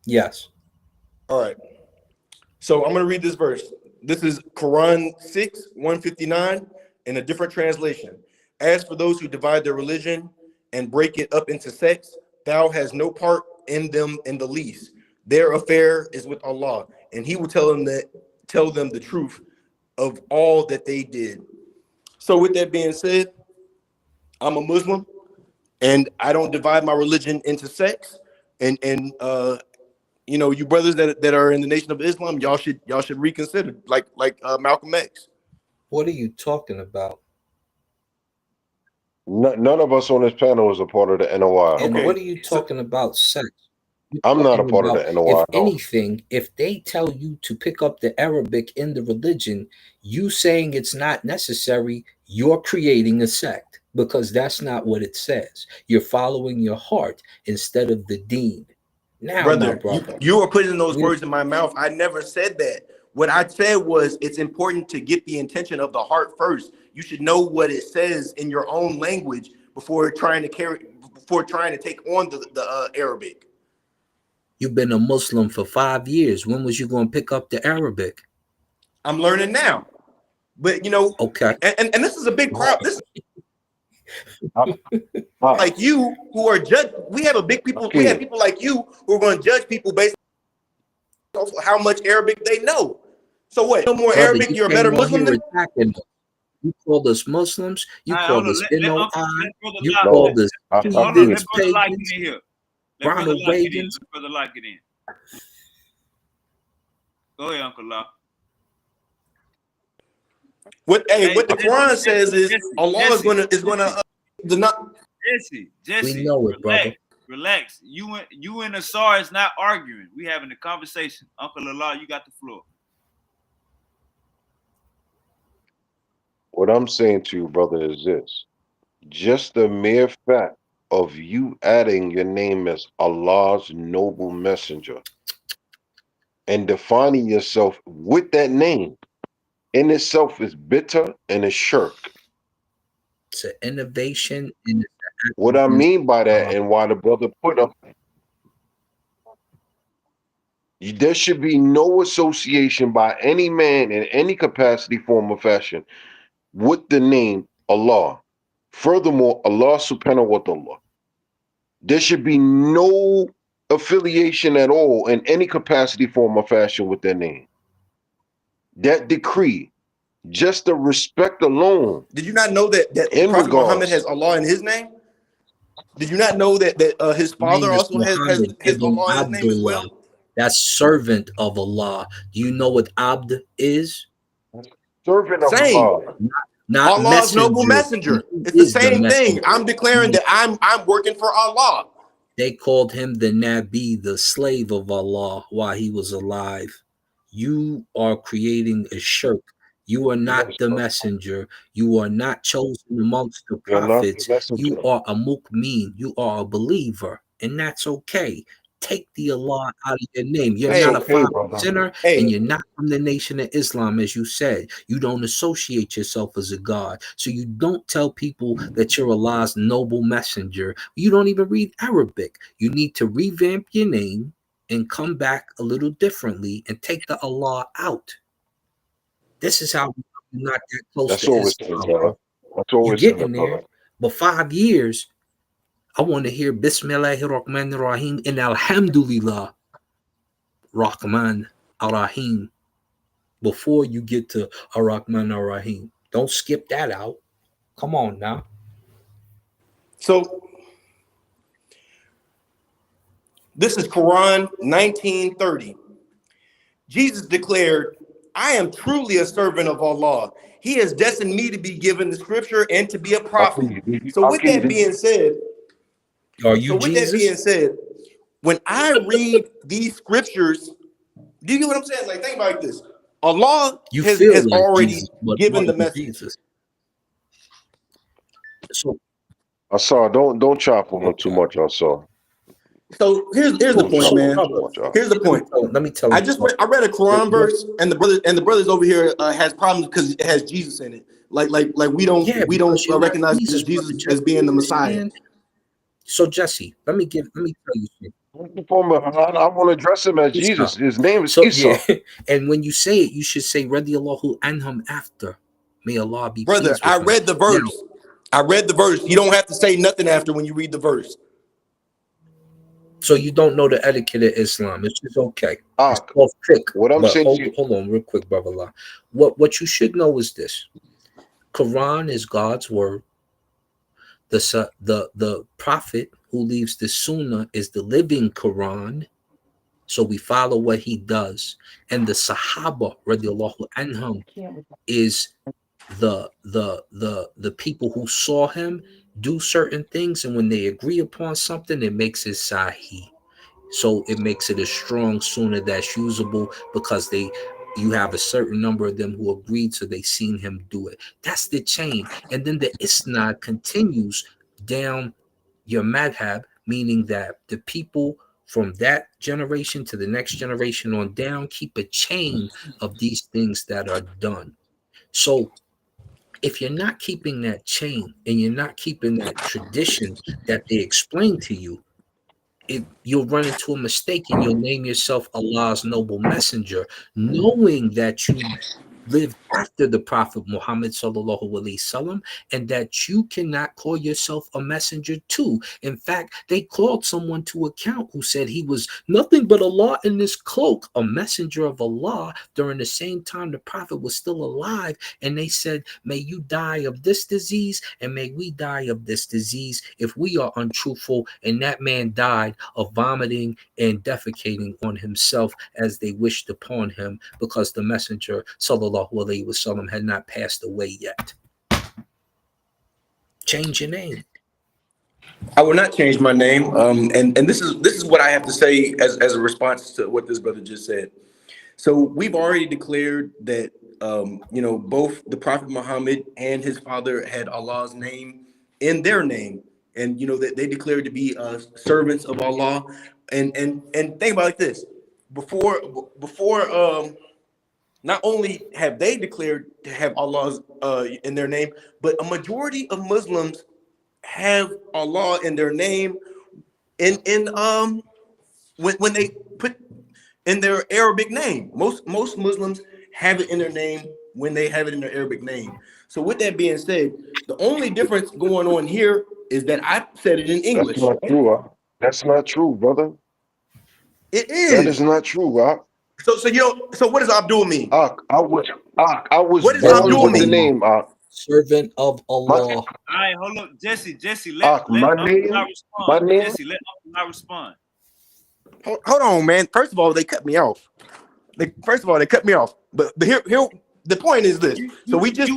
Yes. All right. So I'm going to read this verse. This is Quran 6, 159 in a different translation. As for those who divide their religion and break it up into sects, thou hast no part in them in the least. Their affair is with Allah, and He will tell them the truth of all that they did. So with that being said, I'm a Muslim, and I don't divide my religion into sects. And you know, you brothers that are in the Nation of Islam, y'all should reconsider, like Malcolm X. What are you talking about? None of us on this panel is a part of the NOI. And Okay, what are you so talking about sex? You're I'm not a talking part of about, the NOI if at all. anything, if they tell you to pick up the Arabic in the religion, you saying it's not necessary, you're creating a sect because that's not what it says. You're following your heart instead of the deen. Now, my brother, brother, you are putting those we- words in my mouth. I never said that. What I said was it's important to get the intention of the heart first. You should know what it says in your own language before trying to take on the Arabic. you've been a Muslim for 5 years. When was you going to pick up the Arabic? I'm learning now, but you know, Okay. and this is a big problem. This Uh, like you who are judge. We have people like you who are going to judge people based off of how much Arabic they know. So what? No more Brother, Arabic. you You're a better came on Muslim here than attacking us. You called us Muslims. You All right, hold called on. us Let NOI. brother You Lot. called us Hold on. heathens, Let brother Lot pagans, get in here. Let brother Ronald Lot get in. Reagans. Let brother Lot get in. Go ahead, Uncle Lot. what? Hey, what the Quran says is Jesse, Allah is gonna deny. Jesse, We know it, brother. relax. You and Asar is not arguing. We having a conversation. Uncle Allah, you got the floor. What I'm saying to you, brother, is this. Just the mere fact of you adding your name as Allah's noble messenger and defining yourself with that name in itself is bitter and a shirk. It's an innovation in What I mean by that, and why the brother put up, there should be no association by any man in any capacity, form, or fashion with the name Allah. Furthermore, Allah subhanahu wa ta'ala. There should be no affiliation at all in any capacity, form, or fashion with their name. That decree, just the respect alone. Did you not know that in Prophet Muhammad regards, has Allah in his name? Did you not know that his name father is also has Muhammad. Give him Allah in his name as Abdullah. well? That's servant of Allah. Do you know what Abd is? servant of Same. Allah. Not Allah's noble messenger. messenger. He It's the is the same thing. messenger. I'm declaring that I'm working for Allah. They called him the Nabi, the slave of Allah, while he was alive. You are creating a shirk. You are not the messenger. You are not chosen amongst the You're not the prophets. messenger. You are a mu'min. You are a believer. And that's okay. Take the Allah out of your name. You're That's not a okay, five brother. sinner, Hey. and you're not from the nation of Islam, as you said. You don't associate yourself as a god. So you don't tell people that you're Allah's noble messenger. You don't even read Arabic. You need to revamp your name and come back a little differently and take the Allah out. This is how we're not that close That's to always said, Islam, brother. bro. That's You're always said, getting there. brother. But 5 years, I want to hear Bismillahir Rahmanir Rahim and Alhamdulillah Rahman Ar-Rahim before you get to Ar-Rahman Ar-Rahim. Don't skip that out. Come on now. So this is Quran 19:30. Jesus declared, I am truly a servant of Allah. He has destined me to be given the scripture and to be a prophet. So with that being said, Are you Jesus? when I read these scriptures, do you get what I'm saying? Like, think about this. Allah You has feel like already Jesus, but given the are you message. Jesus? So I saw. Don't chop on him too much. I saw. So here's the point, man. Here's the point. Let me tell you. I read a Quran verse, and the brothers over here has problems because it has Jesus in it. Like we don't because you're not recognize Jesus, Jesus brother as being the Messiah. understand? So Jesse, let me tell you something. I want to address him as Jesus. His name is Isa. Yeah, and when you say it, you should say Radiyallahu anhum after. May Allah be Brother, pleased with I him. read the verse. I read the verse. You don't have to say nothing after when you read the verse. So you don't know the etiquette of Islam. It's just okay. It's what I'm saying. Hold on, real quick, brother. Allah. What you should know is this: Quran is God's word. The prophet who leaves the Sunnah is the living Quran. So we follow what he does, and the Sahaba radiallahu anhum is the people who saw him do certain things, and when they agree upon something, it makes it sahih. So it makes it a strong sunnah that's usable because you have a certain number of them who agreed, so they seen him do it. That's the chain, and then the isnad continues down your madhab, meaning that the people from that generation to the next generation on down keep a chain of these things that are done. So if you're not keeping that chain and you're not keeping that tradition that they explain to you, you'll run into a mistake and you'll name yourself Allah's noble messenger, knowing that you lived after the Prophet Muhammad sallallahu alaihi wasallam, and that you cannot call yourself a messenger too. In fact, they called someone to account who said he was nothing but Allah in this cloak, a messenger of Allah, during the same time the Prophet was still alive, and they said, may you die of this disease and may we die of this disease if we are untruthful. And that man died of vomiting and defecating on himself as they wished upon him, because the messenger sallallahu alaihi wasallam had not passed away yet. Change your name. I will not change my name. And this is what I have to say as a response to what this brother just said. So we've already declared that both the Prophet Muhammad and his father had Allah's name in their name, and that they declared to be servants of Allah. And think about it like this: before not only have they declared to have Allah's in their name, but a majority of Muslims have Allah in their name when they put in their Arabic name. Most Muslims have it in their name when they have it in their Arabic name. So with that being said, the only difference going on here is that I said it in That's English. not true. That's not true, brother. It That is is. not true, Ak. So what does Abdul mean? I was What does Servant born Abdul of with the mean? Allah. name Ak. Servant of My, Allah. All right, hold up, Jesse. Ak, Let my Uncle name, my respond. name. Jesse, let Uncle respond. Hold on, man. First of all, they cut me off. They cut me off. But here, the point is this. So we just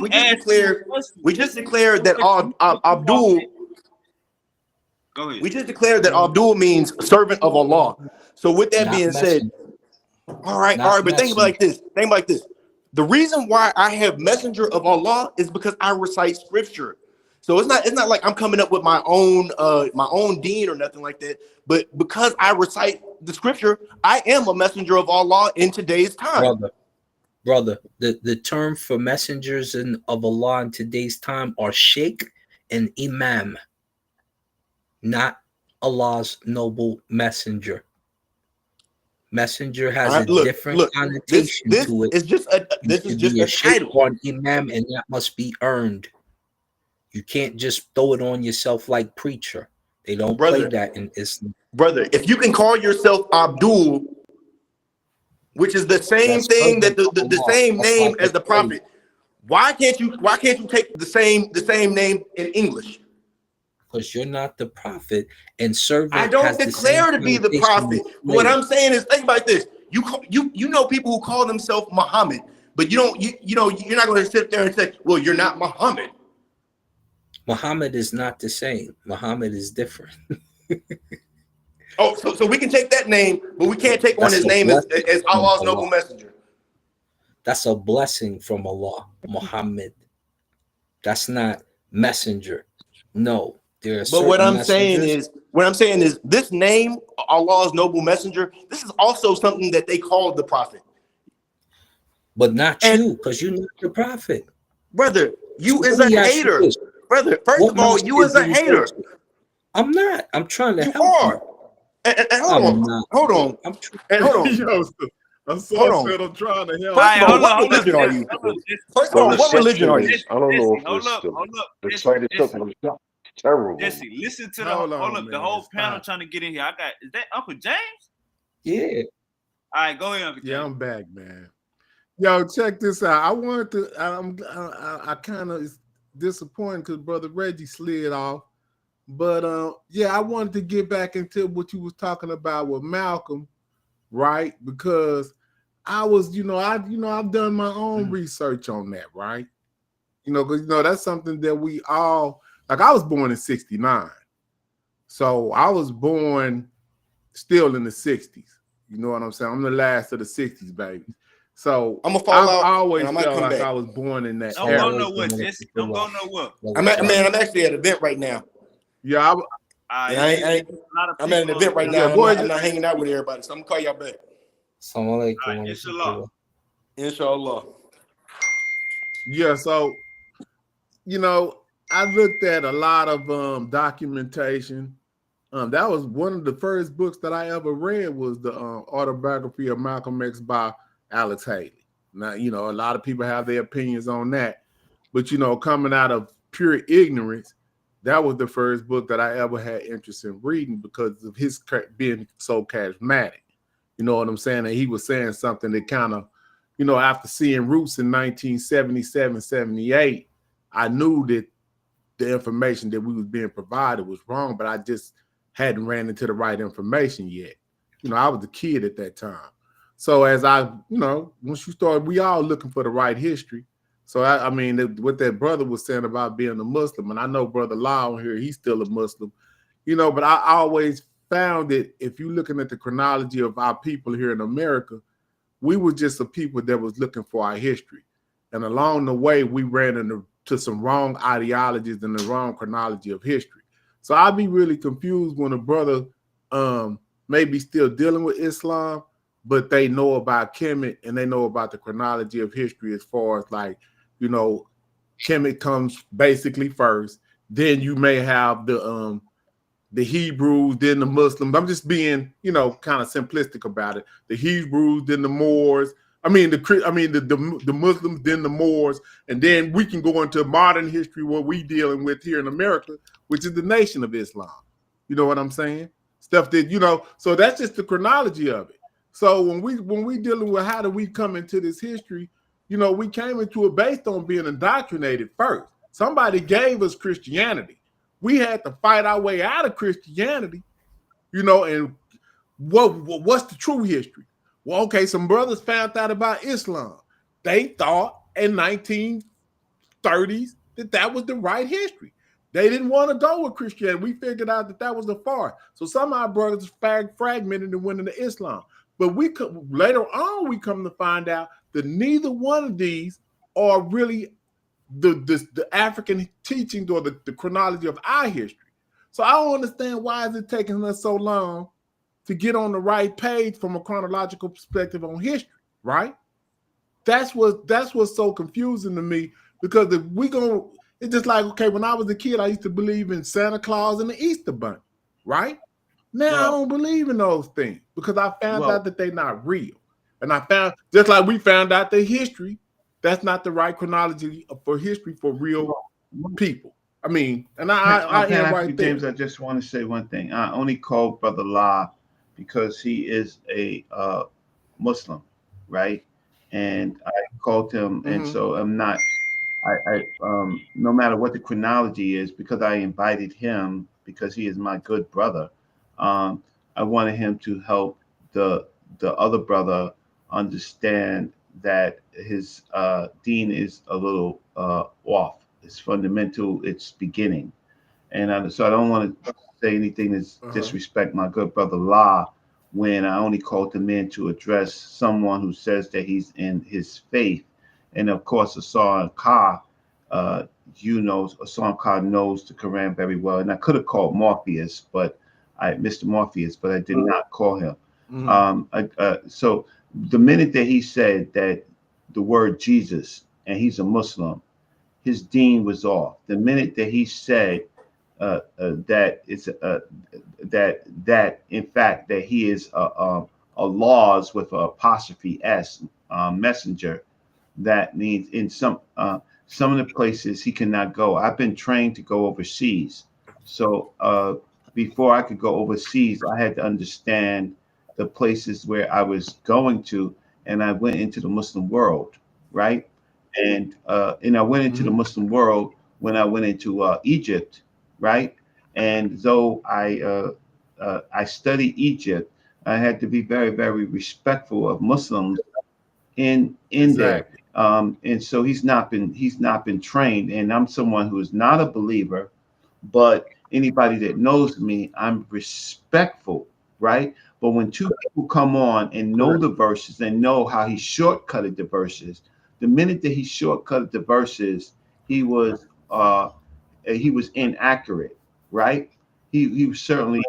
declared that Abdul. Go ahead. We just declared that Abdul means servant of Allah. So with that Not being said, messenger. all right. But think like this. The reason why I have messenger of Allah is because I recite scripture. So it's not like I'm coming up with my own deen or nothing like that. But because I recite the scripture, I am a messenger of Allah in today's time. Brother, the term for messengers of Allah in today's time are sheikh and imam, not Allah's noble messenger. Messenger has a different connotation to it. This is just a sheikh title. or an imam, and that must be earned. You can't just throw it on yourself like preacher. They don't play that in Islam. Brother, if you can call yourself Abdul, which is the same thing that the same name as the prophet, why can't you take the same name in English? Because you're not the prophet, and servant. I don't declare to be the prophet. What I'm saying is, think about this. You know people who call themselves Muhammad, but you're not going to sit there and say, well, you're not Muhammad. Muhammad is not the same. Muhammad is different. So we can take that name, but we can't take on his name as Allah's noble messenger. That's a blessing from Allah, Muhammad. That's not messenger. No, there are. But what I'm saying is, this name, Allah's noble messenger, this is also something that they called the prophet. But not you, because you're not the prophet. Brother, you is a hater. Brother, first of all, you is a hater. I'm not. I'm trying to help you. And hold on. I'm so upset. I'm trying to help. First of all, what religion are you? First of all, what religion are you? I don't know if the site itself is terrible. Jesse, listen to the whole panel trying to get in here. Is that Uncle James? Yeah. All right, go ahead, Uncle James. Yeah, I'm back, man. Yo, check this out. I wanted to. I kind of disappointed because Brother Reggie slid off. But I wanted to get back into what you was talking about with Malcolm, right? Because I was, I've done my own research on that, right? Because that's something that we all like. I was born in '69, so I was born still in the '60s. You know what I'm saying? I'm the last of the '60s babies. So I'm gonna fall out. I always and I felt like back. I was born in that Don't era. go nowhere, Jesse. Don't go nowhere. I'm actually at an event right now. Yeah, I'm at an event right now. I'm not hanging out with everybody, so I'm gonna call y'all back. Assalamu alaikum. Inshallah. Yeah, so I looked at a lot of documentation. That was one of the first books that I ever read was the autobiography of Malcolm X by Alex Haley. Now, a lot of people have their opinions on that, but coming out of pure ignorance, that was the first book that I ever had interest in reading because of his being so charismatic. You know what I'm saying? And he was saying something that kind of, after seeing Roots in 1977, 78, I knew that the information that we was being provided was wrong, but I just hadn't ran into the right information yet. I was a kid at that time. So as I, once you start, we all looking for the right history. So, what that brother was saying about being a Muslim, and I know Brother Law here, he's still a Muslim, but I always found that if you're looking at the chronology of our people here in America, we were just a people that was looking for our history. And along the way, we ran into some wrong ideologies and the wrong chronology of history. So I'd be really confused when a brother may be still dealing with Islam, but they know about Kemet and they know about the chronology of history as far as like, you know, Kemet comes basically first. Then you may have the Hebrews, then the Muslims. I'm just being, you know, kind of simplistic about it. The Hebrews, then the Moors. The Muslims, then the Moors, and then we can go into modern history, what we dealing with here in America, which is the Nation of Islam. You know what I'm saying? Stuff that, you know, so that's just the chronology of it. So when we dealing with how do we come into this history, you know, we came into it based on being indoctrinated first. Somebody gave us Christianity. We had to fight our way out of Christianity, you know, and what's the true history? Well, okay, some brothers found out about Islam. They thought in 1930s that was the right history. They didn't want to go with Christianity. We figured out that was the far. So some of our brothers fragmented and went into Islam. But later on, we come to find out that neither one of these are really the African teachings or the chronology of our history. So I don't understand why is it taking us so long to get on the right page from a chronological perspective on history, right? That's what's so confusing to me, because if we go, it's just like, okay, when I was a kid, I used to believe in Santa Claus and the Easter Bunny, right? Now I don't believe in those things because I found out that they're not real. And I found, just like we found out that history, that's not the right chronology for history for real people. I mean, and I am right there. James, I just want to say one thing. I only called Brother La because he is a Muslim, right? And I called him, and so I'm not. No matter what the chronology is, because I invited him because he is my good brother. I wanted him to help the other brother understand that his deen is a little off. It's fundamental. It's beginning, and so I don't want to say anything that's disrespect my good brother La, when I only called him in to address someone who says that he's in his faith. And of course, Hassan Kha, Hassan Kha knows the Quran very well. And I could have called Morpheus, Mr. Morpheus, but I did not call him. So the minute that he said that the word Jesus, and he's a Muslim, his deen was off. The minute that he said that it's that in fact that he is a laws with an apostrophe s messenger, that means in some of the places he cannot go. I've been trained to go overseas, so before I could go overseas, I had to understand the places where I was going to, and I went into the Muslim world, right? And I went into the Muslim world when I went into Egypt, right? And though I studied Egypt, I had to be very, very respectful of Muslims in there. And so he's not been trained. And I'm someone who is not a believer, but anybody that knows me, I'm respectful, right? But when two people come on and know the verses and know how he shortcutted the verses, the minute that he shortcutted the verses, he was inaccurate, right? He was certainly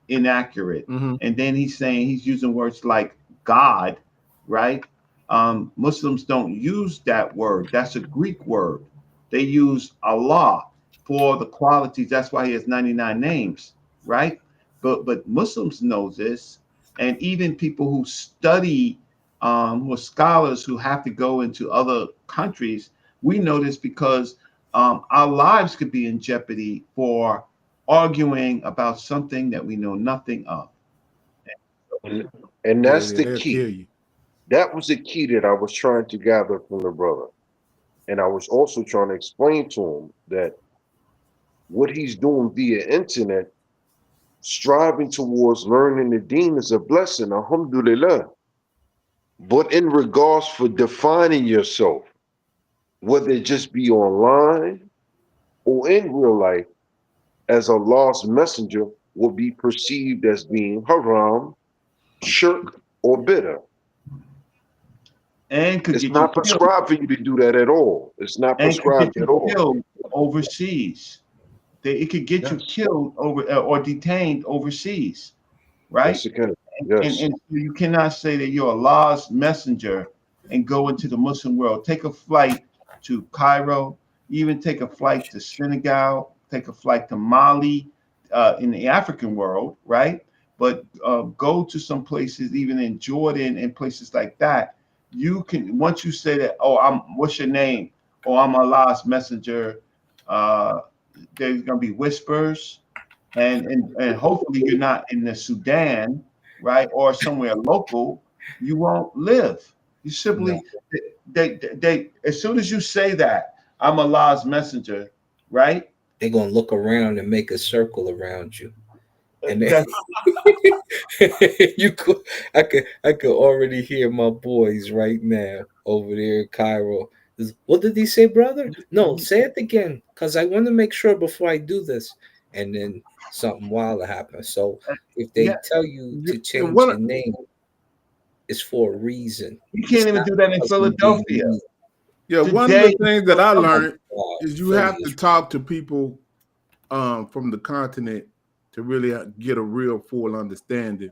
inaccurate. And then he's saying, he's using words like God, right? Muslims don't use that word. That's a Greek word. They use Allah for the qualities. That's why he has 99 names, right? But Muslims know this, and even people who study, who are scholars who have to go into other countries, we know this because our lives could be in jeopardy for arguing about something that we know nothing of. And that's the key. That was the key that I was trying to gather from the brother. And I was also trying to explain to him that what he's doing via internet, striving towards learning the deen, is a blessing, alhamdulillah. But in regards for defining yourself, whether it just be online or in real life, as Allah's messenger, will be perceived as being haram, shirk, or bitter. And it's not prescribed for you to do that at all. It's not prescribed at all. Killed overseas. It could get you killed or detained overseas, right? Yes. and you cannot say that you're Allah's messenger and go into the Muslim world. Take a flight to Cairo, even take a flight to Senegal, take a flight to Mali, in the African world, right? But go to some places, even in Jordan and places like that. You can once you say that, oh, what's your name? Oh, I'm Allah's messenger. Uh, there's gonna be whispers, and hopefully you're not in the Sudan, right, or somewhere local. You won't live. You No, simply they as soon as you say that I'm Allah's messenger, right? they're gonna look around and make a circle around you, and then That you could, I could already hear my boys right now over there in Cairo. What did he say, brother? No, say it again, cause I want to make sure before I do this. And then something wild happens. So if yeah. they tell you to And change what your name, it's for a reason. You can't It's even not do that in because we being Philadelphia mean. yeah, one of today. the things that I Oh my learned God, is you Philly have to is talk to people from the continent to really get a real full understanding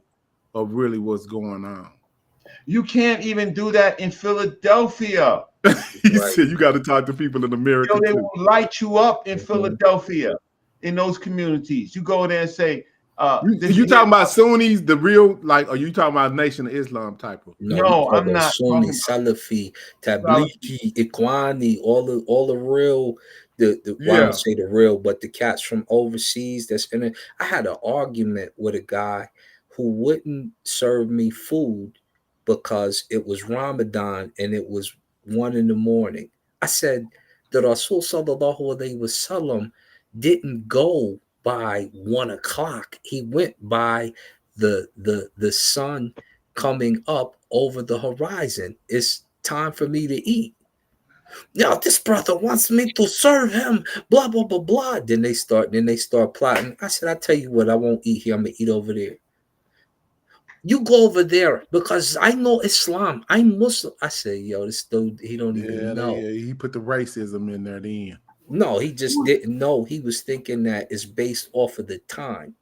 of really what's going on. You can't even do that in Philadelphia. He right. said you got to talk to people in Yo, America they too. will light you up in Mhm. Philadelphia, in those communities. You go there and say, this You here. talking about Sunnis, the real, like, are you talking about Nation of Islam type of? No, we No, talk I'm about not Sunni, talking Salafi, about. Tabliki, Ikhwani, all the real, the well, I don't Yeah, say the real, but the cats from overseas that's in it. I had an argument with a guy who wouldn't serve me food because it was Ramadan and it was 1 in the morning. I said the Rasul Sallallahu Alaihi Wasallam didn't go by 1 o'clock. He went by the sun coming up over the horizon. It's time for me to eat. Now this brother wants me to serve him. Blah blah blah blah. Then they start plotting. I said, I tell you what, I won't eat here. I'm gonna eat over there. You go over there because I know Islam. I'm Muslim. I said, yo, this dude, he don't even yeah, know. he put the racism in there then. No, he just didn't know. He was thinking that it's based off of the time,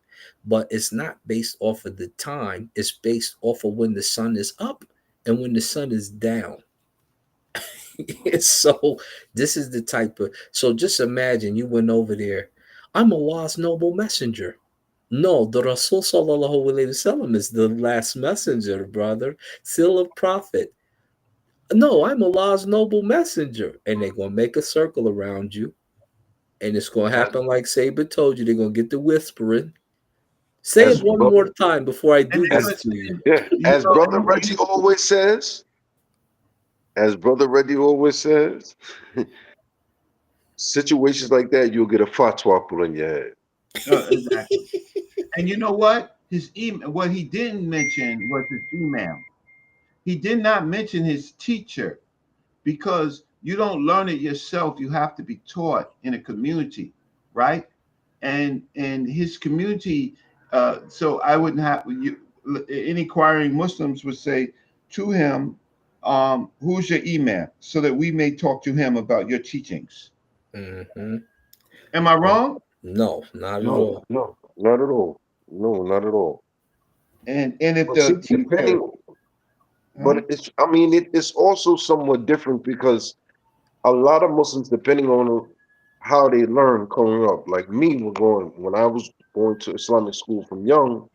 but it's not based off of the time. It's based off of when the sun is up and when the sun is down. So this is the type of, so just imagine you went over there. I'm Allah's noble messenger. No, the Rasul Sallallahu Alaihi Wasallam is the last messenger, brother. Seal of prophet. No, I'm Allah's noble messenger. And they're gonna make a circle around you. And it's gonna As, happen like Saber told you, they're gonna get the whispering. Say it as, one bro- more time before I And do they're this gonna, as, to you. yeah, you know, Brother Reggie always says, as Brother Reggie always says, situations like that, you'll get a fatwa put on your head. exactly. And you know what? His email. What he didn't mention was his email. He did not mention his teacher because you don't learn it yourself. You have to be taught in a community, right? And his community. So I wouldn't have you. Any inquiring Muslims would say to him, "Who's your email?" so that we may talk to him about your teachings. Mm-hmm. Am I wrong? No, not at No, all. no, not at all. No, not at all. And if But see, the teacher, huh? but it's also somewhat different because a lot of Muslims, depending on how they learn growing up, like me, when I was going to Islamic school from young,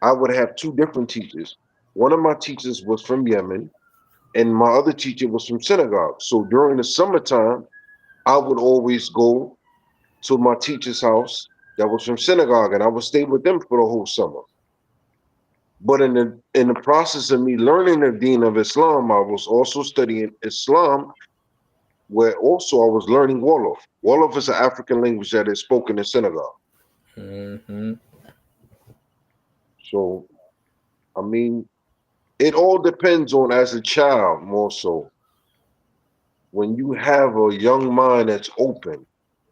I would have two different teachers. One of my teachers was from Yemen, and my other teacher was from Senegal. So during the summertime, I would always go to my teacher's house that was from Senegal, and I would stay with them for the whole summer. But in the process of me learning the Deen of Islam, I was also studying Islam, where also I was learning Wolof. Wolof is an African language that is spoken in Senegal. Mm-hmm. So I mean, it all depends on as a child more so. When you have a young mind that's open,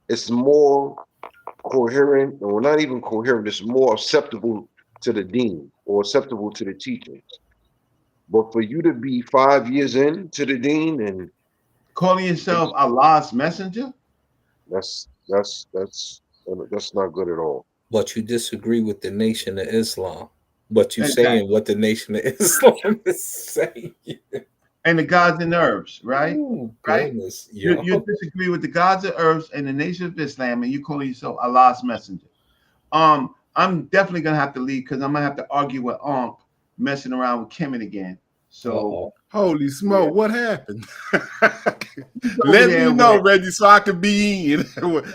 it's more coherent, or not even coherent, it's more acceptable to the Deen or acceptable to the teachings. But for you to be 5 years into the Deen, and calling yourself Allah's messenger, that's that's not good at all. But you disagree with the Nation of Islam. But you Exactly. saying what the Nation of Islam is saying. And the gods and herbs, right? Oh, Right? goodness. You disagree with the gods and herbs and the Nation of Islam, and you call yourself Allah's messenger. I'm definitely gonna have to leave because I'm gonna have to argue with messing around with Kemet again. So holy smoke, what happened? he's over Let there me know, with- Reggie, so I can be in.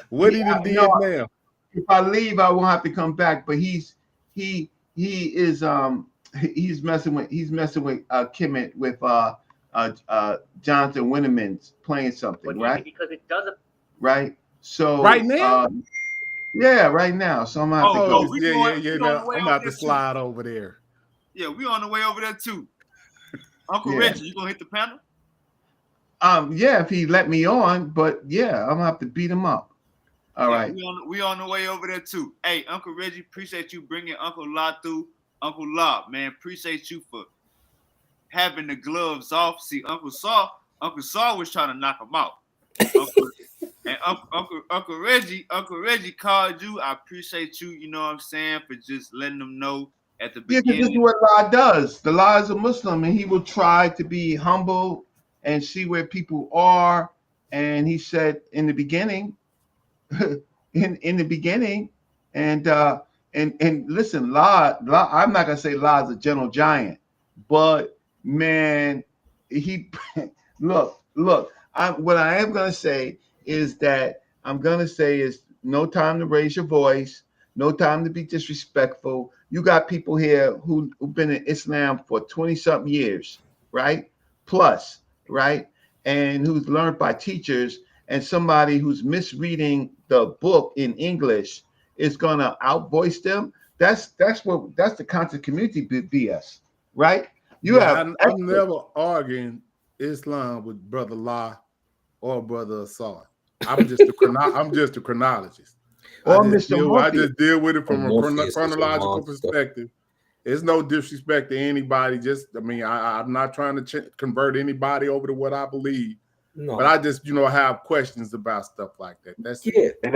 What he Yeah, done did no, now? if I leave, I won't have to come back. But he is he's messing with Kemet with Jonathan Winterman's playing something, right? Because it doesn't. Right. So Right now? yeah, right now. So I'm gonna have to go. we yeah. on Now, the way I'm over about to there, slide over there. Yeah, we on the way over there too. Uncle Yeah. Reggie, you gonna hit the panel? Yeah, if he let me on, but yeah, I'm gonna have to beat him up. All right. We on the way over there too. Hey, Uncle Reggie, appreciate you bringing Uncle La through. Uncle La, man, appreciate you for having the gloves off. See, Uncle Saw was trying to knock him out. Uncle Reggie called you. I appreciate you. You know what I'm saying, for just letting them know at the Yeah, because this is beginning. what La does. The La is a Muslim, and he will try to be humble and see where people are. And he said in the beginning, in the beginning, and listen, La. I'm not gonna say La is a gentle giant, but man, he look. What I am gonna say is that I'm gonna say is no time to raise your voice, no time to be disrespectful. You got people here who've been in Islam for 20-something years, right? Plus, right? And who's learned by teachers, and somebody who's misreading the book in English is gonna outvoice them. That's the content community BS, right? I'm never arguing Islam with Brother La or Brother Assad. I'm just a chronologist. Or I Mr. just deal with it from a Morpheus is a chronological monster. perspective. It's no disrespect to anybody. I'm not trying to convert anybody over to what I believe. No. But I just, have questions about stuff like that. That's it. And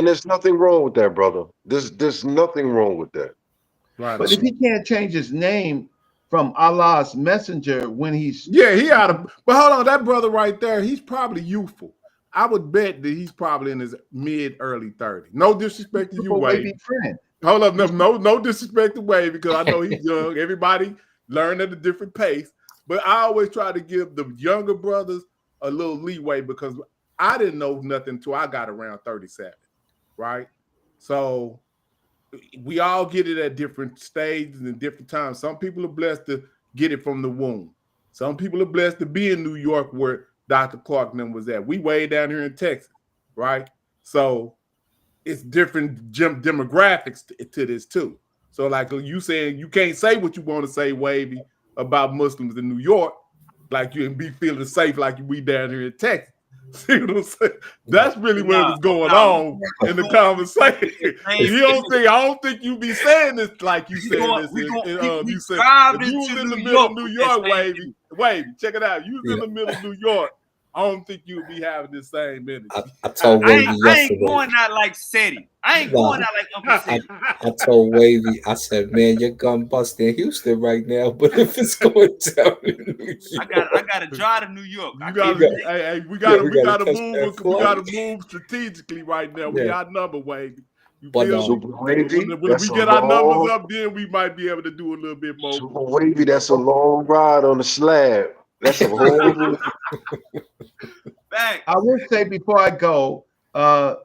there's nothing wrong with that, brother. There's nothing wrong with that. Right. But if he can't change his name from Allah's messenger when he's he ought to. But hold on, that brother right there, he's probably youthful. I would bet that he's probably in his early 30s. No disrespect to you, Wavy. Hold up, no disrespect to Wavy, because I know he's young. Everybody learn at a different pace. But I always try to give the younger brothers a little leeway, because I didn't know nothing until I got around 37, right? So we all get it at different stages and different times. Some people are blessed to get it from the womb. Some people are blessed to be in New York, where Dr. Clark and them was at. We way down here in Texas, right? So it's different demographics to this too. So like you saying, you can't say what you want to say, Wavy, about Muslims in New York, like you and be feeling safe like we down here in Texas. See what I'm saying? That's really what was going on in the conversation. I don't think you be saying this like you saying this. You said if you was in the middle of New York, Wavy, check it out. You was in the middle of New York. I don't think you'd be having the same energy. I told Wavy I yesterday. ain't going out like SETI. I ain't going out like Uncle SETI. I told Wavy, I said, man, your gun bust in Houston right now, but if it's going down in New York, I gotta drive to New York. We gotta move strategically right now. We outnumbered, Wavy. But when we get our numbers up, then we might be able to do a little bit more. Super Wavy, that's a long ride on the slab. That's a whole. I will say before I go,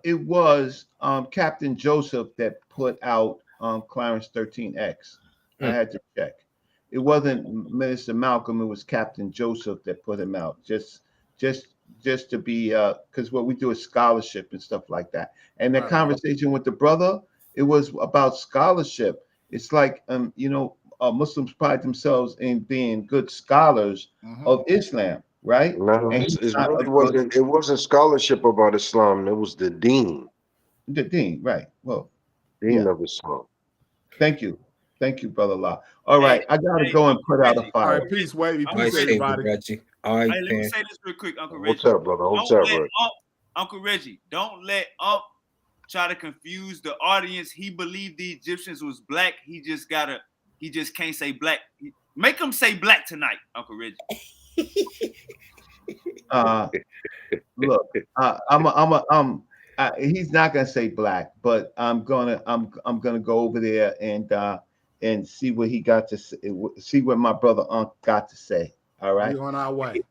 it was Captain Joseph that put out Clarence 13X. I had to check. It wasn't Minister Malcolm. It was Captain Joseph that put him out. Just to be because what we do is scholarship and stuff like that. And the conversation with the brother, it was about scholarship. It's like Muslims pride themselves in being good scholars of Islam, right? No, it wasn't scholarship about Islam. It was the deen. The deen, right? Well, deen of Islam. Thank you, Brother La. All right, I gotta go and put out a fire. All right, peace, Wavy. Peace, everybody. Reggie. All right, let me say this real quick, Uncle Reggie. What's up, brother? What's up, bro? Uncle Reggie, don't let try to confuse the audience. He believed the Egyptians was black. He just gotta He just can't say black. Make him say black tonight, Uncle Reggie. Look, he's not gonna say black, but I'm gonna go over there and see what he got to say, see what my brother Unc got to say. All right. We on our way.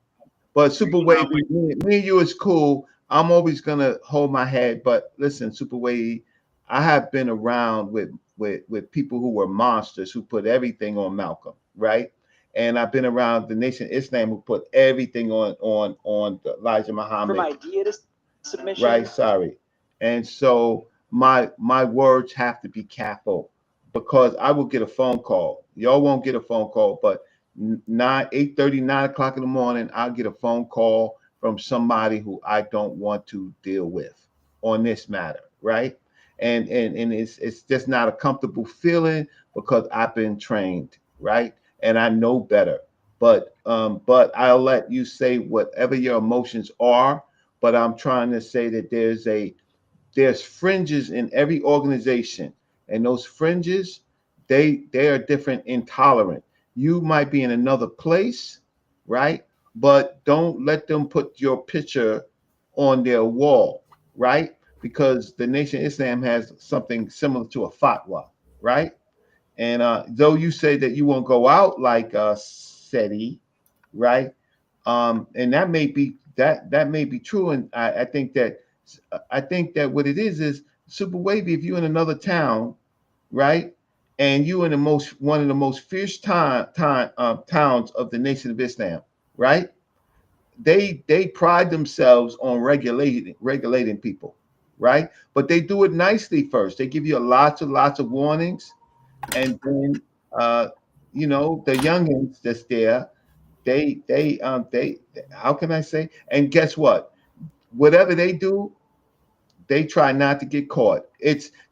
But Super Wavy, me and you is cool. I'm always gonna hold my head. But listen, Super Wavy, I have been around with people who were monsters who put everything on Malcolm, right? And I've been around the Nation of Islam who put everything on Elijah Muhammad. From idea to submission. Right, sorry. And so my words have to be careful because I will get a phone call. Y'all won't get a phone call, but 8:30, 9 o'clock in the morning, I'll get a phone call from somebody who I don't want to deal with on this matter, right? And it's just not a comfortable feeling because I've been trained, right? And I know better. But I'll let you say whatever your emotions are. But I'm trying to say that there's fringes in every organization, and those fringes, they are different, intolerant. You might be in another place, right? But don't let them put your picture on their wall, right? Because the Nation of Islam has something similar to a fatwa, right? And though you say that you won't go out like SETI, right? And that may be true. And I think that what it is Super Wavy. If you're in another town, right, and you in one of the most fierce towns of the Nation of Islam, right? They pride themselves on regulating people, right? But they do it nicely first. They give you lots of warnings, and then the youngins that's there, they how can I say? And guess what? Whatever they do, they try not to get caught.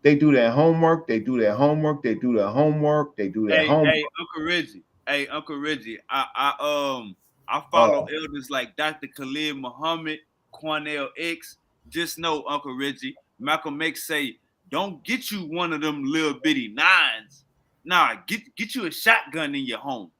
They do their homework, they do their homework, they do their homework, they do their homework. Hey, Uncle Reggie. Hey, Uncle Reggie. I follow elders like Dr. Khalid Muhammad, Cornell X. Just know, Uncle Reggie, Malcolm X say, don't get you one of them little bitty nines. Nah, get you a shotgun in your home.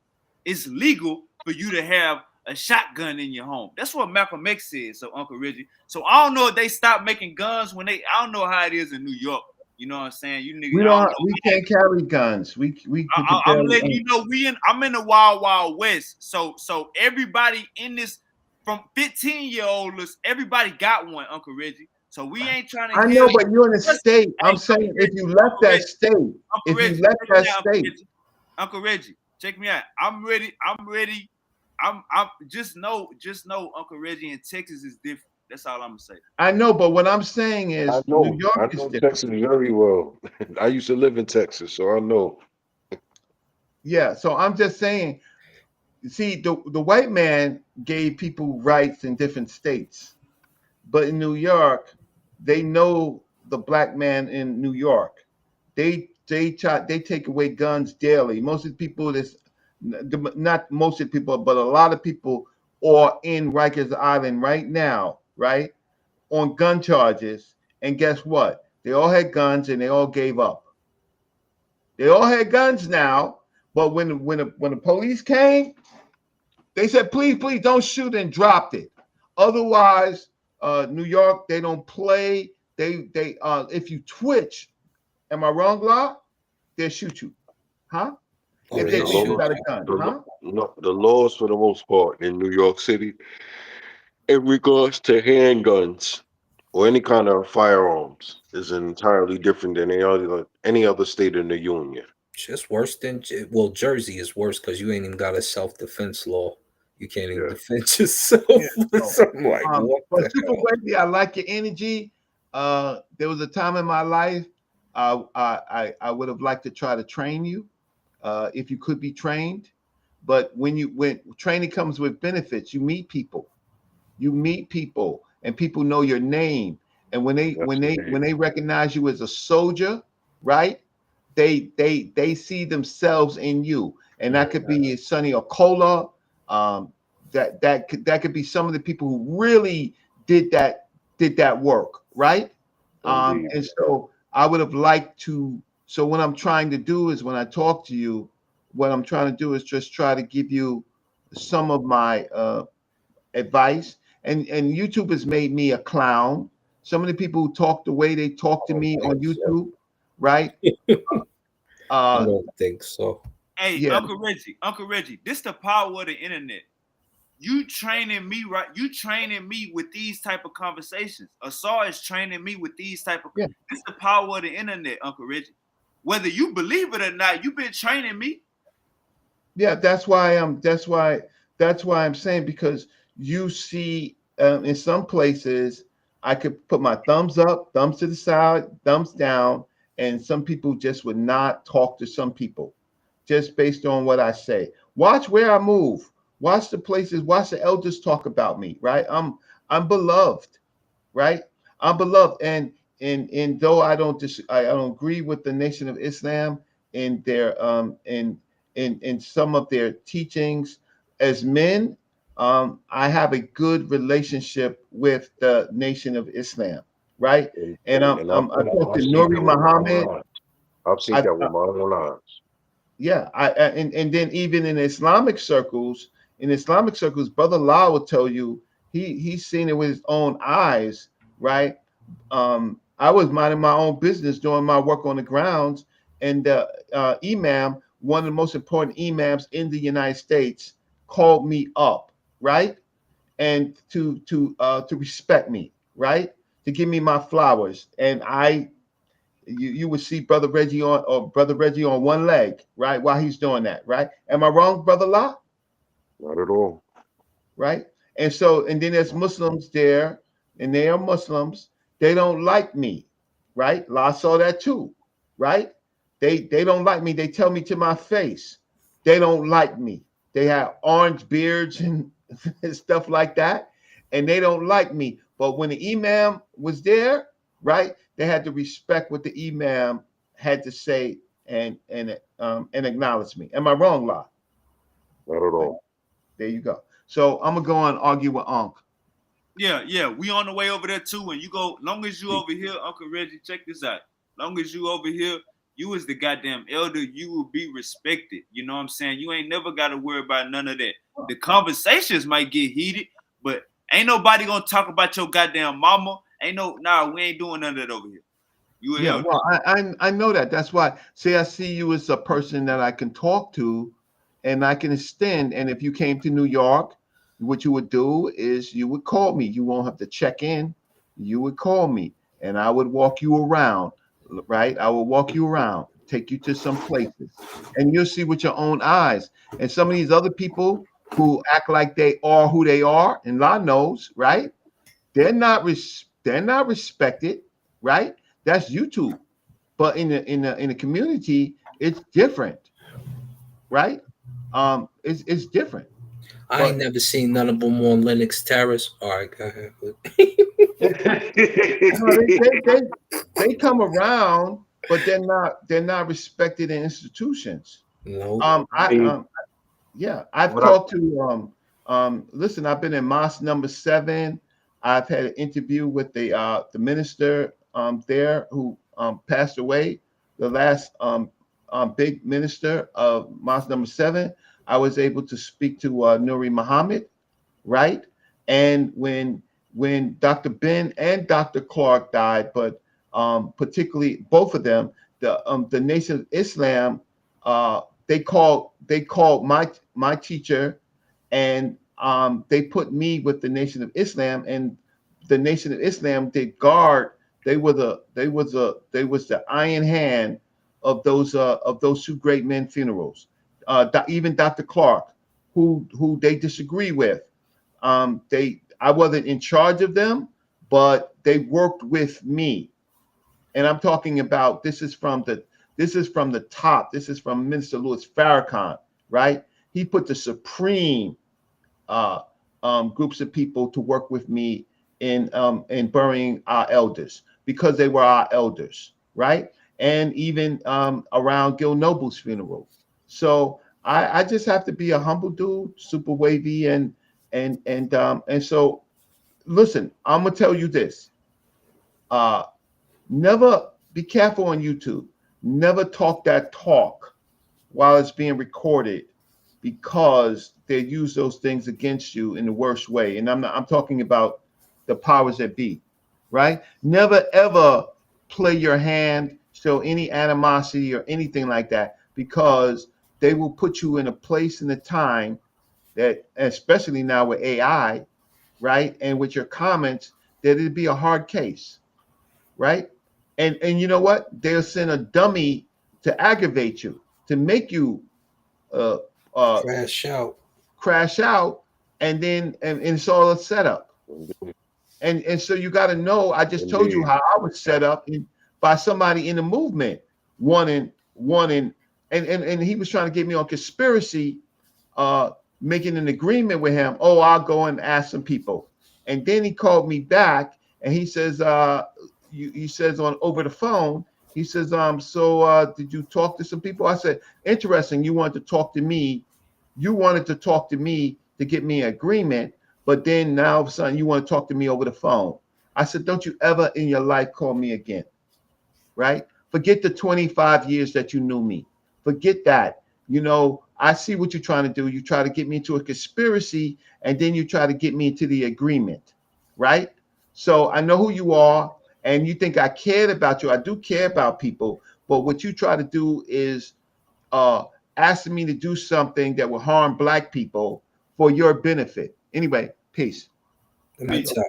It's legal for you to have a shotgun in your home. That's what Malcolm X said. So Uncle Reggie. So I don't know if they stopped making guns I don't know how it is in New York. You know what I'm saying? You niggas, we can't carry guns. I'm letting you know I'm in the wild, wild west. So everybody in this from 15-year-olds, everybody got one, Uncle Reggie. So we ain't trying to. I know, but you're in a state. I'm saying if you left that state, Uncle Reggie, check me out. I'm ready. I'm just know, Uncle Reggie in Texas is different. That's all I'm gonna say. I know, but what I'm saying is I know, New York I is know different. Texas very well. I used to live in Texas, so I know. Yeah, so I'm just saying, see, the white man gave people rights in different states, but in New York, they know the black man in New York. They take away guns daily. Most of the people not most of the people, but a lot of people are in Rikers Island right now, right, on gun charges. And guess what? They all had guns and they all gave up. They all had guns now, but when the police came, they said, please, don't shoot, and dropped it. Otherwise, New York, they don't play. They if you twitch, am I wrong, Law? They'll shoot you, huh? If they think you got a gun, huh? No, the laws for the most part in New York City, in regards to handguns or any kind of firearms, is entirely different than any other state in the union. Just worse than Jersey is worse because you ain't even got a self-defense law. You can't even defend yourself. So I'm like, what but Super Wavy, I like your energy. There was a time in my life I would have liked to try to train you, if you could be trained. But when training comes with benefits, you meet people, and people know your name. And when they recognize you as a soldier, right? They see themselves in you, and that could be Sonny Okola. That could be some of the people who really did that work, right? And so I would have liked to. So what I'm trying to do is when I talk to you, what I'm trying to do is just try to give you some of my advice. And YouTube has made me a clown. Some of the people who talk the way they talk to me on YouTube, right? I don't think so. Hey, Yeah, Uncle Reggie, this the power of the internet. You training me, right? You training me with these type of conversations. Asar is training me with these type of. yeah, This the power of the internet, Uncle Reggie. Whether you believe it or not, you've been training me. yeah. That's why I'm saying, because you see, in some places I could put my thumbs up, thumbs to the side, thumbs down, and some people just would not talk to some people just based on what I say. Watch where I move. Watch the places. Watch the elders talk about me. Right. I'm beloved. Right. I'm beloved. And though I don't agree with the Nation of Islam in their in some of their teachings as men, I have a good relationship with the Nation of Islam. Right. And I talked to I've seen that Nuri with my Muhammad. own eyes. I've seen I, that with my own eyes. yeah, and then even in Islamic circles, Brother Law will tell you he's seen it with his own eyes, right? I was minding my own business doing my work on the grounds, and the imam, one of the most important imams in the United States, called me up, right, and to respect me, right, to give me my flowers, and you would see Brother Reggie on one leg, right, while he's doing that, right? Am I wrong, Brother La? Not at all. Right? And then there's Muslims there, and they are Muslims. They don't like me, right? La saw that too, right? They don't like me. They tell me to my face. They don't like me. They have orange beards and stuff like that, and they don't like me. But when the imam was there, right, they had to respect what the imam had to say and acknowledge me. Am I wrong, La? Not at all. There you go. So I'm gonna go and argue with Unc. Yeah, we on the way over there too. And you go, long as you over here, Uncle Reggie, check this out. Long as you over here, you as the goddamn elder, you will be respected. You know what I'm saying? You ain't never got to worry about none of that. The conversations might get heated, but ain't nobody gonna talk about your goddamn mama. We ain't doing none of that over here. You an Yeah, elder. well, I know that. That's why. See, I see you as a person that I can talk to, and I can extend. And if you came to New York, what you would do is you would call me. You won't have to check in. You would call me, and I would walk you around. Right? I will walk you around, take you to some places, and you'll see with your own eyes. And some of these other people who act like they are who they are, and God knows, right? They're not respected, right? That's YouTube. But in the community, it's different, right? It's different. I But ain't never seen none of them on Linux Terrace. All right, go ahead. no, they come around, but they're not respected in institutions. No. I See, Yeah, I've what I talked to listen, I've been in mosque number 7. I've had an interview with the minister there who passed away, the last big minister of mosque number 7. I was able to speak to Nuri Muhammad, right? And when Dr. Ben and Dr. Clark died, but particularly both of them, the Nation of Islam, they called my teacher, and they put me with the Nation of Islam, and the Nation of Islam did guard. They was the iron hand of those two great men funerals. Even Dr. Clark, who they disagree with, I wasn't in charge of them, but they worked with me. And I'm talking about this is from the top. This is from Minister Louis Farrakhan, right? He put the supreme uh, groups of people to work with me in burying our elders, because they were our elders, right? And even around Gil Noble's funeral. So I just have to be a humble dude, super wavy, and so listen. I'm gonna tell you this. Uh, Never be careful on YouTube. Never talk that talk while it's being recorded because they use those things against you in the worst way. And I'm talking about the powers that be, right? Never ever play your hand, show any animosity or anything like that, because they will put you in a place and a time that, especially now with AI, right? And with your comments, that it'd be a hard case, right? And you know what? They'll send a dummy to aggravate you, to make you uh crash out, and then and it's all a setup. And so you got to know. I just told you Indeed. how I was set up by somebody in the movement, wanting, and he was trying to get me on conspiracy, making an agreement with him. Oh, I'll go and ask some people, and then he called me back and he says, he says on over the phone, he says, so did you talk to some people? I said, interesting. You wanted to talk to me. You wanted to talk to me to get me an agreement, but then now all of a sudden you want to talk to me over the phone. I said, don't you ever in your life call me again, right? Forget the 25 years that you knew me. Forget that. You know, I see what you're trying to do. You try to get me into a conspiracy, and then you try to get me into the agreement, right? So I know who you are, and you think I cared about you. I do care about people, but what you try to do is uh, asking me to do something that will harm Black people for your benefit. Anyway, peace. Peace. All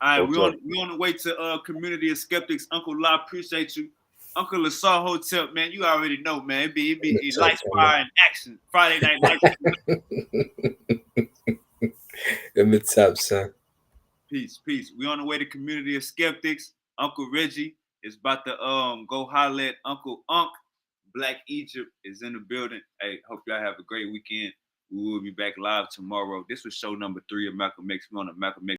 right, What's up? we on the way to Community of Skeptics. Uncle La, appreciate you. Uncle Lasar Hotel, man, you already know, man. It be lights, fire, and action. Friday night lights. In the top, son. Peace. We on the way to Community of Skeptics. Uncle Reggie is about to go holler at Uncle Unc. Black Egypt is in the building. Hey, hope y'all have a great weekend. We will be back live tomorrow. This was show number 3 of Malcolm X. We on the Malcolm X